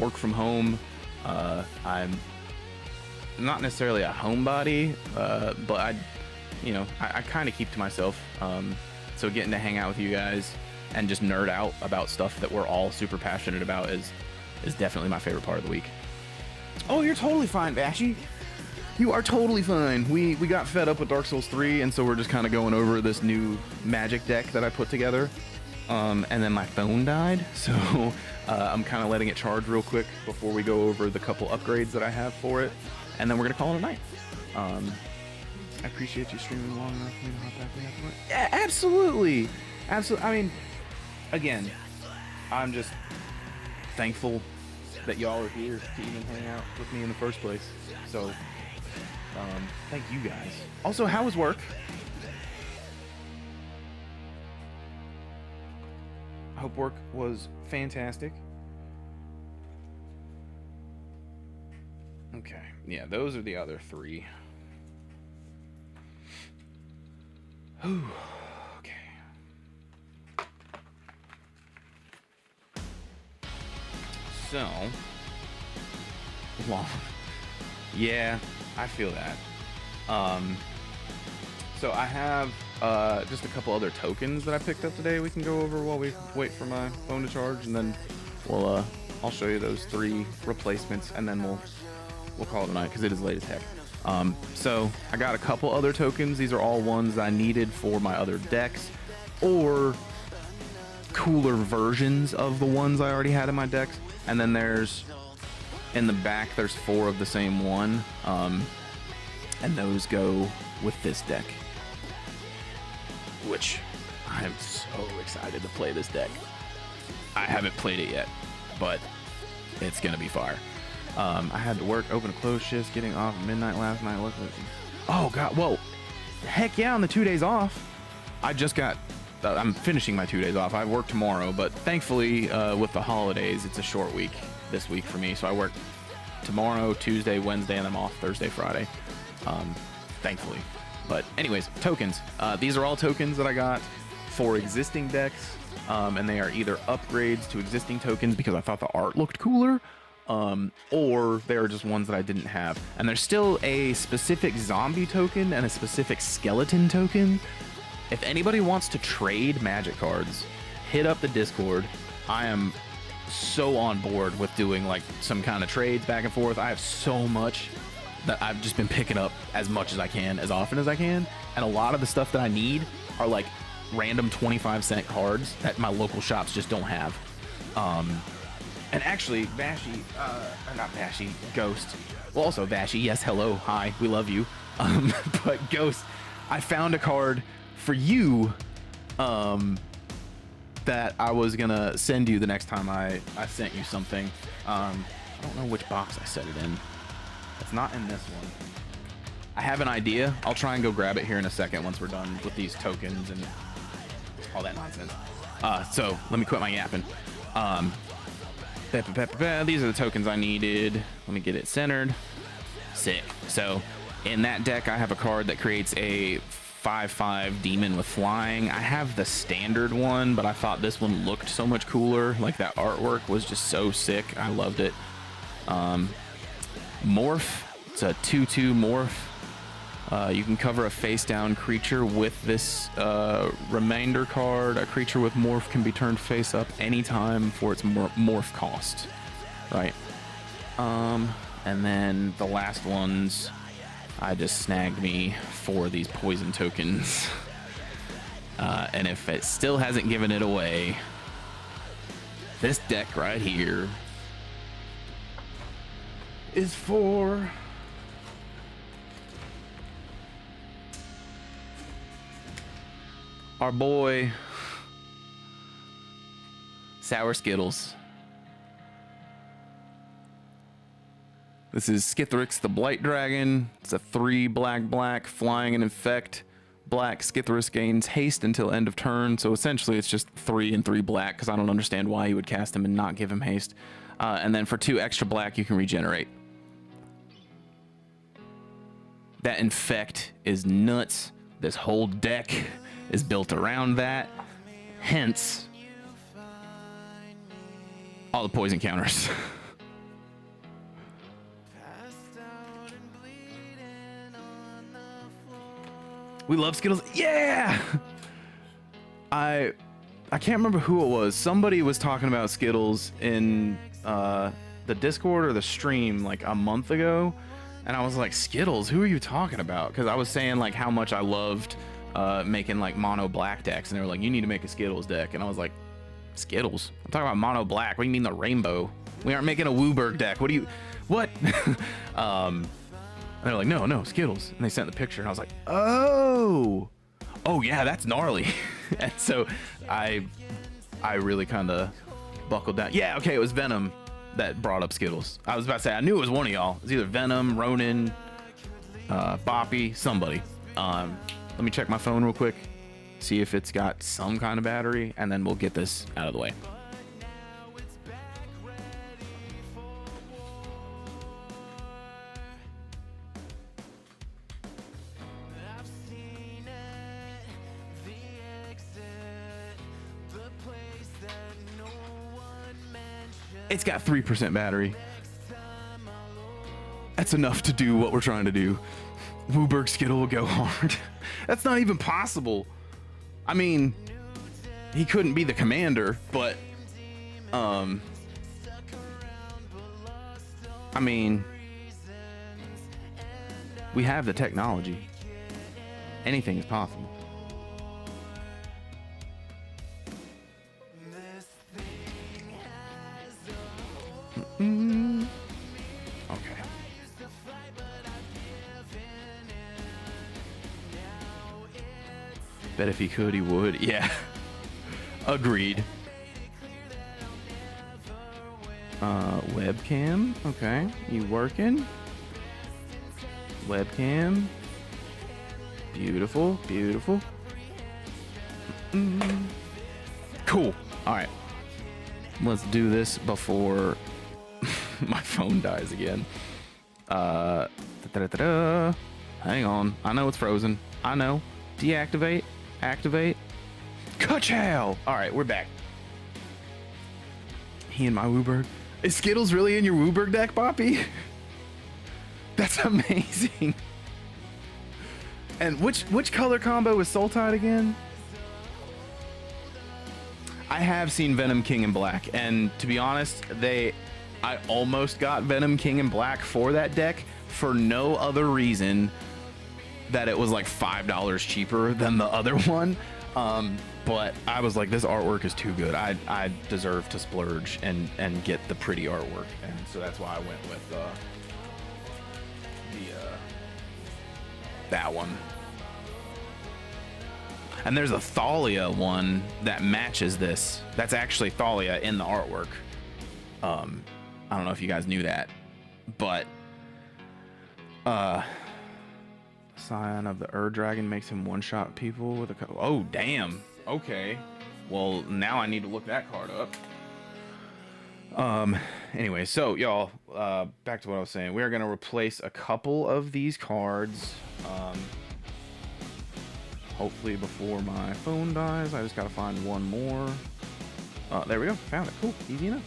work from home. I'm not necessarily a homebody, but I kind of keep to myself. So getting to hang out with you guys and just nerd out about stuff that we're all super passionate about is definitely my favorite part of the week. Oh, you're totally fine, Bashy. You are totally fine. We got fed up with Dark Souls 3, and so we're just kind of going over this new magic deck that I put together. And then my phone died, so I'm kind of letting it charge real quick before we go over the couple upgrades that I have for it, and then we're gonna call it a night. I appreciate you streaming long enough for me to hop back in after work. Yeah, absolutely, absolutely. I mean, again, I'm just thankful that y'all are here to even hang out with me in the first place. So, thank you guys. Also, how was work? I hope work was fantastic. Okay, yeah, those are the other 3. Ooh, okay. So, long. Yeah, I feel that. So I have just a couple other tokens that I picked up today we can go over while we wait for my phone to charge, and then I'll show you those 3 replacements, and then we'll call it a night because it is late as heck. So I got a couple other tokens. These are all ones I needed for my other decks, or cooler versions of the ones I already had in my decks. And then in the back, there's 4 of the same one, and those go with this deck, which I am so excited to play this deck. I haven't played it yet, but it's gonna be fire. I had to work open and close shifts, getting off at midnight last night. Oh god, whoa, heck yeah, on the 2 days off. I'm finishing my 2 days off. I work tomorrow, but thankfully with the holidays, it's a short week this week for me. So I work tomorrow, Tuesday, Wednesday, and I'm off Thursday, Friday. Thankfully. But anyways, tokens. These are all tokens that I got for existing decks, and they are either upgrades to existing tokens because I thought the art looked cooler, or they're just ones that I didn't have. And there's still a specific zombie token and a specific skeleton token. If anybody wants to trade magic cards, hit up the Discord. I am so on board with doing like some kind of trades back and forth. I have so much that I've just been picking up as much as I can, as often as I can. And a lot of the stuff that I need are like random 25-cent cards that my local shops just don't have. And actually, Vashy, or not Vashy, Ghost. Well, also Vashy, yes, hello, hi, we love you. But Ghost, I found a card for you that I was gonna send you the next time I sent you something. I don't know which box I set it in. It's not in this one. I have an idea. I'll try and go grab it here in a second once we're done with these tokens and all that nonsense. So let me quit my yapping. These are the tokens I needed. Let me get it centered. Sick. So in that deck, I have a card that creates a 5/5 demon with flying. I have the standard one, but I thought this one looked so much cooler. Like that artwork was just so sick. I loved it. Morph. It's a 2/2 morph. You can cover a face-down creature with this remainder card. A creature with morph can be turned face up anytime for its morph cost. Right. And then the last ones, I just snagged me for these poison tokens. And if it still hasn't given it away, this deck right here is for our boy Sour Skittles. This is Skithrix the Blight Dragon. It's a 3 black flying and infect. Black Skithrix gains haste until end of turn, so essentially it's just 3 and 3 black, because I don't understand why you would cast him and not give him haste. And then for 2 extra black you can regenerate. That infect is nuts. This whole deck is built around that. Hence all the poison counters. We love Skittles. Yeah. I can't remember who it was. Somebody was talking about Skittles in the Discord or the stream like a month ago, and I was like, Skittles? Who are you talking about? Because I was saying like how much I loved making like mono black decks, and they were like, you need to make a Skittles deck, and I was like, Skittles? I'm talking about mono black. What do you mean the rainbow? We aren't making a Wooburg deck. What? And they're like, no, Skittles. And they sent the picture, and I was like, oh yeah, that's gnarly. And so I really kind of buckled down. Yeah, okay, it was Venom that brought up Skittles. I was about to say, I knew it was one of y'all. It was either Venom, Ronan, Boppy, somebody. Let me check my phone real quick, see if it's got some kind of battery, and then we'll get this out of the way. It's got 3% battery. That's enough to do what we're trying to do. Wooburg Skittle will go hard. That's not even possible. I mean, he couldn't be the commander, but I mean, we have the technology. Anything is possible. Okay. Bet if he could, he would. Yeah. Agreed. Webcam. Okay. You working? Webcam. Beautiful. Beautiful. Cool. All right. Let's do this before my phone dies again. Hang on. I know it's frozen. I know. Deactivate. Activate. Ka-chow! Alright, we're back. He and my Wooburg. Is Skittles really in your Wooburg deck, Boppy? That's amazing. And which color combo is Soul Tide again? I have seen Venom King in black, and to be honest, I almost got Venom King in black for that deck for no other reason that it was like $5 cheaper than the other one. But I was like, this artwork is too good. I deserve to splurge and get the pretty artwork, and so that's why I went with that one. And there's a Thalia one that matches this. That's actually Thalia in the artwork. I don't know if you guys knew that, but Scion of the Dragon makes him one-shot people with a... Oh, damn. Okay. Well, now I need to look that card up. Anyway, so y'all, back to what I was saying. We are going to replace a couple of these cards. Hopefully before my phone dies. I just got to find one more. There we go. Found it. Cool. Easy enough.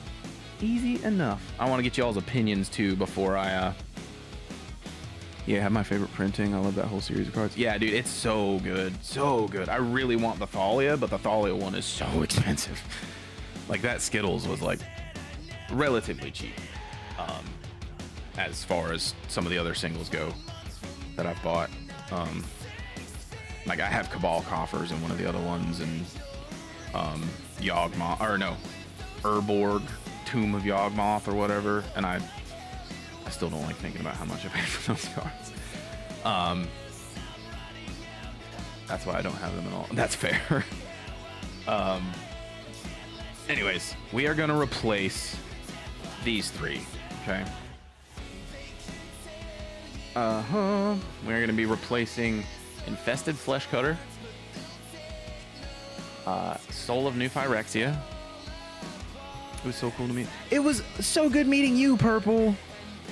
Easy enough. I want to get y'all's opinions too before I Yeah, my favorite printing. I love that whole series of cards. Yeah, dude, it's so good. So good. I really want the Thalia, but the Thalia one is so expensive. Like, that Skittles was, like, relatively cheap. As far as some of the other singles go that I've bought. Like, I have Cabal Coffers in one of the other ones, and Yawgmoth, or no, Urborg, Tomb of Yawgmoth or whatever, and I still don't like thinking about how much I paid for those cards. That's why I don't have them at all. That's fair. Anyways, we are going to replace these three, okay? We're going to be replacing Infested Fleshcutter, Soul of 𝕊𝕆𝕌𝕃. It was so cool to meet. It was so good meeting you, Purple.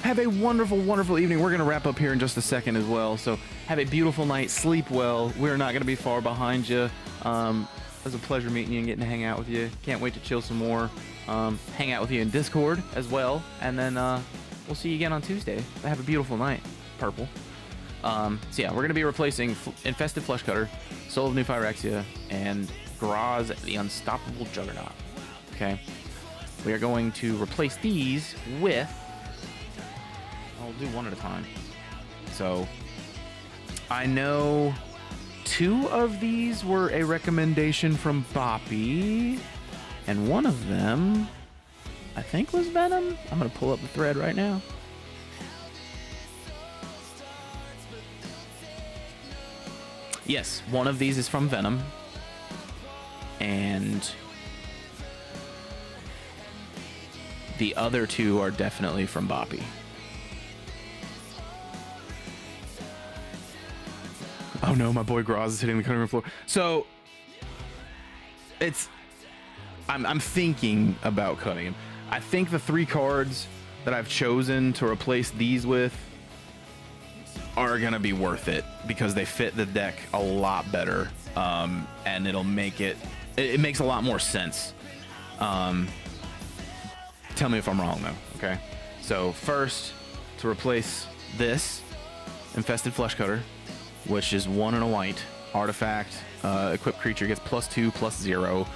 Have a wonderful, wonderful evening. We're going to wrap up here in just a second as well. So have a beautiful night. Sleep well. We're not going to be far behind you. It was a pleasure meeting you and getting to hang out with you. Can't wait to chill some more. Hang out with you in Discord as well. And then we'll see you again on Tuesday. Have a beautiful night, Purple. So yeah, we're going to be replacing Infested Fleshcutter, Soul of 𝕊𝕆𝕌𝕃, and Graz, the Unstoppable Juggernaut. Okay? We are going to replace these with... I'll do one at a time. So, I know 2 of these were a recommendation from Boppy, and one of them, I think, was Venom. I'm going to pull up the thread right now. Yes, one of these is from Venom, and the other 2 are definitely from Boppy. Oh no, my boy Graz is hitting the cutting room floor. So I'm thinking about cutting him. I think the 3 cards that I've chosen to replace these with are gonna be worth it because they fit the deck a lot better, and it'll make it makes a lot more sense. Tell me if I'm wrong though. Okay, so first, to replace this Infested Fleshcutter, which is 1 and a white artifact, equipped creature gets +2/+0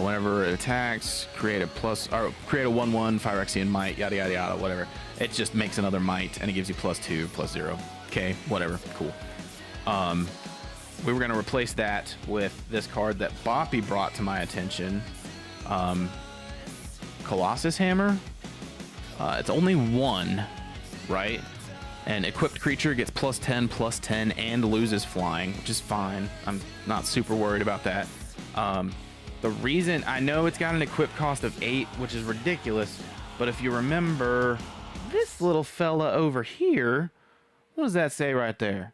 whenever it attacks. Create a 1/1 Phyrexian might, yada yada yada, whatever. It just makes another might and it gives you +2/+0. Okay, whatever, cool. We were gonna replace that with this card that Boppy brought to my attention, Colossus Hammer. It's only 1, right? And equipped creature gets +10/+10 and loses flying, which is fine. I'm not super worried about that. The reason I know it's got an equip cost of 8, which is ridiculous, but if you remember this little fella over here, what does that say right there?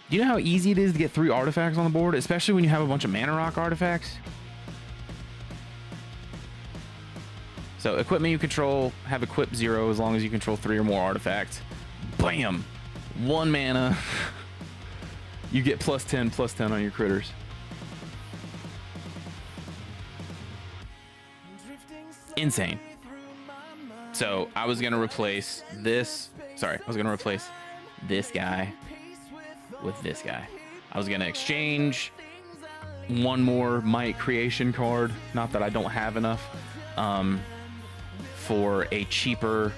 Do you know how easy it is to get 3 artifacts on the board, especially when you have a bunch of Mana Rock artifacts? So equipment you control have equip 0 as long as you control 3 or more artifacts. Bam! 1 mana. You get +10/+10 on your critters. Insane. So I was gonna replace this. Sorry, I was gonna replace this guy with this guy. I was gonna exchange 1 more Might Creation card. Not that I don't have enough. For a cheaper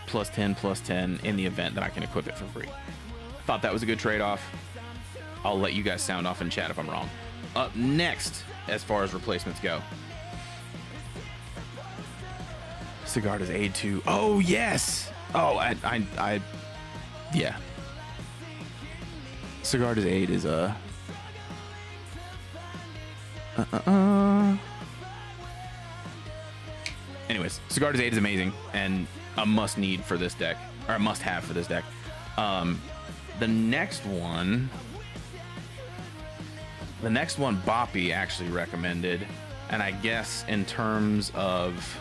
+10/+10 in the event that I can equip it for free. Thought that was a good trade-off. I'll let you guys sound off in chat if I'm wrong. Up next, as far as replacements go, Sigarda's Aid 2. Oh yes. Oh, yeah. Sigarda's Aid is Anyways, Sigarda's Aid is amazing and a must-need for this deck, or a must-have for this deck. The next one Boppy actually recommended, and I guess in terms of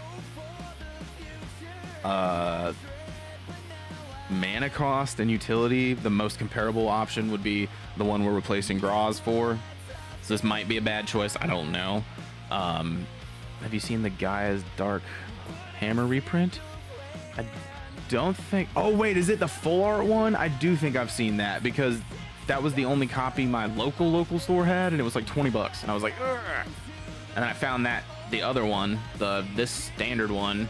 mana cost and utility, the most comparable option would be the one we're replacing Graz for. So this might be a bad choice, I don't know. Have you seen the Gaia's Dark Hammer reprint? I don't think... Oh, wait, is it the full art one? I do think I've seen that, because that was the only copy my local store had, and it was like 20 bucks. And I was like, ugh. And then I found that, the other one, this standard one,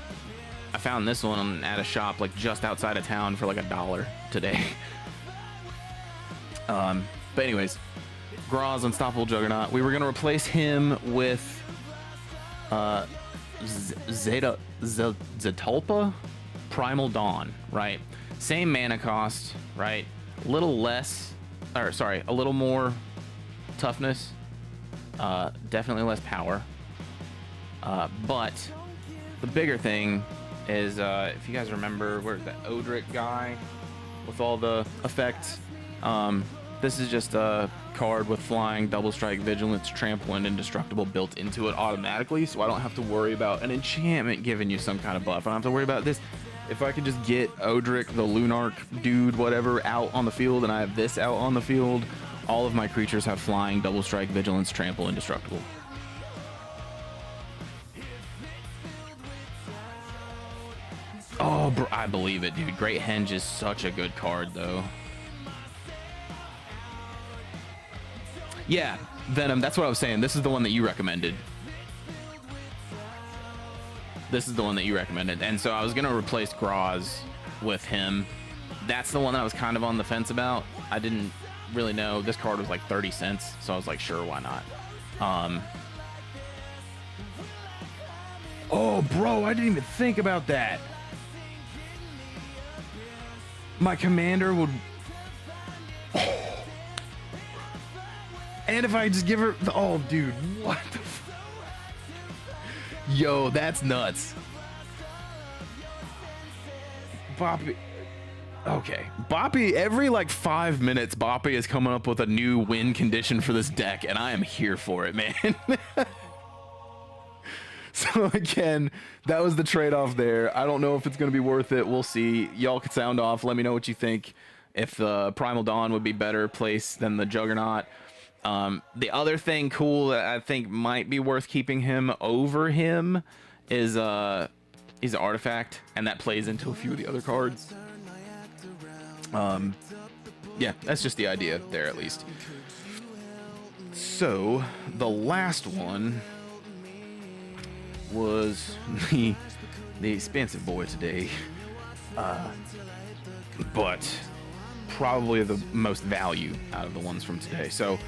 I found this one at a shop like just outside of town for like $1 today. But anyways, Groz's Unstoppable Juggernaut. We were going to replace him with 𝔻𝔸ℝ𝕂 Primal Dawn, right? Same mana cost, right? A little less, or sorry, a little more toughness, definitely less power. But the bigger thing is, if you guys remember, where's that Odric guy with all the effects? This is just a card with flying, double strike, vigilance, trample, and indestructible built into it automatically, so I don't have to worry about an enchantment giving you some kind of buff. I don't have to worry about this. If I could just get Odric, the Lunarch dude, whatever, out on the field, and I have this out on the field, all of my creatures have flying, double strike, vigilance, trample, indestructible. Oh, bro, I believe it, dude. Great Henge is such a good card, though. Yeah, Venom, that's what I was saying. This is the one that you recommended. This is the one that you recommended. And so I was going to replace Groz with him. That's the one that I was kind of on the fence about. I didn't really know. This card was like 30 cents, so I was like, sure, why not? Oh, bro, I didn't even think about that. My commander would... And if I just give her the... Oh, dude, what the... Yo, that's nuts. Boppy... Okay. Boppy, every like 5 minutes, Boppy is coming up with a new win condition for this deck, and I am here for it, man. So again, that was the trade-off there. I don't know if it's going to be worth it. We'll see. Y'all can sound off. Let me know what you think. If the Primal Dawn would be better placed than the Juggernaut. The other thing cool that I think might be worth keeping him over him is he's an artifact, and that plays into a few of the other cards. Yeah, that's just the idea there, at least. So the last one was the expensive boy today, but probably the most value out of the ones from today. So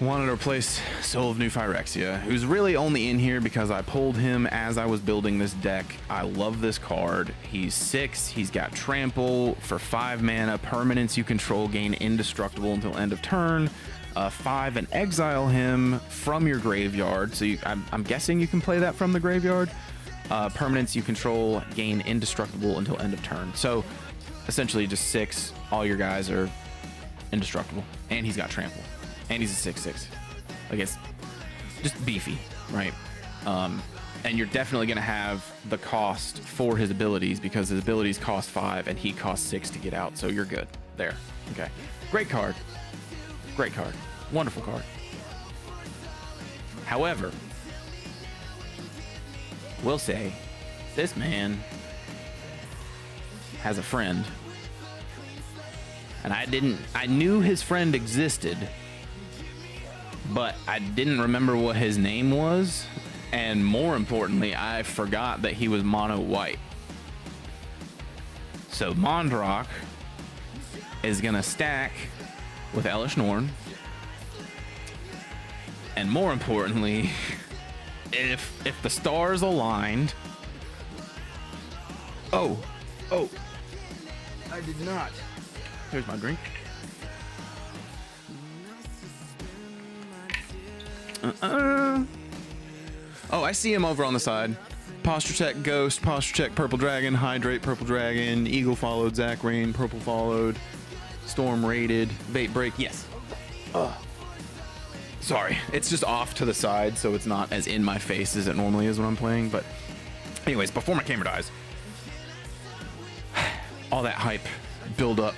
wanted to replace Soul of 𝔻𝕗, who's really only in here because I pulled him as I was building this deck. I love this card. He's 6, he's got trample for 5 mana, permanents you control gain indestructible until end of turn, 5, and exile him from your graveyard. So I'm guessing you can play that from the graveyard. Permanents you control gain indestructible until end of turn. So essentially just 6, all your guys are indestructible, and he's got trample. And he's a 6/6. I guess just beefy, right? And you're definitely going to have the cost for his abilities because his abilities cost 5 and he costs 6 to get out. So you're good there. Okay. Great card. Great card. Wonderful card. However, we'll say this man has a friend. And I knew his friend existed, but I didn't remember what his name was, and more importantly, I forgot that he was mono white. So Mondrock is gonna stack with Elesh Norn, and more importantly, if the stars aligned... Oh, I did not. Here's my drink. Oh, I see him over on the side. Posture check Ghost, posture check Purple Dragon, Hydrate Purple Dragon, Eagle followed, Zac Rain Purple followed, Storm raided, Bait Break, yes. Sorry, it's just off to the side, so it's not as in my face as it normally is when I'm playing, but anyways, before my camera dies, all that hype build up.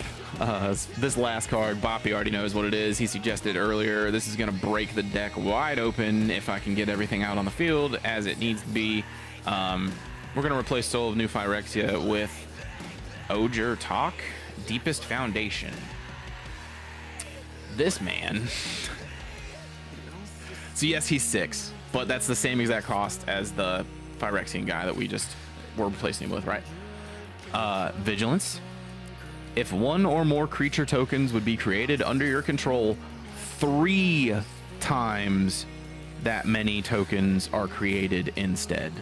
This last card, Boppy already knows what it is. He suggested earlier, this is going to break the deck wide open if I can get everything out on the field as it needs to be. We're gonna replace Soul of New Phyrexia with 𝔻𝔸ℝ𝕂 Deepest Foundation. This man. So yes, he's 6, but that's the same exact cost as the Phyrexian guy that we just were replacing him with, right? Vigilance. If one or more creature tokens would be created under your control, 3 times that many tokens are created instead.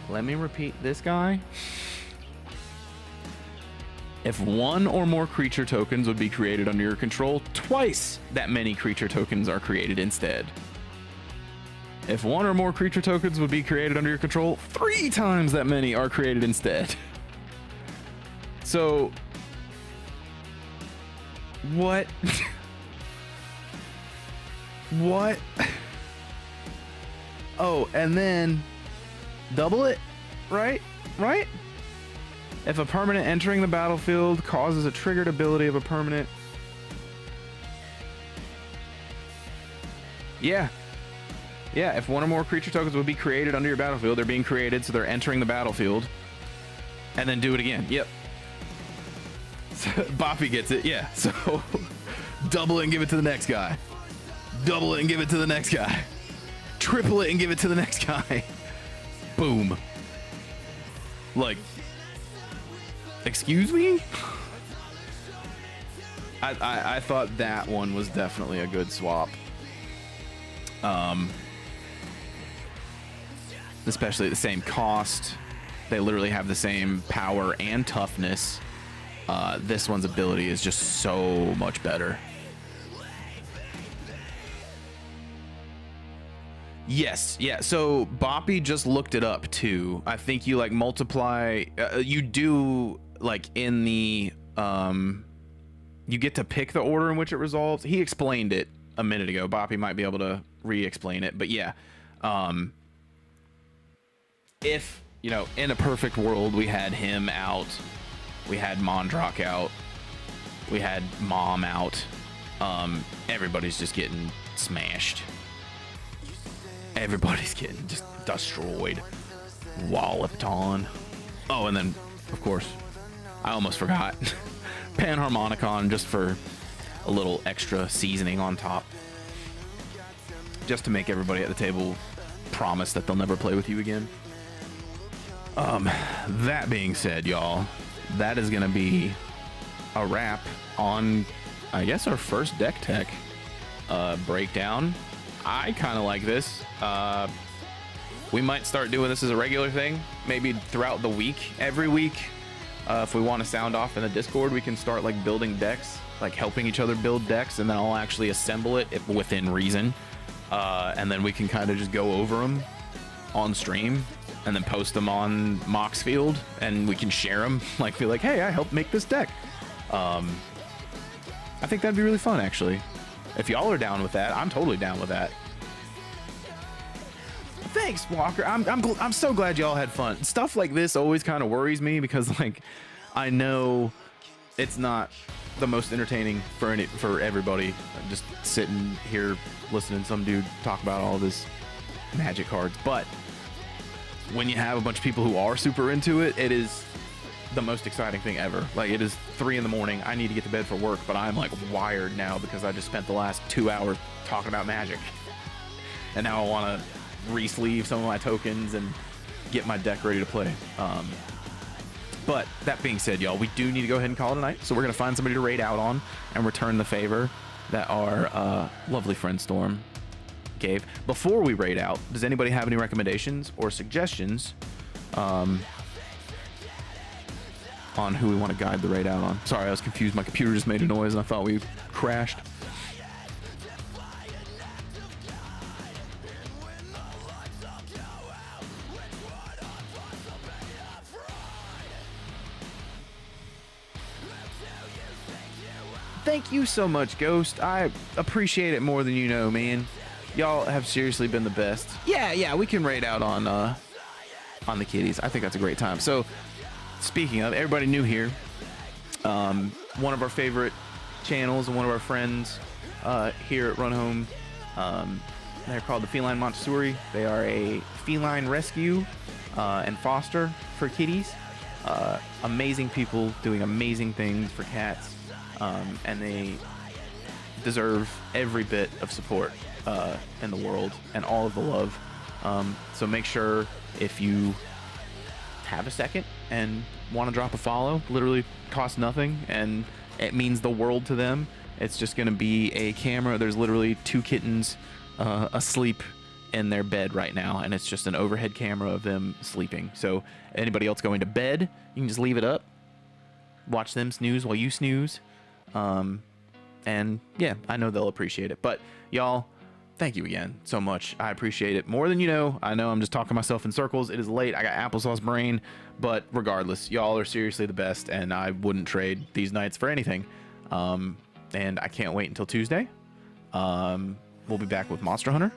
Let me repeat this guy. If one or more creature tokens would be created under your control, twice that many creature tokens are created instead. If one or more creature tokens would be created under your control, 3 times that many are created instead. So, what? What? Oh, and then double it, right? Right? If a permanent entering the battlefield causes a triggered ability of a permanent. Yeah. Yeah, if one or more creature tokens would be created under your battlefield, they're being created, so they're entering the battlefield. And then do it again. Yep. So, Boppy gets it, yeah. So double it and give it to the next guy. Double it and give it to the next guy. Triple it and give it to the next guy. Boom. Like, excuse me? I thought that one was definitely a good swap. Especially at the same cost. They literally have the same power and toughness. This one's ability is just so much better. Yes, yeah. So Boppy just looked it up too. I think you like multiply. You do like in the you get to pick the order in which it resolves. He explained it a minute ago. Boppy might be able to re-explain it, but yeah. If you know, in a perfect world, we had him out, we had Mondrak out, we had Mom out. Everybody's just getting smashed. Everybody's getting just destroyed, walloped on. Oh, and then, of course, I almost forgot. Panharmonicon, just for a little extra seasoning on top. Just to make everybody at the table promise that they'll never play with you again. That being said, y'all, that is going to be a wrap on, I guess, our first deck tech breakdown. I kind of like this. We might start doing this as a regular thing, maybe throughout the week, every week. If we want to sound off in the Discord, we can start like building decks, like helping each other build decks, and then I'll actually assemble it within reason. And then we can kind of just go over them on stream and then post them on Moxfield, and we can share them. Like, be like, hey, I helped make this deck. I think that'd be really fun, actually. If y'all are down with that, I'm totally down with that. Thanks, Walker. I'm so glad y'all had fun. Stuff like this always kind of worries me because, like, I know it's not the most entertaining for everybody. I'm just sitting here listening to some dude talk about all this Magic cards, but when you have a bunch of people who are super into it, it is the most exciting thing ever. Like, it is 3 in the morning. I need to get to bed for work, but I'm like wired now because I just spent the last 2 hours talking about Magic. And now I want to re-sleeve some of my tokens and get my deck ready to play. But that being said, y'all, we do need to go ahead and call it a night. So we're going to find somebody to raid out on and return the favor that our lovely friend Storm gave. Before we raid out, does anybody have any recommendations or suggestions on who we want to guide the raid out on? Sorry, I was confused. My computer just made a noise and I thought we crashed. Thank you so much, Ghost. I appreciate it more than you know, man. Y'all have seriously been the best. Yeah, we can raid out on the kitties. I think that's a great time. So, speaking of, everybody new here, one of our favorite channels and one of our friends here at Run Home, they're called the Feline Montessori. They are a feline rescue and foster for kitties. Amazing people doing amazing things for cats, and they deserve every bit of support in the world and all of the love. So make sure, if you have a second and want to drop a follow, literally costs nothing and it means the world to them. It's just going to be a camera. There's literally 2 kittens asleep in their bed right now, and it's just an overhead camera of them sleeping. So anybody else going to bed, you can just leave it up, watch them snooze while you snooze. And yeah, I know they'll appreciate it. But y'all, thank you again so much. I appreciate it more than you know. I know I'm just talking myself in circles. It is late. I got applesauce brain. But regardless, y'all are seriously the best, and I wouldn't trade these nights for anything. And I can't wait until Tuesday. We'll be back with Monster Hunter,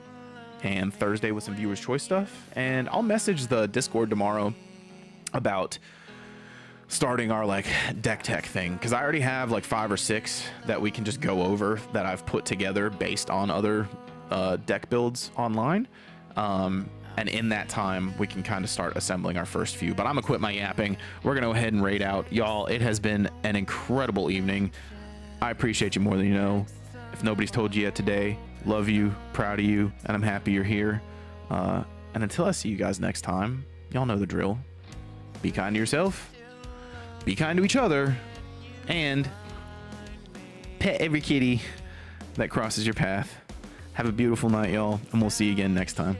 and Thursday with some Viewer's Choice stuff. And I'll message the Discord tomorrow about starting our like deck tech thing, because I already have like 5 or 6 that we can just go over that I've put together based on other deck builds online. And in that time, we can kind of start assembling our first few. But I'm gonna quit my yapping. We're gonna go ahead and raid out. Y'all, it has been an incredible evening. I appreciate you more than you know. If nobody's told you yet today, love you, proud of you, and I'm happy you're here. And until I see you guys next time, y'all know the drill. Be kind to yourself, be kind to each other, and pet every kitty that crosses your path. Have a beautiful night, y'all, and we'll see you again next time.